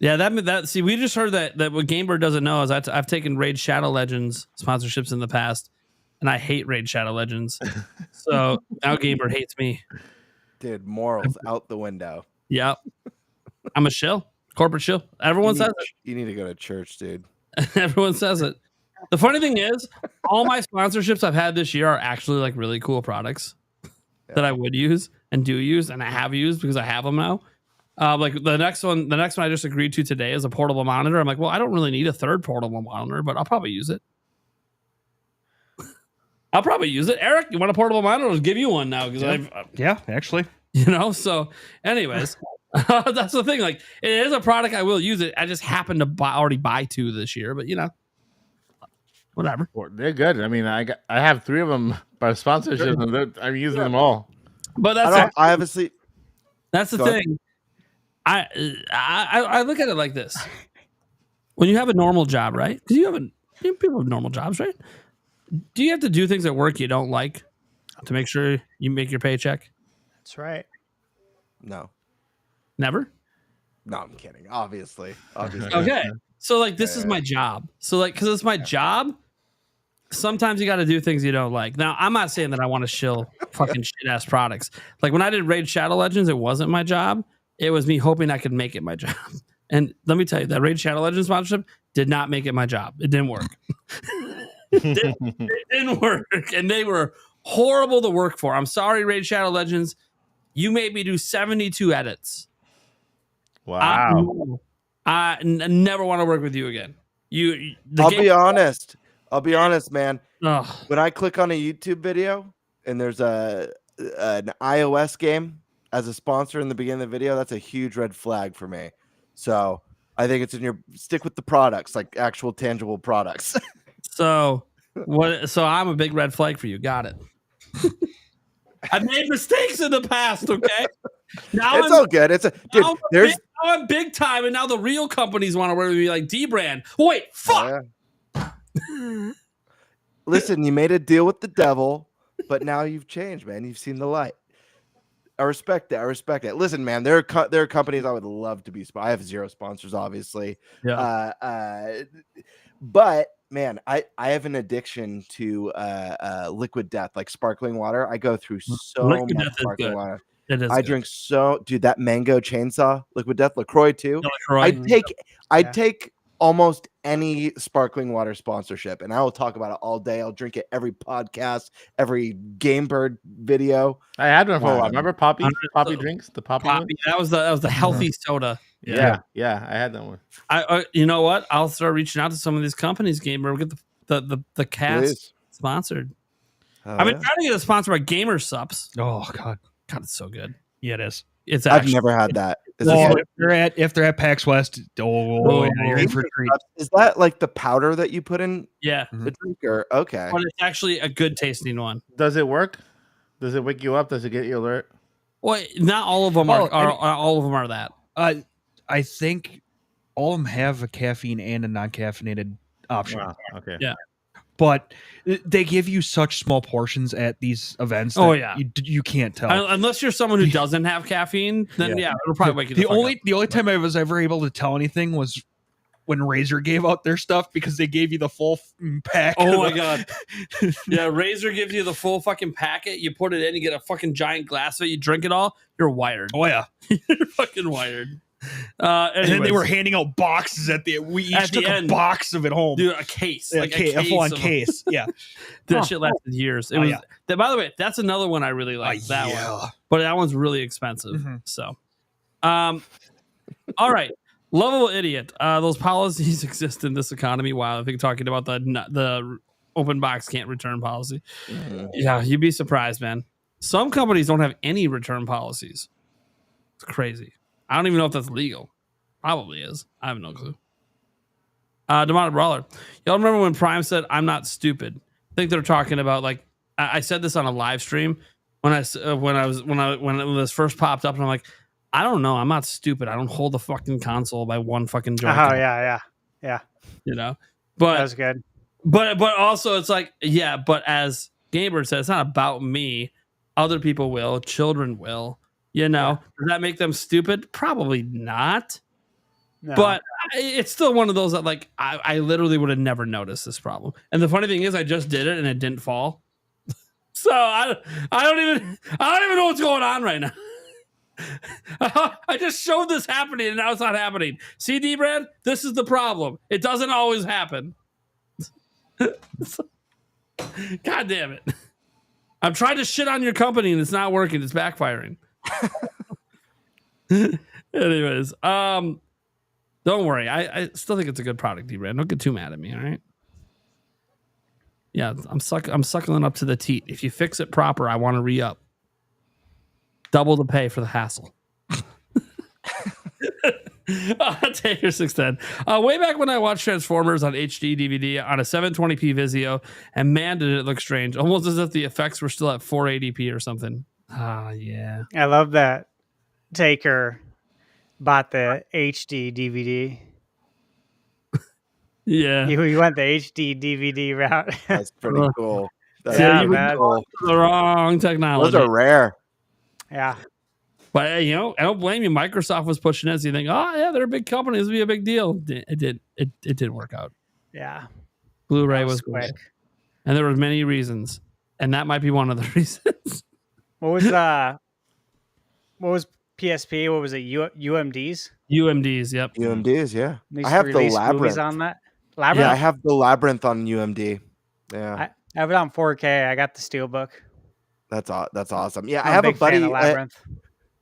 yeah, that see, we just heard that what Gamebird doesn't know is I've taken Raid Shadow Legends sponsorships in the past, and I hate Raid Shadow Legends. So now Gamebird hates me. Dude, morals out the window. Yep. I'm a shill. Corporate shill. Everyone says it. You need to go to church, dude. Everyone says it. The funny thing is, all my sponsorships I've had this year are actually like really cool products that I would use and do use, and I have used because I have them now. Like the next one I just agreed to today is a portable monitor. I'm like, well, I don't really need a third portable monitor, but I'll probably use it. Eric, you want a portable monitor? I'll give you one now because yeah, actually, So, anyways, that's the thing. Like, it is a product I will use it. I just happen to already buy two this year, but whatever. They're good. I mean, I have 3 of them by sponsorship, and I'm using them all. But I obviously. That's the thing. I look at it like this: when you have a normal job, right? Because people have normal jobs, right? Do you have to do things at work you don't like to make sure you make your paycheck? That's right. No. Never? No, I'm kidding. Obviously. Okay. So like this is my job. So like because it's my job, sometimes you got to do things you don't like. Now, I'm not saying that I want to shill fucking shit ass products. Like when I did Raid Shadow Legends, it wasn't my job. It was me hoping I could make it my job. And let me tell you, that Raid Shadow Legends sponsorship did not make it my job. It didn't work. It didn't work. And they were horrible to work for. I'm sorry, Raid Shadow Legends. You made me do 72 edits. Wow. I never want to work with you again. I'll be honest, man. Ugh. When I click on a YouTube video and there's an iOS game as a sponsor in the beginning of the video, that's a huge red flag for me. So I think it's stick with the products, like actual tangible products. So I'm a big red flag for you. Got it. I've made mistakes in the past, okay? Now it's all good. I'm big time, and now the real companies want to work with me like D-Brand. Wait, fuck! Yeah. Listen, you made a deal with the devil, but now you've changed, man. You've seen the light. I respect that. Listen, man, there are companies I would love to be. I have 0 sponsors, obviously. Yeah. But man, I have an addiction to liquid death, like sparkling water. I go through so much sparkling water. I drink that mango chainsaw, liquid death, LaCroix too. I'd take almost any sparkling water sponsorship, and I will talk about it all day. I'll drink it every podcast, every Gamebird video. I had one for a while. Remember Poppy drinks? The Poppy one? That was the healthy soda. Yeah, I had that one. You know what? I'll start reaching out to some of these companies, Gamebird. We'll get the cast sponsored. I've been trying to get a sponsor by Gamer Sups. Oh God, it's so good. Yeah, it is. I've never had that. If they're at PAX West, you're in for a treat. Is that like the powder that you put in? Yeah, the drinker. Okay, but it's actually a good tasting one. Does it work? Does it wake you up? Does it get you alert? Well, not all of them are all of them are that. I think all of them have a caffeine and a non-caffeinated option. Wow. Okay. Yeah. But they give you such small portions at these events that you can't tell. Unless you're someone who doesn't have caffeine, then it'll probably wake you up. The only time I was ever able to tell anything was when Razer gave out their stuff because they gave you the full pack. Oh my God. Yeah, Razer gives you the full fucking packet. You put it in, you get a fucking giant glass of it, you drink it all, you're wired. Oh yeah. You're fucking wired. And then they were anyways. handing out boxes at the. We At each the took end. a box of it home. Dude, a case. Yeah, Like a full-on of- case. Yeah. That shit lasted years. It was. yeah. By the way, that's another one I really like. That yeah. one, but that one's really expensive. Mhm. So, all right, lovable idiot. Those policies exist in this economy. Wow, I think talking about the open box can't return policy. Yeah, you'd be surprised, man. Some companies don't have any return policies. It's crazy. I don't even know if that's legal. Probably is. I have no clue. Demonic Brawler. Y'all remember when Prime said, "I'm not stupid"? I think they're talking about like I said this on a live stream when this first popped up, and I'm like, I don't know. I'm not stupid. I don't hold the fucking console by one fucking joint. Oh yeah. You know, but That was good. But also it's like, yeah, but as Gamer said, it's not about me. Other people will, children will, you know. Does that make them stupid? Probably not. No. But it's still one of those that like I literally would have never noticed this problem. And the funny thing is I just did it and it didn't fall. So I don't even know what's going on right now. I just showed this happening and now it's not happening. See, D-Brad, this is the problem. It doesn't always happen. God damn it. I'm trying to shit on your company and it's not working. It's backfiring. Anyways, don't worry. I still think it's a good product, D-Brad. Don't get too mad at me, all right? Yeah, I'm suckling up to the teat. If you fix it proper, I want to re-up. Double the pay for the hassle. Taker 610. Way back when I watched Transformers on HD DVD on a 720p Vizio, and man, did it look strange. Almost as if the effects were still at 480p or something. Yeah. I love that Taker bought the HD DVD. Yeah. You went the HD DVD route. That's pretty cool. That's Yeah, pretty man. cool. The wrong technology. Those are rare. Yeah. But you know, I don't blame you. Microsoft was pushing it. So you think, oh yeah, they're a big company. This would be a big deal. It didn't work out. Yeah. Blu-ray That was quick. quick, and there were many reasons, and that might be one of the reasons. What was PSP? What was it? UMDs? UMDs, yep. UMDs, yeah. They used I to have the release movies Labyrinth on that. Yeah, Labyrinth? I have the Labyrinth on UMD. Yeah, I have it on 4K. I got the Steelbook. that's awesome. Yeah, I'm I have a big fan buddy. of Labyrinth.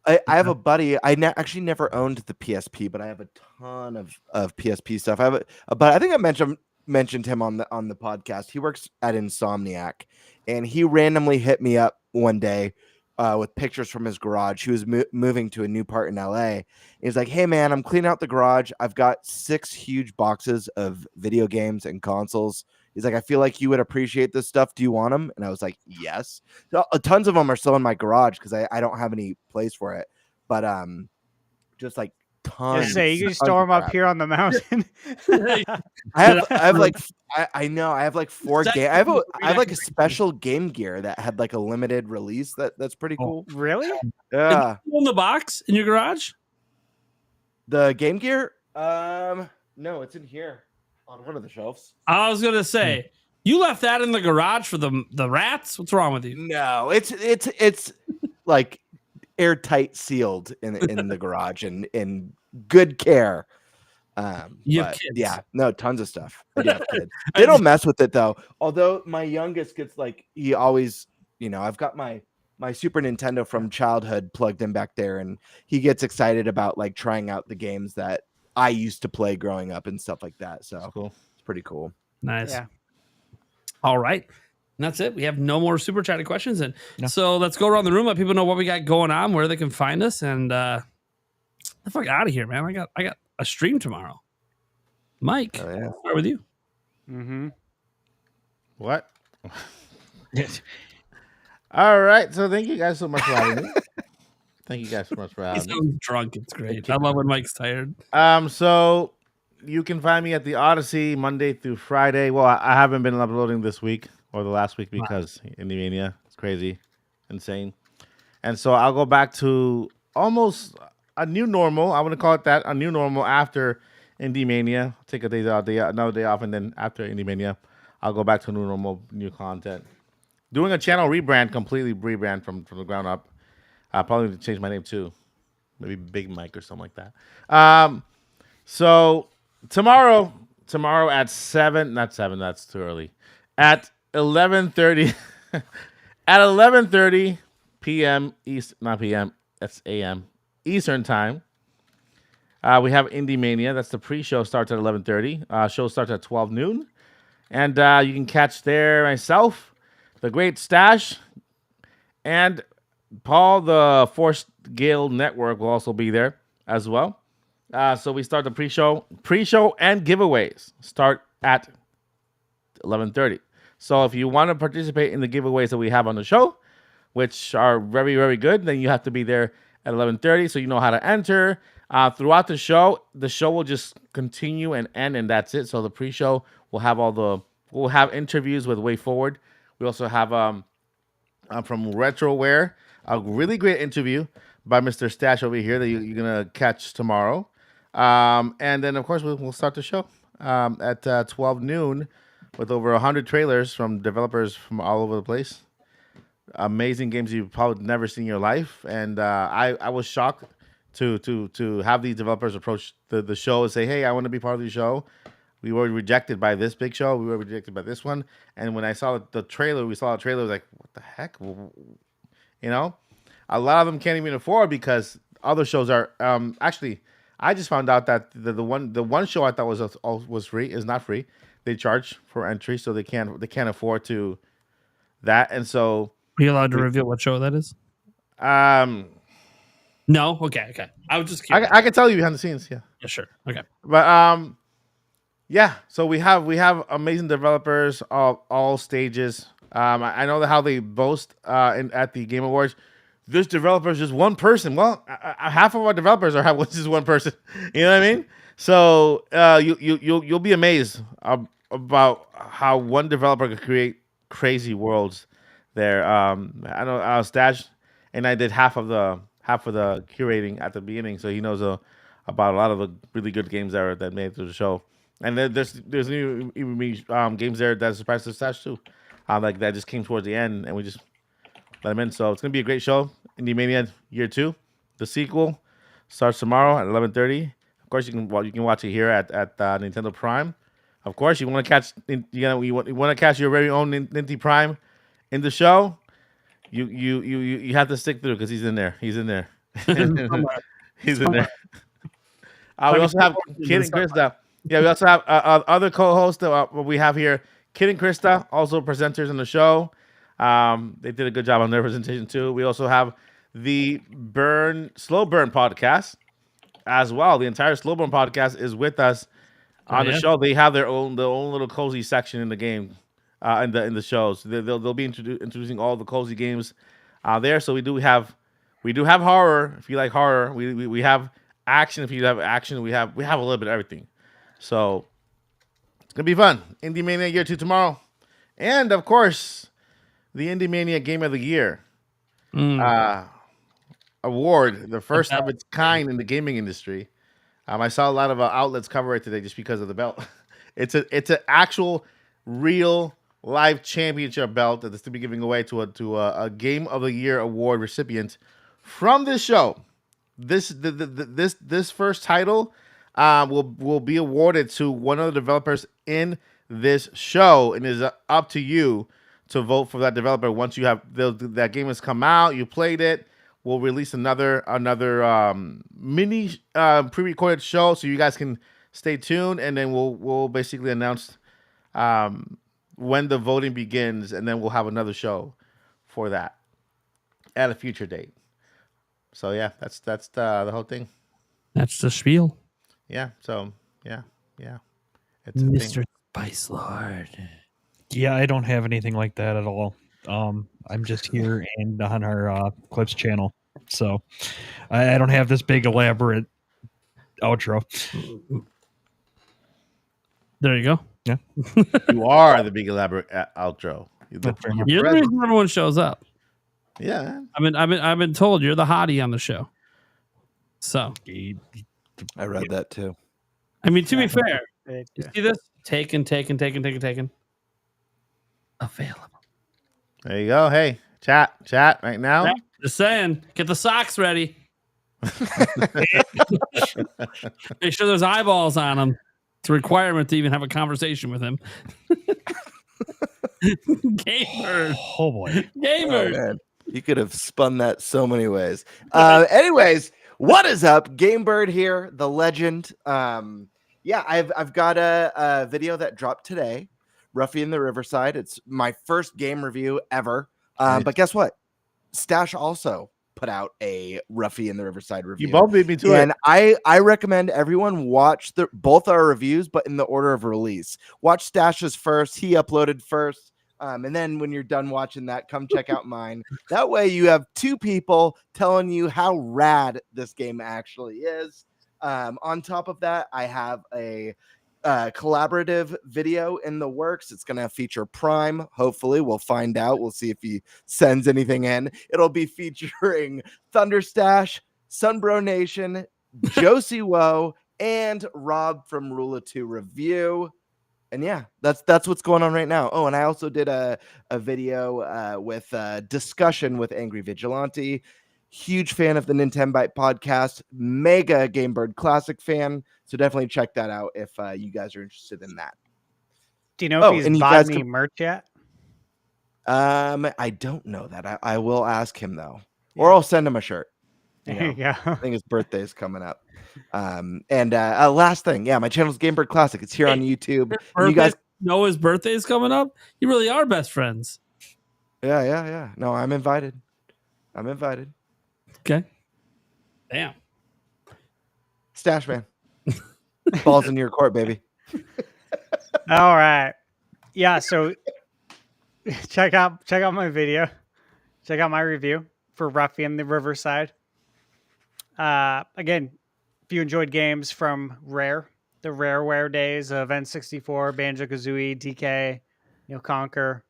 I have a buddy. I actually never owned the PSP, but I have a ton of PSP stuff. I have but I think I mentioned him on the podcast. He works at Insomniac, and he randomly hit me up one day with pictures from his garage. He was moving to a new part in LA. He's like, "Hey man, I'm cleaning out the garage. I've got 6 huge boxes of video games and consoles." He's like, "I feel like you would appreciate this stuff. Do you want them?" And I was like, "Yes." So, tons of them are still in my garage because I don't have any place for it. But just like tons. Just say you can tons store of them up crap. here on the mountain. I have like I know I have like 4 Is that game. I have something like a special Game Gear that had like a limited release that's pretty cool. Really? Yeah, In the box in your garage? the Game Gear. No, it's in here on one of the shelves. I was gonna say you left that in the garage for the rats. What's wrong with you? No, it's like airtight sealed in the garage and in good care. You have But kids. yeah, no, tons of stuff. I do have kids. They don't mess with it though. Although my youngest gets like he always, I've got my Super Nintendo from childhood plugged in back there, and he gets excited about like trying out the games that I used to play growing up and stuff like that. So Cool. it's pretty cool. Nice. Yeah. All right. And that's it. We have no more super chatted questions. And so let's go around the room, let people know what we got going on, where they can find us, and the fuck out of here, man. I got a stream tomorrow. Mike, Oh, yeah. I'll start with you. Mm-hmm. What? All right. So thank you guys so much for having me. Thank you guys so much for He having me. sounds drunk. It's great. I love when Mike's tired. So you can find me at the Odyssey Monday through Friday. Well, I haven't been uploading this week or the last week because Indie it's crazy, insane. And so I'll go back to almost a new normal. I want to call it that, a new normal after Indie Mania. Take a day out, another day off, and then after Indie Mania, I'll go back to new normal, new content. Doing a channel rebrand, completely rebrand from the ground up. I'll probably change my name too. maybe Big Mike or something like that. So tomorrow at 7, not 7, that's too early. At 11:30 at 11:30 p.m. East, not p.m. That's a.m. Eastern time. We have Indie Mania. That's the pre-show. Starts at 11:30. Show starts at 12 noon, and you can catch there myself, the Great Stash, and Paul, the Force Gale Network will also be there as well. So we start the pre-show and giveaways start at 11:30. So if you want to participate in the giveaways that we have on the show, which are very, very good, then you have to be there at 11:30 so you know how to enter. Throughout the show will just continue and end, and that's it. So the pre-show will have we'll have interviews with Way Forward. We also have from RetroWare, a really great interview by Mr. Stash over here that you're gonna catch tomorrow. And then of course we'll start the show at 12 noon with over 100 trailers from developers from all over the place. Amazing games you've probably never seen in your life, and I was shocked to have these developers approach the show and say, hey, I want to be part of the show. We were rejected by this big show. We were rejected by this one. And when I saw the trailer, I was like, what the heck? You know, a lot of them can't even afford because other shows are actually. I just found out that the one show I thought was free is not free. They charge for entry, so they can't afford to that. And so, are you allowed to reveal what show that is? No. Okay. I was just curious. I can tell you behind the scenes. Yeah, sure. Okay, but yeah. So we have amazing developers all stages. I know how they boast at the Game Awards. This developer is just one person. Well, half of our developers are just one person. You know what I mean? So you'll be amazed about how one developer can create crazy worlds there. I know Stash and I did half of the curating at the beginning, so he knows about a lot of the really good games that made it to the show. And there's new games there that surprised the Stash too. Like that just came towards the end, and we just let him in. So it's gonna be a great show. Indie Mania Year 2, the sequel, starts tomorrow at 11:30. Of course, you can watch it here at Nintendo Prime. Of course, you want to catch your very own Ninty Prime in the show. You have to stick through because he's in there. He's in there. He's in there. We also have Kid and Krista. Yeah, we also have other co-hosts that we have here. Kid and Krista, also presenters on the show. They did a good job on their presentation too. We also have the Slow Burn podcast as well. The entire Slow Burn podcast is with us on the show. They have their own little cozy section in the game, in the shows. They'll be introducing all the cozy games there. So we do have horror if you like horror. We have action if you have action. We have a little bit of everything. So it's gonna be fun. Indie Mania Year 2 tomorrow, and of course, the Indie Mania Game of the Year award, the first of its kind in the gaming industry. I saw a lot of outlets cover it today just because of the belt. It's an actual, real, live championship belt that is to be giving away to a Game of the Year award recipient from this show. This first title will be awarded to one of the developers in this show, and it is up to you to vote for that developer. Once you have that game has come out, you played it, we'll release another mini pre-recorded show so you guys can stay tuned, and then we'll basically announce when the voting begins, and then we'll have another show for that at a future date. So yeah, that's the whole thing. That's the spiel. Yeah. So yeah. It's Mr. Spice Lord. Yeah, I don't have anything like that at all. I'm just here and on our Clips channel, so I don't have this big elaborate outro. There you go. Yeah, you are the big elaborate outro. You're the reason everyone shows up. Yeah, I've been told you're the hottie on the show. So I read that too. I mean, to be fair, you see this? Taken. Available. There you go. Hey, chat right now. Just saying, get the socks ready. Make sure there's eyeballs on him. It's a requirement to even have a conversation with him. Gamer. Oh boy. Gamer. Oh, man. You could have spun that so many ways. Anyways, what is up? Gamebird here, the legend. I've got a video that dropped today. Ruffy in the Riverside. It's my first game review ever. But guess what? Stash also put out a Ruffy in the Riverside review. You both beat me to it. And I recommend everyone watch both our reviews, but in the order of release. Watch Stash's first. He uploaded first. And then when you're done watching that, come check out mine. That way you have two people telling you how rad this game actually is. On top of that, I have a collaborative video in the works. It's going to feature Prime. Hopefully, we'll find out. We'll see if he sends anything in. It'll be featuring Thunderstash, Sunbro Nation, Josie Woe, and Rob from Rule of Two Review. And yeah, that's what's going on right now. Oh, and I also did a video with a discussion with Angry Vigilante. Huge fan of the Nintenbyte Podcast, mega Gamebird Classic fan. So definitely check that out if you guys are interested in that. Do you know if he's bought any merch yet? I don't know that. I will ask him though, or I'll send him a shirt. There you go. I think his birthday is coming up. Last thing, my channel's Gamebird Classic. It's here on YouTube. You guys know his birthday is coming up. You really are best friends. Yeah. No, I'm invited. Okay. Damn. Stash man. Balls in your court, baby. All right. Yeah, so check out my video. Check out my review for Ruffy in the Riverside. Again, if you enjoyed games from Rare, the Rareware days of N64, Banjo-Kazooie, DK, Conquer,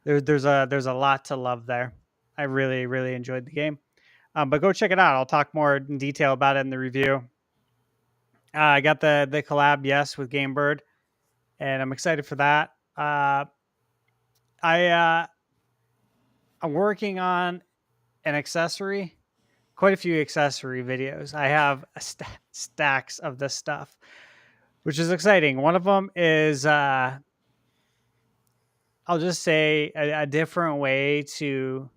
there's a lot to love there. I really, really enjoyed the game. But go check it out. I'll talk more in detail about it in the review. I got the collab, yes, with Gamebird, and I'm excited for that. I'm working on an accessory, quite a few accessory videos. I have stacks of this stuff, which is exciting. One of them is, I'll just say a different way to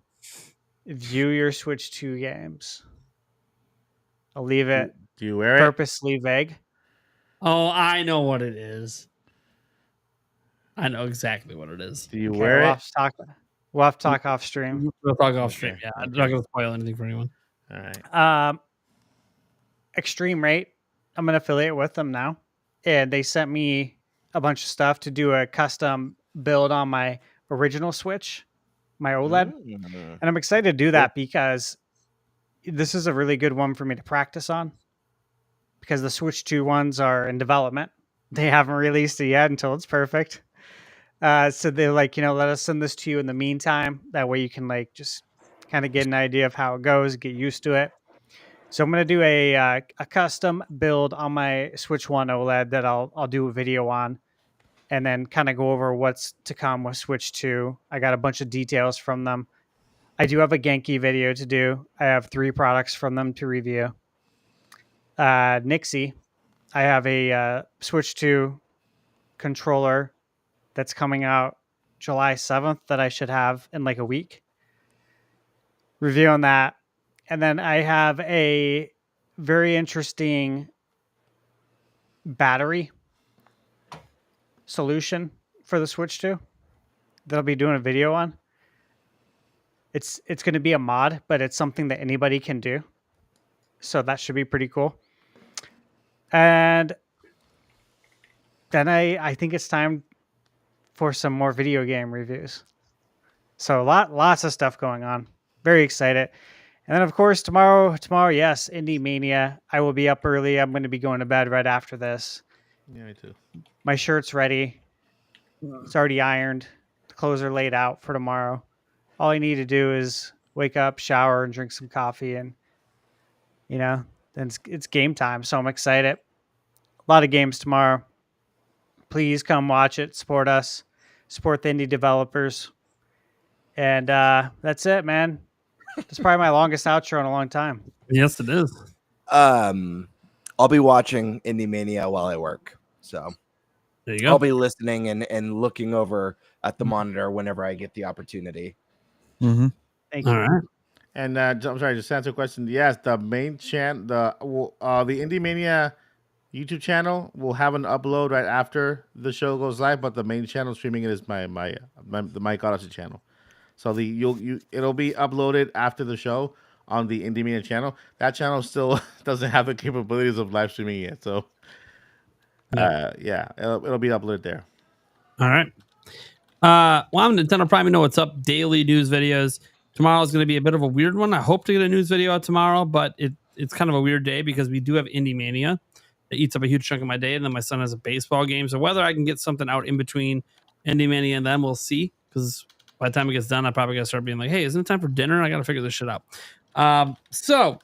view your Switch 2 games. I'll leave it Do you wear it? purposely vague. Oh, I know what it is. I know exactly what it is. Do you Okay, wear we'll it? have to talk off stream. We'll talk off stream. Yeah, I'm not going to spoil anything for anyone. All right. Extreme Rate, I'm an affiliate with them now, and they sent me a bunch of stuff to do a custom build on my original Switch, my OLED, and I'm excited to do that because this is a really good one for me to practice on, because the Switch 2 ones are in development. They haven't released it yet until it's perfect. So they're like, let us send this to you in the meantime. That way you can just kind of get an idea of how it goes, get used to it. So I'm going to do a custom build on my Switch 1 OLED that I'll do a video on, and then kind of go over what's to come with Switch 2. I got a bunch of details from them. I do have a Genki video to do. I have 3 products from them to review. Nixie, I have a Switch 2 controller that's coming out July 7th that I should have in a week. Review on that. And then I have a very interesting battery solution for the Switch 2 that I'll be doing a video on. It's going to be a mod, but it's something that anybody can do. So that should be pretty cool. And then I think it's time for some more video game reviews. So lots of stuff going on. Very excited. And then, of course, tomorrow, yes, Indie Mania. I will be up early. I'm going to be going to bed right after this. Yeah, me too. My shirt's ready. It's already ironed. The clothes are laid out for tomorrow. All I need to do is wake up, shower, and drink some coffee. And, then it's game time. So I'm excited. A lot of games tomorrow. Please come watch it. Support us. Support the indie developers. And that's it, man. That's probably my longest outro in a long time. Yes, it is. I'll be watching Indie Mania while I work. So there you go. I'll be listening and looking over at the monitor whenever I get the opportunity. Mm-hmm. Thank you. All right. And I'm sorry, just to answer a question. Yes, the main the Indie Mania YouTube channel will have an upload right after the show goes live, but the main channel streaming it is the Mike Odyssey channel. So it'll be uploaded after the show on the Indie Mania channel. That channel still doesn't have the capabilities of live streaming yet. So it'll be uploaded there. All right. Well, I'm Nintendo Prime. You know what's up? Daily news videos. Tomorrow is going to be a bit of a weird one. I hope to get a news video out tomorrow, but it's kind of a weird day because we do have Indie Mania. It eats up a huge chunk of my day, and then my son has a baseball game. So whether I can get something out in between Indie Mania and then we'll see. Because by the time it gets done, I probably got to start being like, hey, isn't it time for dinner? I got to figure this shit out. So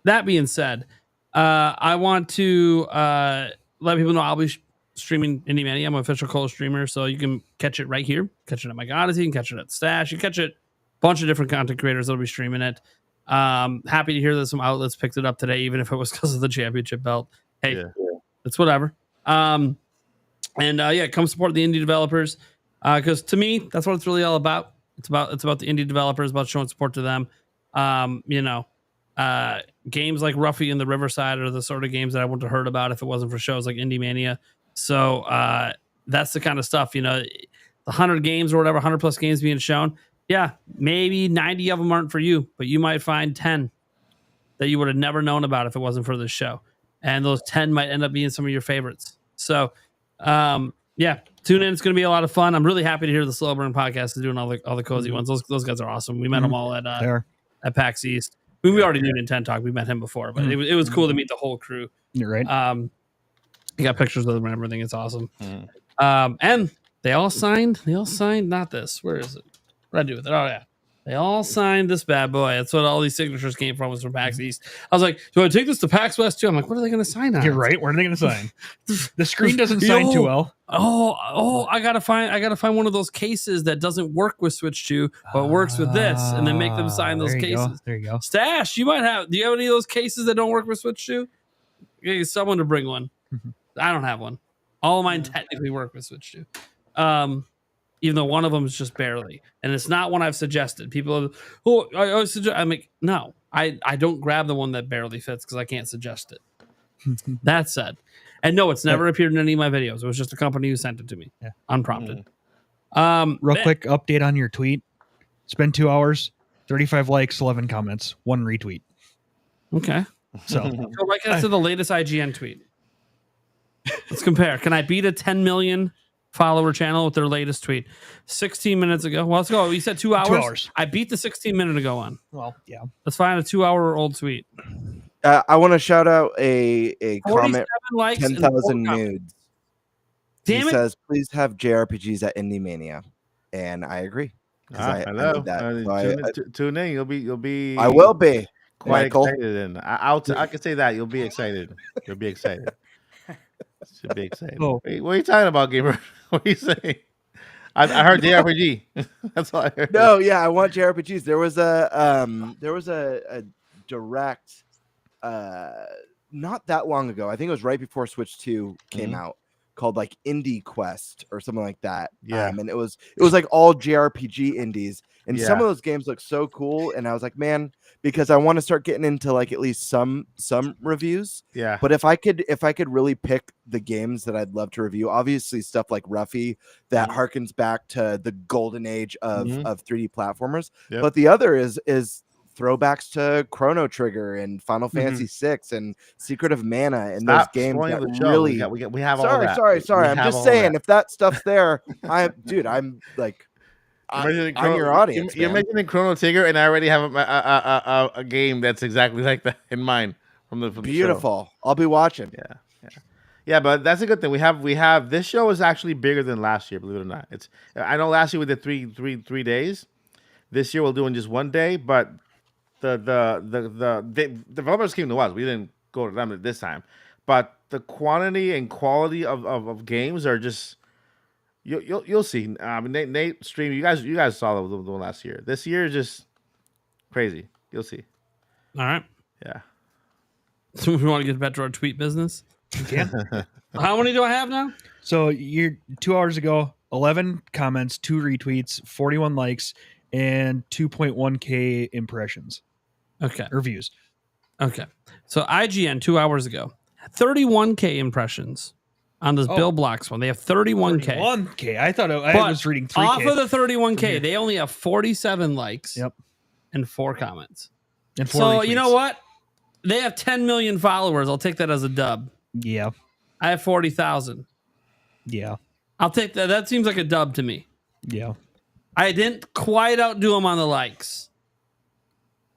that being said, I want to let people know I'll be streaming Indie Mania. I'm an official co-streamer, so you can catch it right here. Catch it at Mike Odyssey. You can catch it at Stash. You can catch it a bunch of different content creators that'll be streaming it. Happy to hear that some outlets picked it up today, even if it was because of the championship belt. Hey, it's whatever. Come support the indie developers because to me, that's what it's really all about. It's about the indie developers, about showing support to them. Games like Ruffy and the Riverside are the sort of games that I wouldn't have heard about if it wasn't for shows like Indie Mania. So that's the kind of stuff, the 100 games or whatever, 100 plus games being shown. Yeah, maybe 90 of them aren't for you, but you might find 10 that you would have never known about if it wasn't for this show. And those 10 might end up being some of your favorites. So, tune in. It's going to be a lot of fun. I'm really happy to hear the Slow Burn podcast is doing all the cozy ones. Those guys are awesome. We met them all at PAX East. We already knew Nintendo Talk. We met him before, but it was cool to meet the whole crew. You're right. You got pictures of them and everything. It's awesome. And they all signed. Not this. Where is it? What did I do with it? Oh yeah. They all signed this bad boy. That's what all these signatures came from, was from PAX East. I was like, do I take this to PAX West too? I'm like, what are they going to sign on? You're right. Where are they going to sign? The screen doesn't sign too well. I gotta find one of those cases that doesn't work with Switch 2, but works with this, and then make them sign those cases. There you go. Stash, do you have any of those cases that don't work with Switch 2? Get someone to bring one. I don't have one. All of mine technically work with Switch 2. Even though one of them is just barely, and it's not one I've suggested. People are, I'm like, no, I don't grab the one that barely fits because I can't suggest it. That said, and no, it's never appeared in any of my videos. It was just a company who sent it to me, unprompted. Real quick update on your tweet. It's been 2 hours, 35 likes, 11 comments, 1 retweet. Okay, so go right to the latest IGN tweet. Let's compare. Can I beat a 10 million follower channel with their latest tweet 16 minutes ago? Well, let's go. We said 2 hours. 2 hours. I beat the 16 minute ago one. Well, yeah. Let's find a 2 hour old tweet. I want to shout out a comment. 10,000 nudes. Damn he it. says, please have JRPGs at Indie Mania, and I agree. I know that. Tune in. You'll be. I will be quite Michael. excited, and I can say that you'll be excited. You'll be excited. Should be excited. Oh. Wait, what are you talking about, gamer? What are you saying? I heard JRPG. That's all I heard. No, yeah, I want JRPGs. There was a direct not that long ago. I think it was right before Switch 2 came out, called like Indie Quest or something like that. Yeah. And it was like all JRPG indies. And some of those games look so cool. And I was like, man, because I want to start getting into like at least some reviews. Yeah. But if I could really pick the games that I'd love to review, obviously stuff like Ruffy that harkens back to the golden age of 3D platformers. Yep. But the other is throwbacks to Chrono Trigger and Final Fantasy VI and Secret of Mana and those games that really we have all that. Sorry. I'm just saying, if that stuff's there, I'm like, I'm your audience. You're mentioning Chrono Trigger, and I already have a game that's exactly like that in mind from the beautiful. show. I'll be watching. Yeah, but that's a good thing. We have this show is actually bigger than last year. Believe it or not, I know last year we did three days. This year we're doing just 1 day, but the developers came to us. We didn't go to them this time, but the quantity and quality of games are just. You'll see. Nate stream. You guys saw the one last year. This year is just crazy. You'll see. All right. Yeah. So we want to get back to our tweet business. You can. How many do I have now? So you're 2 hours ago, 11 comments, 2 retweets, 41 likes, and 2.1K impressions. Okay. Or views. Okay. So IGN 2 hours ago, 31K impressions on this Bill Blocks one. They have 31K. 31K. I thought I was reading 3K. Off of the 31K, they only have 47 likes. Yep. And 4 comments. And 4 so retweets. you know what? They have 10 million followers. I'll take that as a dub. Yeah. I have 40,000. Yeah. I'll take that. That seems like a dub to me. Yeah. I didn't quite outdo them on the likes,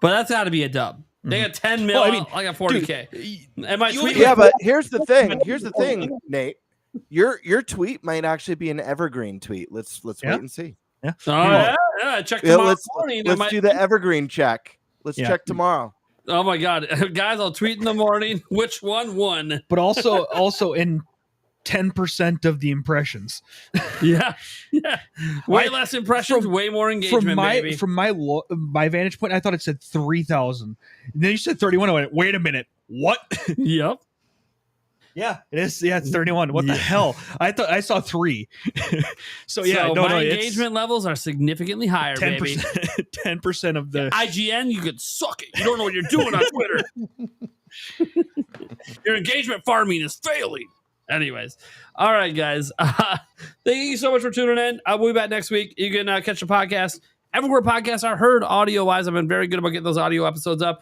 but that's got to be a dub. They got 10 million. Well, I got 40K. Am I tweeting? Yeah, but here's the thing, Nate. Your tweet might actually be an evergreen tweet. Let's wait and see. Yeah. Oh, yeah. Check tomorrow morning. Let's do the evergreen check. Let's check tomorrow. Oh my God, guys! I'll tweet in the morning which one won. But also in 10% of the impressions. Yeah. Way less impressions, way more engagement, baby. From my vantage point, I thought it said 3,000. And then you said 31. I went, wait a minute. What? Yep. Yeah, it is. Yeah, it's 31. What the hell? I thought I saw 3. So my engagement levels are significantly higher, 10%, baby. 10% of the IGN, you could suck it. You don't know what you're doing on Twitter. Your engagement farming is failing. Anyways, all right, guys. Thank you so much for tuning in. We'll be back next week. You can catch the podcast everywhere podcasts are heard audio-wise. I've been very good about getting those audio episodes up.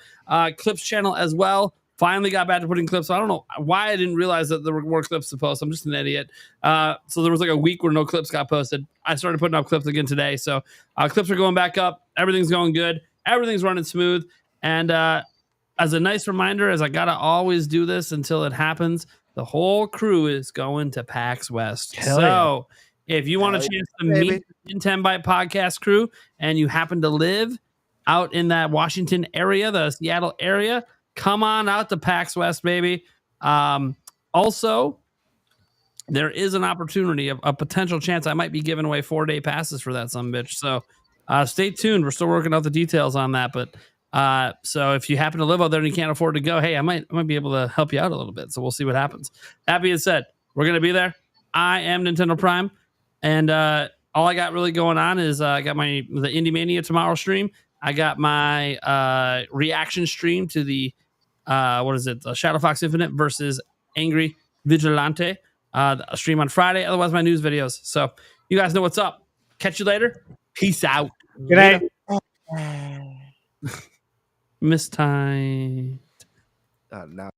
Clips channel as well. Finally got back to putting clips. I don't know why I didn't realize that there were more clips to post. I'm just an idiot. So there was like a week where no clips got posted. I started putting up clips again today. So clips are going back up. Everything's going good. Everything's running smooth. And as a nice reminder, as I got to always do this until it happens, the whole crew is going to PAX West. So if you want a chance to meet the Nintenbyte Podcast crew and you happen to live out in that Washington area, the Seattle area, come on out to PAX West, baby. Also, there is an opportunity, a potential chance I might be giving away 4-day passes for that sumbitch. So stay tuned. We're still working out the details on that. But so if you happen to live out there and you can't afford to go, hey, I might be able to help you out a little bit. So we'll see what happens. That being said, we're going to be there. I am Nintendo Prime. And all I got really going on is I got the Indie Mania tomorrow stream. I got my reaction stream to the Shadow Fox Infinite versus Angry Vigilante stream on Friday. Otherwise, my news videos. So you guys know what's up. Catch you later. Peace out. Good night. Miss time. Now